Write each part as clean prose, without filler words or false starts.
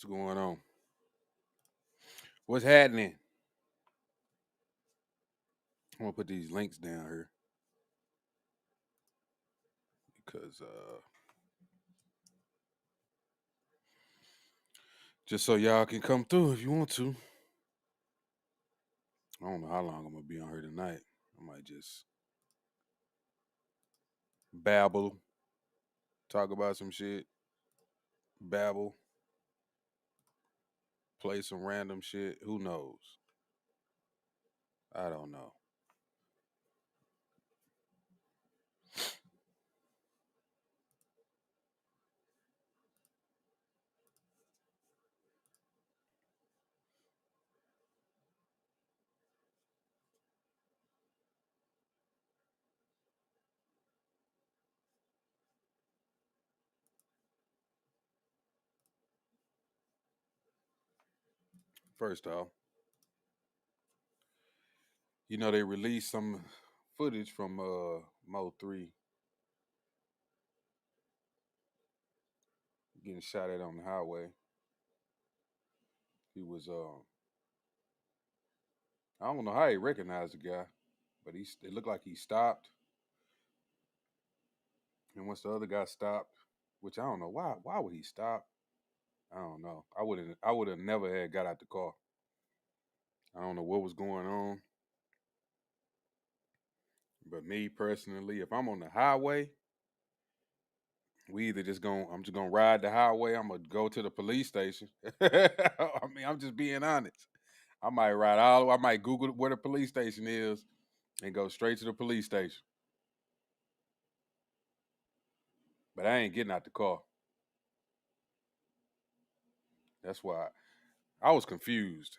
What's going on? What's happening? I'm gonna put these links down here because just so y'all can come through if you want to. I don't know how long I'm gonna be on here tonight. I might just babble, talk about some shit, babble, play some random shit. Who knows? I don't know. First off, they released some footage from Mo 3 getting shot at on the highway. He was I don't know how he recognized the guy, but it looked like he stopped. And once the other guy stopped, which I don't know why would he stop? I don't know. I would have never had got out the car. I don't know what was going on. But me personally, if I'm on the highway, we either just going I'm just gonna ride the highway, I'm gonna go to the police station. I mean, I'm just being honest. I might Google where the police station is and go straight to the police station. But I ain't getting out the car. That's why I was confused.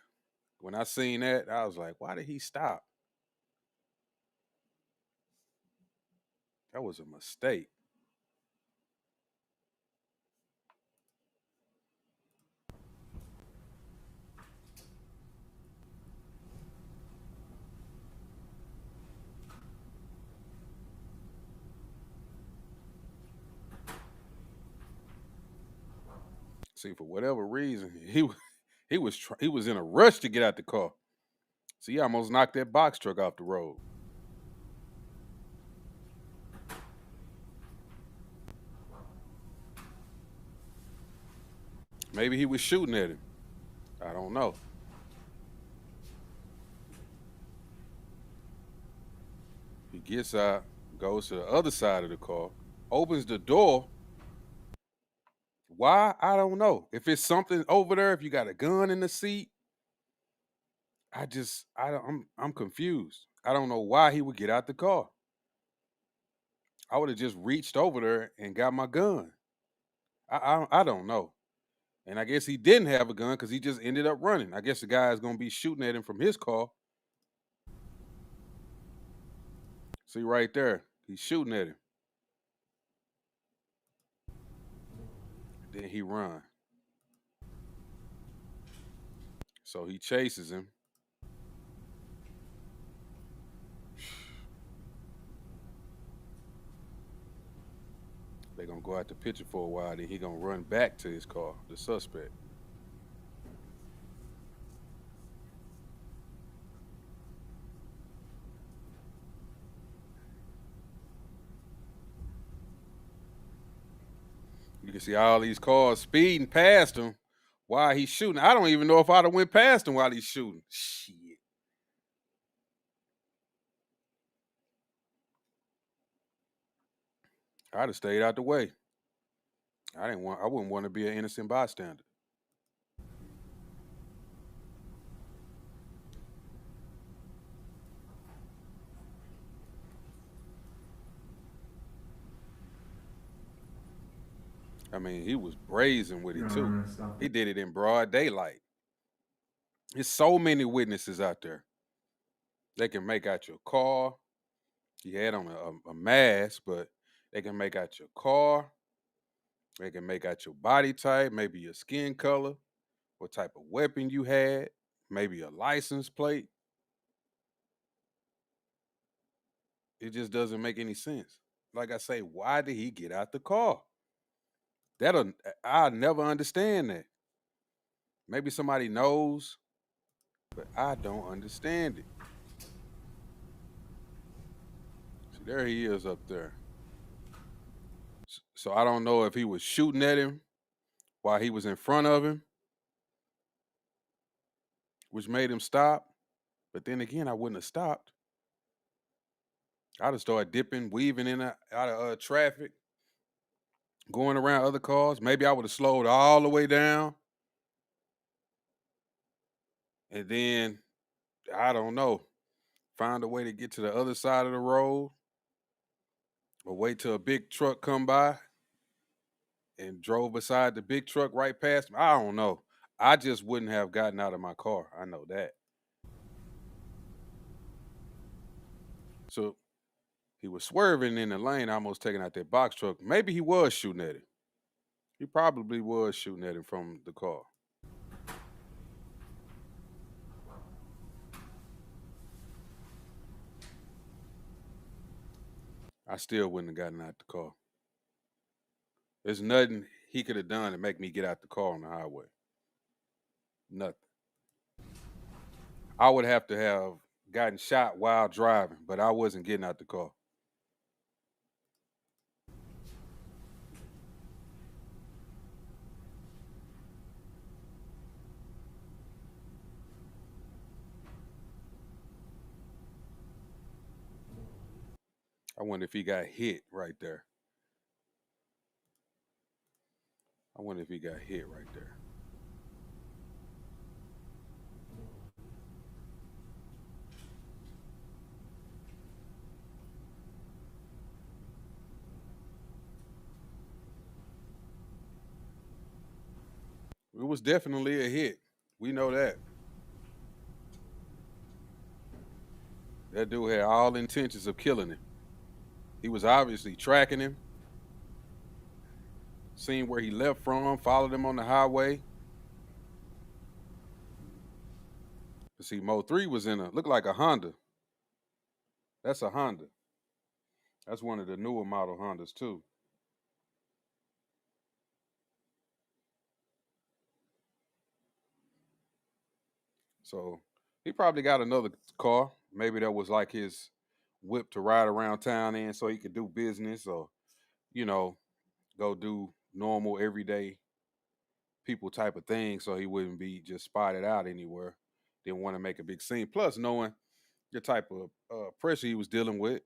When I seen that, I was like, why did he stop? That was a mistake. See, for whatever reason, he was in a rush to get out the car. So he almost knocked that box truck off the road. Maybe he was shooting at him. I don't know. He gets out, goes to the other side of the car, opens the door. Why? I don't know. If it's something over there, if you got a gun in the seat, I'm confused. I don't know why he would get out the car. I would have just reached over there and got my gun. I don't know. And I guess he didn't have a gun because he just ended up running. I guess the guy is going to be shooting at him from his car. See right there, he's shooting at him. Then he run. So he chases him. They're gonna go out the picture for a while. Then he gonna run back to his car, the suspect. You can see all these cars speeding past him while he's shooting. I don't even know if I'd have went past him while he's shooting. Shit. I'd have stayed out the way. I wouldn't want to be an innocent bystander. I mean, he was brazen with it too. He did it in broad daylight. There's so many witnesses out there. They can make out your car. He had on a mask, but they can make out your car. They can make out your body type, maybe your skin color, what type of weapon you had, maybe a license plate. It just doesn't make any sense. Like I say, why did he get out the car? That'll I'll never understand that. Maybe somebody knows, but I don't understand it. See, there he is up there. So I don't know if he was shooting at him while he was in front of him, which made him stop. But then again, I wouldn't have stopped. I'd have started dipping, weaving in and out of traffic, going around other cars. Maybe I would have slowed all the way down. And then, I don't know, find a way to get to the other side of the road or wait till a big truck come by and drove beside the big truck right past me. I don't know. I just wouldn't have gotten out of my car. I know that. So he was swerving in the lane, almost taking out that box truck. Maybe he was shooting at him. He probably was shooting at him from the car. I still wouldn't have gotten out the car. There's nothing he could have done to make me get out the car on the highway. Nothing. I would have to have gotten shot while driving, but I wasn't getting out the car. I wonder if he got hit right there. I wonder if he got hit right there. It was definitely a hit. We know that. That dude had all intentions of killing him. He was obviously tracking him, seeing where he left from, followed him on the highway. But see, Mo 3 was in looked like a Honda. That's a Honda. That's one of the newer model Hondas too. So he probably got another car. Maybe that was like his whip to ride around town in so he could do business or, you know, go do normal everyday people type of thing so he wouldn't be just spotted out anywhere. Didn't want to make a big scene. Plus, knowing the type of pressure he was dealing with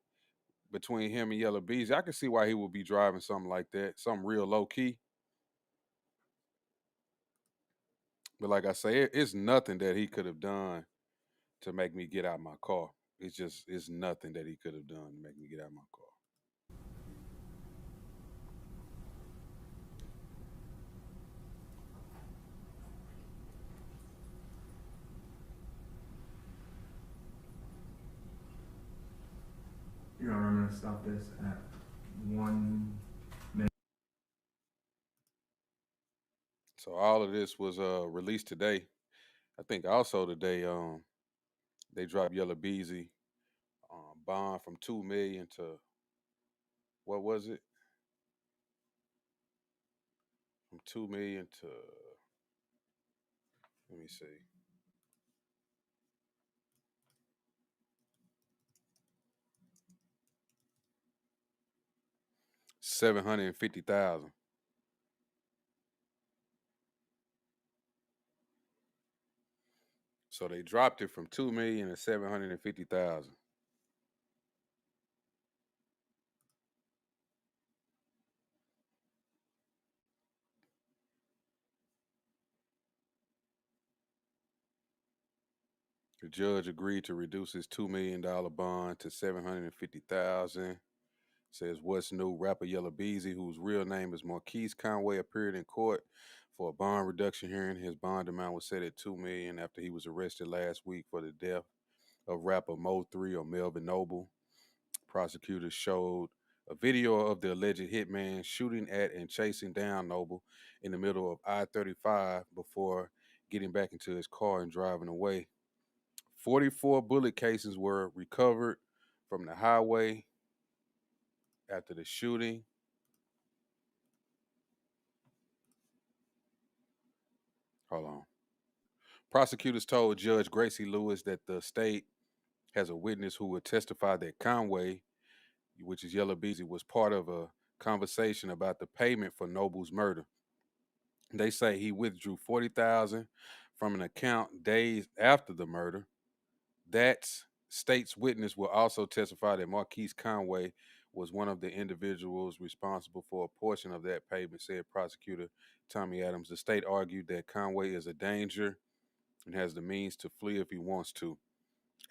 between him and Yellow Bees, I can see why he would be driving something like that, something real low key. But like I say, it's nothing that he could have done to make me get out my car. It's nothing that he could have done to make me get out my car. Your Honor, I'm going to stop this at 1 minute. So all of this was released today. I think also today they dropped Yellow Beezy bond from 2 million to what was it? From 2 million to let me see, 750,000. So they dropped it from 2 million to 750,000. The judge agreed to reduce his $2 million bond to 750,000. Says what's new? Rapper Yellow Beezy, whose real name is Marquise Conway, appeared in court for a bond reduction hearing. His bond amount was set at 2 million after he was arrested last week for the death of rapper Mo 3 or Melvin Noble. Prosecutors showed a video of the alleged hitman shooting at and chasing down Noble in the middle of I-35 before getting back into his car and driving away. 44 bullet casings were recovered from the highway after the shooting. Hold on. Prosecutors told Judge Gracie Lewis that the state has a witness who would testify that Conway, which is Yellow Beezy, was part of a conversation about the payment for Noble's murder. They say he withdrew 40,000 from an account days after the murder. That state's witness will also testify that Marquise Conway was one of the individuals responsible for a portion of that payment, said prosecutor Tommy Adams. The state argued that Conway is a danger and has the means to flee if he wants to.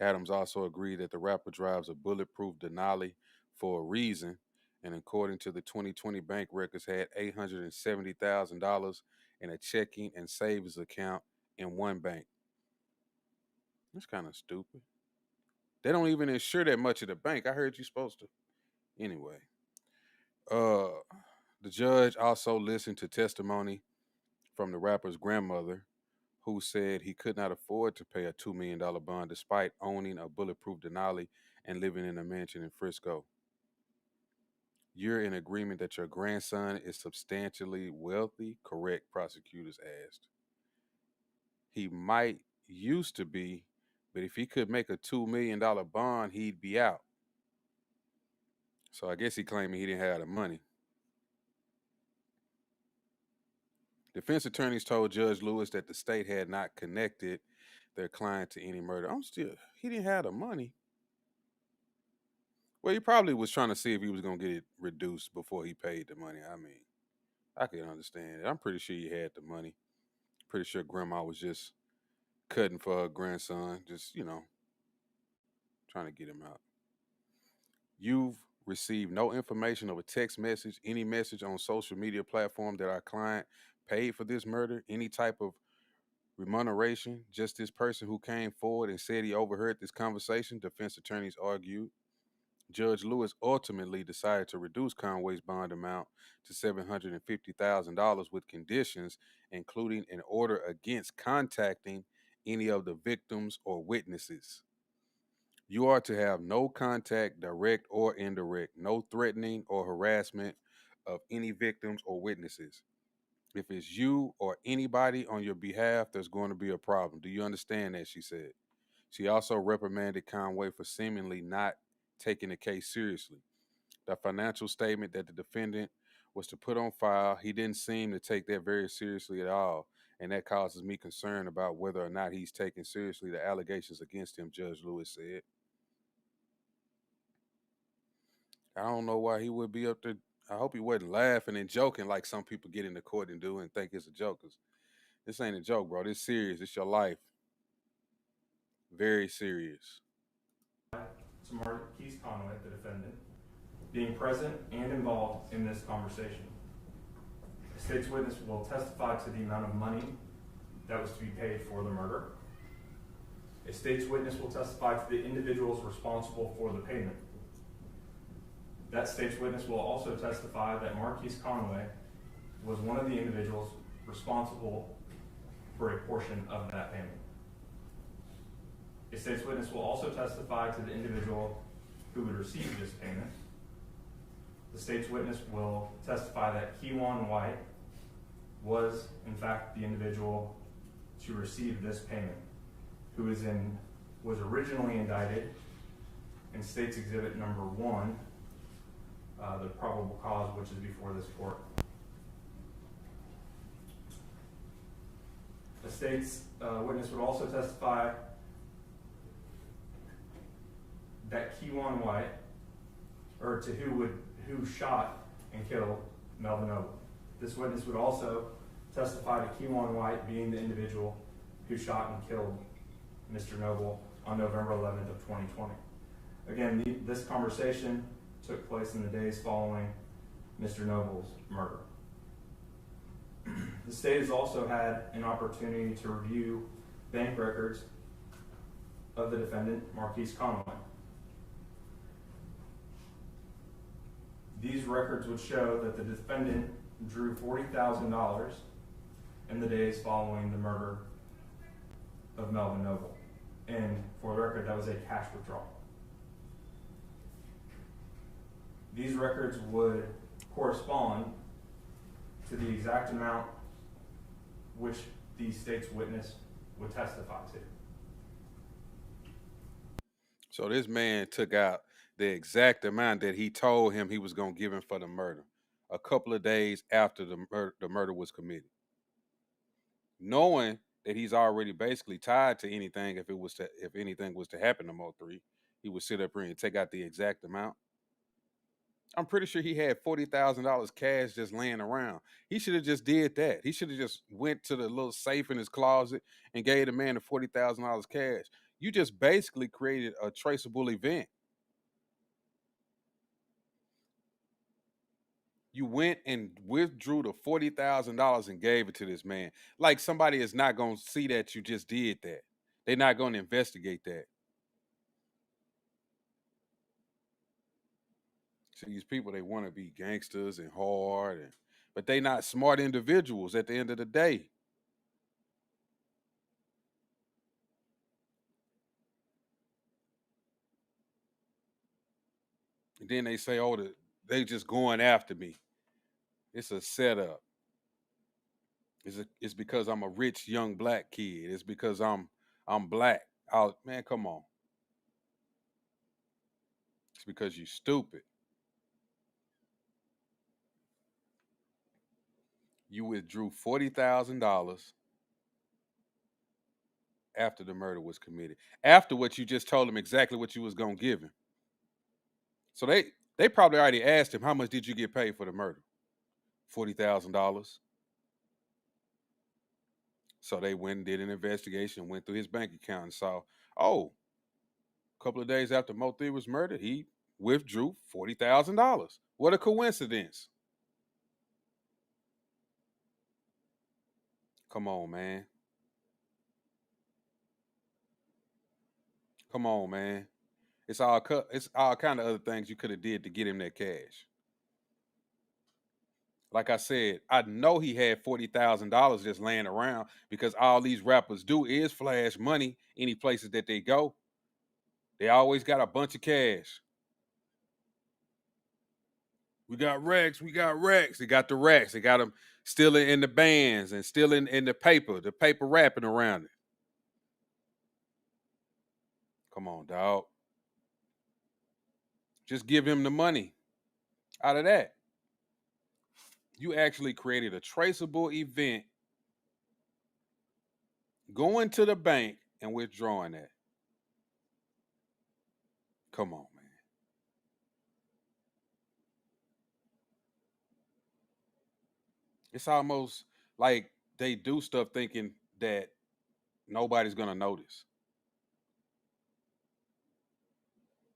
Adams also agreed that the rapper drives a bulletproof Denali for a reason, and according to the 2020 bank records, had $870,000 in a checking and savings account in one bank. That's kind of stupid. They don't even insure that much of the bank. I heard you're supposed to. Anyway, uh, the judge also listened to testimony from the rapper's grandmother, who said he could not afford to pay a $2 million bond despite owning a bulletproof Denali and living in a mansion in Frisco. You're in agreement that your grandson is substantially wealthy? Correct, prosecutors asked. He might used to be, but if he could make a $2 million bond, he'd be out. So I guess he claiming he didn't have the money. Defense attorneys told Judge Lewis that the state had not connected their client to any murder. He didn't have the money. Well, he probably was trying to see if he was going to get it reduced before he paid the money. I mean, I can understand it. I'm pretty sure he had the money. Pretty sure grandma was just cutting for her grandson, just, trying to get him out. You've received no information of a text message, any message on social media platform that our client paid for this murder, any type of remuneration, just this person who came forward and said he overheard this conversation, defense attorneys argued. Judge Lewis ultimately decided to reduce Conway's bond amount to $750,000 with conditions, including an order against contacting any of the victims or witnesses. You are to have no contact, direct or indirect, no threatening or harassment of any victims or witnesses. If it's you or anybody on your behalf, there's going to be a problem. Do you understand that? She said. She also reprimanded Conway for seemingly not taking the case seriously. The financial statement that the defendant was to put on file, he didn't seem to take that very seriously at all. And that causes me concern about whether or not he's taking seriously the allegations against him, Judge Lewis said. I don't know why he would be up there. I hope he wasn't laughing and joking like some people get into court and do and think it's a joke. 'Cause this ain't a joke, bro. This serious. It's your life. Very serious. To Marquise Conway, the defendant, being present and involved in this conversation. The state's witness will testify to the amount of money that was to be paid for the murder. A state's witness will testify to the individuals responsible for the payment. That state's witness will also testify that Marquise Conway was one of the individuals responsible for a portion of that payment. A state's witness will also testify to the individual who would receive this payment. The state's witness will testify that Keywan White was, in fact, the individual to receive this payment, who was originally indicted in State's Exhibit Number 1, the probable cause, which is before this court. The state's witness would also testify that Keywan White, or to who shot and killed Melvin Noble. This witness would also testify to Keywan White being the individual who shot and killed Mr. Noble on November 11th of 2020. Again, this conversation took place in the days following Mr. Noble's murder. The state has also had an opportunity to review bank records of the defendant, Marquise Conway. These records would show that the defendant drew $40,000 in the days following the murder of Melvin Noble. And for the record, that was a cash withdrawal. These records would correspond to the exact amount which the state's witness would testify to. So this man took out the exact amount that he told him he was going to give him for the murder a couple of days after the murder was committed, knowing that he's already basically tied to anything. If anything was to happen to Mo3, he would sit up here and take out the exact amount. I'm pretty sure he had $40,000 cash just laying around. He should have just did that. He should have just went to the little safe in his closet and gave the man the $40,000 cash. You just basically created a traceable event. You went and withdrew the $40,000 and gave it to this man. Like somebody is not gonna see that you just did that. They're not gonna investigate that. See, these people, they want to be gangsters and hard, but they not smart individuals at the end of the day. And then they say, "Oh, they just going after me." It's a setup. It's because I'm a rich young black kid. It's because I'm black. Out, man, come on. It's because you stupid. You withdrew $40,000 after the murder was committed. After what you just told him exactly what you was gonna give him. So they probably already asked him, how much did you get paid for the murder? $40,000. So they went and did an investigation, went through his bank account and saw, oh, a couple of days after Mo3 was murdered, he withdrew $40,000. What a coincidence. Come on, man. Come on, man. It's all kind of other things you could have did to get him that cash. Like I said, I know he had $40,000 just laying around because all these rappers do is flash money any places that they go. They always got a bunch of cash. We got racks. We got racks. They got the racks. They got them still in the bands and still in the paper wrapping around it. Come on, dog. Just give him the money out of that. You actually created a traceable event going to the bank and withdrawing that. Come on, man. It's almost like they do stuff thinking that nobody's gonna notice.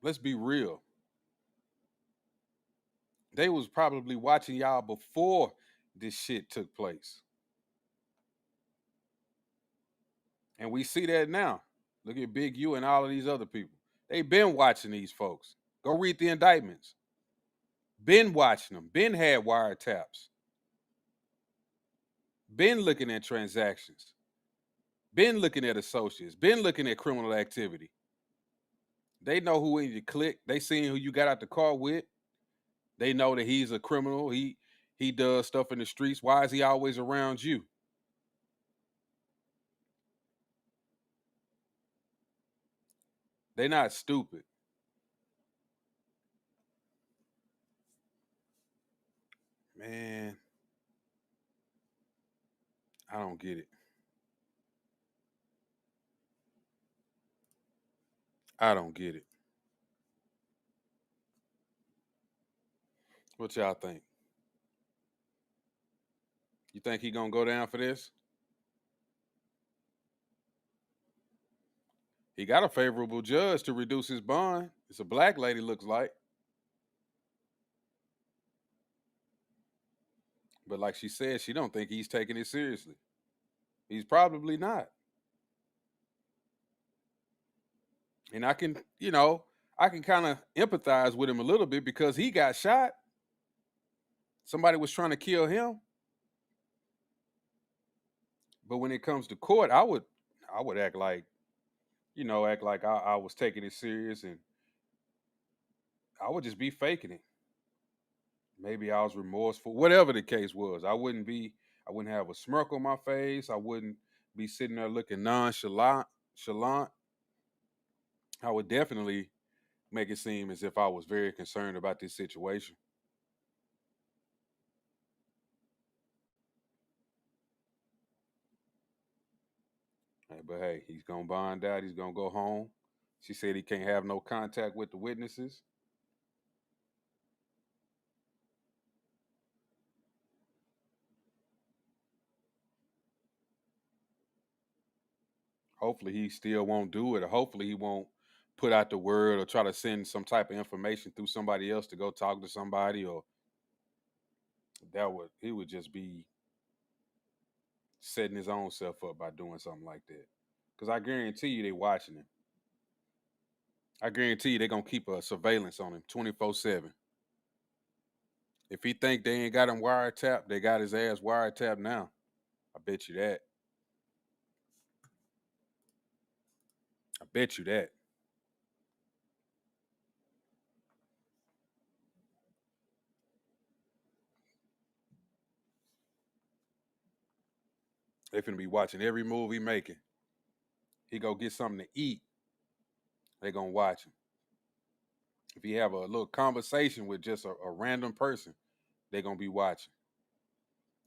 Let's be real. They was probably watching y'all before this shit took place. And we see that now. Look at Big U and all of these other people. They been watching these folks. Go read the indictments. Been watching them. Been had wiretaps. Been looking at transactions. Been looking at associates. Been looking at criminal activity. They know who in your clique. They seen who you got out the car with. They know that he's a criminal. He does stuff in the streets. Why is he always around you? They're not stupid. Man, I don't get it. I don't get it. What y'all think? You think he gonna go down for this? He got a favorable judge to reduce his bond. It's a black lady, looks like. But like she said, she don't think he's taking it seriously. He's probably not. And I can kind of empathize with him a little bit because he got shot. Somebody was trying to kill him. But when it comes to court, I would act like I was taking it serious, and I would just be faking it. Maybe I was remorseful, whatever the case was. I wouldn't have a smirk on my face. I wouldn't be sitting there looking nonchalant, I would definitely make it seem as if I was very concerned about this situation. But hey, he's gonna bond out. He's gonna go home. She said he can't have no contact with the witnesses. Hopefully, he still won't do it, or hopefully, he won't put out the word or try to send some type of information through somebody else to go talk to somebody, or that would he would just be setting his own self up by doing something like that. Because I guarantee you, they watching him. I guarantee you, they're gonna keep a surveillance on him 24/7. If he think they ain't got him wiretapped, they got his ass wiretapped now. I bet you that. I bet you that. They finna be watching every move he making. He go get something to eat. They gonna watch him. If he have a little conversation with just a random person, they gonna be watching.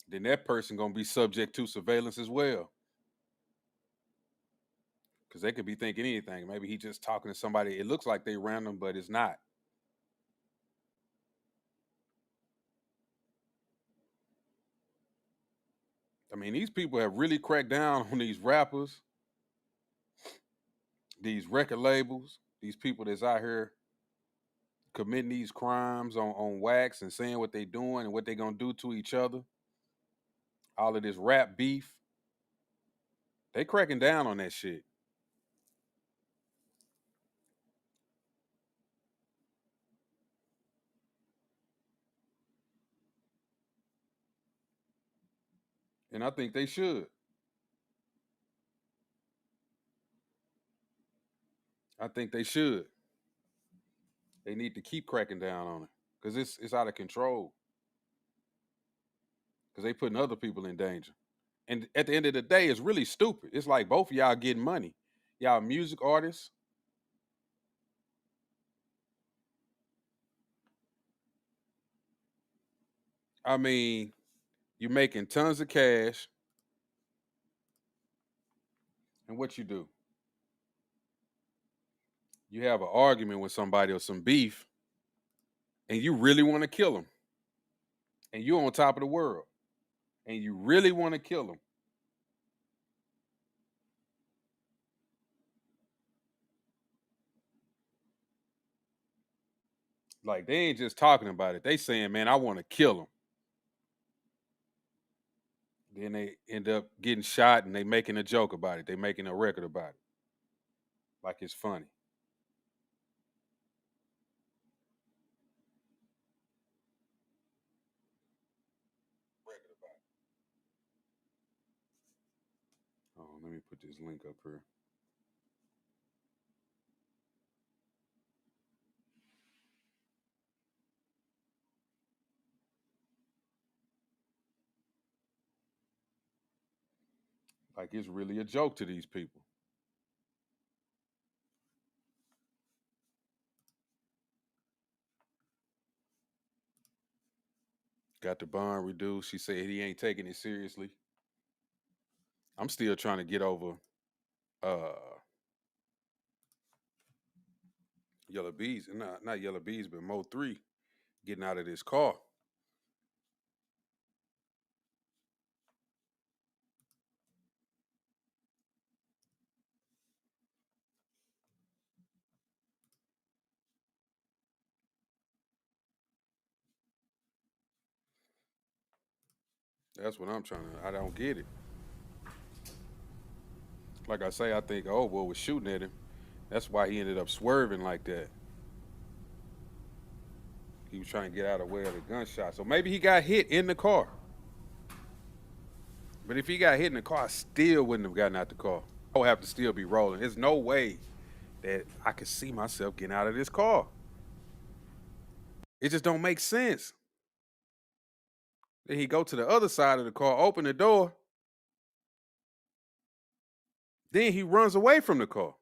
Then that person gonna be subject to surveillance as well. Because they could be thinking anything. Maybe he just talking to somebody. It looks like they random, but it's not. I mean, these people have really cracked down on these rappers, these record labels, these people that's out here committing these crimes on wax and saying what they doing and what they gonna do to each other. All of this rap beef, they cracking down on that shit. And I think they should. I think they should. They need to keep cracking down on it because it's out of control. Because they putting other people in danger. And at the end of the day, it's really stupid. It's like both of y'all getting money. Y'all music artists. I mean, you making tons of cash, and what you do? You have an argument with somebody or some beef, and you really want to kill them, and you on top of the world, and you really want to kill them. Like they ain't just talking about it; they saying, "Man, I want to kill them." Then they end up getting shot, and they making a joke about it. They making a record about it, like it's funny. Oh, let me put this link up here. Like it's really a joke to these people. Got the bond reduced. She said he ain't taking it seriously. I'm still trying to get over uh Yellow Bees, not Yellow Bees, but Mo3 getting out of this car. That's what I'm trying to. I don't get it. Like I say, I think oh boy was shooting at him. That's why he ended up swerving like that. He was trying to get out of the way of the gunshot. So maybe he got hit in the car. But if he got hit in the car, I still wouldn't have gotten out the car. I would have to still be rolling. There's no way that I could see myself getting out of this car. It just don't make sense. Then he go to the other side of the car, open the door, Then he runs away from the car.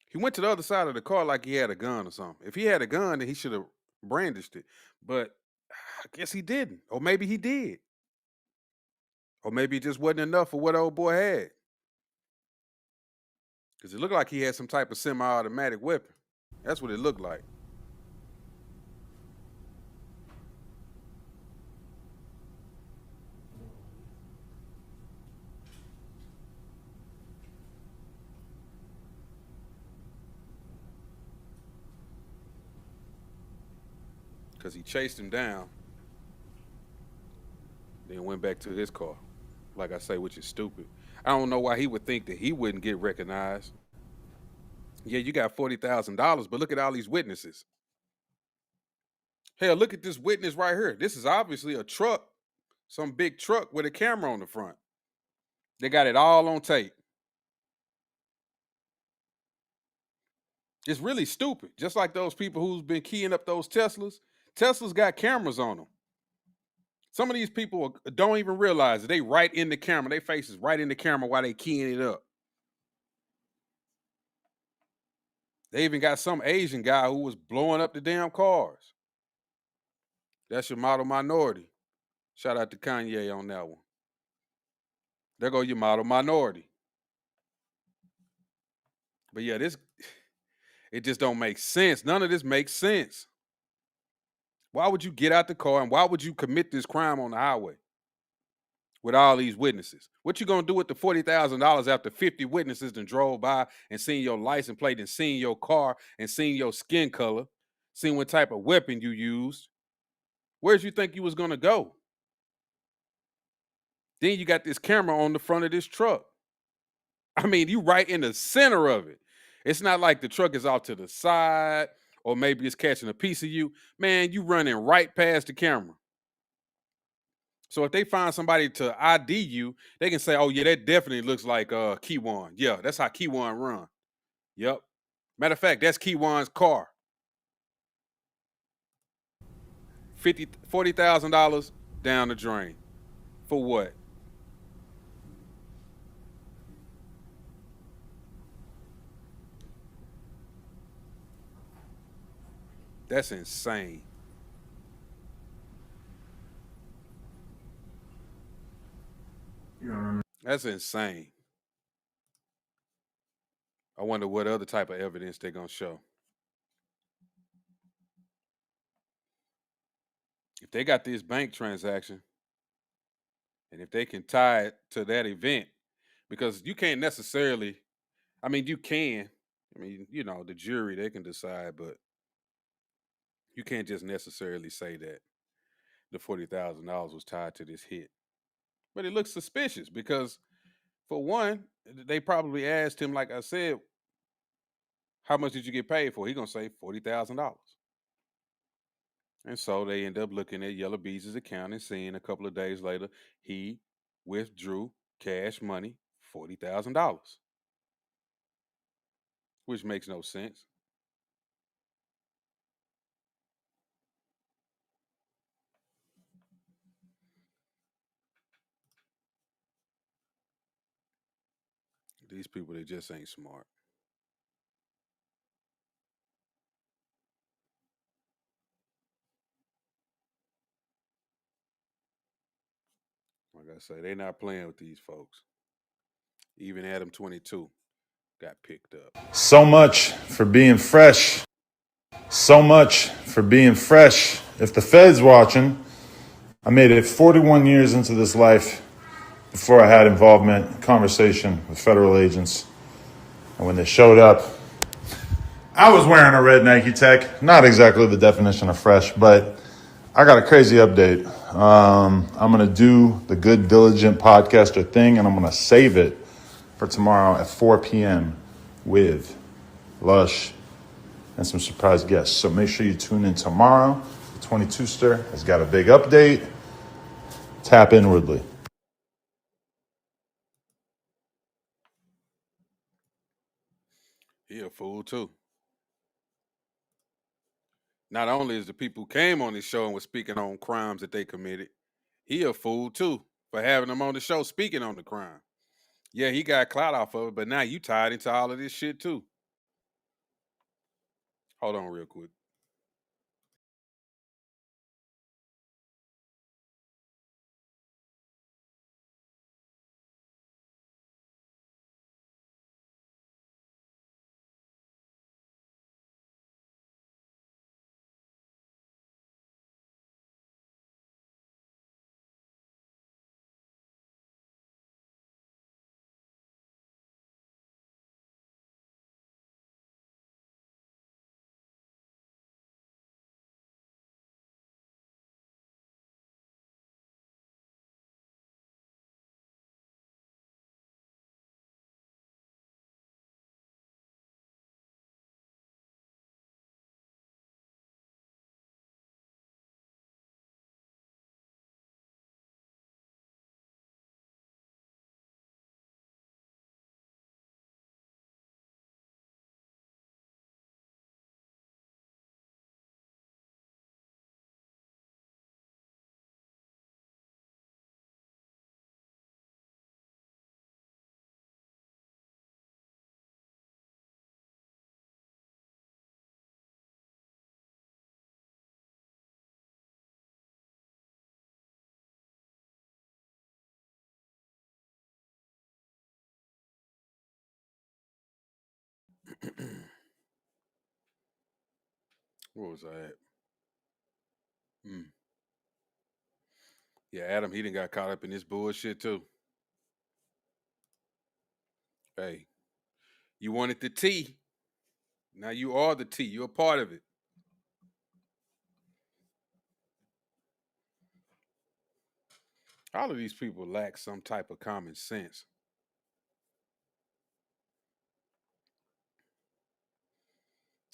He went to the other side of the car like he had a gun or something. If he had a gun, then he should have brandished it. But I guess he didn't. Or maybe he did. Or maybe it just wasn't enough for what old boy had. Because it looked like he had some type of semi-automatic weapon. That's what it looked like. Because he chased him down, then went back to his car. Like I say, which is stupid. I don't know why he would think that he wouldn't get recognized. Yeah, you got $40,000, but look at all these witnesses. Hell, look at this witness right here. This is obviously a truck, some big truck with a camera on the front. They got it all on tape. It's really stupid. Just like those people who's been keying up those Teslas. Teslas got cameras on them. Some of these people don't even realize it. They right in the camera. Their faces right in the camera while they keying it up. They even got some Asian guy who was blowing up the damn cars. That's your model minority. Shout out to Kanye on that one. There go your model minority. But yeah, it just don't make sense. None of this makes sense. Why would you get out the car and why would you commit this crime on the highway with all these witnesses? What you gonna do with the $40,000 after 50 witnesses then drove by and seen your license plate and seen your car and seen your skin color, seen what type of weapon you used? Where'd you think you was gonna go? Then you got this camera on the front of this truck. I mean, you right in the center of it. It's not like the truck is off to the side or maybe it's catching a piece of you. Man, you running right past the camera. So if they find somebody to ID you, they can say, "Oh yeah, that definitely looks like Keywan. Yeah, that's how Keywan run. Yep. Matter of fact, that's Keywan's car. $40,000 down the drain. For what? That's insane. That's insane. I wonder what other type of evidence they're gonna show. If they got this bank transaction and if they can tie it to that event, because you can't necessarily, I mean, you can, I mean, the jury, they can decide, but you can't just necessarily say that the $40,000 was tied to this hit. But it looks suspicious because, for one, they probably asked him, like I said, how much did you get paid for? He gonna say $40,000. And so they end up looking at Yellow Bees' account and seeing a couple of days later he withdrew cash money, $40,000, which makes no sense. These people, they just ain't smart. Like I say, they not playing with these folks. Even Adam 22 got picked up. So much for being fresh. So much for being fresh. If the Fed's watching, I made it 41 years into this life before I had involvement, conversation with federal agents. And when they showed up, I was wearing a red Nike Tech. Not exactly the definition of fresh, but I got a crazy update. I'm going to do the Good Diligent Podcaster thing, and I'm going to save it for tomorrow at 4 p.m. with Lush and some surprise guests. So make sure you tune in tomorrow. The 22ster has got a big update. Tap inwardly. He a fool too. Not only is the people who came on this show and was speaking on crimes that they committed, he a fool too for having them on the show speaking on the crime. Yeah, he got clout off of it, but now you tied into all of this shit too. Hold on real quick. What was I at? Mm. Yeah, Adam, he didn't got caught up in this bullshit too. Hey, you wanted the tea. Now you are the tea. You're a part of it. All of these people lack some type of common sense.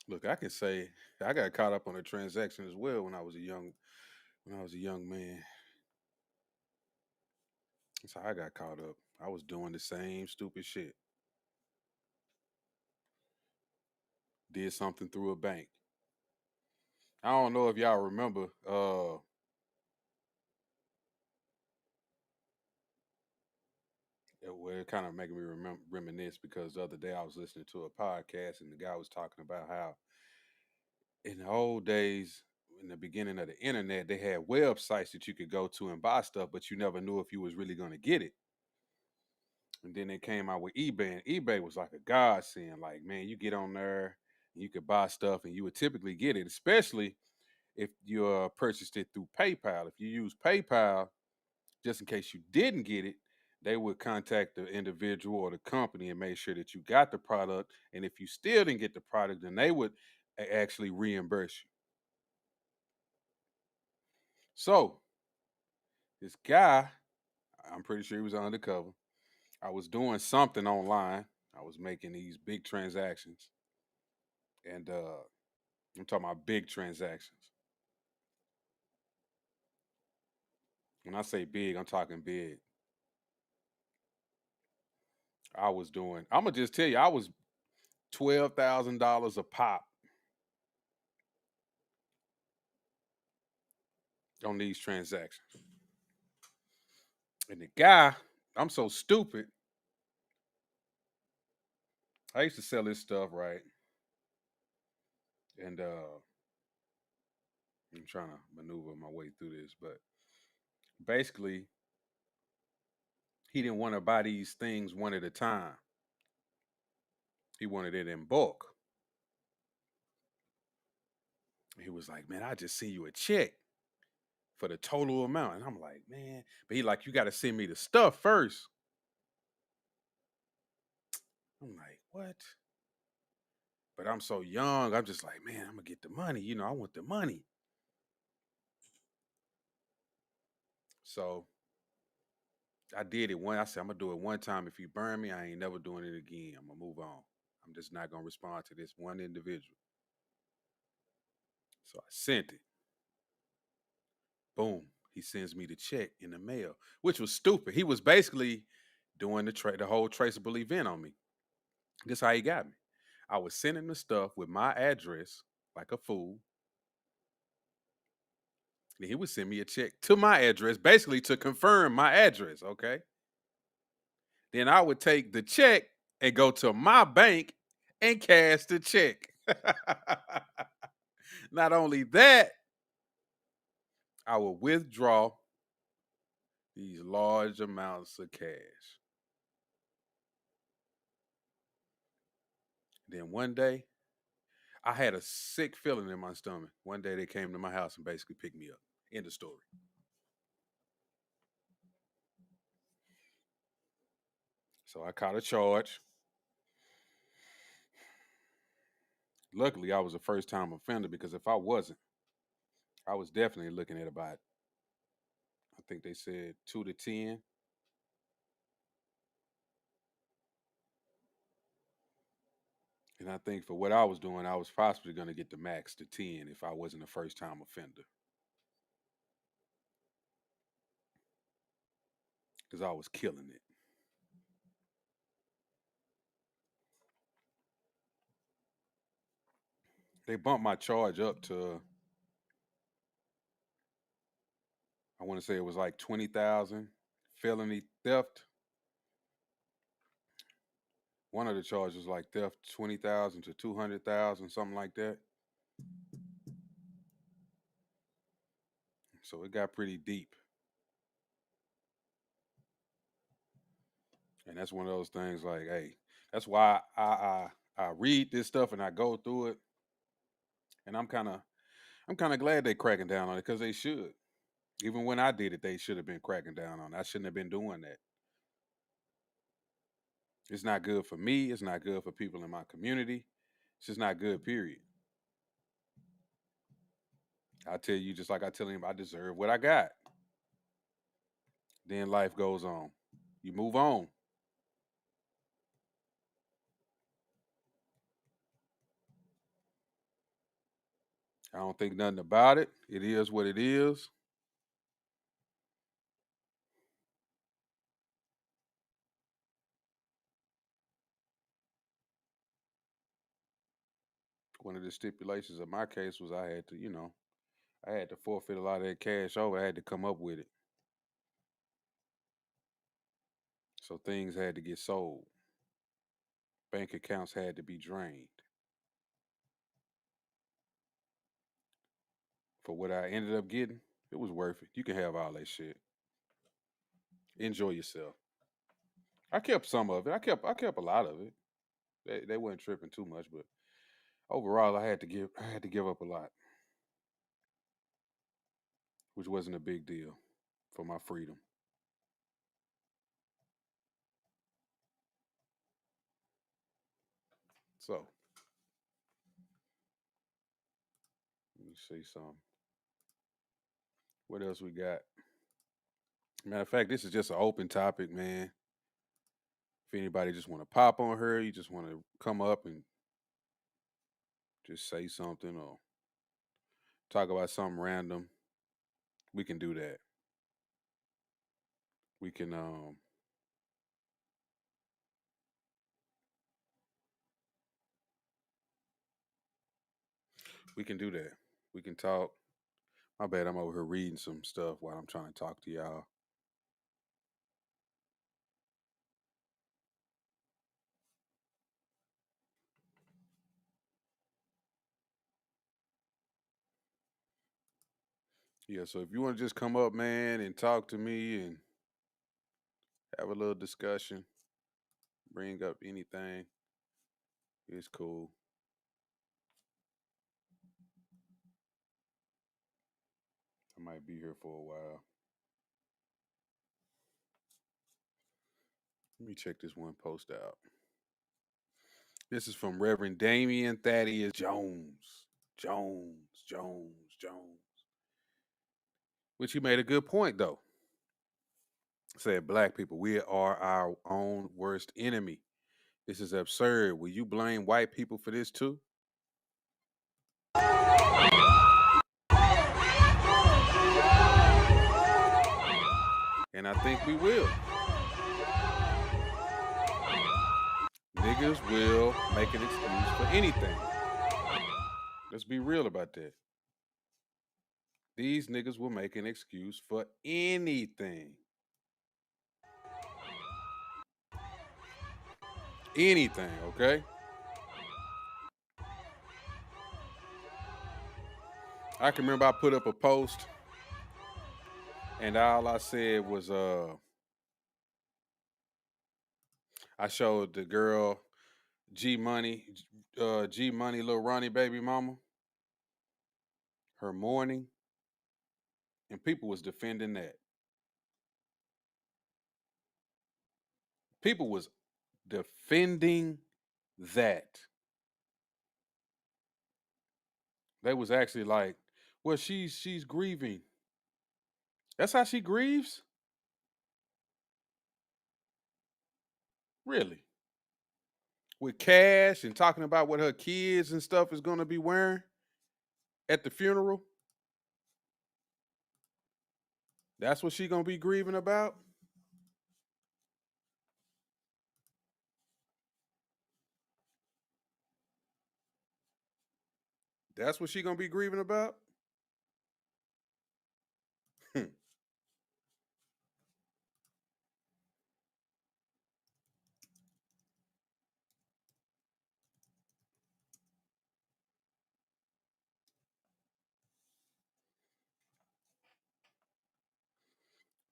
Look, I can say I got caught up on a transaction as well when I was a young man. That's how I got caught up. I was doing the same stupid shit. Did something through a bank. I don't know if y'all remember. Well, it kind of making me reminisce because the other day I was listening to a podcast and the guy was talking about how in the old days, in the beginning of the internet, they had websites that you could go to and buy stuff, but you never knew if you was really going to get it. And then they came out with eBay, and eBay was like a godsend. Like, man, you get on there, and you could buy stuff, and you would typically get it, especially if you purchased it through PayPal. If you use PayPal, just in case you didn't get it, they would contact the individual or the company and make sure that you got the product. And if you still didn't get the product, then they would actually reimburse you. So this guy, I'm pretty sure he was undercover. I was doing something online. I was making these big transactions, and I'm talking about big transactions. When I say big, I'm talking big. I was doing. I'm gonna just tell you, I was $12,000 a pop on these transactions. And the guy, I'm so stupid. I used to sell this stuff, right? And I'm trying to maneuver my way through this, but basically, he didn't want to buy these things one at a time. He wanted it in bulk. He was like, "Man, I just send you a check for the total amount," and I'm like, "Man," but he like, "You got to send me the stuff first." I'm like, "What?" But I'm so young. I'm just like, "Man, I'm gonna get the money. I want the money." So I did it one. I said, "I'm gonna do it one time. If you burn me, I ain't never doing it again. I'm gonna move on. I'm just not gonna respond to this one individual." So I sent it. Boom. He sends me the check in the mail, which was stupid. He was basically doing the whole traceable event on me. This how he got me. I was sending the stuff with my address like a fool. And he would send me a check to my address, basically to confirm my address. Okay. Then I would take the check and go to my bank and cash the check. Not only that, I would withdraw these large amounts of cash. Then one day, I had a sick feeling in my stomach. One day they came to my house and basically picked me up. End of story. So I caught a charge. Luckily, I was a first time offender because if I wasn't, I was definitely looking at about, I think they said 2 to 10. And I think for what I was doing, I was possibly going to get the max to 10 if I wasn't a first time offender because I was killing it. They bumped my charge up to, I want to say it was like 20,000 felony theft. One of the charges was like theft 20,000 to 200,000, something like that. So it got pretty deep. And that's one of those things like, hey, that's why I read this stuff and I go through it. And I'm kind of glad they're cracking down on it because they should. Even when I did it, they should have been cracking down on it. I shouldn't have been doing that. It's not good for me. It's not good for people in my community. It's just not good, period. I tell you, just like I tell him, I deserve what I got. Then life goes on. You move on. I don't think nothing about it. It is what it is. One of the stipulations of my case was I had to, I had to forfeit a lot of that cash over. I had to come up with it. So things had to get sold. Bank accounts had to be drained. For what I ended up getting, it was worth it. You can have all that shit. Enjoy yourself. I kept some of it. I kept a lot of it. They weren't tripping too much, but overall I had to give up a lot, which wasn't a big deal for my freedom. So let me see some. What else we got? Matter of fact, this is just an open topic, man. If anybody just want to pop on her, you just want to come up and just say something or talk about something random, we can do that. We can we can do that. We can talk. My bad, I'm over here reading some stuff while I'm trying to talk to y'all. Yeah, so if you want to just come up, man, and talk to me and have a little discussion, bring up anything, it's cool. I might be here for a while. Let me check this one post out. This is from Reverend Damian Thaddeus Jones. Jones. Which he made a good point though. Said black people, we are our own worst enemy. This is absurd. Will you blame white people for this too? And I think we will. Niggas will make an excuse for anything. Let's be real about that. These niggas will make an excuse for anything. Anything, okay? I can remember I put up a post and all I said was I showed the girl G Money, Lil Ronnie baby mama, her mourning, and people was defending that. People was defending that. They was actually like, well, she's grieving. That's how she grieves? Really? With cash and talking about what her kids and stuff is gonna be wearing at the funeral? That's what she gonna be grieving about? That's what she gonna be grieving about?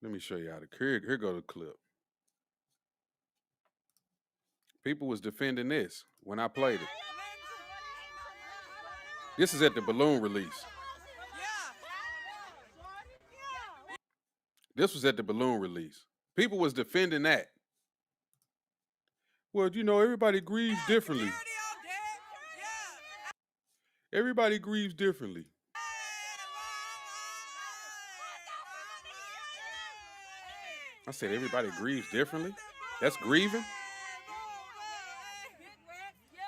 Let me show you how to here go the clip. People was defending this when I played it. This is at the balloon release. This was at the balloon release. People was defending that. Well, you know, everybody grieves differently. Everybody grieves differently. I said everybody grieves differently? That's grieving?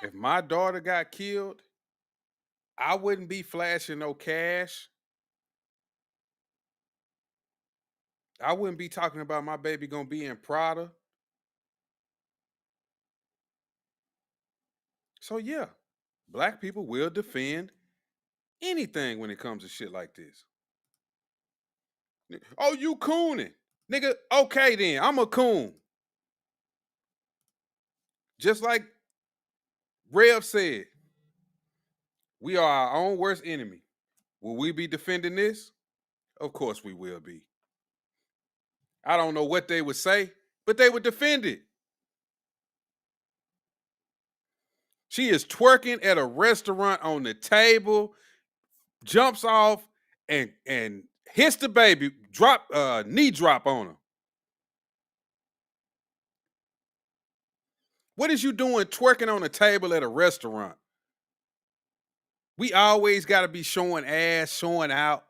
If my daughter got killed, I wouldn't be flashing no cash. I wouldn't be talking about my baby gonna be in Prada. So yeah, black people will defend anything when it comes to shit like this. Oh, you cooning. Nigga, okay then, I'm a coon. Just like Rev said, we are our own worst enemy. Will we be defending this? Of course we will be. I don't know what they would say, but they would defend it. She is twerking at a restaurant on the table, jumps off and hits the baby, knee drop on her. What is you doing twerking on a table at a restaurant? We always got to be showing ass, showing out,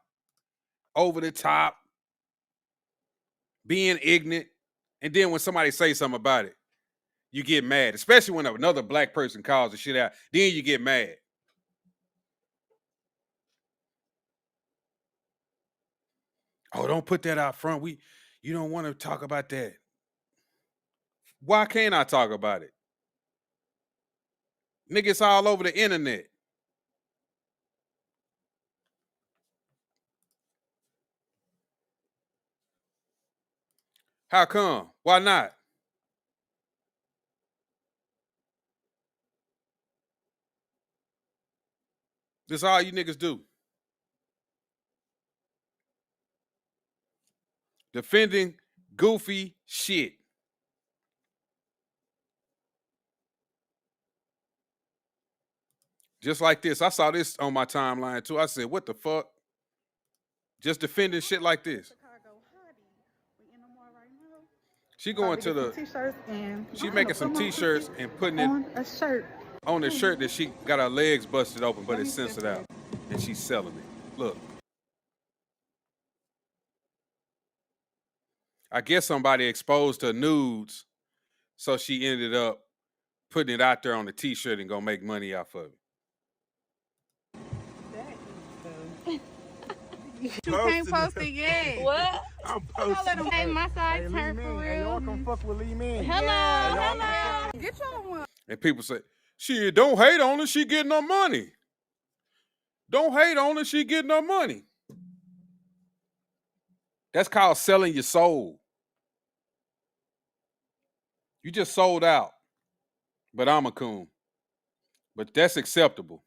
over the top, being ignorant. And then when somebody say something about it, you get mad, especially when another black person calls the shit out. Then you get mad. Oh, don't put that out front. You don't want to talk about that. Why can't I talk about it? Nigga, it's all over the internet. How come? Why not? This all you niggas do. Defending goofy shit. Just like this. I saw this on my timeline too. I said, what the fuck? Just defending shit like this. She going to the she making some t-shirts and putting it on a shirt that she got her legs busted open, but it's censored out. And she's selling it. Look. I guess somebody exposed her nudes, so she ended up putting it out there on the t-shirt and gonna make money off of it. You can't post it yet. What? I'm posting. Hey, my side turned for real. Hey, y'all come fuck with Lee Man. Hello. Get your one. And people say, shit, don't hate on her, she getting her money. Don't hate on her, she getting her money. That's called selling your soul. You just sold out. but I'm a coon. But that's acceptable.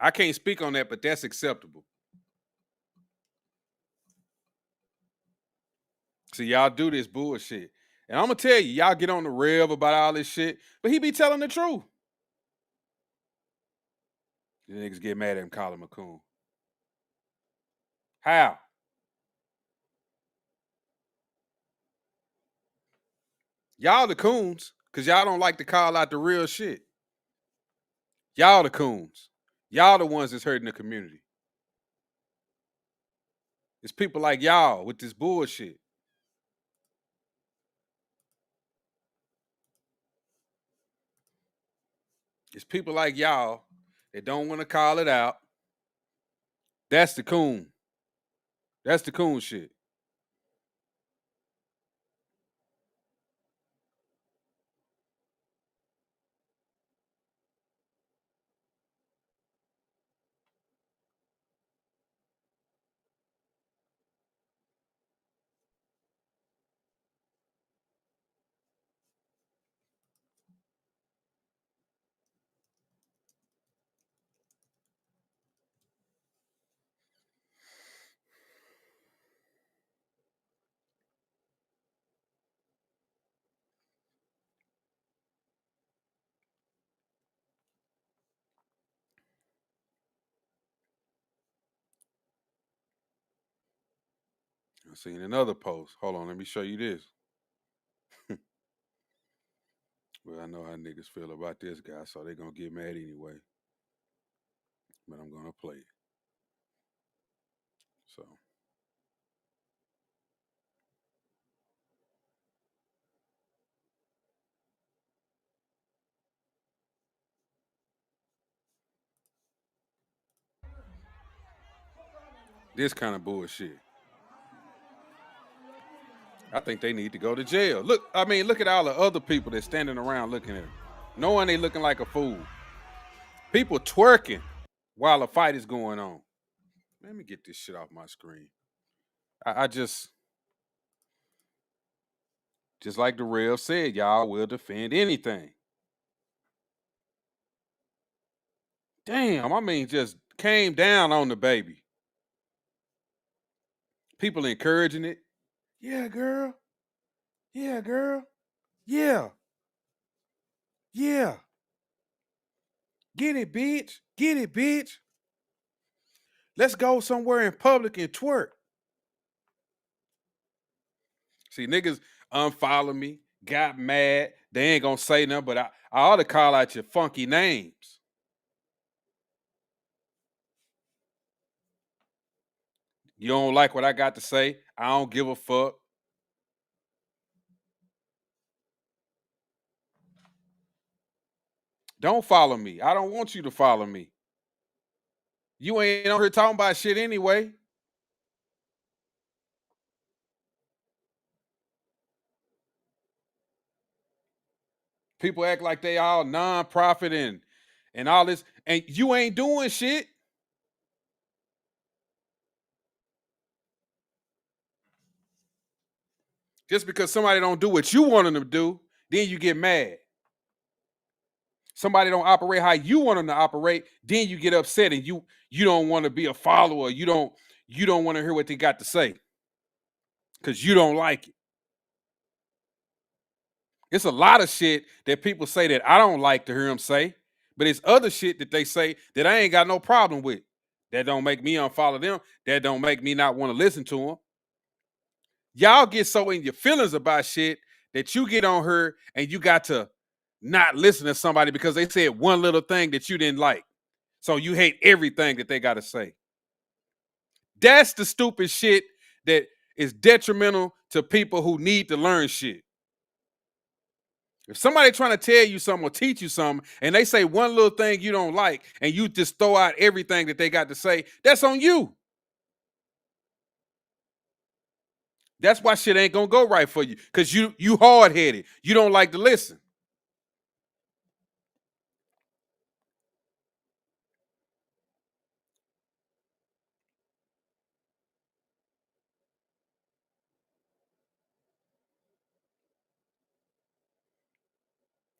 I can't speak on that, but that's acceptable. See, y'all do this bullshit. And I'm gonna tell you, y'all get on the rev about all this shit, but he be telling the truth. The niggas get mad at him, call him a coon. How? Y'all the coons, because y'all don't like to call out the real shit. Y'all the coons. Y'all the ones that's hurting the community. It's people like y'all with this bullshit. It's people like y'all that don't want to call it out. That's the coon. That's the coon shit. I seen another post. Hold on, let me show you this. Well, I know how niggas feel about this guy, so they're gonna get mad anyway. But I'm gonna play it. So this kind of bullshit. I think they need to go to jail. Look, I mean, look at all the other people that's standing around looking at them, knowing they looking like a fool. People twerking while a fight is going on. Let me get this shit off my screen. I just like the Rev said, y'all will defend anything. Damn, I mean, just came down on the baby. People encouraging it. Yeah, girl. Yeah, girl. Yeah. Yeah. Get it, bitch. Get it, bitch. Let's go somewhere in public and twerk. See, niggas unfollow me, got mad. They ain't gonna say nothing, but I ought to call out your funky names. You don't like what I got to say? I don't give a fuck. Don't follow me. I don't want you to follow me. You ain't on here talking about shit anyway. People act like they all non-profit and all this, and you ain't doing shit. Just because somebody don't do what you want them to do, then you get mad. Somebody don't operate how you want them to operate, then you get upset and you don't want to be a follower. You don't want to hear what they got to say because you don't like it. It's a lot of shit that people say that I don't like to hear them say, but it's other shit that they say that I ain't got no problem with. That don't make me unfollow them. That don't make me not want to listen to them. Y'all get so in your feelings about shit that you get on her and you got to not listen to somebody because they said one little thing that you didn't like. So you hate everything that they got to say. That's the stupid shit that is detrimental to people who need to learn shit. If somebody trying to tell you something or teach you something and they say one little thing you don't like and you just throw out everything that they got to say, that's on you. That's why shit ain't gonna go right for you because you hard-headed. You don't like to listen.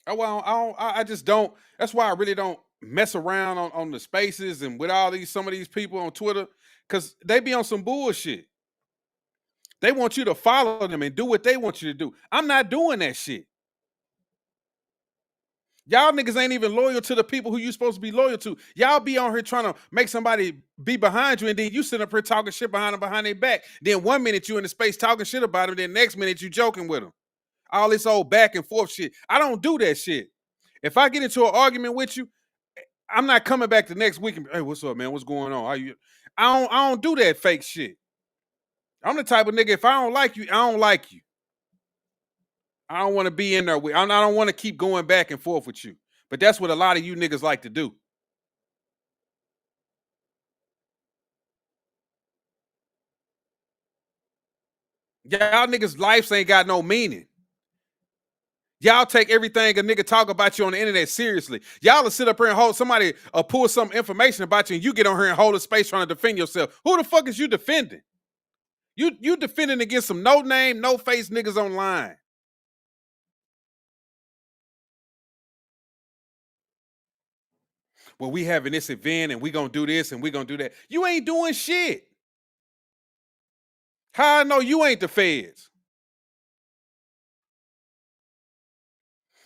I just don't. That's why I really don't mess around on the spaces and with some of these people on Twitter, because they be on some bullshit. They want you to follow them and do what they want you to do. I'm not doing that shit. Y'all niggas ain't even loyal to the people who you supposed to be loyal to. Y'all be on here trying to make somebody be behind you, and then you sit up here talking shit behind their back. Then 1 minute you in the space talking shit about them, then next minute you joking with them. All this old back and forth shit. I don't do that shit. If I get into an argument with you, I'm not coming back the next week and hey, what's up, man? What's going on? How you? I don't do that fake shit. I'm the type of nigga, if I don't like you, I don't like you. I don't want to be in there with. I don't want to keep going back and forth with you. But that's what a lot of you niggas like to do. Y'all niggas' lives ain't got no meaning. Y'all take everything a nigga talk about you on the internet seriously. Y'all will sit up here and hold somebody pull some information about you, and you get on here and hold a space trying to defend yourself. Who the fuck is you defending? You defending against some no name, no face niggas online. Well, we having this event and we gonna do this and we gonna do that. You ain't doing shit. How I know you ain't the feds?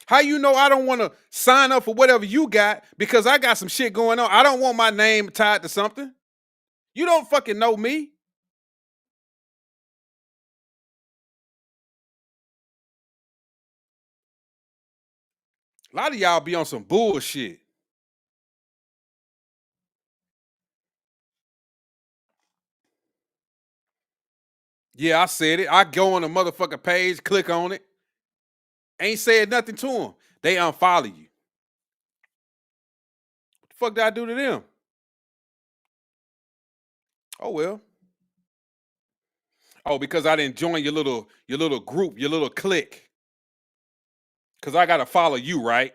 How you know I don't want to sign up for whatever you got because I got some shit going on? I don't want my name tied to something. You don't fucking know me. A lot of y'all be on some bullshit. Yeah, I said it. I go on the motherfucking page, click on it. Ain't said nothing to them. They unfollow you. What the fuck did I do to them? Oh well. Oh, because I didn't join your little group, your little clique. Cause I gotta follow you, right?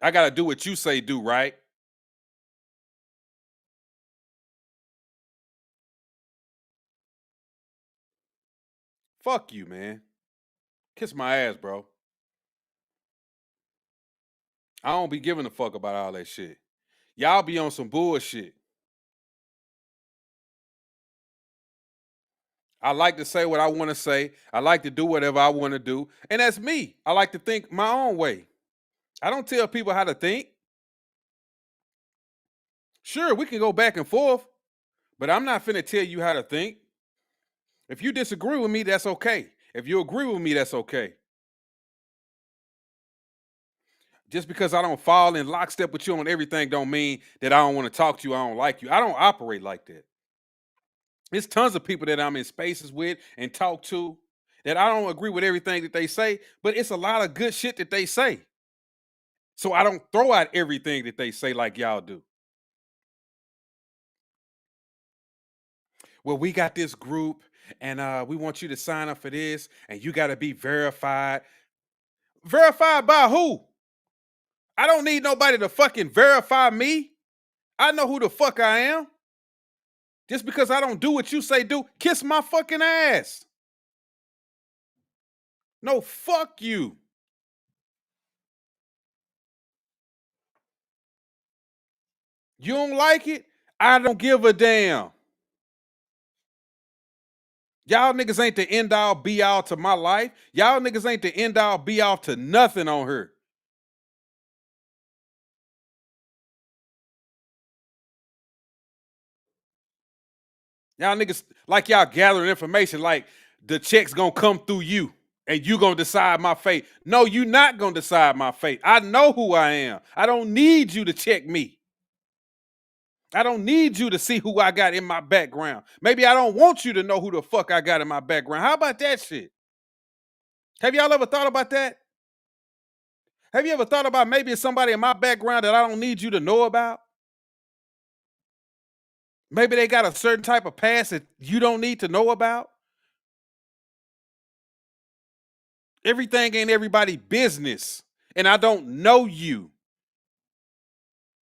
I gotta do what you say do, right? Fuck you, man. Kiss my ass, bro. I don't be giving a fuck about all that shit. Y'all be on some bullshit. I like to say what I want to say. I like to do whatever I want to do. And that's me. I like to think my own way. I don't tell people how to think. Sure, we can go back and forth, but I'm not finna tell you how to think. If you disagree with me, that's okay. If you agree with me, that's okay. Just because I don't fall in lockstep with you on everything don't mean that I don't want to talk to you, I don't like you. I don't operate like that. There's tons of people that I'm in spaces with and talk to that I don't agree with everything that they say, but it's a lot of good shit that they say. So I don't throw out everything that they say like y'all do. Well, we got this group and we want you to sign up for this and you got to be verified. Verified by who? I don't need nobody to fucking verify me. I know who the fuck I am. Just because I don't do what you say do, kiss my fucking ass. No, fuck you. You don't like it? I don't give a damn. Y'all niggas ain't the end all be all to my life. Y'all niggas ain't the end all be all to nothing on her. Y'all niggas like y'all gathering information like the check's gonna come through you and you gonna decide my fate. No, you not gonna decide my fate. I know who I am. I don't need you to check me. I don't need you to see who I got in my background. Maybe I don't want you to know who the fuck I got in my background. How about that shit? Have y'all ever thought about that? Have you ever thought about maybe it's somebody in my background that I don't need you to know about? Maybe they got a certain type of past that you don't need to know about. Everything ain't everybody business. And I don't know you.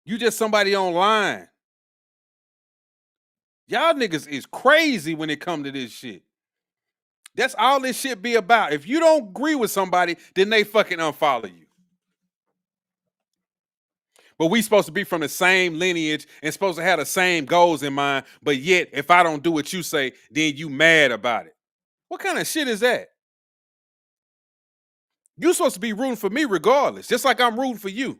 You just somebody online. Y'all niggas is crazy when it come to this shit. That's all this shit be about. If you don't agree with somebody, then they fucking unfollow you. But we supposed to be from the same lineage and supposed to have the same goals in mind. But yet, if I don't do what you say, then you mad about it. What kind of shit is that? You supposed to be rooting for me regardless, just like I'm rooting for you.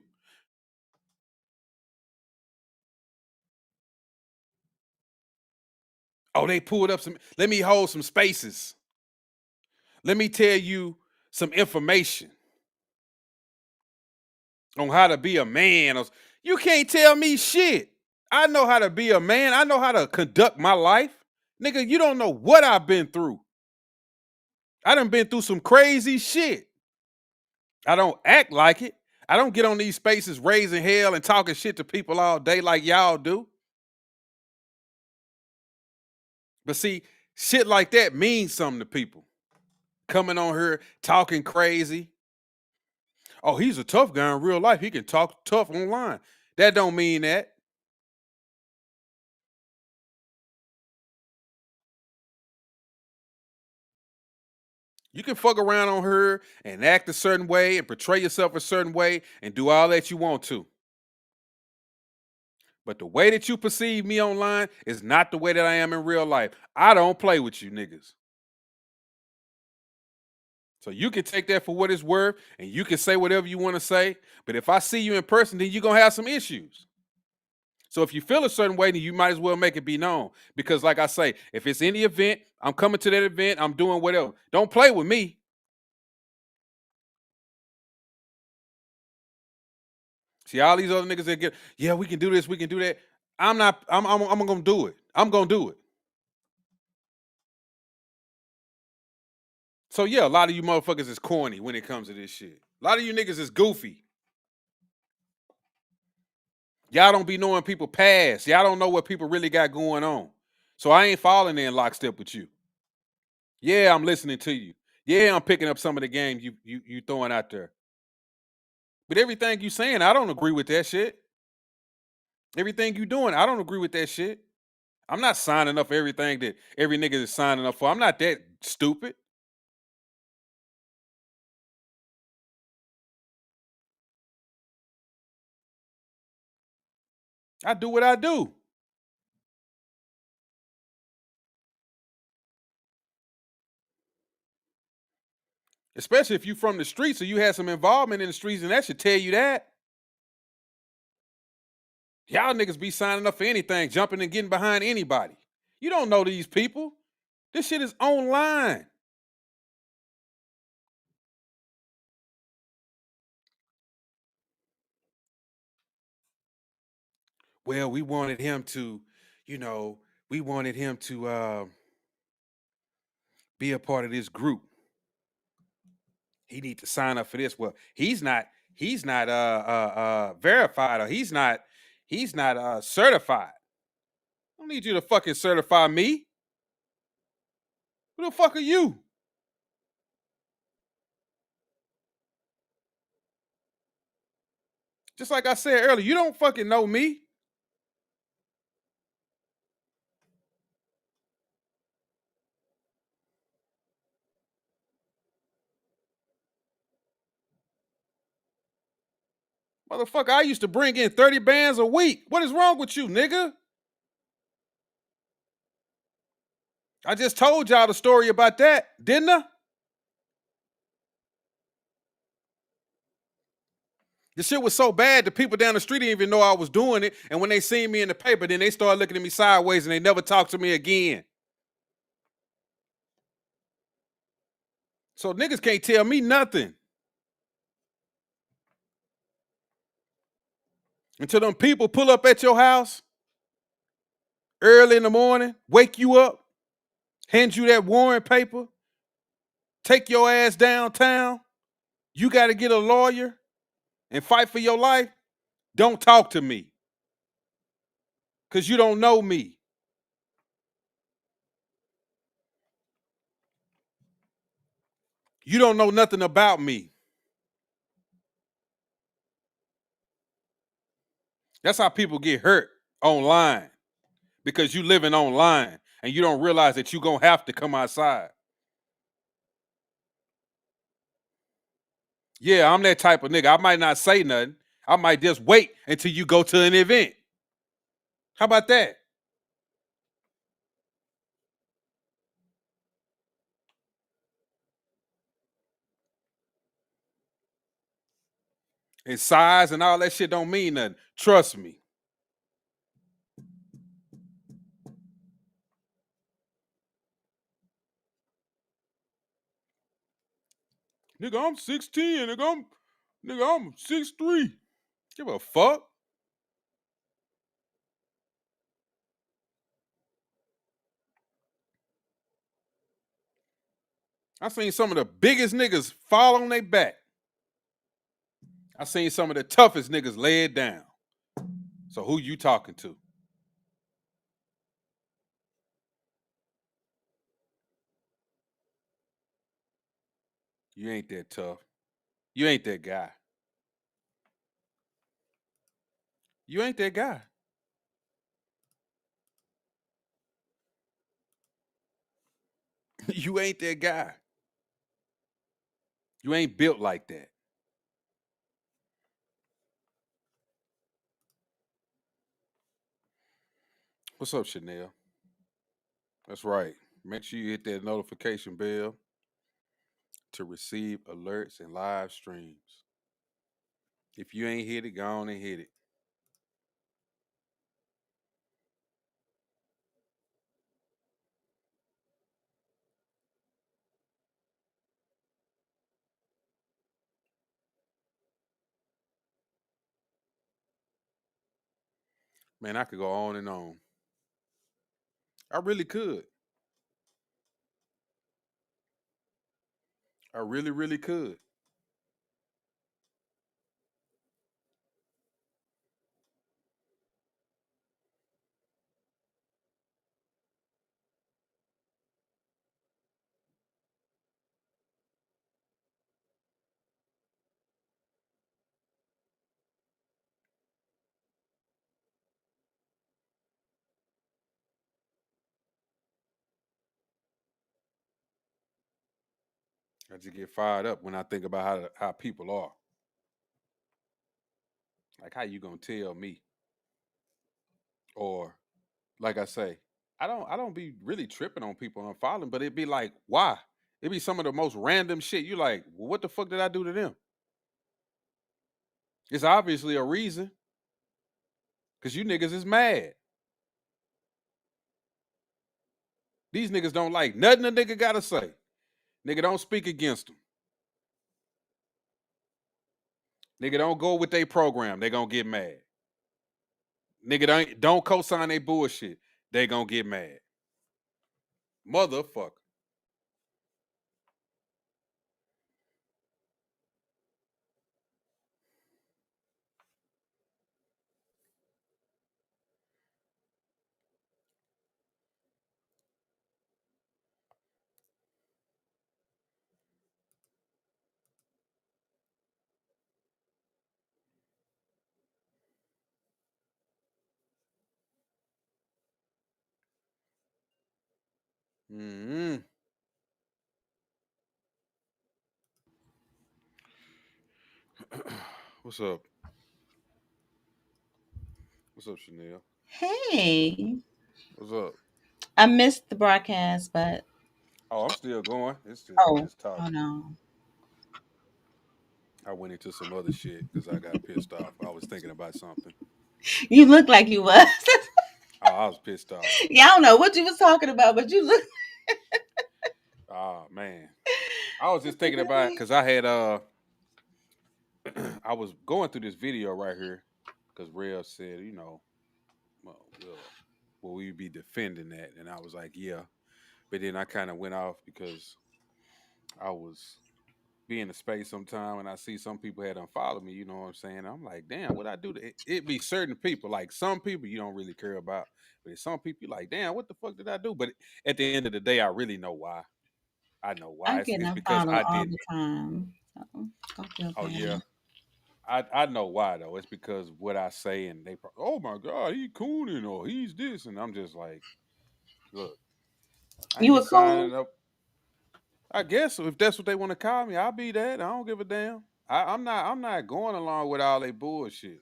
Oh, they pulled up some. Let me hold some spaces. Let me tell you some information on how to be a man. You can't tell me shit. I know how to be a man. I know how to conduct my life. Nigga, you don't know what I've been through. I done been through some crazy shit. I don't act like it. I don't get on these spaces raising hell and talking shit to people all day like y'all do. But see, shit like that means something to people. Coming on here talking crazy. Oh, he's a tough guy in real life. He can talk tough online. That don't mean that. You can fuck around on her and act a certain way and portray yourself a certain way and do all that you want to. But the way that you perceive me online is not the way that I am in real life. I don't play with you niggas. So you can take that for what it's worth and you can say whatever you want to say. But if I see you in person, then you're going to have some issues. So if you feel a certain way, then you might as well make it be known. Because like I say, if it's any event, I'm coming to that event, I'm doing whatever. Don't play with me. See, all these other niggas that get, yeah, we can do this, we can do that. I'm gonna do it. I'm gonna do it. So yeah, a lot of you motherfuckers is corny when it comes to this shit. A lot of you niggas is goofy. Y'all don't be knowing people past. Y'all don't know what people really got going on. So I ain't falling in lockstep with you. Yeah, I'm listening to you. Yeah, I'm picking up some of the games you throwing out there. But everything you saying, I don't agree with that shit. Everything you doing, I don't agree with that shit. I'm not signing up for everything that every nigga is signing up for. I'm not that stupid. I do what I do. Especially if you from the streets or you had some involvement in the streets, and that should tell you that. Y'all niggas be signing up for anything, jumping and getting behind anybody. You don't know these people. This shit is online. Well, we wanted him to, you know, we wanted him to be a part of this group. He need to sign up for this. Well, he's not verified, or he's not certified. I don't need you to fucking certify me. Who the fuck are you? Just like I said earlier, you don't fucking know me. Motherfucker, I used to bring in 30 bands a week. What is wrong with you, nigga? I just told y'all the story about that, didn't I? The shit was so bad, the people down the street didn't even know I was doing it. And when they seen me in the paper, then they started looking at me sideways and they never talked to me again. So niggas can't tell me nothing. Until them people pull up at your house early in the morning, wake you up, hand you that warrant paper, take your ass downtown, you got to get a lawyer and fight for your life. Don't talk to me. Because you don't know me. You don't know nothing about me. That's how people get hurt online. Because you living online and you don't realize that you're going to have to come outside. Yeah, I'm that type of nigga. I might not say nothing. I might just wait until you go to an event. How about that? And size and all that shit don't mean nothing. Trust me. Nigga, I'm 6'10. Nigga, I'm 6'3. Give a fuck. I seen some of the biggest niggas fall on their back. I seen some of the toughest niggas lay it down. So who you talking to? You ain't that tough. You ain't that guy. You ain't that guy. You ain't that guy. You ain't built like that. What's up, Chanel? That's right. Make sure you hit that notification bell to receive alerts and live streams. If you ain't hit it, go on and hit it. Man, I could go on and on. I really could. I really, really could. I just get fired up when I think about how people are. Like, how you gonna tell me? Or, like I say, I don't be really tripping on people unfollowing, but it'd be like, why? It'd be some of the most random shit. You like, well, what the fuck did I do to them? It's obviously a reason. Cause you niggas is mad. These niggas don't like nothing a nigga gotta say. Nigga don't speak against them. Nigga don't go with their program. They gonna get mad. Nigga don't co-sign their bullshit. They gonna get mad. Motherfucker. Mm-hmm. What's up? What's up, Chanel? Hey, What's up? I missed the broadcast, but Oh, I'm still going. It's just we oh, just oh talking. no, I went into some other shit because I got pissed off. I was thinking about something. you look like you was. Oh, I was pissed off. Yeah, I don't know what you was talking about, but you look. Oh man. I was just thinking about because I had I was going through this video right here because Rev said, well, will we be defending that? And I was like, yeah. But then I kind of went off because I was be in the space sometime and I see some people had unfollowed me, you know what I'm saying? I'm like, damn, what I do to it be certain people. Like some people you don't really care about. But it's some people you like, damn, what the fuck did I do? But at the end of the day, I really know why. I know why. I'm It's, getting it's a because follow I all did the it. time, so don't feel Oh yeah. bad. I know why though. It's because what I say and oh my God, he cooning or he's this. And I'm just like, look, I You ain't a coon? signing up. I guess if that's what they want to call me, I'll be that. I don't give a damn. I'm not going along with all that bullshit.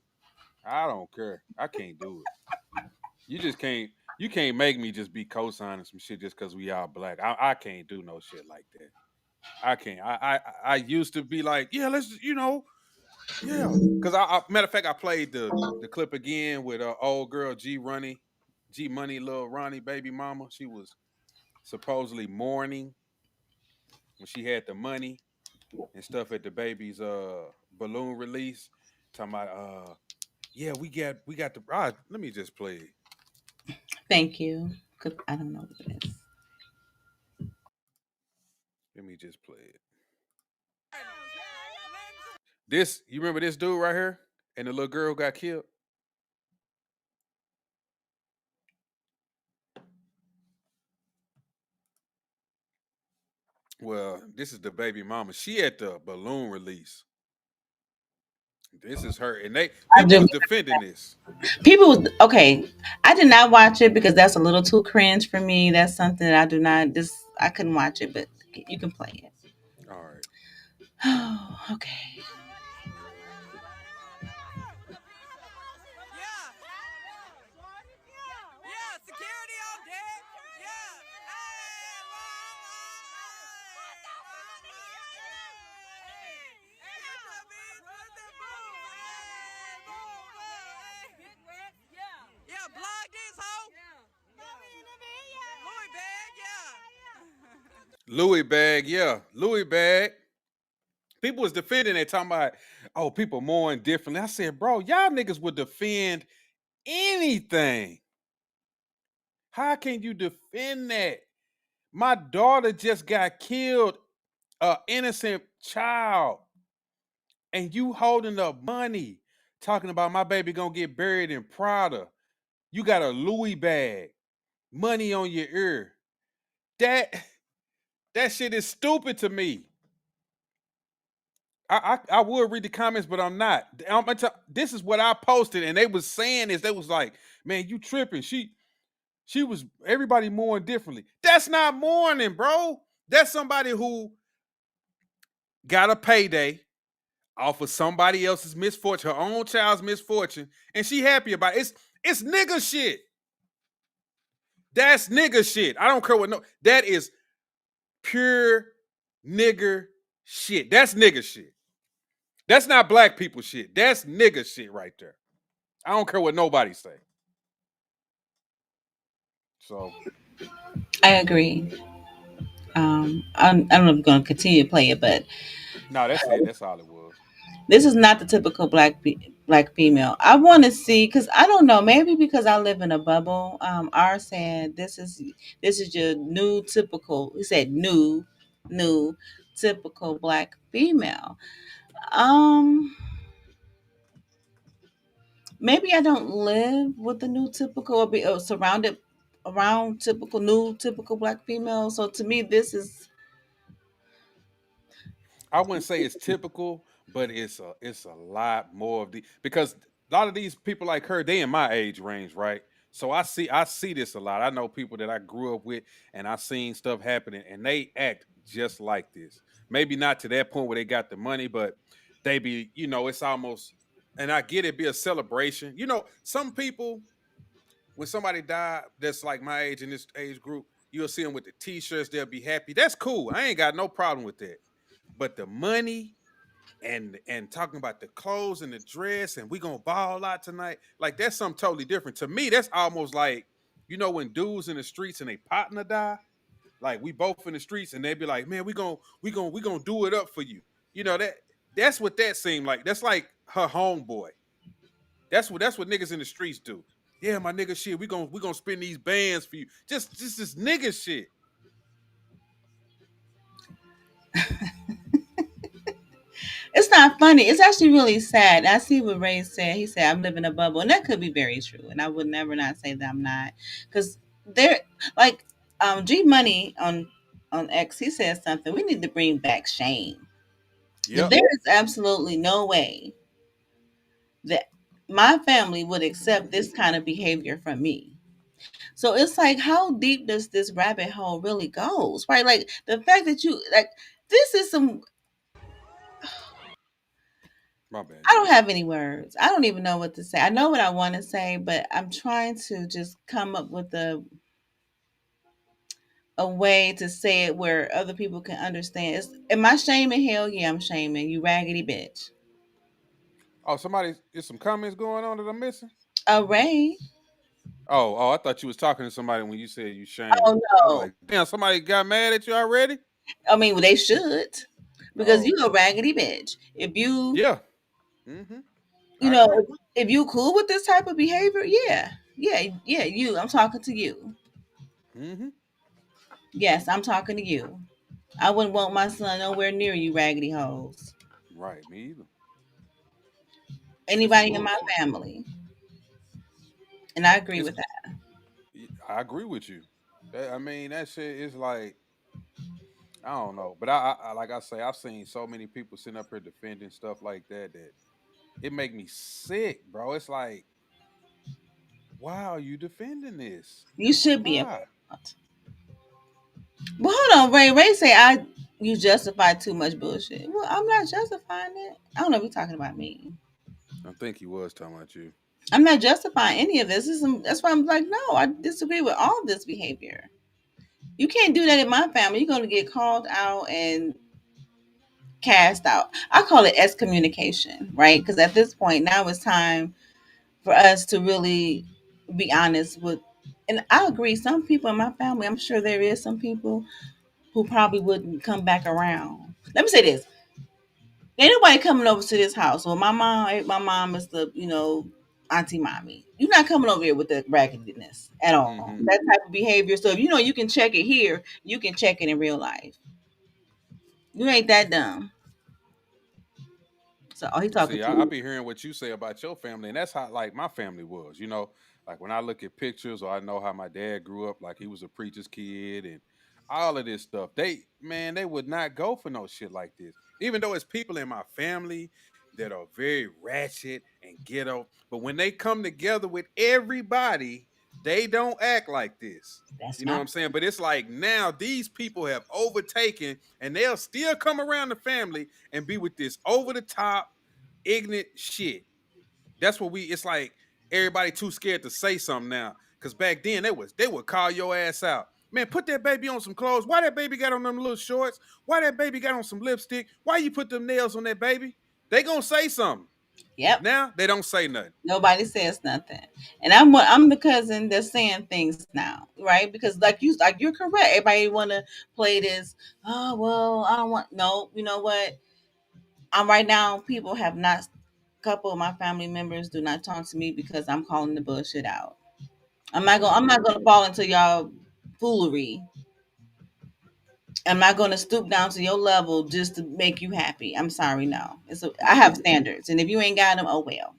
I don't care. I can't do it. You just can't. You can't make me just be co-signing some shit just because we all black. I can't do no shit like that. I can't. I used to be like, yeah, let's yeah. Cause matter of fact, I played the clip again with old girl G Money, little Ronnie, baby mama. She was supposedly mourning when she had the money and stuff at the baby's balloon release. Talking about yeah, we got the let me just play it. Thank you. 'Cause I don't know what it is. Let me just play it. This you remember this dude right here? And the little girl got killed? Well, this is the baby mama. She at the balloon release. This is her. And they I people do. was defending this. Okay. I did not watch it because that's a little too cringe for me. That's something that I do not. This I couldn't watch it, but you can play it. All right. Oh, okay. Louis bag, yeah. Louis bag. People was defending it, talking about, oh, people mourn differently. I said, bro, y'all niggas would defend anything. How can you defend that? My daughter just got killed, a innocent child, and you holding up money, talking about my baby gonna get buried in Prada. You got a Louis bag, money on your ear. That that shit is stupid to me. I would read the comments, but I'm not. This is what I posted, and they was saying this. They was like, "Man, you tripping?" She was everybody mourning differently. That's not mourning, bro. That's somebody who got a payday off of somebody else's misfortune, her own child's misfortune, and she happy about it. It's nigga shit. That's nigga shit. I don't care what no. That is pure nigger shit. That's nigga shit. That's not black people shit. That's nigga shit right there. I don't care what nobody say. So I agree. I don't know if I'm going to continue to play it, but no, that's it. That's all it was. this is not the typical black female. I want to see because I don't know. Maybe because I live in a bubble. R said this is your new typical. He said new typical black female. Um, Maybe I don't live with the new typical or be surrounded around typical new typical black female. So to me, this is I wouldn't say it's typical, but it's a lot more of the because a lot of these people like her, they in my age range, right? So I see this a lot. I know people that I grew up with, and I seen stuff happening, and they act just like this. Maybe not to that point where they got the money, but they be, it's almost. And I get it, be a celebration. Some people when somebody died that's like my age in this age group, you'll see them with the t-shirts. They'll be happy. That's cool. I ain't got no problem with that. But the money and talking about the clothes and the dress and we gonna ball out tonight, like that's something totally different. To me, that's almost like when dudes in the streets and they partner die, like we both in the streets and they be like, man, we gonna do it up for you. That's what that seemed like. That's like her homeboy. That's what niggas in the streets do. Yeah, my nigga shit, we gonna spend these bands for you. Just this nigga shit. it's not funny. It's actually really sad. I see what Ray said. He said I'm living in a bubble, and that could be very true. And I would never not say that I'm not, because they're like G Money on X. He said something. We need to bring back shame. There Yep. is absolutely no way that my family would accept this kind of behavior from me. So it's like, how deep does this rabbit hole really goes? Right? Like the fact that you like this is some My bad. I don't have any words. I don't even know what to say. I know what I want to say, but I'm trying to just come up with a way to say it where other people can understand. Am I shaming? Hell yeah, I'm shaming you, raggedy bitch. Oh, somebody, is some comments going on that I'm missing? Ray. Oh, I thought you was talking to somebody when you said you shaming. Oh I'm no. like, damn, somebody got mad at you already? I mean, well, they should, because you Oh, a raggedy bitch. If you, yeah. Mm-hmm. you I know, agree. if you cool with this type of behavior, yeah, yeah, yeah. You, I'm talking to you. Mm-hmm. Yes, I'm talking to you. I wouldn't want my son nowhere near you, raggedy hoes. Right, me either. That's some Anybody in my bullshit. family, and I agree It's with that. I agree with you. I mean, that shit is like, I don't know, but like I say, I've seen so many people sitting up here defending stuff like that that it make me sick, bro. It's like, why are you defending this? You should be Why? involved. But hold on, Ray. Ray say you justify too much bullshit. Well, I'm not justifying it. I don't know if you're talking about me. I think he was talking about you. I'm not justifying any of this. That's why I'm like, no, I disagree with all this behavior. You can't do that in my family. You're gonna get called out and cast out. I call it excommunication, right? Because at this point now it's time for us to really be honest with. And I agree. Some people in my family, I'm sure there is some people who probably wouldn't come back around. Let me say this: ain't nobody coming over to this house. Well, my mom is the auntie mommy. You're not coming over here with that raggedness at all. Mm-hmm. That type of behavior. So if you know you can check it here, you can check it in real life. You ain't that dumb. So he talking See, I to be hearing what you say about your family, and that's how like my family was. Like when I look at pictures, or I know how my dad grew up, like he was a preacher's kid, and all of this stuff. They would not go for no shit like this. Even though it's people in my family that are very ratchet and ghetto, but when they come together with everybody, they don't act like this. that's You know what my I'm saying? But it's like now these people have overtaken, and they'll still come around the family and be with this over the top ignorant shit. That's what we. It's like everybody too scared to say something now. Cause back then they would call your ass out. Man, put that baby on some clothes. Why that baby got on them little shorts? Why that baby got on some lipstick? Why you put them nails on that baby? They gonna say something. yep. Now they don't say nothing. Nobody says nothing, and I'm the cousin that's saying things now, right? Because you're correct. Everybody want to play this. Oh well, I don't want. No, you know what? I'm right now. People have not. Couple of my family members do not talk to me because I'm calling the bullshit out. I'm Mm-hmm. not gonna fall into y'all foolery. I'm not gonna stoop down to your level just to make you happy. I'm sorry, no. I have standards, and if you ain't got them, oh well.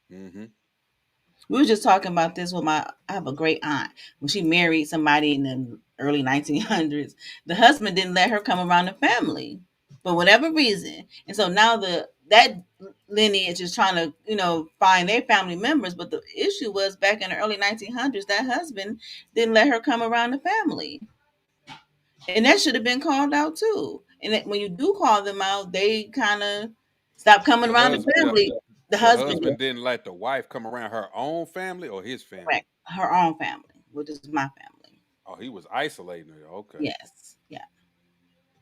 Mm-hmm. We were just talking about this with I have a great aunt. When she married somebody in the early 1900s, the husband didn't let her come around the family for whatever reason. And so now that lineage is trying to, find their family members. But the issue was back in the early 1900s, that husband didn't let her come around the family. And that should have been called out too. And when you do call them out, they kind of stop coming The around the husband, family. The the husband did. husband didn't let the wife come around her own family or his family. Correct. Her own family, which is my family. Oh, he was isolating her. Okay. Yes. Yeah.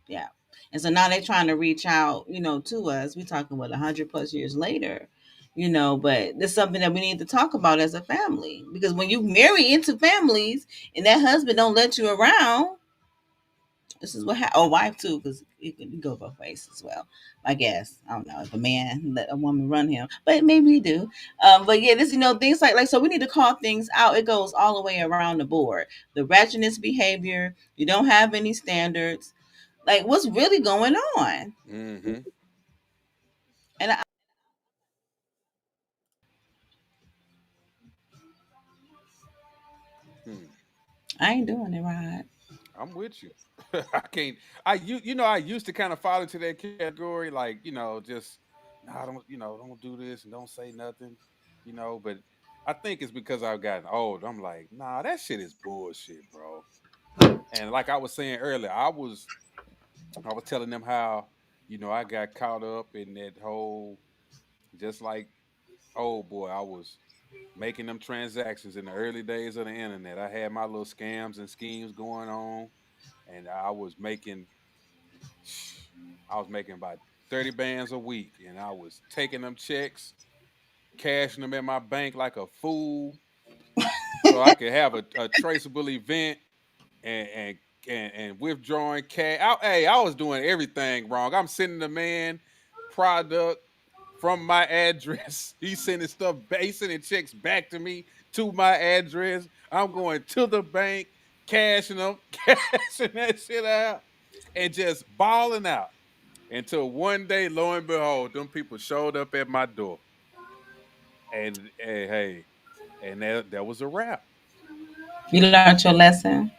Yeah. And so now they're trying to reach out, to us. We're talking what 100 plus years later, but it's something that we need to talk about as a family. Because when you marry into families and that husband don't let you around, this is what or wife too, because it can go both ways as well. I guess I don't know if a man let a woman run him, but maybe he do. But yeah, this things like so we need to call things out. It goes all the way around the board. The ratchetness behavior. You don't have any standards. Like what's really going on? Mm-hmm. And Hmm. I ain't doing it right. I'm with you. I can't. I used to kind of fall into that category, like just nah, don't do this and don't say nothing, But I think it's because I've gotten old. I'm like, nah, that shit is bullshit, bro. And like I was saying earlier, I was telling them how I got caught up in that whole just like oh boy, I was making them transactions in the early days of the internet. I had my little scams and schemes going on, and I was making about 30 bands a week, and I was taking them checks, cashing them in my bank like a fool, so I could have a traceable event and and withdrawing cash. Hey, I was doing everything wrong. I'm sending the man product from my address. He's sending stuff, he's sending checks back to me to my address. I'm going to the bank, cashing them, cashing that shit out, and just balling out. Until one day, lo and behold, them people showed up at my door, and hey, and that was a wrap. You learned your lesson.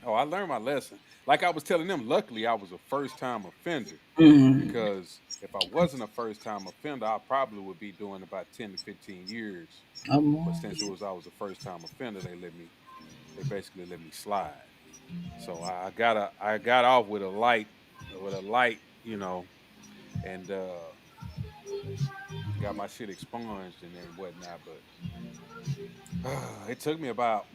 Oh, I learned my lesson. Like I was telling them, luckily I was a first time offender Mm. because if I wasn't a first time offender, I probably would be doing about 10 to 15 years. Oh, But more. since I was a first time offender, they basically let me slide. So I got off with a light, and got my shit expunged and then whatnot. But it took me about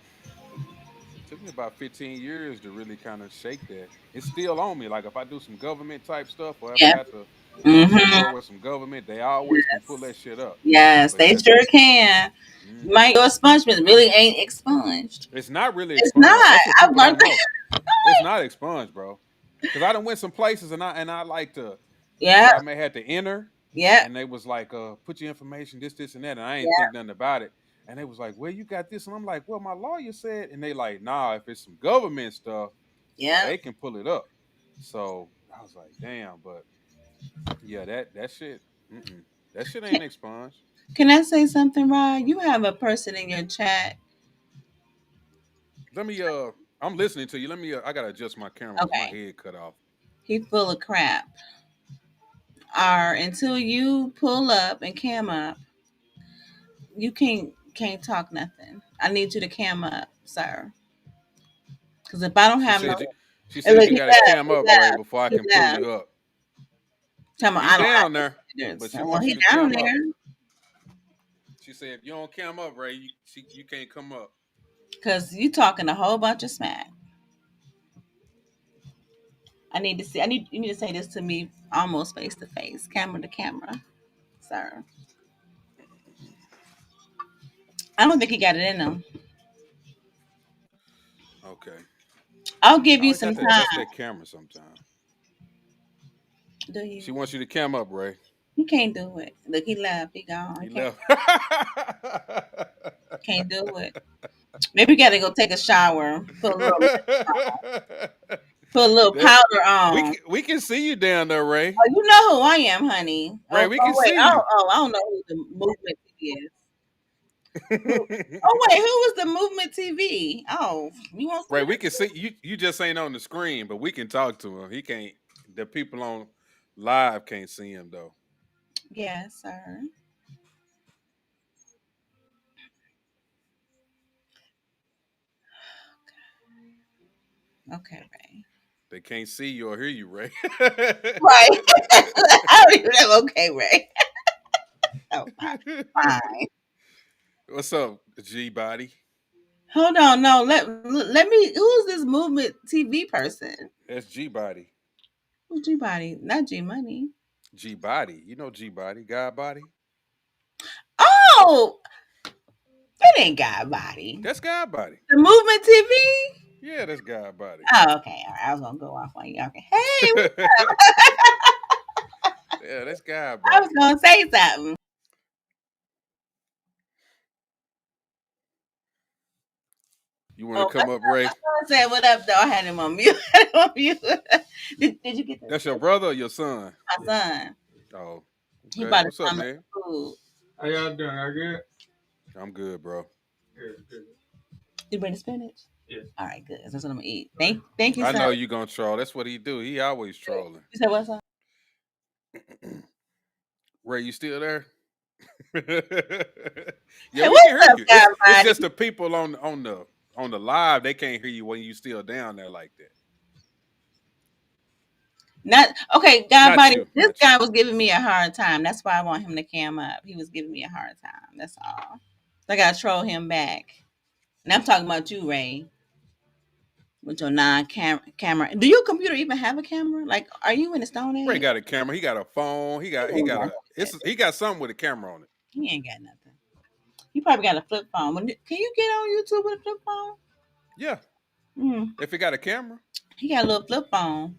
15 years to really kind of shake that. It's still on me. Like if I do some government type stuff or if I Yeah. have to answer the door Mm-hmm. with some government, they always can pull that shit up. Yes, But they just sure can. hmm Might your expungement really ain't expunged. it's not really It's expunged. not. That's what I've people learned don't that. know. It's not expunged, bro. Because I done went some places and I like to Yeah. where I may have to enter, Yep. and they was like, put your information, this, and that, and I ain't Yeah. think nothing about it. And they was like, well, you got this, and I'm like, well, my lawyer said, and they like, nah, if it's some government stuff, Yeah. they can pull it up. So I was like, damn, but yeah, that shit, mm-mm, that shit Can, ain't expunged. can I say something, Rod? You have a person in your chat. Let me I'm listening to you. Let me I gotta adjust my camera because my Okay. head cut off. He full of crap. Or until you pull up and cam up, you can't talk nothing. I need you to cam up, sir. Because if I don't She have no, said you she and said look, you he gotta left, cam he up, Ray, left, before I he can pull left. you up. Tell me You I don't have down no there, but standards. she Well, wants you he to down cam up. there She said if you don't cam up, Ray, you can't come up. because you talking a whole bunch of smack. I need to see. I need you need to say this to me almost face to face, camera to camera, sir. I don't think he got it in him. Okay. I'll give I you always some have to time. adjust that camera sometime. Do you? She wants you to cam up, Ray. He can't do it. Look, he left. He gone. He He can't left. can't do it. Maybe we gotta go take a shower. Put a little That- powder on. we can see you down there, Ray. Oh, you know who I am, honey. Ray, Oh, we oh can wait. see you. I don't know who the movement TV is. Who? Oh wait, who was the movement TV? Oh, you want some? Ray, we can see you. You just ain't on the screen, but we can talk to him. He can't. The people on live can't see him though. Yes, sir. Okay, Ray. They can't see you or hear you, Ray. Right. I don't even know. Okay, Ray. Oh, fine. What's up, G body? Hold on. No, let me. Who's this movement TV person? That's G body. Who's G Body? Not G Money. G body. You know G body, God body. Oh, that ain't God Body. That's God body. The movement TV. Yeah, that's God body. Oh, okay. All right. I was gonna go off on you. Okay. Hey, Yeah, that's God I was body. gonna say something. You want to Oh, come up, Ray? I said what up though. I had him on mute. On mute. Did you get That's your brother or your son? my son? Oh, He okay. bought his What's up, stomach man? food. How y'all doing? Are good? I'm good, bro. Good, good. You bring the spinach? Yes. All right, good. That's what I'm gonna eat. Thank you, I sir. know you gonna troll. That's what he do. He always trolling. You said what's up? Ray, you still there? Yeah, Hey, we can what's hear up, you. God It's body? just the people on the live, they can't hear you when you still down there like that. Not okay, God Not body. you, This not you. guy was giving me a hard time. That's why I want him to cam up. He was giving me a hard time. That's all. So I gotta troll him back. And I'm talking about you, Ray, with your non-camera. Do your computer even have a camera? Like, are you in the Stone Ray Age? got a camera. He got a phone. He ain't got He got something with a camera on it. He ain't got nothing. He probably got a flip phone. Can you get on YouTube with a flip phone? Yeah, Mm, if he got a camera. he got a little flip phone.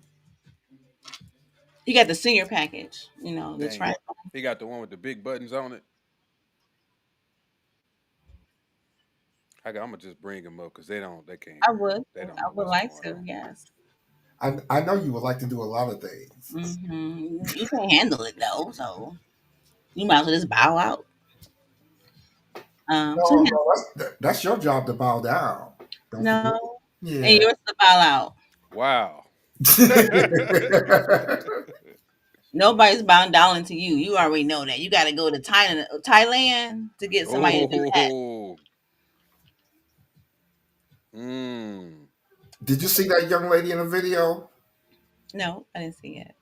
He got the senior package. The Dang, tripod. he got the one with the big buttons on it. I'm gonna just bring him up because they can't I hear. would. They don't I know would what's like going to. on. Yes. I know you would like to do a lot of things. You can't handle it though, so you might as well just bow out. So No, yes, no, that's your job to bow down. Don't forget. no, and Yeah. yours to bow out. Wow. Nobody's bowing down to you. You already know that. You got to go to Thailand to get somebody to do that. Oh. Mm. Did you see that young lady in the video? No, I didn't see it.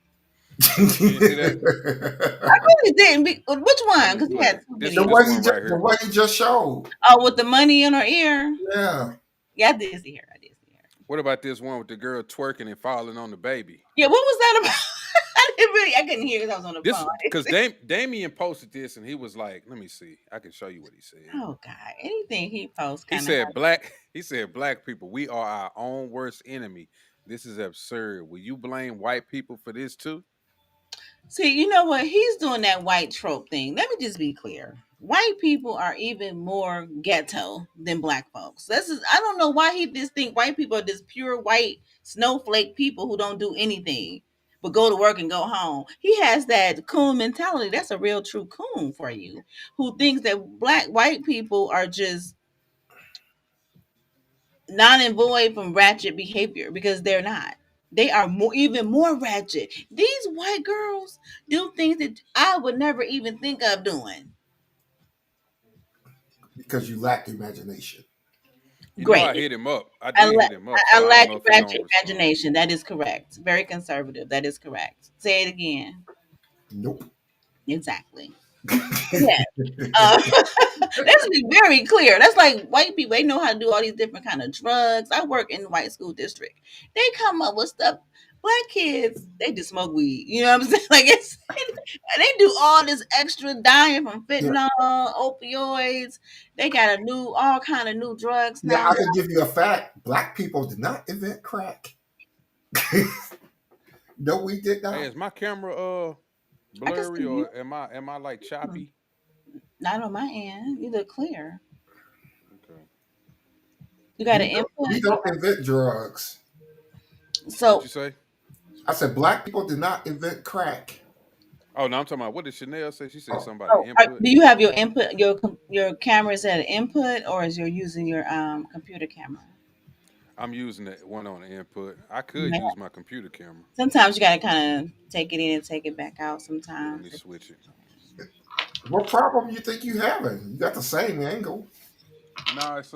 You didn't see that? I really didn't. Which Let one? me Because he play had it. two This the videos. this one he one just right the here. one he just showed. Oh, with the money in her ear. Yeah. Yeah, I did see her. I did see her. What about this one with the girl twerking and falling on the baby? Yeah, what was that about? I couldn't hear because I was on the This phone. I didn't because see- Damien posted this and he was like, "Let me see. I can show you what he said." Oh God, anything he posts He kind of. said, "Black." He said, "Black people, we are our own worst enemy. This is absurd. Will you blame white people for this too?" See, you know what? He's doing that white trope thing. Let me just be clear. White people are even more ghetto than black folks. I don't know why he just think white people are just pure white snowflake people who don't do anything but go to work and go home. He has that coon mentality. That's a real true coon for you who thinks that white people are just non and void from ratchet behavior because they're not. They are even more ratchet. These white girls do things that I would never even think of doing. Because you lack imagination. You know, Great. I hit him up. I I, did hit him up, I so I don't lack know if he gonna ratchet respond. imagination. That is correct. Very conservative. That is correct. Say it again. Nope. Exactly. Yeah. Let's be very clear. That's like white people. They know how to do all these different kind of drugs. I work in the white school district. They come up with stuff. Black kids, they just smoke weed. You know what I'm saying? Like they do all this extra dying from Yeah, fentanyl, opioids. They got all kind of new drugs yeah, now. I can give you a fact. Black people did not invent crack. No, we did Hey, not. is my camera I can blurry see you. or am I like choppy? Not on my end. You look clear. Okay. You got an input. We don't invent drugs. What So you say? I said black people did not invent crack. Oh no, I'm talking about what did Chanel say? She said Oh, something about the input. do you have your input? Your camera is at an input, or is you're using your computer camera? I'm using the one on the input. I could Man, use my computer camera. sometimes you gotta kind of take it in and take it back out. Yeah, let Sometimes. me switch it. what problem you think you having? You got the same angle. Nah, it's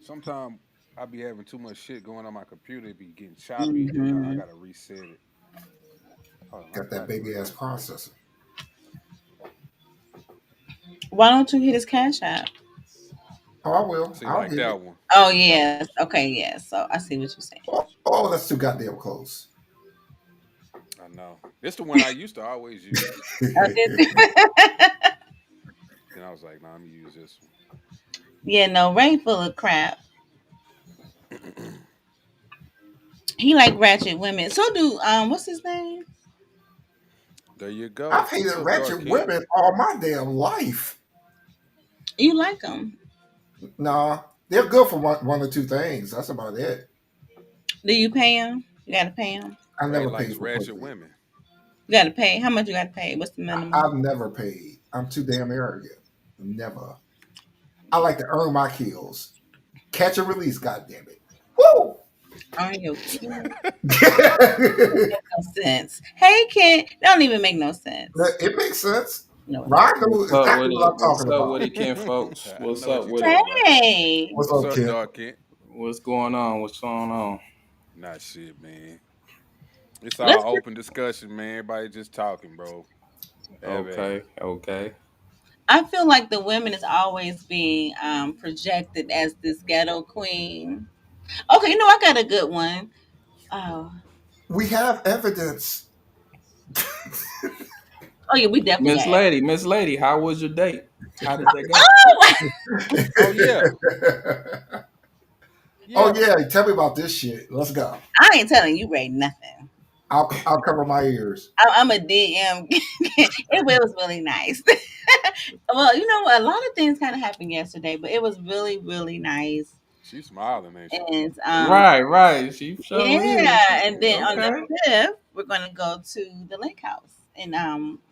sometimes I be having too much shit going on my computer, it be getting choppy, and then I Hmm. gotta reset it. Hold on, I Got that got it. baby ass processor. Why don't you hit his cash app? Oh, I will. See, I'll like hit it. that one. Oh yes. Okay. Yes. So I see what you're saying. Oh, that's too goddamn close. I know. It's the one I used to always use. Oh, Then I was like, nah, let me use this yeah. No, Ray full of crap. one. He like ratchet women. So do what's his name? There you go. I've What's hated up, ratchet Darkin? women all my damn life. You like him? Nah, they're good for one or two things. That's about it. Do you pay him? You gotta pay him. I Ray never likes paid for ratchet pussy. women. You gotta pay. How much you gotta pay? What's the minimum? I've never paid. I'm too damn arrogant. Never. I like to earn my kills. Catch and release, goddamn it. Woo! Earn your keys. it No sense. Hey, Ken, that don't even make no sense. makes sense. No, it Ryan doesn't. knows What's up exactly with what it? I'm What's talking up with about. it, Ken folks? I What's know what up you're with it? talking about. Hey, What's What's up, up, kid? Darkin? What's going on? What's going on? Not shit, man. It's Let's. all open discussion, man. Everybody just talking, bro. Have at it. Okay, okay. I feel like the women is always being projected as this ghetto queen. Okay, I got a good one. Oh, We have evidence. oh yeah, we definitely got. Miss Lady, how was your date? How did that go? Oh, Oh yeah, Oh yeah. yeah, tell me about this shit. Let's go. I ain't telling you, Ray, nothing. I'll cover my ears. I'm a DM. It was really nice. Well, a lot of things kind of happened yesterday, but it was really, really nice. She's smiling, ain't she? And Right. She sure is. yeah, and then on the Okay. 5th, we're gonna go to the lake house, and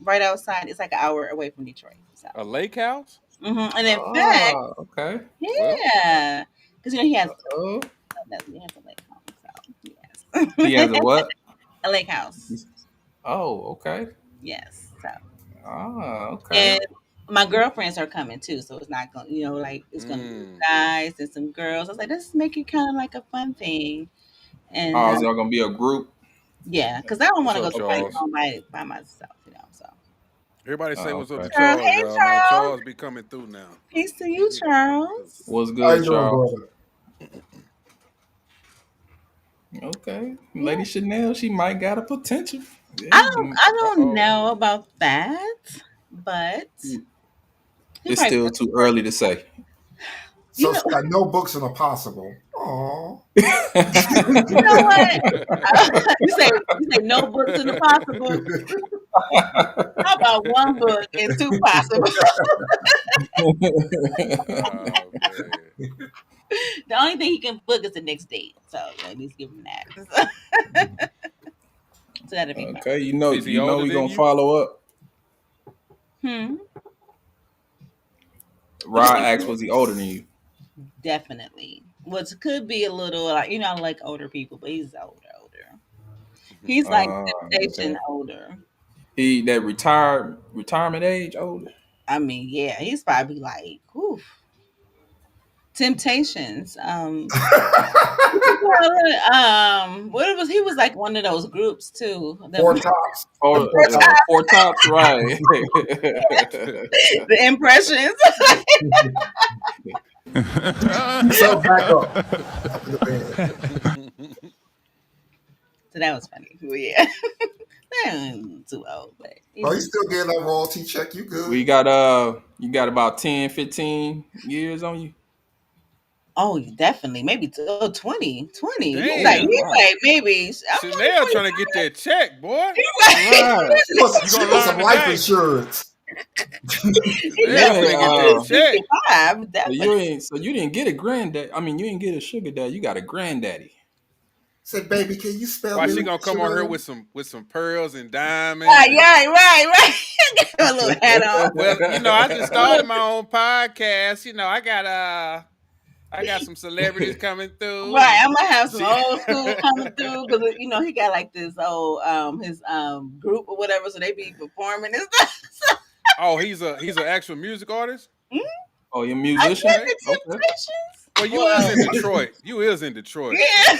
right outside. It's like an hour away from Detroit. So, A lake house? and in fact, Oh, okay. Well, yeah, because he has Oh, he has a lake house. So he has yes, a what? a lake house. Oh, okay. Yes. So Ah, okay. and my girlfriends are coming too, so it's not going. Like it's gonna be mm, guys and some girls. I was like, let's make it kind of like a fun thing. And Oh, is y'all gonna be a group? yeah, because I don't what's want to go up, to party Charles? by myself. So Everybody say Oh, what's up to okay. Charles, Hey y'all. Man, Charles, Charles be coming through now. peace to He you, be coming through. Charles. What's How good, you doing, Charles? brother? Okay. Yeah. Lady Chanel, she might got a potential. Yeah, I don't Uh-oh. know about that, but he it's probably still too early to say. you So know she got no books in impossible. Oh, you know what you say no books in the possible. How about one book and two possible? Oh man. The only thing he can book is the next date. So at least give him that. So that'll be fun. Okay, Is he older we than gonna you? follow up. Hmm. What you Rod think? asked, was he older than you? Definitely. Which could be a little like I like older people, but he's older. He's like Okay. temptation older. He that retirement age older. I mean, yeah, he's probably like, whew, Temptations. What you call it? What was he was like one of those groups too. four tops. Or The four tops. four tops, right? The impressions. So back up in the bed. So that was funny. Well, yeah. Too old, but Oh, you still getting that royalty check? You good? We got you got about 10, 15 years on you. oh, definitely, maybe 20. Damn. He's Wow. like maybe. I'm only Chanel trying to get that check, boy. Right. You She gonna wants learn some life today. insurance. He's Chanel Yeah, finna get that check. 55, so definitely. you didn't get a granddad. I mean, you didn't get a sugar dad. You got a granddaddy. Say, baby, can you spell Why me she with gonna come on here sugar? with some pearls and diamonds Right, and right. Got a little hat on. well, I just started Look, my own podcast. I got some celebrities coming through right, and I'm gonna have some she old school coming through because he got like this old his group or whatever, so they be performing and stuff. Oh, he's an actual music artist? Oh, you're a I musician? guess Okay. the Okay. Temptations. Well, you is Well, in Detroit. You is in Detroit, yeah, so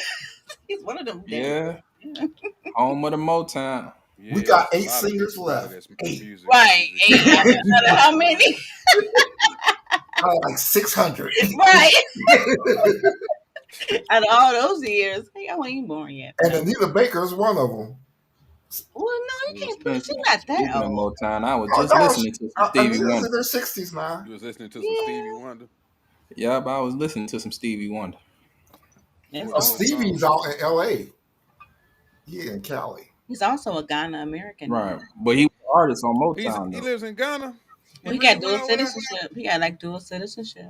he's one of them. Damn. Yeah. Home of the Motown. We yeah, got it's a 8 lot of singers people out here left. that's 8. Right, ain't no matter how Right. many. Like 600. Right, out of all those years, hey, I wasn't even born yet. And No. Anita Baker is one of them. Well, no, you Well, can't put. She's Spencer, not that speaking of old. Motown, I was Oh, just no, listening to some Stevie Anita's Wonder. in her 60s now. You was listening to some Stevie Yeah, Wonder. Yep, I was listening to some Stevie Wonder. that's What old. Stevie's song? out in LA. Yeah, in Cali. He's also a Ghana American now. Right. But he was an artist on Motown He though. lives in Ghana. He Well, he really got went dual over there. citizenship. He got like dual citizenship.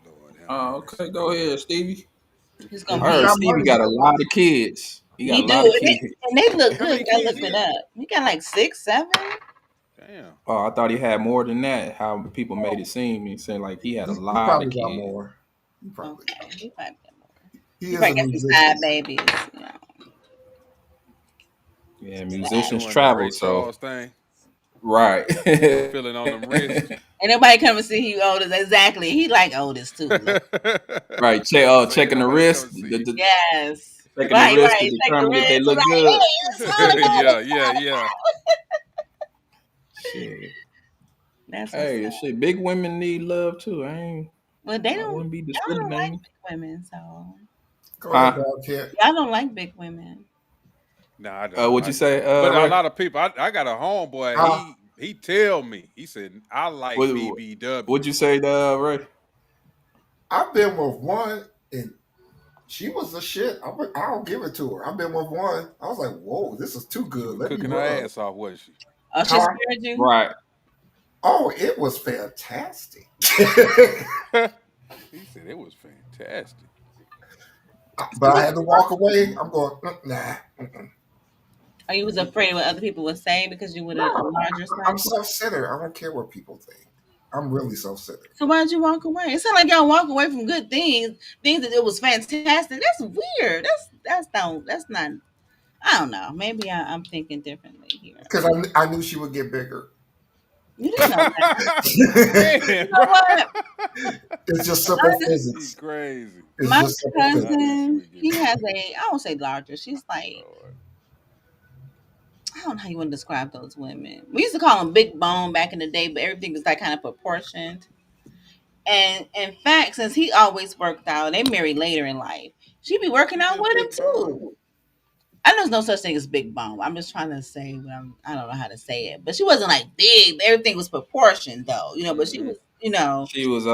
Lord have Oh, mercy. okay. Go ahead, Stevie. He's If gonna I he heard be. got Stevie money, got a he'll lot go. of kids. He got He a do, lot of kids. and they look How good. many You gotta kids look he it got? up. He got like 6, 7. Damn. Oh, I thought he had more than that. How people made it seem. He said like he had a He lot of probably got kids. more. He probably Okay, got more. he probably got more. He He is a probably got some side musician. babies. Yeah, He Side. musicians doing the travel, Ray so Charles thing, right. feeling on them wrists. And nobody come and see you oldest. Exactly. He like oldest too. Look. Right, He said, ain't checking the nobody wrist. coming to see you. Yes. taking the Right, risk to right. Take the determine if they risk. look Like, good. hey, it's small Yeah, again. yeah, yeah. Shit. That's what's Hey, up. shit. Big women need love too. Well, they I don't. wouldn't be Y'all don't like discriminating. big women, so Go ahead, Huh? dog kid. y'all don't like big women. No, I don't. What'd you say, But a Ray? lot of people, I got a homeboy. Uh, He tell me. He said I like What What'd you BBWs. say, Ray? I've been with one, and she was the shit. I'll give it to her. I've been with one. I was like, whoa, this is too She good. was Let me cooking her rub. ass off, wasn't she? Oh, she Huh? scared you? Right. Oh, it was fantastic. He said it was fantastic. But I had to walk away. I'm going, nah. Mm-mm. Or you was afraid of what other people would say because you would a No, larger I'm size? self-centered. I don't care what people think. I'm really self-centered. So why'd you walk away? It sounded like y'all walk away from good things, things that it was fantastic. That's weird. That's not. I don't know. Maybe I'm thinking differently here. Because I knew she would get bigger. You didn't know that. You Man, know bro. what? It's just simple He physics. crazy. It's My just simple I physics. knew she cousin, would get he has bigger. I won't say larger. She's like, Lord. I don't know how you want to describe those women. We used to call them big bone back in the day, but everything was like kind of proportioned. And in fact, since he always worked out, they married later in life. She be working She out just with him big bone. too. I know there's no such thing as big bone. I'm just trying to say what I don't know how to say it. But she wasn't like big. Everything was proportioned though, but she Hmm. was, She was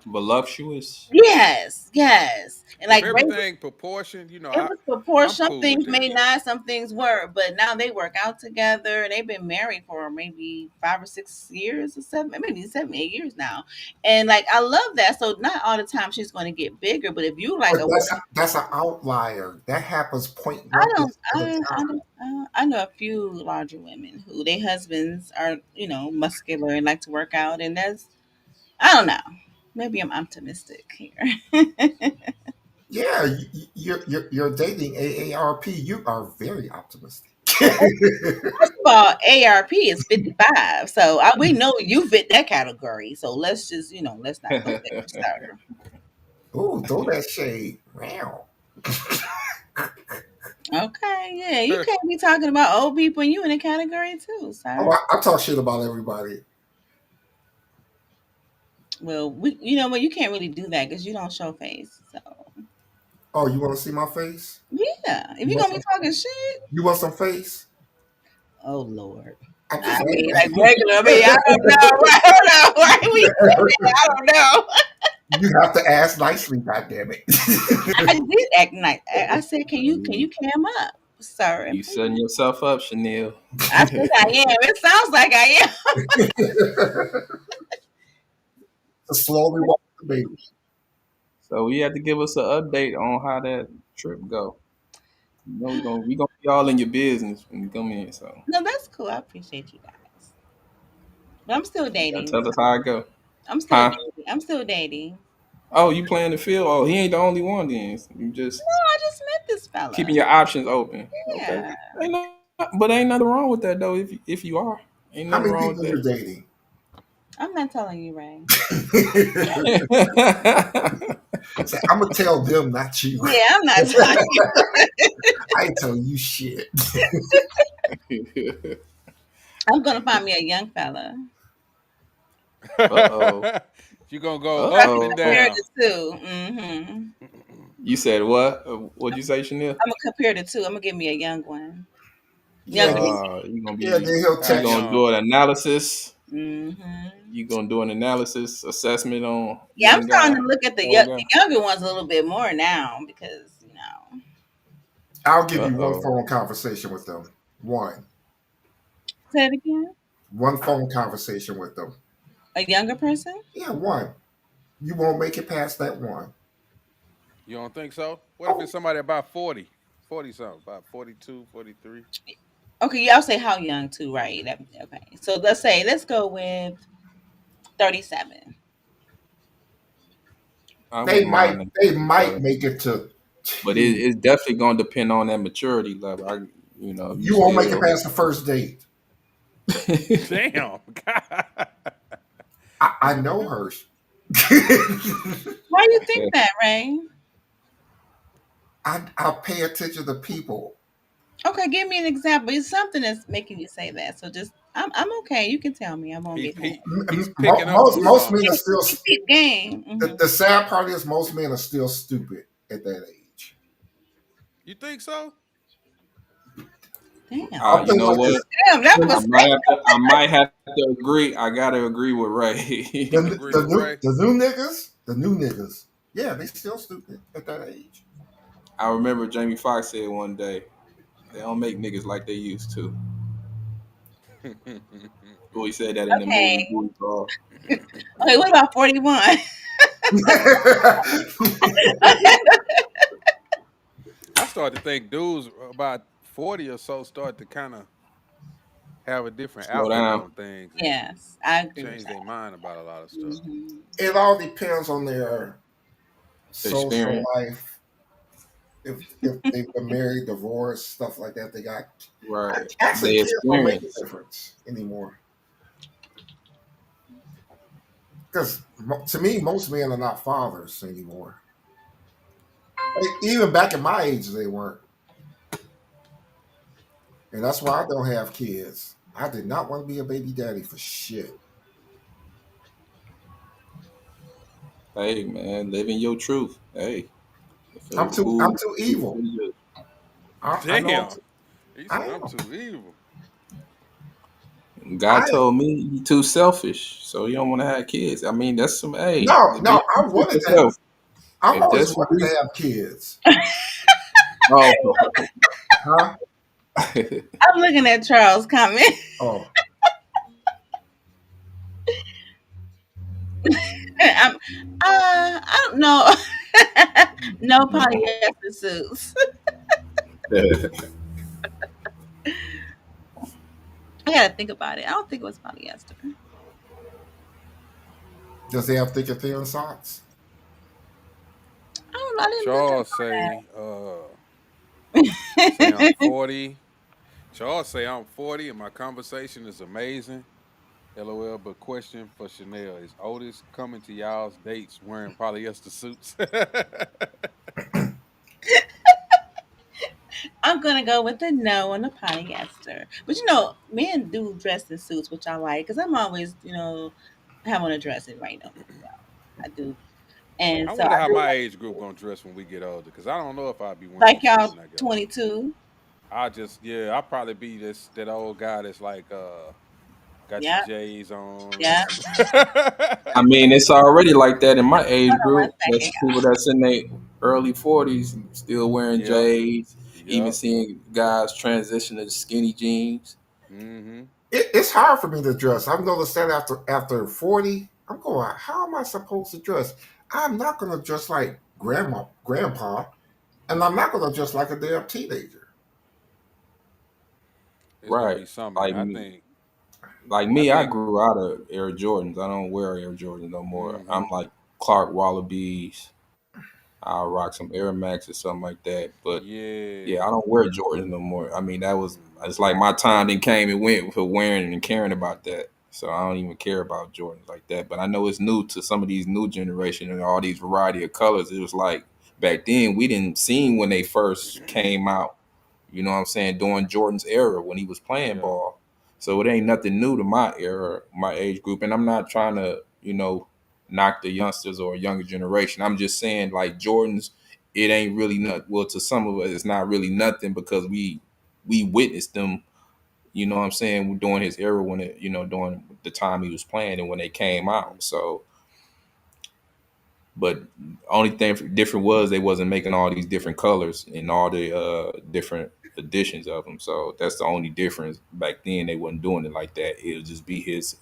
voluptuous. yes, yes. And If like Ray, everything proportioned, it was I'm proportioned. Some cool with things that. may not, some things were, but now they work out together and they've been married for maybe 5 or 6 years or seven, maybe 7, 8 years now. And like I love that. So not all the time she's going to get bigger, but if you like But a that's an outlier. That happens I 0.1% don't. of the I time. don't. I know a few larger women who their husbands are, muscular and like to work out, and that's. I don't know. Maybe I'm optimistic here. Yeah, you're dating AARP. You are very optimistic. First of all, ARP is 55, so we know you fit that category. So let's just, let's not go there, sir. Ooh, throw that shade. Wow. Okay, yeah, you can't be talking about old people and you in a category too, Oh, sir. I talk shit about everybody. Well, you know what, you can't really do that because you don't show face. So Oh, you want to see my face? yeah, if You you're want gonna be some? talking shit. You want some face? Oh Lord. I'm I just mean, asking. like regular. I mean, I don't know. Right? Hold on. Why we saying that? I don't know. You have to ask nicely. God damn it. I did act nice. I said, can you cam up, sir? And You setting please. yourself up, Chanel. I think I am. It sounds like I am. To slowly walk the baby. So we have to give us an update on how that trip go. We gonna be all in your business when you come in. So No, that's cool. I appreciate you guys. But I'm still you gotta dating. tell us how it go. I'm still Huh? dating. I'm still dating. Oh, you playing the field? Oh, he ain't the only one. Then you just No, I just met this keeping fella. your options open. Okay. Yeah. But ain't nothing wrong with that though. If you are, ain't How nothing many wrong with people you're that. dating? I'm not telling you, Ray. Say, I'm gonna tell them, not you. Yeah, I'm not telling you. I ain't telling you shit. I'm gonna find me a young fella. Uh-oh. You gonna go I up can and compare Uh-oh. down. the two. Mm-hmm. You said what? What'd you say, Chanel? I'm gonna compare the two. I'm gonna give me a young one, Yeah, younger than You yeah. Then he'll How you text gonna you. young? do an analysis. me. Hmm. You gonna do an analysis assessment on Yeah, I'm young starting guy, to look at the, old the guy. younger ones a little bit more now because I'll give you one Uh-oh. phone conversation with them. One. Say it again. One phone conversation with them. A younger person? Yeah, one. You won't make it past that one. You don't think so? What if Oh, it's somebody about 40? 40 something, about 42, 43? Okay, yeah, I'll say how young too, right? Okay, so let's go with 37. I they wouldn't might mind a they little might better. make it to But two. it's definitely gonna depend on that maturity level. If you You won't make it still past the first date. Damn. God. I know her. Why do you think that, Ray? I pay attention to people. Okay, give me an example. It's something that's making you say that. So just, I'm okay. You can tell me. I won't get mad. He's picking up on Most something. men are still. Keep game. The sad part is most men are still stupid at that age. You think so? Damn. I'll You put it know like what? this: Damn, that I was might have to. I might have to agree. I gotta agree with Ray. You agree with Ray? the new niggas, yeah, they still stupid at that age. I remember Jamie Foxx said one day, "They don't make niggas like they used to." Well, he said that in the movie okay. Boots Off. Okay, what about 41? I started to think dudes about 40 or so start to kind of have a different Slow outlook down. on things and Yes, I agree with change their mind about a lot of that. stuff. It all depends on their social Experience. life. If they've been married, divorced, stuff like that, they got Right. actually They kids don't make a experience. difference anymore. Because to me, most men are not fathers anymore. Even back in my age, they weren't, and that's why I don't have kids. I did not want to be a baby daddy for shit. Hey man, living your truth. Hey, if it, I'm who, too who evil. who- I know Damn. He I said I'm am. too evil. God I told me you too selfish, so you don't want to have kids. I mean, that's some. Hey, no be no. I honest with wanted to. yourself. I've If always that's the wanted to reason. have kids. Oh. Huh? I'm looking at Charles' comment. Oh, I'm, I don't know. No polyester suits. I gotta think about it. I don't think it was polyester. does he have thick or thin socks? I don't know. I didn't look Charles say I'm at 40. Charles say I'm 40 and my conversation is amazing. LOL, but question for Chanel is Otis coming to y'all's dates wearing polyester suits? I'm gonna go with the no on the polyester. But men do dress in suits, which I like because I'm always, having a dress it right now. So I do, and I so wonder I how do my age group gonna dress when we get older, because I don't know if I'll be wearing a like suit y'all when I get older. 22. I'll probably be that old guy that's like got your Yeah, J's on yeah. I mean, it's already like that in my Hold age on one group. That's second. people that's in their early 40s still wearing Yep, J's, even yep. seeing guys transition to skinny jeans. Mm-hmm. It's hard for me to dress. I'm going to stand after 40. I'm going. How am I supposed to dress? I'm not going to dress like grandpa, and I'm not going to dress like a damn teenager. It's gonna Right. be something. Like I me. think. Like I me, I think. grew out of Air Jordans. I don't wear Air Jordans no more. I'm Mm-hmm. like Clark Wallabies. I'll rock some Air Max or something like that. But yeah, I Yeah. don't wear Jordans no more. I mean, that was it's Mm-hmm. like my time then came and went for wearing and caring about that. So I don't even care about Jordans like that. But I know it's new to some of these new generation and all these variety of colors. It was like back then we didn't see when they first came out. You know what I'm saying? During Jordan's era when he was playing Yeah. ball. So it ain't nothing new to my era, my age group. And I'm not trying to, knock the youngsters or younger generation. I'm just saying like Jordan's, it ain't really not well to some of us it's not really nothing because we witnessed them, you know what I'm saying, during his era when it, during the time he was playing and when they came Mm-hmm. out. So but only thing different was they wasn't making all these different colors and all the different editions of them. So that's the only difference. Back then they wasn't doing it like that. It would just be his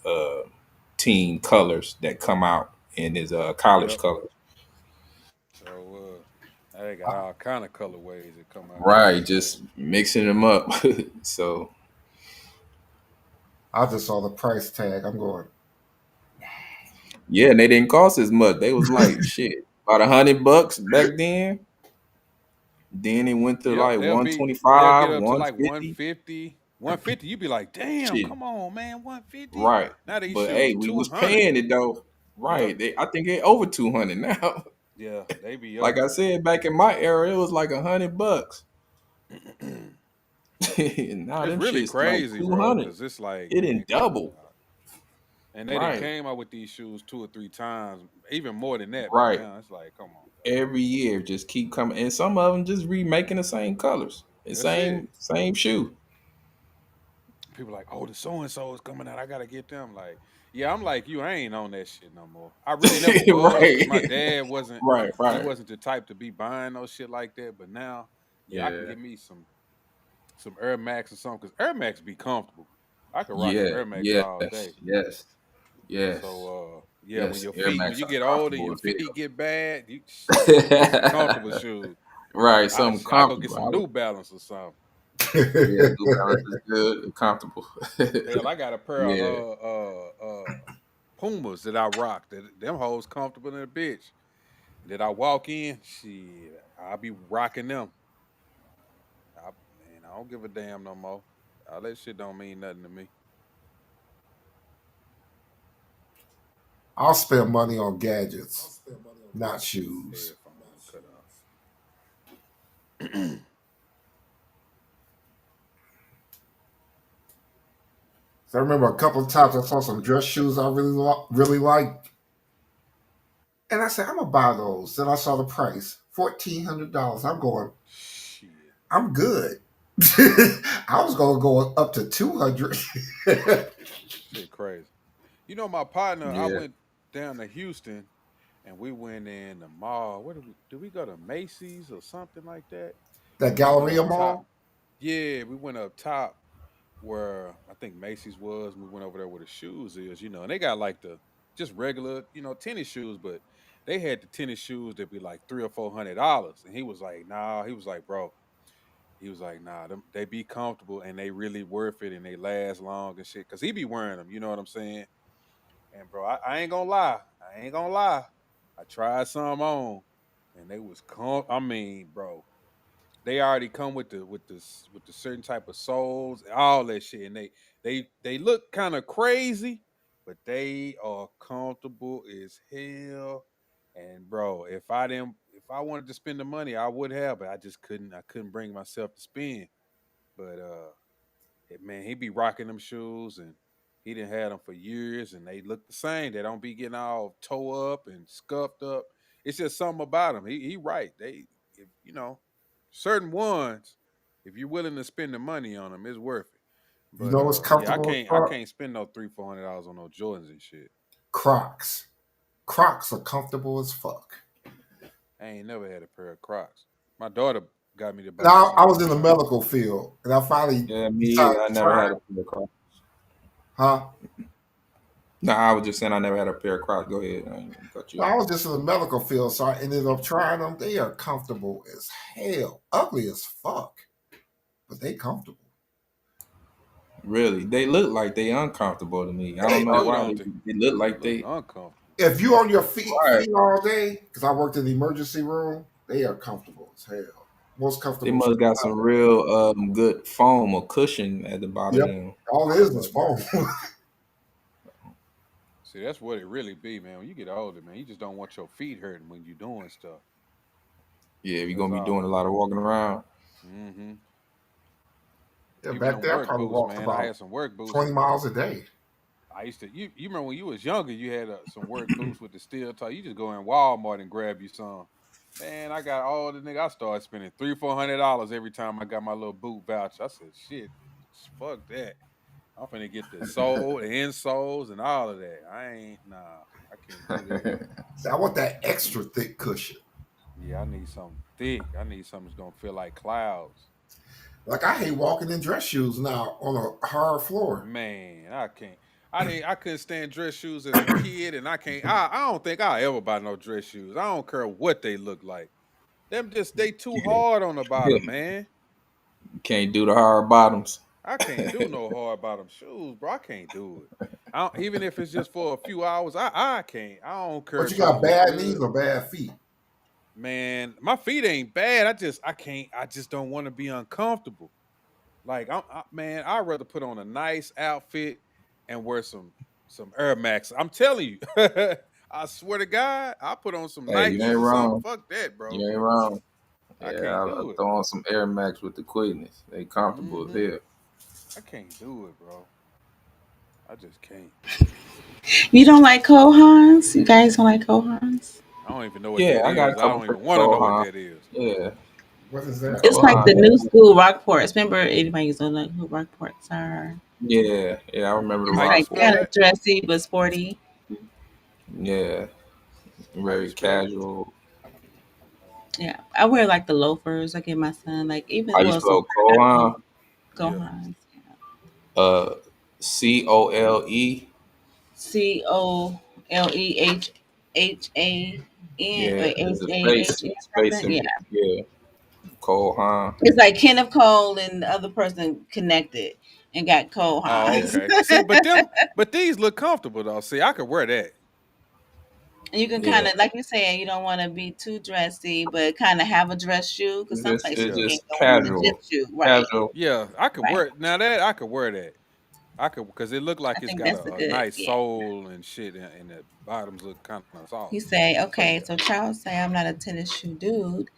team colors that come out in his college Yep. colors. So they got all kind of colorways that come out now. Right, just mixing them up. So I just saw the price tag. I'm going. yeah, and they didn't cost as much. They was like shit about $100 back then. Then it went to Yep. like They'll 125, get up to like 150. 150. 150, you be like, damn, Shit. come on, man, 150. Right. Now these But hey, shoes we was 200. paying it though. Yep. Right. I think they over 200 now. Yeah, they be Like up I there. said, back in my era, it was like $100. Now It's them really shits like crazy, bro, 200. because it's like, It man, didn't come on double. now. And they done Right, came out with these shoes 2 or 3 times, even more than that by right. now. It's like, come on, bro. Every year, just keep coming, and some of them just remaking the same colors, the That's it. same shoe. People like, oh, the so and so is coming out. I gotta get them. Like, yeah, I'm like you. I ain't on that shit no more. I really never was because my Right, dad wasn't. right, He right. wasn't the type to be buying no shit like that. But now, yeah, I can Yeah, get me some Air Max or something because Air Max be comfortable. I could rock some yeah, Air Max yes, all day. yes, yes, So yeah, when yes. your Air feet, when Max you are get older, comfortable your as feet get bad. You shit, you need some hell. comfortable shoes. Right, I something I go get comfortable. some New Balance or something. Yeah, New Balance is good and comfortable. Hell, I got a pair of Yeah, Pumas that I rock. That them hoes comfortable in a bitch. That I walk in, shit, I be rocking them. Man, I don't give a damn no more. All that shit don't mean nothing to me. I'll spend money on gadgets, not My shoes. headphones cut off. So I remember a couple of times I saw some dress shoes I really liked, and I said I'm gonna buy those. Then I saw the price, $1,400. I'm going, Shit, I'm good. I was gonna go up to 200. shit, crazy. You know, my partner, I yeah. went down to Houston and we went in the mall. Where did we go to Macy's or something like that? That And we went Galleria up top. Mall. Yeah, we went up top where I think Macy's was. And we went over there where the shoes is, and they got like the just regular, tennis shoes, but they had the tennis shoes that be like $300 or $400. And he was like, nah, he was like, bro, he was like, nah, they be comfortable and they really worth it and they last long and shit. Cause he be wearing them, you know what I'm saying? And bro, I ain't gonna lie. I ain't gonna lie. I tried some on and they was I mean, bro, they already come with the certain type of soles, all that shit, and they look kind of crazy, but they are comfortable as hell. And bro, if I wanted to spend the money, I would have, but I just couldn't. I couldn't bring myself to spend. But man, he be rocking them shoes, and he didn't have them for years, and they look the same. They don't be getting all toe up and scuffed up. It's just something about him. He right. If, certain ones, if you're willing to spend the money on them, it's worth it. You But know what's yeah, I comfortable as can't I fuck? can't spend no $300-400 on no Jordans and shit. Crocs. Crocs are comfortable as fuck. I ain't never had a pair of Crocs. My daughter got me to buy me Now I some was one in the time. medical field, and I finally Yeah, me decided either. I to never try had it. a pair of Crocs. Huh? No, I was just saying I never had a pair of Crocs. Go ahead. I ain't gonna cut you No, I off. was just in the medical field, so I ended up trying them. They are comfortable as hell, ugly as fuck, but they comfortable. Really, they look like they uncomfortable to me. I They don't They know are. do, why don't they? they look They like look they. uncomfortable. If you on your Right. feet all day, because I worked in the emergency room, they are comfortable as hell. Most They comfortable shoes must got some out there. real good foam or cushion at the bottom of Yep. them. All it is foam. See, that's what it really be, man. When you get older, man, you just don't want your feet hurting when you're doing stuff. Yeah, you're That's gonna be doing all. a lot of walking around. hmm Yeah, Even back them there I work probably boots, walked man. I about had some work boots. 20 miles a day. I used to. You remember when you was younger? You had some work boots with the steel toe. You just go in Walmart and grab you some. Man, I got all the nigga. I started spending $300-400 every time I got my little boot voucher. I said, shit, fuck that. I'm finna get the sole, the insoles, and all of that. I ain't nah. I can't do that. See, I want that extra thick cushion. Yeah, I need something thick. I need something that's gonna feel like clouds. Like I hate walking in dress shoes now on a hard floor. Man, I can't. I couldn't stand dress shoes as a kid, and I can't. I don't think I'll ever buy no dress shoes. I don't care what they look like. They too Yeah, hard on the bottom, man. can't do the hard bottoms. I can't do no hard bottom shoes, bro. I can't do it. Even if it's just for a few hours, I can't. I don't care But if you it got look bad knees good. or bad feet. Man, my feet ain't bad. I can't. I just don't want to be uncomfortable. Like man, I'd rather put on a nice outfit and wear some Air Max. I'm telling you, I swear to God, I put on some Hey, you Nikes ain't or something. wrong. Fuck that, bro. You ain't wrong. I Yeah, can't I do it. throw on some Air Max with the quickness. They comfortable as Hmm. hell. I can't do it, bro. I just can't. You don't like Kohans? You guys don't like Kohans? I don't even know what Yeah, that I got a is. I couple don't pairs even of want to know what Gohan. that is. Yeah, What is some that? It's like Gohan. the new school Rockports. Remember, anybody don't know who Rockports are? Yeah, yeah, I remember the It's How you like spell kind Rockport. of that? dressy but sporty. Yeah, How you very spell it? casual. Yeah, I wear like the loafers. I give my son like How even you well some spell Gohan? Yeah. Gohans. Uh, Cole. Colehan or Yeah, there's a H A space something. in Yeah, yeah, Gohan. it's like Kenneth Cole and the other person connected and got Oh, Kohans. Yeah, okay. See, but these look comfortable though. See, I could wear that. And you can yeah. kind of, like you said, you don't want to be too dressy, but kind of have a dress shoe because some places It's Yeah. you can't just go in the gym casual, shoe. Right, casual. Yeah, I could right. wear it. Now that I could wear that. I could because it looked I like it's think got that's a a good, nice yeah. sole and shit, and the bottoms look kind of soft. You say, So okay, yeah. so Charles say I'm not a tennis shoe dude.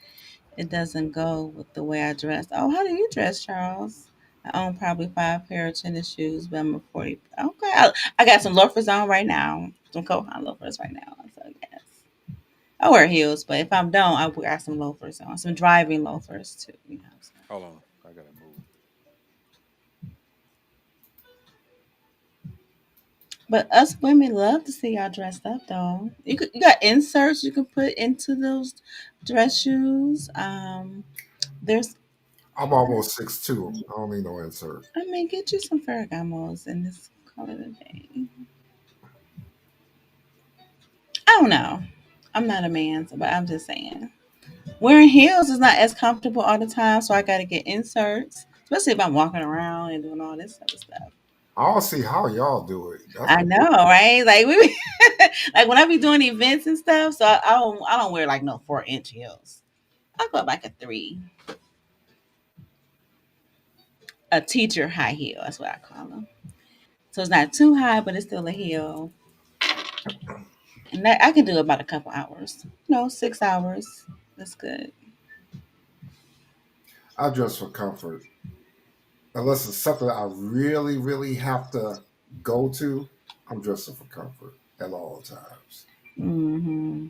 It doesn't go with the way I dress. Oh, how do you dress, Charles? I own probably 5 pair of tennis shoes, but I'm a 40. Okay, I got some loafers on right now. Some Kohan loafers right now. So yes, I wear heels, but if I don't, I wear some loafers on. Some driving loafers too. You know. So. Hold on, I gotta move. But us women love to see y'all dressed up, though. You got inserts you can put into those dress shoes. There's I'm almost 6'2". I don't need no insert. I mean, get you some Ferragamos in this color today. I don't know. I'm not a man, but I'm just saying. Wearing heels is not as comfortable all the time, so I got to get inserts, especially if I'm walking around and doing all this other stuff. I don't see how y'all do it. That's I a know, right? Like like when I be doing events and stuff, so I don't wear like no 4-inch heels. I go up like a 3, a teacher high heel. That's what I call them. So it's not too high, but it's still a heel, and that I can do about a couple hours. 6 hours. That's good. I dress for comfort. Unless it's something I really, really have to go to, I'm dressing for comfort at all times. Hmm.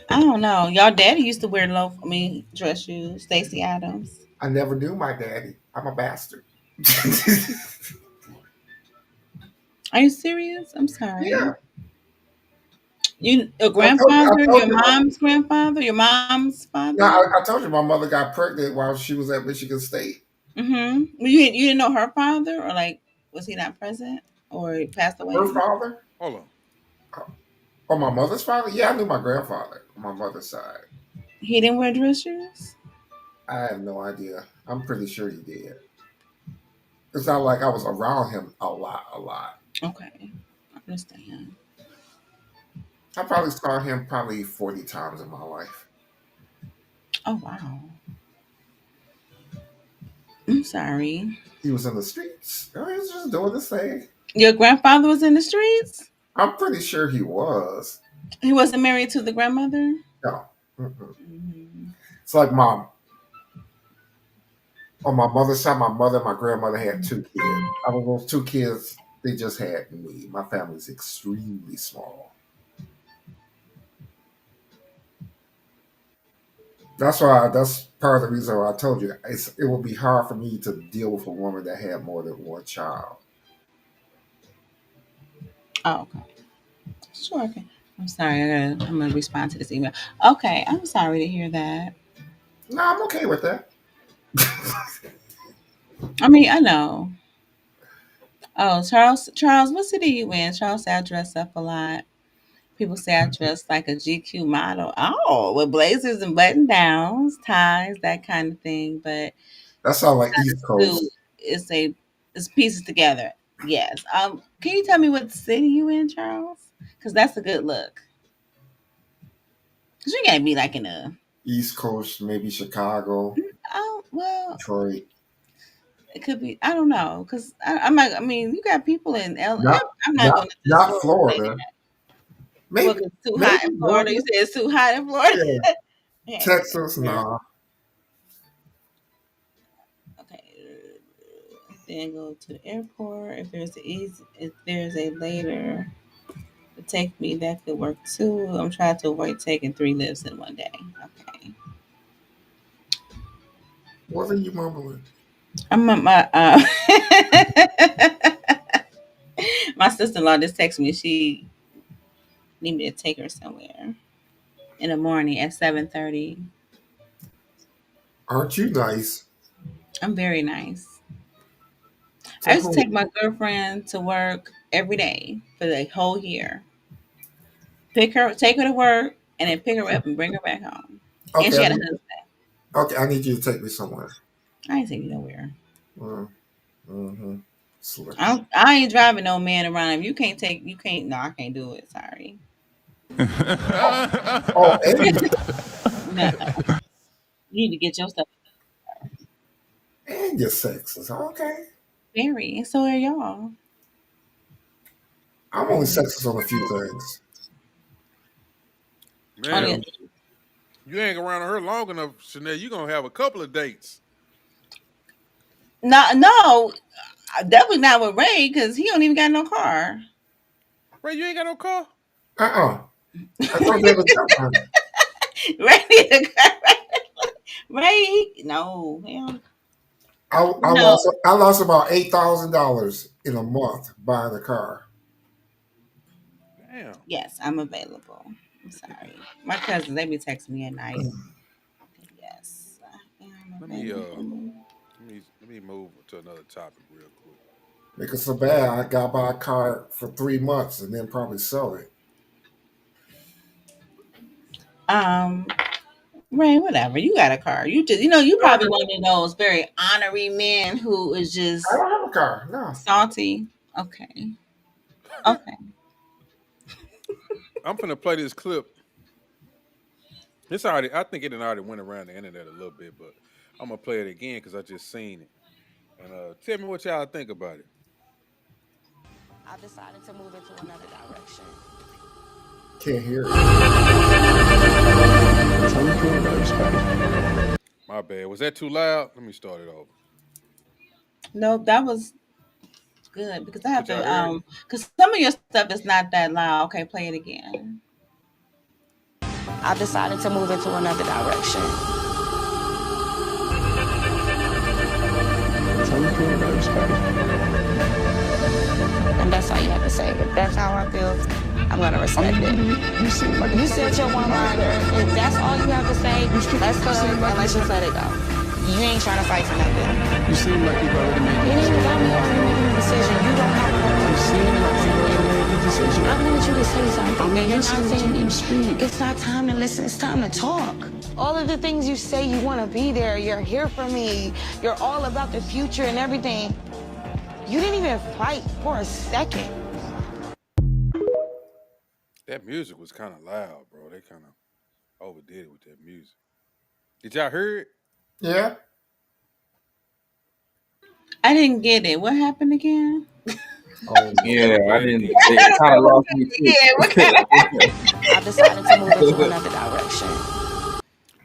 I don't know. Y'all daddy used to wear dress shoes. Stacey Adams. I never knew my daddy. I'm a bastard. Are you serious? I'm sorry. Yeah, A I grandfather, told your you. mom's grandfather, your mom's No, father. I told you my mother got pregnant while she was at Michigan State. Mm-hmm. You didn't know her father, or like was he not present, or he passed Her away? father, Hold on. or my mother's father. Yeah, I knew my grandfather on my mother's side. He didn't wear dress shoes. I have no idea. I'm pretty sure he did. It's not like I was around him a lot, a lot. Okay, I understand. I probably saw him probably 40 times in my life. Oh wow. I'm sorry. He was in the streets. He was just doing his thing. Your grandfather was in the streets. I'm pretty sure he was. He wasn't married to the grandmother. No. Mm-mm. Hmm. It's like mom. On my mother's side, my mother and my grandmother had 2 kids. Out of those 2 kids, they just had me. My family's extremely small. That's part of the reason why I told you it would be hard for me to deal with a woman that had more than one child. Oh, okay. Sure. Okay. I'm sorry. I'm gonna respond to this email. Okay. I'm sorry to hear that. No, I'm okay with that. I mean, I know. Oh, Charles, what city you in? Charles said I dress up a lot. People say I dress like a GQ model. Oh, with blazers and button downs, ties, that kind of thing. But That sounds like not a East suit. Coast. It's pieces together. Yes. Can you tell me what city you in, Charles? Because that's a good look. Because you can't be like in a East Coast, maybe Chicago, oh well Detroit. It could be. I don't know because I'm not. I mean, you got people in L. Not I'm not not going to just not go say Florida. that. Well, Maybe 'cause it's too maybe hot in Florida. You Georgia. said it's too hot in Florida. Yeah. Yeah. Texas, nah. Okay. Then go to the airport. If there's a later to take me, that could work too. I'm trying to avoid taking 3 lifts in one day. Okay. What are you mumbling? I'm at my my sister-in-law just texted me. She need me to take her somewhere in the morning at 7:30. Aren't you nice? I'm very nice. I To used to take who? my girlfriend to work every day for the whole year. Take her to work, and then pick her up and bring her back home. And Okay, she had a husband. I need you to take me somewhere. I ain't taking you nowhere. Mm-hmm. Slicker. I ain't driving no man around. If you can't take, you can't. No, I can't do it. Sorry. Oh, No, you need to get your stuff. and you're sexist. Okay. Very, and so are y'all. I'm only sexist on a few things. Only, Man, you hang around her long enough, Chanel, you're gonna have a couple of dates. no, definitely not with Ray because he don't even got no car. Ray, you ain't got no car? Uh-uh. I don't ever jump on it. Ray need a car. Ray, no, hell, no. I lost about $8,000 in a month buying a car. Damn. Yes, I'm available. I'm sorry. My cousins, they be texting me at night. Yes, I am Let me available. let me move to another topic real quick. Make it so bad, I got to buy a car for 3 months and then probably sell it. Um, Ray, whatever. You got a car. You just, you No, probably one of those very honorary men who is I just don't have a car. No. salty. Okay. Okay. I'm finna play this clip. It's already, I think it had already went around the internet a little bit, but I'm gonna play it again because I just seen it. And tell me what y'all think about it. I decided to move into another direction. Can't hear it. My bad. Was that too loud? Let me start it over. Nope, that was good because I have Could y'all to hear it? because some of your stuff is not that loud. Okay, play it again. I decided to move into another direction. And that's all you have to say. If that's how I feel, I'm gonna respect it. You said your one-liner. If that's all you have to say, let's go and let's just let it go. You ain't trying to fight for nothing. You seem like you've already made It ain't about me already making a decision. You don't have a You seem like you've already made the decision. I wanted you to say something. I'm And you're not listening saying to you speak. it's not time to listen, it's time to talk. All of the things you say you want to be there, you're here for me, you're all about the future and everything. You didn't even fight for a second. That music was kind of loud, bro. They kind of overdid it with that music. Did y'all hear it? Yeah. I didn't get it. What happened again? Oh, Yeah, I Ray didn't. did. It kind of lost me too. Yeah, what kind of I decided to move into another direction.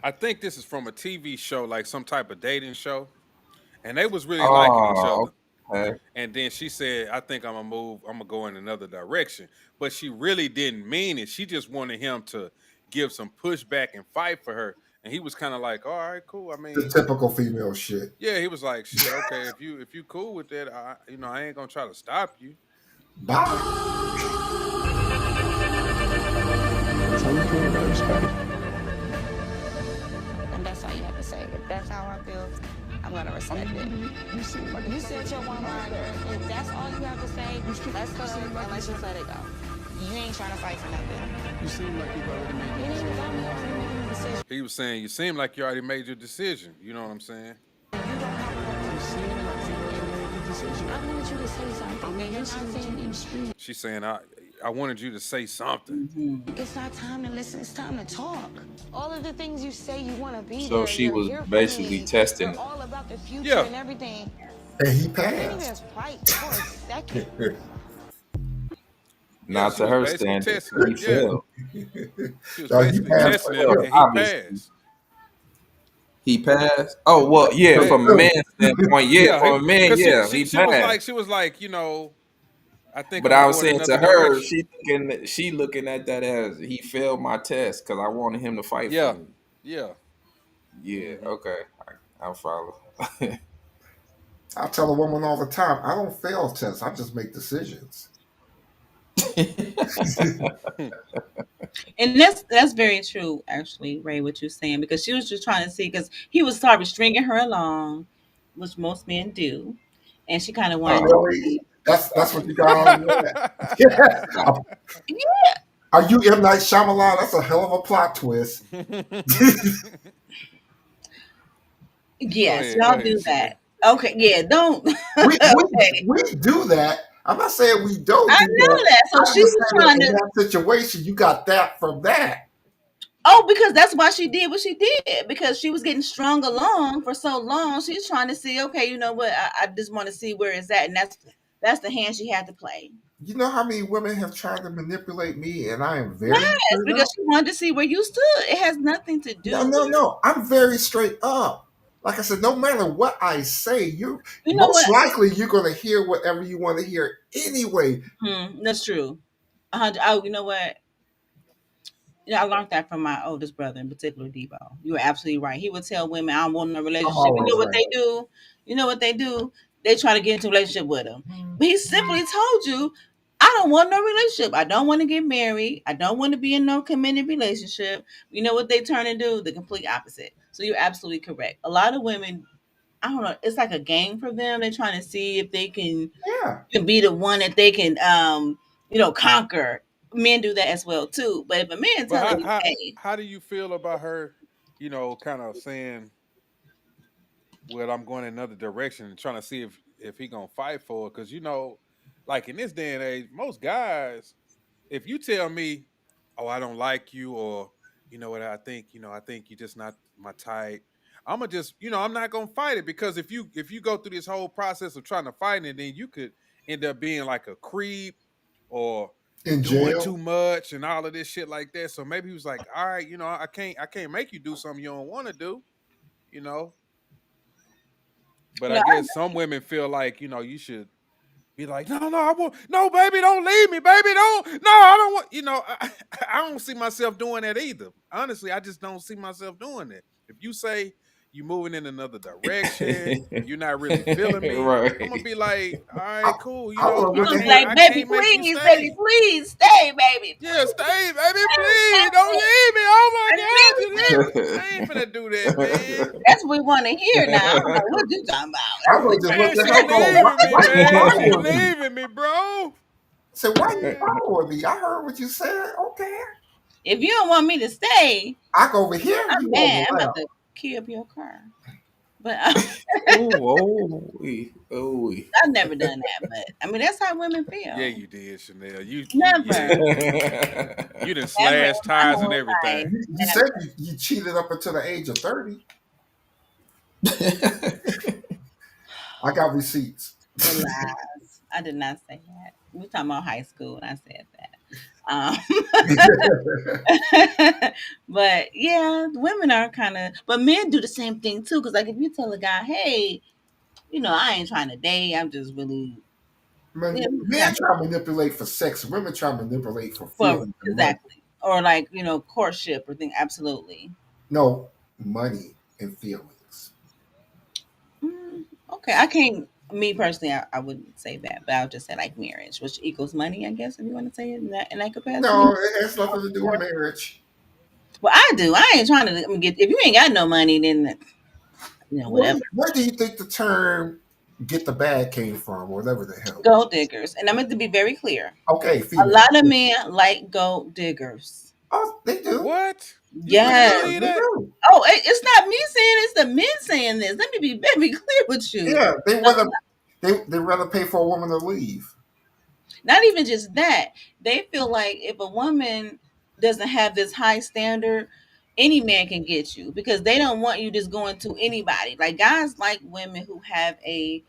I think this is from a TV show, like some type of dating show, and they was really liking each Oh, other. okay. And then she said, "I think I'm gonna move. I'm gonna go in another direction." But she really didn't mean it. She just wanted him to give some pushback and fight for her. And he was kind of like, "All right, cool. I the mean, typical female shit. yeah." He was like, "Shit, okay. If you cool with that, I ain't gonna try to stop you." Bye. And that's all you have to say. If that's how I feel, I'm gonna respect it. You seem like You said your one-liner. If that's all you have to say, let's go and let's just let it go. You ain't trying to fight for nothing. You seem like you've already made It ain't about me already making a decision. He was saying, "You seem like you already made your decision." You know what I'm saying? You don't have You seem like you've already made the decision. I wanted you to say something. I'm And you're not listening to saying you speak. She's saying, I wanted you to say something." it's not time to listen, it's time to talk. All of the things you say you want to be So there, she you're was here for basically me. testing You're it. all about the future Yeah. and everything. and he I can't even passed. fight for a second. Yeah, Not she to was her basically standard. testing him. He Yeah, failed. she was No, he basically passed He testing for him, failed, him. and he obviously. passed. He passed. Oh well, yeah. For Yeah, From a him. man's standpoint, yeah. yeah, From a man, because yeah, he passed. she was like, I think But I'm I was going saying another to her, direction. she looking at that as he failed my test because I wanted him to fight for Yeah, me. yeah. Yeah, Hmm. okay, I follow. I tell a woman all the time, I don't fail tests. I just make decisions. And that's very true, actually, Ray, what you're saying, because she was just trying to see, because he was probably stringing her along, which most men do, and she kind of wanted to Oh, Really? see. That's stop what you it, got on there. Yeah. stop Are you M Night Shyamalan? That's a hell of a plot twist. Yes, Go y'all ahead, do Shanae. that. Okay, yeah, don't. we, we Okay, we do that. I'm not saying we don't I do know that. that. So I'm she just was saying that trying in to. that situation, you got that from that. Oh, because that's why she did what she did, because she was getting strung along for so long. She's trying to see. Okay, you know what? I just want to see where it's at, and that's the hand she had to play. You know how many women have tried to manipulate me, and I am very Yes, straight because up. she wanted to see where you stood. It has nothing to No, do no, with. no. I'm very straight up. Like I said, no matter what I say, you You know most what? likely you're going to hear whatever you want to hear anyway. That's true. 100. Oh, you know what? I learned that from my oldest brother, in particular, Debo. You were absolutely right. He would tell women, "I don't want no I'm relationship." You know always what right. they do? You know what they do? They try to get into a relationship with him. But he simply told you, "I don't want no relationship. I don't want to get married. I don't want to be in no committed relationship." You know what they turn and do? The complete opposite. So you're absolutely correct. A lot of women, I don't know, it's like a game for them. They're trying to see if they Yeah. can be the one that they can conquer. Men do that as well too. But if a man But telling you, hey, how do you feel about her? Kind of saying, "Well, I'm going another direction," and trying to see if he gonna fight for it. Because like in this day and age, most guys, if you tell me, "Oh, I don't like you," or you know what I think you're just not my type. I'm not gonna fight it, because if you go through this whole process of trying to fight it, then you could end up being like a creep or In doing jail. too much and all of this shit like that. So maybe he was like, "All right, I can't make you do something you don't want to do," you know. But I I guess some women feel like you should be like, "No, no, I won't. No, baby, don't leave me, baby. Don't. No, I don't want. I don't see myself doing that either. Honestly, I just don't see myself doing that. If you say you moving in another direction, you're not really feeling me. I'm gonna right. be like, all I, right, cool. I don't know you what gonna they be would. like, I baby, can't make you please, baby, stay. please, stay, baby, Yeah, please, stay, baby, please. Don't stay. leave me. Oh my And God, you leave me. I ain't finna do that, man. that's what we want to hear now. I don't know what you talking about. I That's would what have just Man, looked at she her going, why, leaving me, why you man. She following me? leaving me, bro. I said, why you Man. following me? I heard what you said. Okay. if you don't want me to stay, I go over here, I'm you over mad. I'm there. about to key up your car. But Oh, oh, I've never done that. But I mean, that's how women Yeah, feel. you did, Chanel. Yeah. Never, You done never in slashed my tires and whole life. everything. You said you cheated up until the age of 30. I got receipts. The lies. I did not say that. We talking about high school, and I said that. But yeah, women are kind of, but men do the same thing too. Because like if you tell a guy, hey, I ain't trying to date. I'm just really, Men try to manipulate for sex. Women try to manipulate for for feelings and money. exactly, or like courtship or thing. Absolutely. No, money and feelings. Okay, I can't. Me personally, I wouldn't say that, but I'll just say like marriage, which equals money. I guess if you want to say it in that capacity. No, it has nothing to do with marriage. Well, I do. I ain't trying to get. If you ain't got no money, then whatever. Where do you think the term "get the bag" came from, or whatever the hell? Gold diggers, and I meant to be very clear. Okay, A female. lot of men like gold diggers. Oh, they do. What? You really Yes. believe They that? do. Oh, it's not me saying, it's the men saying this. Let me be very clear with you. Yeah, they rather pay for a woman to leave. Not even just that. They feel like if a woman doesn't have this high standard, any man can get you, because they don't want you just going to anybody. Like guys like women who have a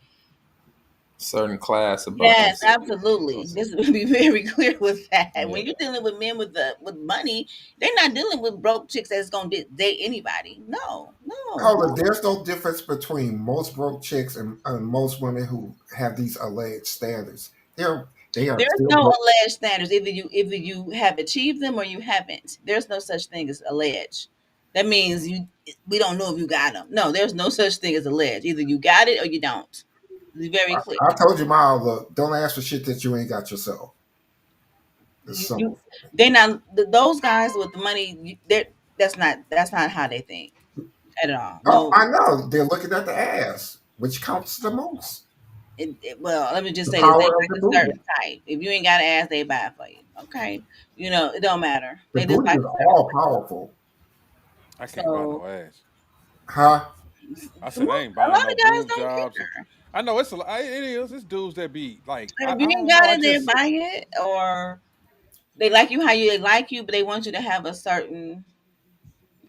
certain class about Yes, themselves. absolutely. This would be very clear with that. Yeah. When you're dealing with men with money, they're not dealing with broke chicks that's gonna date anybody. No, no, Hold on, no. there's no difference between most broke chicks and most women who have these alleged standards. They are There's still no broke. alleged standards. Either you have achieved them or you haven't. There's no such thing as alleged. That means we don't know if you got them. No, there's no such thing as alleged. Either you got it or you don't. It's very clear. I told you my outlook. Don't ask for shit that you ain't got yourself. It's You simple. they're not those guys with the money. They're that's not how they think at all. Oh, No, I know. They're looking at the ass, which counts the most. well, let me just The say this: they power of like the a certain booty. type. If you ain't got an ass, they buy it for you. Okay, it don't matter. The They just booty like is a certain all type. powerful. I can't buy So no ass. Huh? I well, said I ain't a buying lot no of guys boob don't jobs. care. I know it is. It's dudes that be like, If I you ain't don't know. got I it, they just buy it, or they like you how they like you, but they want you to have a certain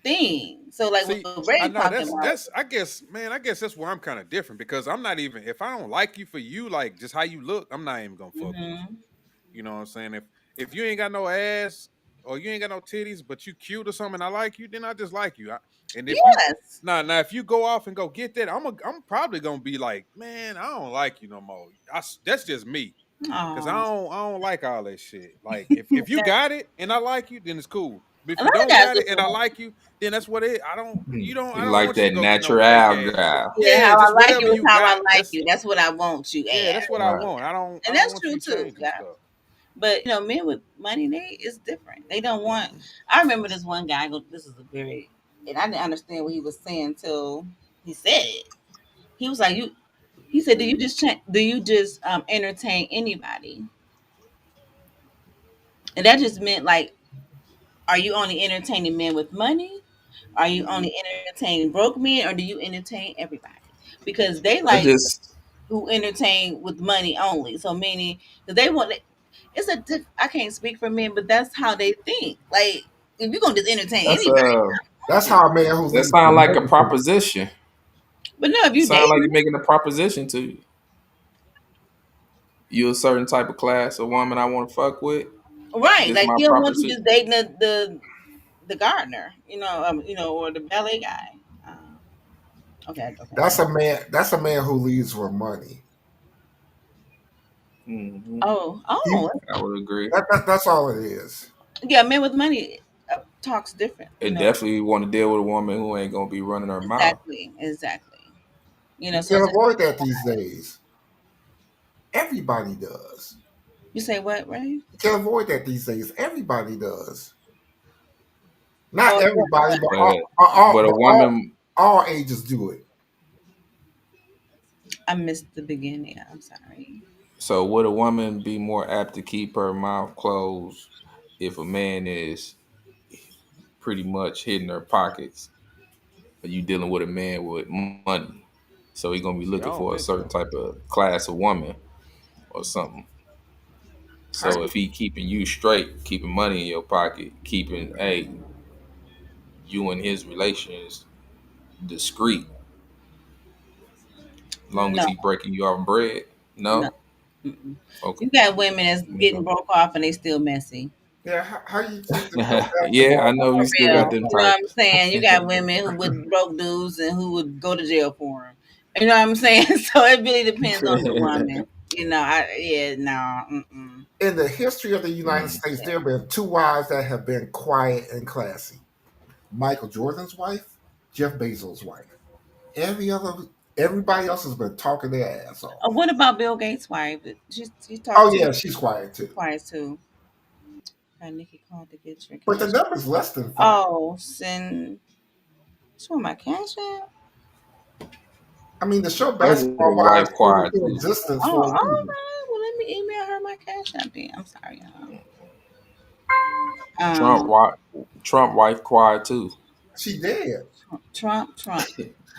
thing. So, like see. what I Ray know talking about. that's. I guess, man. I guess that's where I'm kind of different because I'm not even. If I don't like you for you, like just how you look, I'm not even gonna fuck with you. Hmm. You know what I'm saying? If you ain't got no ass or you ain't got no titties, but you cute or something, I like you, then I just like you. And if you Yes. now if you go off and go get that, I'm probably gonna be like, man, I don't like you no more. That's just me. Cause Oh, I don't like all that shit. Like if you got it and I like you, then it's cool. But if a you lot of don't guys got do it and I that. like you, then that's what it. I You don't like want you to that go get no natural fake ass. guy. Yeah, Yeah, how I just like whatever you is you how I got. like you. That's what I want you as. That's what I Right. want. I And don't that's want true you too. changing Yeah. stuff. But men with money, they it's different. They don't want. I remember this one guy. This is a very, and I didn't understand what he was saying till he said it. He was like, "You." He said, Do you just entertain anybody?" And that just meant like, are you only entertaining men with money? Are you only entertaining broke men, or do you entertain everybody? Because they I like just who entertain with money only. So meaning because they want I can't speak for men, but that's how they think. Like if you're gonna just entertain that's anybody, That's how a man who that leads sound with like a money thinks. proposition. but no, if you Sound date like you're making a proposition to you. You a certain type of class of woman I want to fuck with. right, This like my you don't want you proposition. just dating the gardener, or the ballet guy. Okay. That's a man. That's a man who leads with money. Hmm. He, I would agree. that's all it is. yeah, men with money talks different. It definitely want to deal with a woman who ain't gonna be running her mouth. Exactly. You So can avoid that these days. Everybody does. you say what, right? You can avoid that these days. Everybody does. Not Oh, everybody, but But a all, woman. all ages do it. I missed the beginning. I'm sorry. So would a woman be more apt to keep her mouth closed if a man is pretty much hitting her pockets? But you dealing with a man with money, so he gonna be See, I looking don't for a think certain so. type of class of woman or something. How So if he keeping you straight, keeping money in your pocket, keeping you and his relations discreet, long as No, he breaking you off bread, no. no, Mm-mm. okay. You got women that's getting Okay. broke off and they still messy. Yeah, how you think the real Yeah, basketball I know For you players still real. got feel? them You know what I'm types. saying? You got women who would broke dudes and who would go to jail for them. You know what I'm saying? So it really depends on the woman. No. Mm-mm. In the history of the United Mm. States, there have been two wives that have been quiet and classy. Michael Jordan's wife, Jeff Bezos' wife. Everybody else has been talking their ass off. What about Bill Gates' wife? She talked Oh to yeah, she's quiet too. quiet too. Nikki called to get your But the cash. number's less than five. Oh, send. She want my cash app. I mean, the show Basketball President Wives wife came quiet into too. existence Oh, for all a reason. right. Well, let me email her my cash app then. I'm sorry, y'all. Trump Um, wife, Trump wife quiet too. She did. Trump.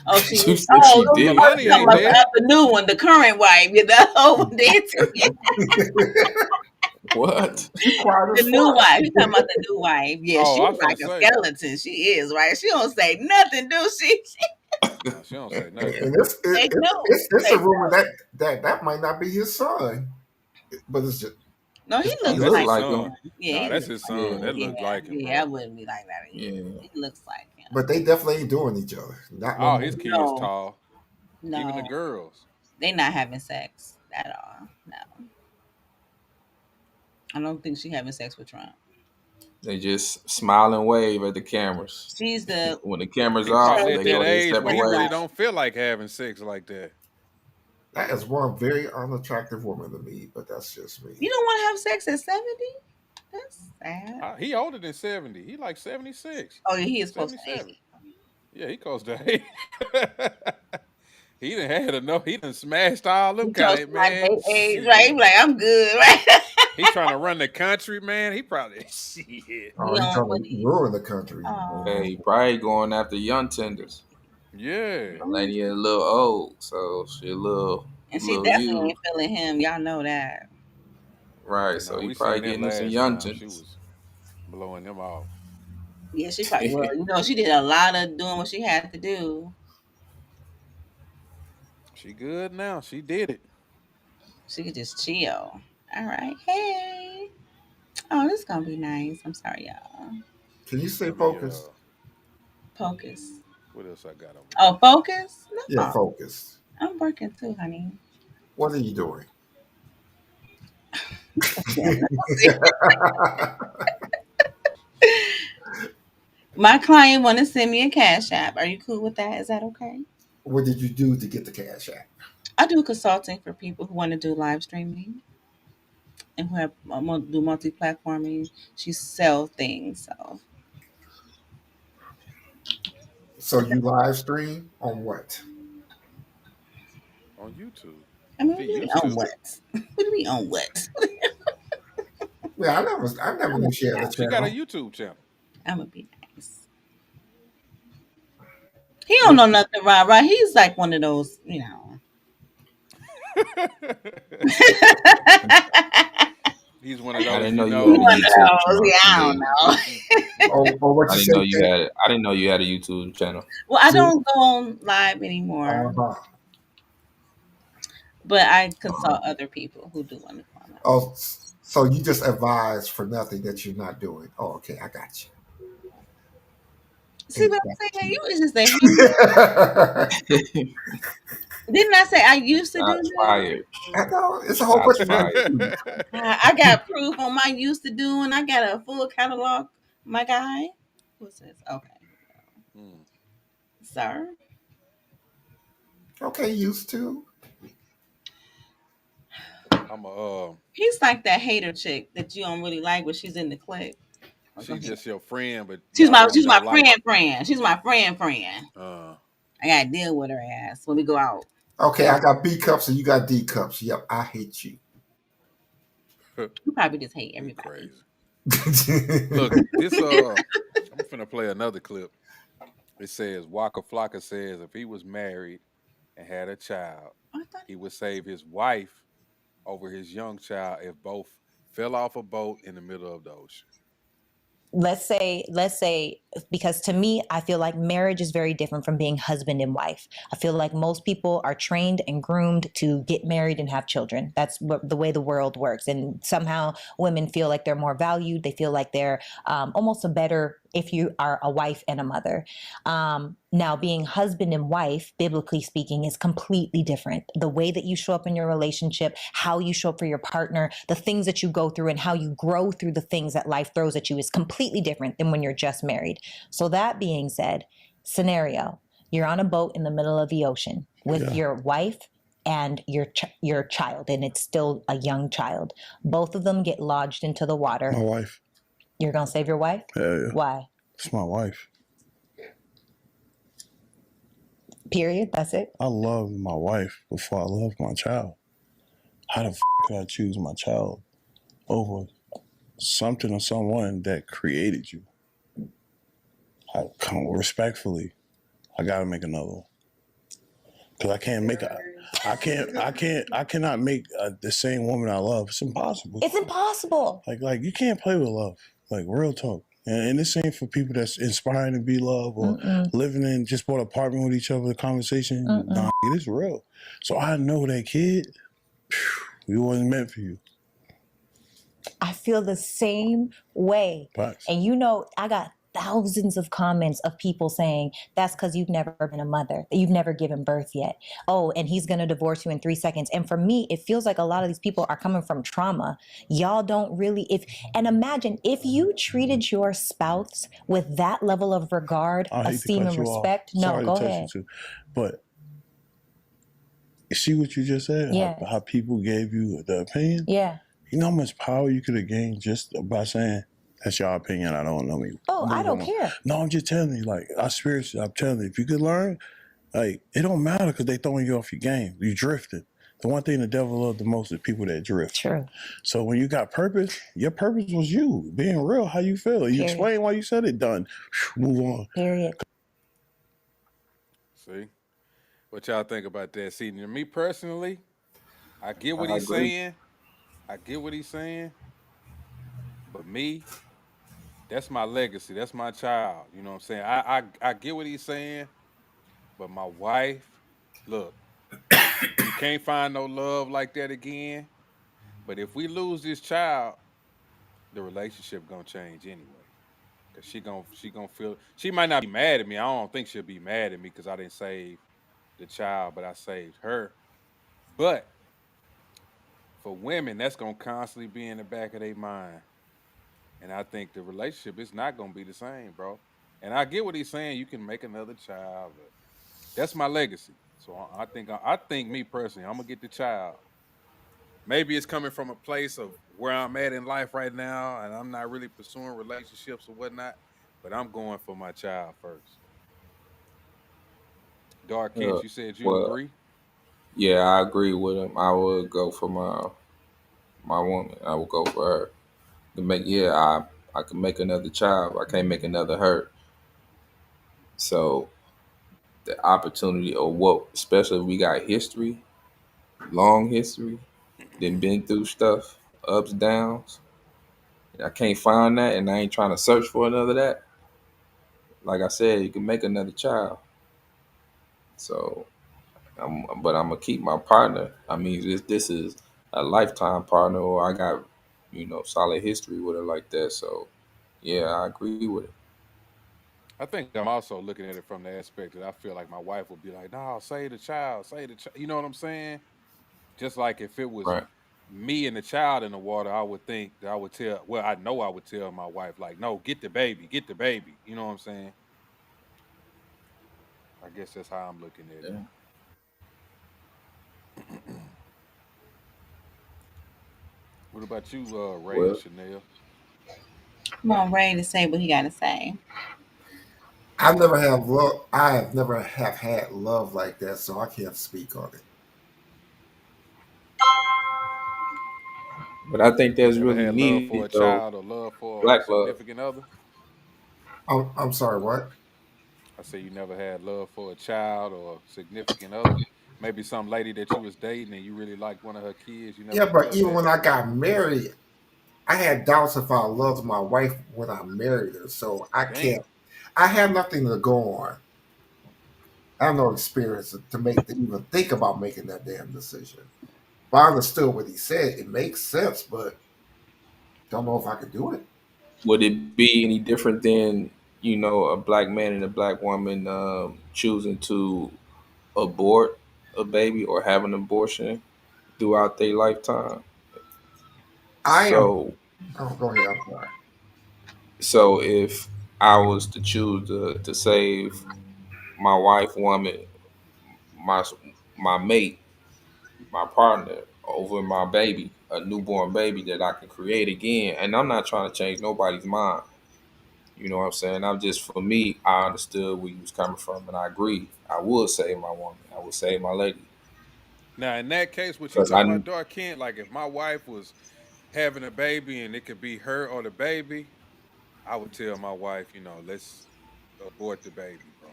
Oh, she You is. said she Oh, did. you Melania talking ain't about dead. the new one, the current wife. Yeah, the old one dead too. What? She quiet as The new fuck. wife. You talking about the new wife? Yeah, Oh, she's I was like gonna a say. skeleton. She is right. She don't say nothing, do she? No, she don't say And nothing. Take notes. it's a Take rumor notes. that might not be his son, but it's just No, he Oh, He looks that's look like his like him. him. son. Yeah, Nah, he that's looks his like son. Yeah, That him. look like him, Yeah, I bro. wouldn't be like that either. yeah. He looks like him. but they definitely ain't doing each other. Not no All more. his kids No, tall. Even the no, girls. they not having sex at all. No, I don't think she having sex with Trump. They just smile and wave at the cameras. She's the When the camera's They off, probably at they chosen. go that their age where separate he really ways. don't feel like having sex like that. That is one very unattractive woman to me, but that's just me. You don't want to have sex at 70? That's sad. He older than 70. He like 76, Oh, yeah, he is close to 77. 80. Yeah, he close to 80. He done had enough. He done smashed all them He kind close to of my man. date age, right? He Shit. be like, I'm good, right? He trying to run the country, man. He probably shit. Oh, He he's on trying what to ruin the country. Oh, Hey, probably going after young tenders. Yeah. The lady is a little old, so she a and she little definitely used. ain't feeling him. Y'all know that. Right, so No, he we probably seen that getting into some last young time. She tenders. was blowing them off. Yeah, she probably well, she did a lot of doing what she had to do. She good now. She did it. She could just chill. All right. Hey. Oh, this is gonna be nice. I'm sorry, y'all. Can you stay Let me focused? Focus. what else I got over Oh, focus? Yeah, No. focused. I'm working too, honey. What are you doing? My client want to send me a cash app. Are you cool with that? Is that okay? What did you do to get the cash out? I do consulting for people who want to do live streaming and who have do multi-platforming. She sell things, so So you live stream on what? there. On YouTube. I mean, She what do you mean used on to. what? What do you mean on what? Yeah, I never I'm knew gonna she be had a nice. She got a channel. YouTube channel. I'm gonna be nice. He don't know nothing, right? He's like one of those, you know. He's one of I those, didn't know you you He had a one know. of YouTube those. channel. Yeah, I don't Yeah. know. Or what I you didn't know say, you Ted? had it. I didn't know you had a YouTube channel. Well, I See? don't go on live anymore, Uh, but I consult other people who do want to go on live. oh, so you just advise for nothing that you're not doing. Oh, okay, I got See you. what I'm saying? You was just saying. Didn't I say I used to do Shots this? fired. I know it's a whole Shots bunch of fired. YouTube. I got proof on my used to doing. I got a full catalog. My guy. What's this? Okay, Hmm. sir. Okay, used to. I'm a He's like that hater chick that you don't really like, but she's in the clique. Oh, go she's ahead. just your friend, but She's y'all my really she's my don't like friend. She's my friend. her. I gotta deal with her ass when we go out. Okay, I got B cups and you got D cups. Yep, I hate you. You probably just hate He everybody. crazy. Look, this I'm finna play another clip. It says Waka Flocka says if he was married and had a child, I thought he would save his wife over his young child if both fell off a boat in the middle of the ocean. Let's say because to me I feel like marriage is very different from being husband and wife. I feel like most people are trained and groomed to get married and have children. That's the way the world works, and somehow women feel like they're more valued. They feel like they're almost a better if you are a wife and a mother. Now, being husband and wife, biblically speaking, is completely different. The way that you show up in your relationship, how you show up for your partner, the things that you go through, and how you grow through the things that life throws at you is completely different than when you're just married. So that being said, scenario, you're on a boat in the middle of the ocean with your wife and your child, and it's still a young child. Both of them get lodged into the water. My wife. You're going to save your wife? Hell yeah. Why? It's my wife. Period. That's it. I love my wife before I love my child. How the could I choose my child over something or someone that created you? I come respectfully. I gotta make another one because I can't make I cannot make the same woman I love. It's impossible. It's impossible. Like you can't play with love. Like real talk. And this ain't for people that's inspiring to be loved or living in just one apartment with each other. The conversation, nah, it is real. So I know that kid, it wasn't meant for you. I feel the same way. Facts. And you know, I got thousands of comments of people saying that's because you've never been a mother, you've never given birth yet. Oh, and he's going to divorce you in 3 seconds. And for me, it feels like a lot of these people are coming from trauma. Y'all don't really, and imagine if you treated your spouse with that level of regard, esteem, and respect. No, Sorry go to touch ahead. you too, but you see what you just said? Yeah. How people gave you the opinion? Yeah. You know how much power you could have gained just by saying, that's your opinion, I don't know you. Oh, I don't care. No, I'm just telling you, like, I'm telling you, if you could learn, like, it don't matter because they throwing you off your game. You drifted. The one thing the devil loves the most is people that drift. True. So when you got purpose, your purpose was you, being real, how you feel. You explain why you said it, done. Move on. Period. See? What y'all think about that? See, to me personally, I get what I he's agree. saying. I get what he's saying. But me, that's my legacy. That's my child. You know what I'm saying? I get what he's saying. But my wife, look, you can't find no love like that again. But if we lose this child, the relationship gonna change anyway. Cause she gonna feel she might not be mad at me. I don't think she'll be mad at me because I didn't save the child, but I saved her. But for women, that's gonna constantly be in the back of their mind. And I think the relationship is not gonna be the same, bro. And I get what he's saying. You can make another child, but that's my legacy. So I think me personally, I'm gonna get the child. Maybe it's coming from a place of where I'm at in life right now, and I'm not really pursuing relationships or whatnot. But I'm going for my child first. Dark Kent, you said you Well, agree. yeah, I agree with him. I would go for my woman. I would go for her to make. Yeah, I can make another child. I can't make another her. So the opportunity or what, especially if we got history, long history, then been through stuff, ups, downs. I can't find that, and I ain't trying to search for another that. Like I said, you can make another child. So, but I'm gonna keep my partner. I mean, this is a lifetime partner, or I got solid history with her like that. So, yeah, I agree with it. I think I'm also looking at it from the aspect that I feel like my wife would be like, "No, save the child, save the child." You know what I'm saying? Just like if it was Right. me and the child in the water, I would think that I would tell. Well, I know I would tell my wife like, "No, get the baby, get the baby." You know what I'm saying? I guess that's how I'm looking at it. Yeah. What about you, Ray and Well, Chanel? Come on, Ray, to say what he got to say. I never have love. I have never have had love like that, so I can't speak on it. but I think You that's never really had love for a needed though. child or love for a Black love. significant other? I'm sorry. What? I say you never had love for a child or significant other. Maybe some lady that you was dating and you really liked one of her kids. You never Yeah, but felt even that. when I got married, I had doubts if I loved my wife when I married her. So I Damn. can't. I have nothing to go on. I have no experience to even think about making that damn decision. But I understood what he said. It makes sense, but don't know if I could do it. Would it be any different than a black man and a black woman choosing to abort a baby or have an abortion throughout their lifetime? I am. So, Oh, go ahead. I'm sorry. if I was to choose to save my wife, woman, my my mate, my partner over my baby, a newborn baby that I can create again, and I'm not trying to change nobody's mind. You know what I'm saying? I'm just for me, I understood where you was coming from, and I agree. I would save my woman. I would save my lady Now, in that case, what you because talking about, Dark Kent? Like if my wife was having a baby and it could be her or the baby, I would tell my wife, let's abort the baby, bro.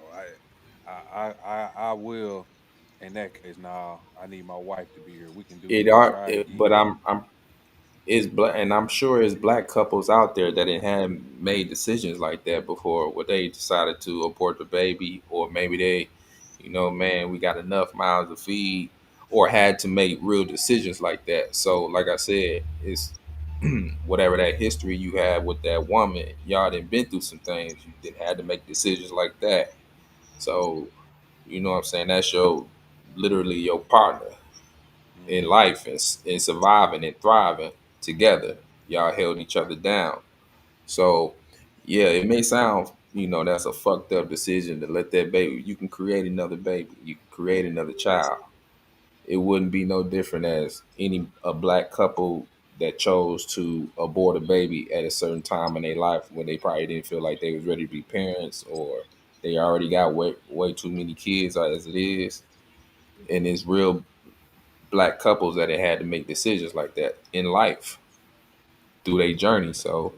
I will. In that case, nah, I need my wife to be here. We can do this. We try it but again. it's black, and I'm sure it's black couples out there that had made decisions like that before, where they decided to abort the baby, or maybe they, man, we got enough mouths to feed, or had to make real decisions like that. So, like I said, it's whatever that history you have with that woman, y'all done been through some things. You did had to make decisions like that. So, you know what I'm saying? That's your literally your partner in Mm-hmm. life, and surviving and thriving together. Y'all held each other down. So, yeah, it may sound, that's a fucked up decision to let that baby. You can create another baby. You can create another child. It wouldn't be no different as a black couple that chose to abort a baby at a certain time in their life when they probably didn't feel like they was ready to be parents, or they already got way too many kids as it is. And it's real black couples that have had to make decisions like that in life through their journey. So,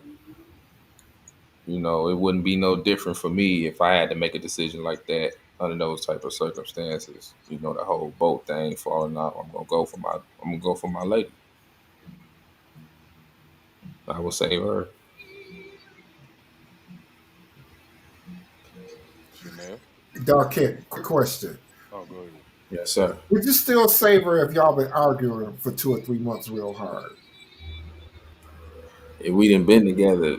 it wouldn't be no different for me if I had to make a decision like that under those type of circumstances. The whole boat thing falling out. I'm gonna go for my lady. I will save her. Chanel. Dark quick question. Oh, go ahead. Yes, sir. Would you still save her if y'all been arguing for 2 or 3 months real hard? If we didn't been together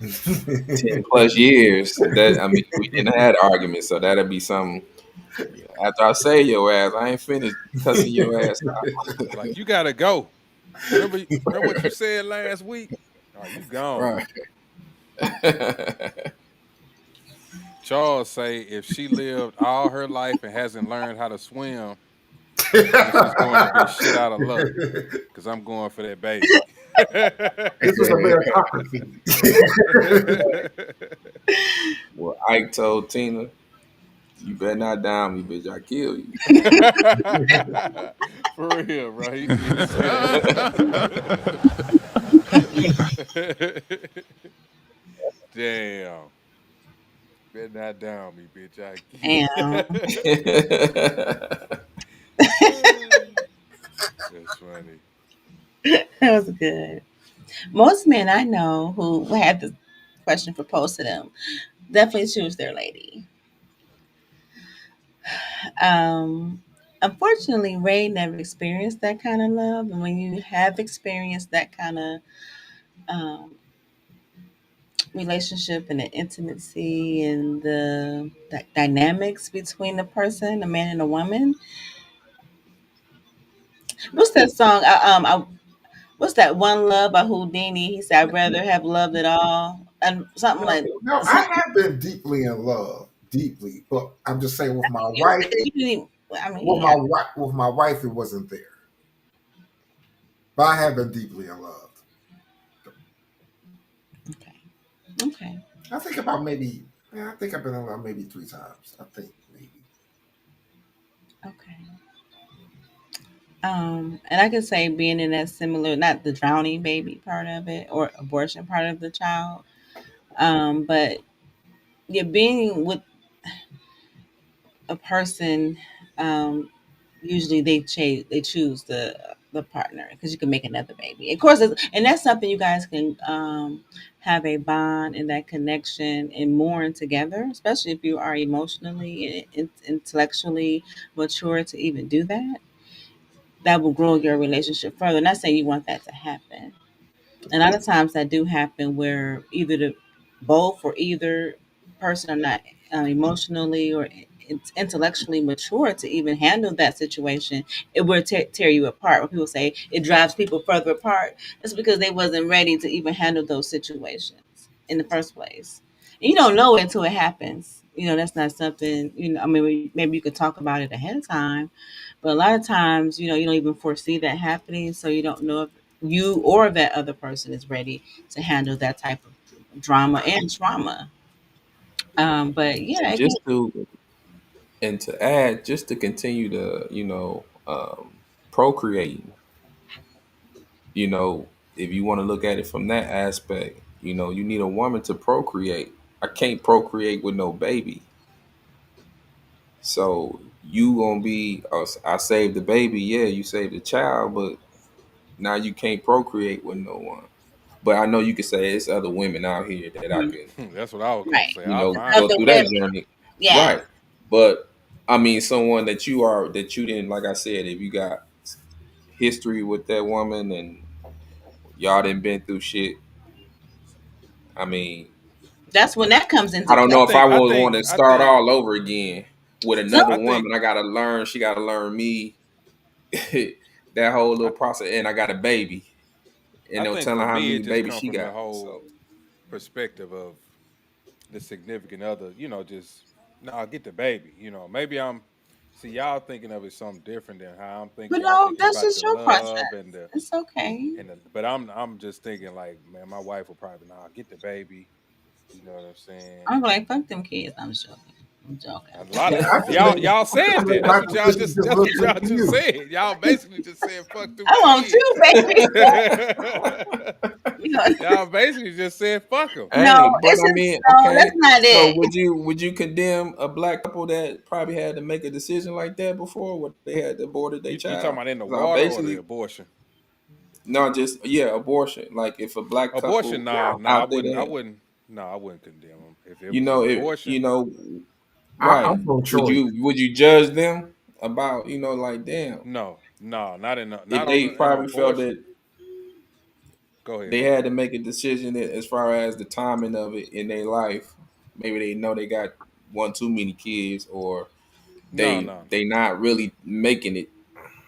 10 plus years, that I mean, we didn't had arguments, so that'd be something. After I say your ass, I ain't finished cussing your ass Like, you gotta go. Remember what you said last week? Oh, you gone. out. Right. Charles say if she lived all her life and hasn't learned how to swim, then she's going to be shit out of luck. Cause I'm going for that baby. This is a meritocracy. Well, Ike told Tina, "You better not down me, bitch. I kill you." For real, bro. He said that. Damn. Better not down me, bitch. I Damn. That's funny. That was good. Most men I know who had the question proposed to them definitely choose their lady. Um, Unfortunately, Ray never experienced that kind of love. And when you have experienced that kind of um, relationship and the intimacy and the dynamics between the person, a man and a woman, what's that song? What's that one love by Houdini? He said, "I'd rather have loved it all," and something No, like. no, I have been deeply in love, deeply. But I'm just saying, with my You wife, said you didn't. I mean, yeah. with my wife, it wasn't there. But I have been deeply in love. Okay. Okay. I think about maybe. Yeah, I think I've been in love maybe 3 times. I think maybe. Okay. And I could say being in that similar, not the drowning baby part of it or abortion part of the child, but yeah, being with a person, um, usually they choose the partner because you can make another baby. Of course, and that's something you guys can have a bond and that connection and mourn together, especially if you are emotionally and intellectually mature to even do that. That will grow your relationship further. Not saying you want that to happen. And a lot of times that do happen where either the both or either person are not emotionally or intellectually mature to even handle that situation. It will tear you apart. When people say it drives people further apart, it's because they wasn't ready to even handle those situations in the first place. And you don't know it until it happens. That's not something, I mean, maybe you could talk about it ahead of time, but a lot of times, you don't even foresee that happening. So you don't know if you or that other person is ready to handle that type of drama and trauma. But yeah, And it can. to add, just to continue to, procreating, if you want to look at it from that aspect, you need a woman to procreate. I can't procreate with no baby. So you gonna be, I saved the baby, yeah, you saved the child, but Now you can't procreate with no one. But I know you could say it's other women out here that I Mhm. can, That's what I was gonna Right. say. you I'll know, find go Other one. through that women. journey. Yeah. Right. But I mean, someone that you didn't, like I said, if you got history with that woman and y'all didn't been through shit, I mean, That's when that comes I into don't play. know if I would want to I start think, all over again with Some, another I think, woman. I gotta learn. She gotta learn me. That whole little I, process, and I got a baby, and I no think telling for how me many it just babies come she from the got. So whole perspective of the significant other. Just no, get the baby. Maybe I'm. See, y'all thinking of it something different than how I'm but thinking. Y'all no, thinking that's about just the your love and process. the It's okay. but I'm just thinking like, man, my wife will probably nah get the baby. You know what I'm saying? I'm like, fuck them kids. I'm joking. I'm joking. A lot Yeah, of I just y'all said made that. my That's what y'all decision just. just That's what listening y'all to just you. said. Y'all basically just said fuck them I want kids. two babies. You know, Y'all basically just said fuck them. no, hey, but it's I just, mean, no, that's okay. not So it. would you condemn a black couple that probably had to make a decision like that before, where they had to abort their You talking child? about in the 'Cause I water or the basically abortion? no, just yeah, abortion. Like if a black Abortion? couple Nah, nah. I out there wouldn't. I that wouldn't. No, I wouldn't condemn them. If it you was an know, if abortion, right? I'm pro Would choice. you judge them about like damn no, no, not in. if Not on they an probably felt abortion. that Go ahead. they Go ahead. had to make a decision as far as the timing of it in their life? Maybe they know they got one too many kids, or No, they no, they not really making it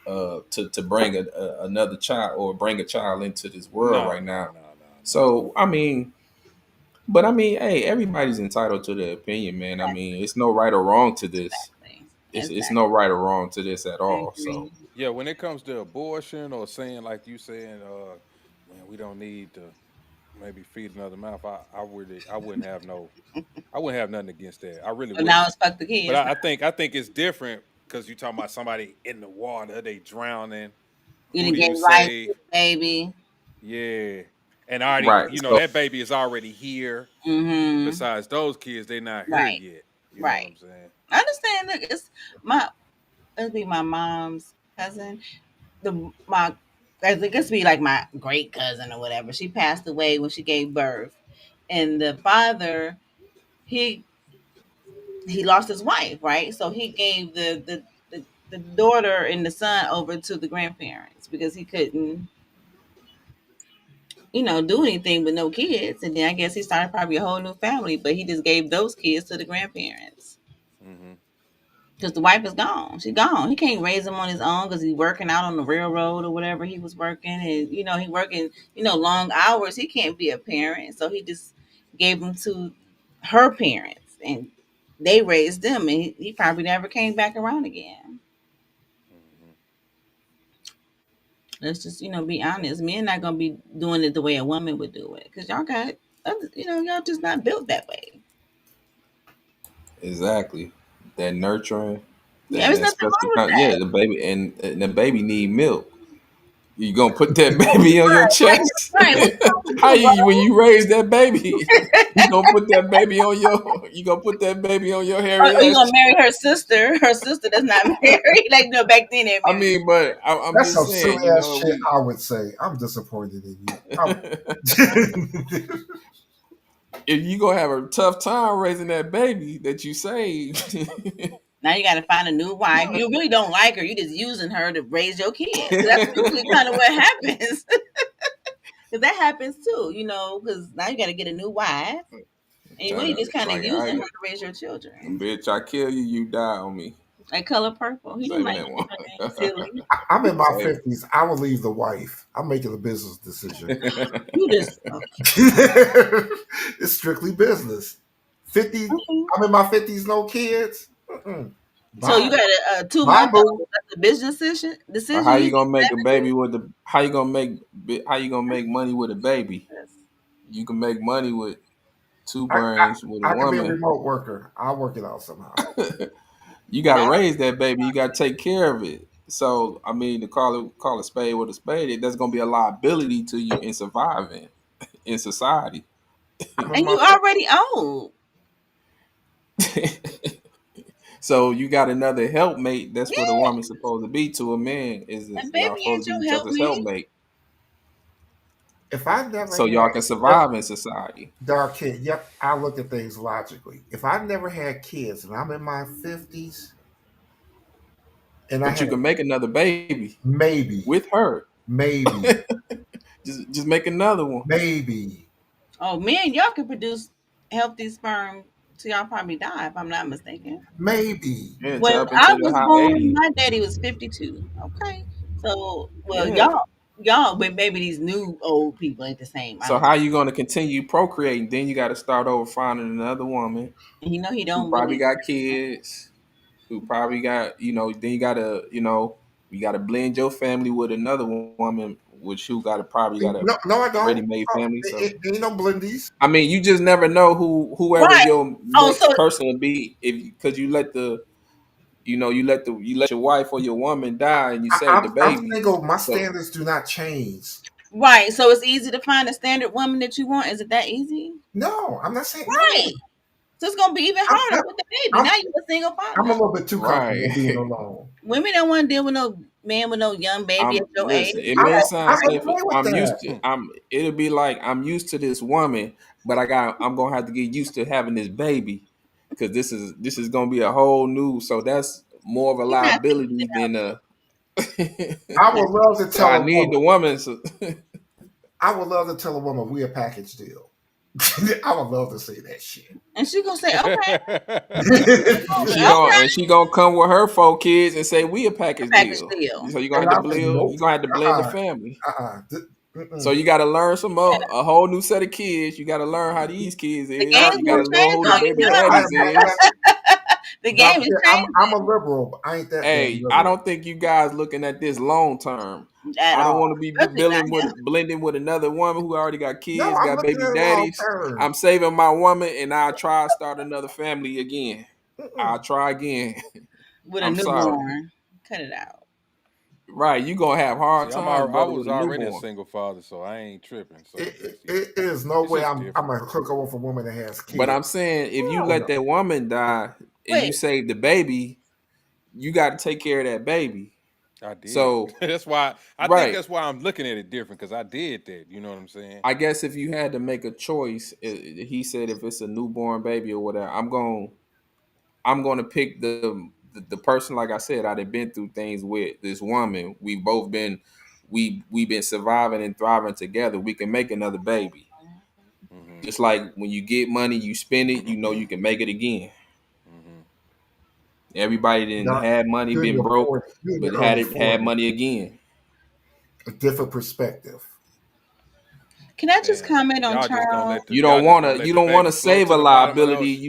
to bring another child or bring a child into this world no, right no, now. no, no, no. So I mean, but I mean, hey, everybody's entitled to their opinion, man. I mean, it's no right or wrong to this. Exactly. It's Exactly. no right or wrong to this at I all. So agree. Yeah, when it comes to abortion or saying like you saying, man, we don't need to maybe feed another mouth. I wouldn't have I wouldn't have nothing against that. I really But now wouldn't. it's fuck the But kids. I think it's different because you talking about somebody in the water, they drowning. You Who done do you gave life to save? the baby. Yeah, and already, right. So that baby is already here. Mm-hmm. Besides those kids, they not here Right. yet. You know what Right. I'm saying? I understand. Look, it's my it'll be my mom's cousin. My I think it's be like my great cousin or whatever. She passed away when she gave birth, and the father he he lost his wife, right? So he gave the daughter and the son over to the grandparents because he couldn't, do anything with no kids. And then I guess he started probably a whole new family, but he just gave those kids to the grandparents Hmm. because the wife is gone. She's gone. He can't raise them on his own because he's working out on the railroad or whatever he was working, and he working long hours. He can't be a parent, so he just gave them to her parents, and they raised them, and he probably never came back around again. Hmm. Let's just be honest. Men not gonna be doing it the way a woman would do it because y'all got y'all just not built that way. exactly that nurturing, Yeah, there's that nothing special wrong with kind. Yeah, that. the baby and the baby need milk. You gonna put that baby on your chest? Right? What's wrong with How you, you when bro? you raise that baby? You gonna put that baby on your? You gonna put that baby on your hairy Or you ass gonna chest? marry her sister? Her sister that's not married. Like no, back then they I married. mean, but I'm That's just some silly saying, ass shit. we I would say. I'm disappointed in you. if you gonna have a tough time raising that baby that you saved. Now you got to find a new wife. You really don't like her. You just using her to raise your kids. 'Cause that's usually kind of what happens. Because that happens too. Because now you got to get a new wife, and you really just kind of Like using her to raise your children. bitch, I kill you, you die on me. Like Color Purple. He didn't Saving like that using one. her name. Silly. I'm in my Save 50s. I will leave the wife. I'm making a business decision. it. You just It's strictly business. 50. okay. I'm in my 50s. No kids. Mm-mm. So you Bye. got a two Bye, month boo. old. That's a business decision. How Decision. You you get gonna make a 70. baby with the? How you gonna make money with a baby? You can make money with two I, brains with a I can be a woman. remote worker. I'll work it out somehow. You got to raise that baby. You got to take care of it. So I mean, to call a spade with a spade, that's gonna be a liability to you in surviving in society. I'm in And my you already old. So you got another helpmate. That's what a Yeah. woman's supposed to be to a man. Is And y'all baby supposed ain't to be your each other's helpmate. helpmate? If I never so y'all had, can survive in society. dark kid, yep, I look at things logically. If I never had kids and I'm in my 50s and I But had you can make another baby maybe, with her. maybe, Just make another one. maybe, Oh, me and y'all can produce healthy sperm till y'all probably die, if I'm not mistaken. maybe. Yeah, When to up I into the was high born, 80s. my daddy was 52. Okay. So, well, Yeah. y'all, but maybe these new old people ain't the same. I So don't know. how you gonna continue procreating? Then you got to start over finding another woman And he who don't probably really. got kids, who probably got, then you gotta, you gotta blend your family with another woman, which who got a No, no, I don't. ready made Oh, family. So ain't no blendies. I mean, you just never know whoever Right. your Oh, so next person will be, if because you let your wife or your woman die and you save the I'm baby. single. My So standards do not change. right. So it's easy to find a standard woman that you want. Is it that easy? No, I'm not saying no. Right. So it's gonna be even I'm, harder with the baby. I'm, Now you're a single I'm a father. little bit too comfortable being right. alone. Women don't want to deal with no man with no young baby at your age. Listen, it I, may I sound simple. agree with I'm that. used to it'll be like I'm used to this woman, but I'm gonna have to get used to having this baby because this is gonna be a whole new, so that's more of a You're not fixing liability it than out. a I would love to so tell I a need woman. the woman. So, I would love to tell a woman we a package deal. I would love to say that shit. And she gonna say, okay, she gonna come with her 4 kids and say we a package package deal. deal. So you're gonna And have to I say blend. nope. You're gonna have to blend the Uh-uh. family. Uh-uh. So Mm-mm. you got to learn a whole new set of kids. You got to learn how these kids The is. game's Dark You got kid, to gonna know change who the on dark you baby kid, I now. daddies am not is. The dark game is kid, I'm a changing liberal, but I ain't that damn Hey, I liberal. don't think you guys looking at this long term. at I don't all, want to be especially not him. blending with another woman who already got No, kids, I'm got looking baby at it long daddies. term. I'm saving my woman, and I'll try to start another family again. I'll Mm-mm. try again. With a I'm sorry. newborn. Cut it out. Right, you gonna have hard See, times, I brother, was with a already a newborn. single father, so I ain't tripping. So It, it's it, it is no it's way just I'm different. gonna hook up with a woman that has But I'm kids. saying if you Hell let no. that woman die and you Wait, save the baby, you got to take care of that baby. I did. So, That's why I think right. that's why I'm looking at it different because I did that. You know what I'm saying? I guess if you had to make a choice, he said if it's a newborn baby or whatever, I'm going to pick the person. Like I said, I've been through things with this woman. We've been surviving and thriving together. We can make another baby. Hmm. Just like when you get money, you spend it. You know you can make it again. Hmm. Everybody didn't Dark, had money, you're in been your broke, 40s. You're in but your early had 40s. money again. A different perspective. can I just Man, comment on Charles? y'all just gonna let You the don't want baby to float save to a the bottom of the liability. ocean.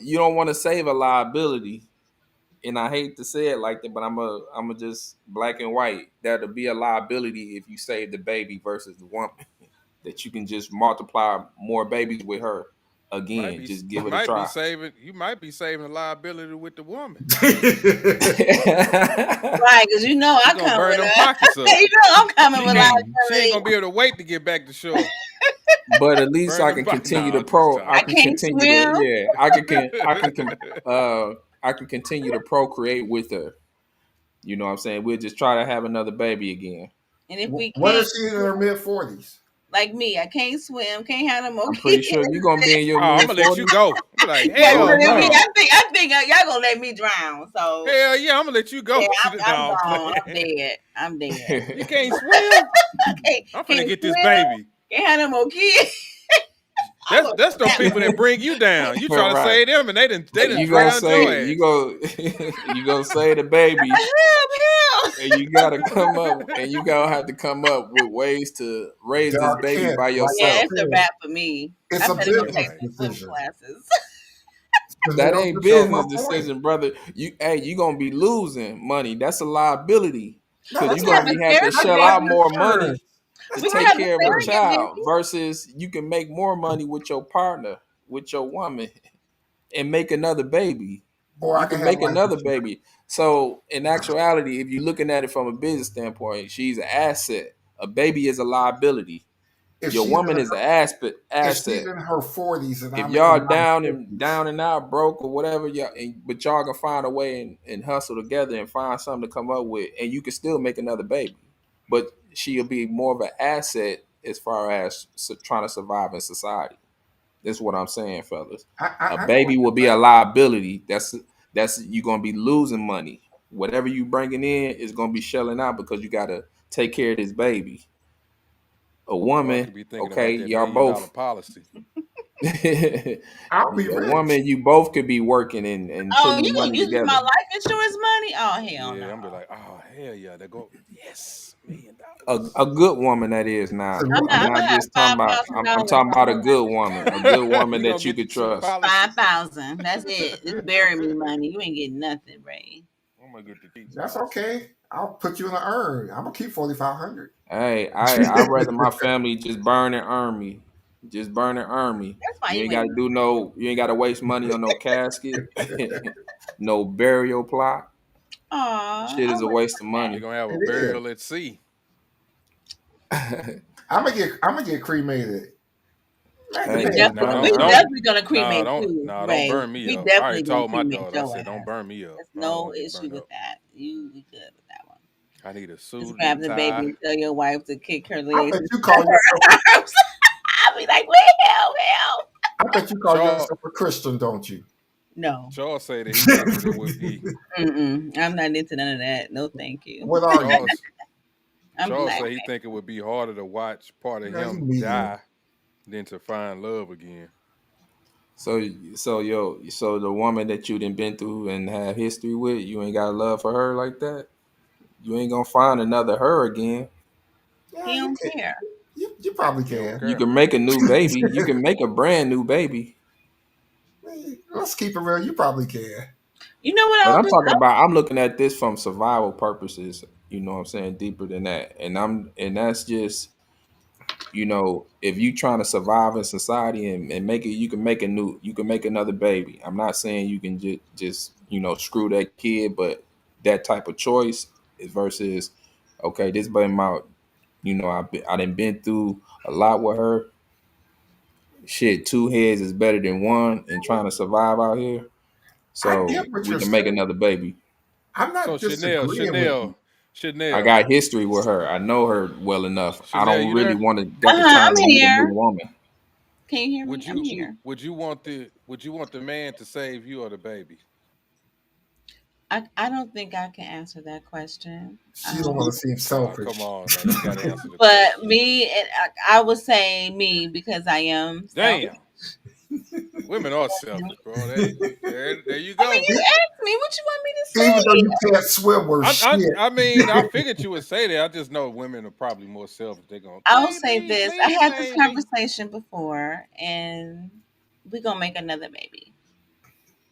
You don't want to save a liability. And I hate to say it like that, but I'm a just black and white. That'll be a liability if you save the baby versus the woman. That you can just multiply more babies with her again. Just give it a try. You might be saving a liability with the woman. Right, because She I gonna come burn with them pockets up. I'm coming with She ain't liability. gonna be able to wait to get back to shore. But at least Burn I them can pockets. continue No, to I'm just I I talking. can can't continue to swim. uh I can continue to procreate with her. You know what I'm saying? We'll just try to have another baby again. And if we What can't is she in her swim, mid 40s? like me, I can't swim, can't have no more I'm pretty kids. sure you're gonna be in your Oh, I'm mid gonna let you 40s. go. I'm like, That's Oh hell what it be. no. no. I think y'all gonna let me drown. So Hell yeah, I'm gonna let you go. yeah, No, I'm I'm gone. I'm playing. dead. I'm dead. You can't swim? I'm finna Can't get this swim. baby. Can't have no more kids. I'm gonna That's them snap. people that bring you down. You try to Right. save them and they done You gonna drowned your say ass. you gonna say the baby, Help! and you gotta come up, and you gotta have to come up with ways to raise this Dark baby kid, by like I Yeah, yourself. it's a said, wrap for me. it's I a better go Yeah, take business man. some swim decision. classes. That ain't To show my business point. decision, brother. You gonna be losing money. That's a liability No, because We you're that's can not. have gonna a be have to That's shell surrogate out life baby. more insurance. money to That's We can life take have a care of a insurance. surrogate child baby. versus you can make more money with your partner, with your woman, and make another baby. Boy, I You can can have make life another insurance. baby. So in actuality, if you're looking at it from a business standpoint, she's an asset. A baby is a liability. If Your she's in woman is her, an if she's asset. in her 40s and If I'm in y'all my down and 50s, down and out broke or whatever, but y'all can find a way and hustle together and find something to come up with, and you can still make another baby. But she'll be more of an asset as far as trying to survive in society. That's what I'm saying, fellas. A I know what baby will be you're a saying. liability. That's you're gonna be losing money. Whatever you bringing in is gonna be shelling out because you gotta take care of this baby. A Or I woman, could be thinking okay, about that y'all $1 million both. policy. A I'll be rich. woman, you both could be working and Oh, putting the you gonna money use my together. life insurance money? Oh hell Yeah, no. I'm be like, oh hell yeah, they go, yes, $1 million. A good woman that is So now. what? I'm I'm not gonna have just talking about. I'm $5,000 talking on about my a life good woman, a insurance. good woman You gonna that you get the could cheap trust. policy? 5,000. That's it. Just bury me money. You ain't getting nothing, Ray. I'm gonna get the cheap That's policy. okay. I'll put you in an urn. I'm gonna keep 4,500. Hey, I rather my family just burn and earn me. Just burn and earn me. That's why You you ain't ain't. gotta do no, you ain't gotta waste money on no casket, no burial plot. Aw, Shit I is a wish waste of You're money. gonna have a It is. burial at sea. I'm gonna get cremated. Man, we Hey, depends. No, definitely, don't we don't definitely gonna cremate you, don't Ray. burn me We up. I already definitely gonna told my cremate daughter, I your said, don't ass. burn me up. There's I don't no want to get issue burned with up. that. We good with that one. I need a Just suit grab and the baby tie. and tell your wife to kick her I legs bet and you spread call yourself. her arms. I'll be like, wait, help. I bet you call Charles yourself a Christian, don't you? No. Charles said that he think that it would be I'm not into none of that. No, thank you. What are you? Charles I'm Charles black. said he think it would be harder to watch part of Yeah, you him medium. die than to find love again. so so the woman that you done been through and have history with, you ain't got love for her like that. You ain't gonna find another her again. Yeah, He you don't can. care. You probably He don't can. You care. can make a new baby. You can make a brand new baby. Let's keep it real. You probably can. You know what But I'll I'm do? talking about. I'm looking at this from survival purposes. You know what I'm saying? Deeper than that, and that's just if you trying to survive in society and make it, you can make another baby. I'm not saying you can just screw that kid, but that type of choice is versus okay, this baby my I done been through a lot with her. Shit, two heads is better than one, and trying to survive out here. I get So what we you're can make saying. another baby. I'm So not disagreeing with you. I Chanel, got history with her. I know her well enough. I Chanel, don't you really there? want to got the time I'm to meet a new here. woman. Can you hear me? Would I'm you here. would you want the man to save you or the baby? I don't think I can answer that question. She don't want to seem Oh, come selfish. on now. You gotta answer the But question. me, and I would say me because I am selfish. Damn. Women are selfish, bro. There you I mean, go. you asked me what you want me to Even though say. you can't swim or shit. I mean, I figured you would say that. I just know women are probably more selfish. They're gonna I'll save say me, this. I please had this save me. conversation before, and we're gonna make another baby.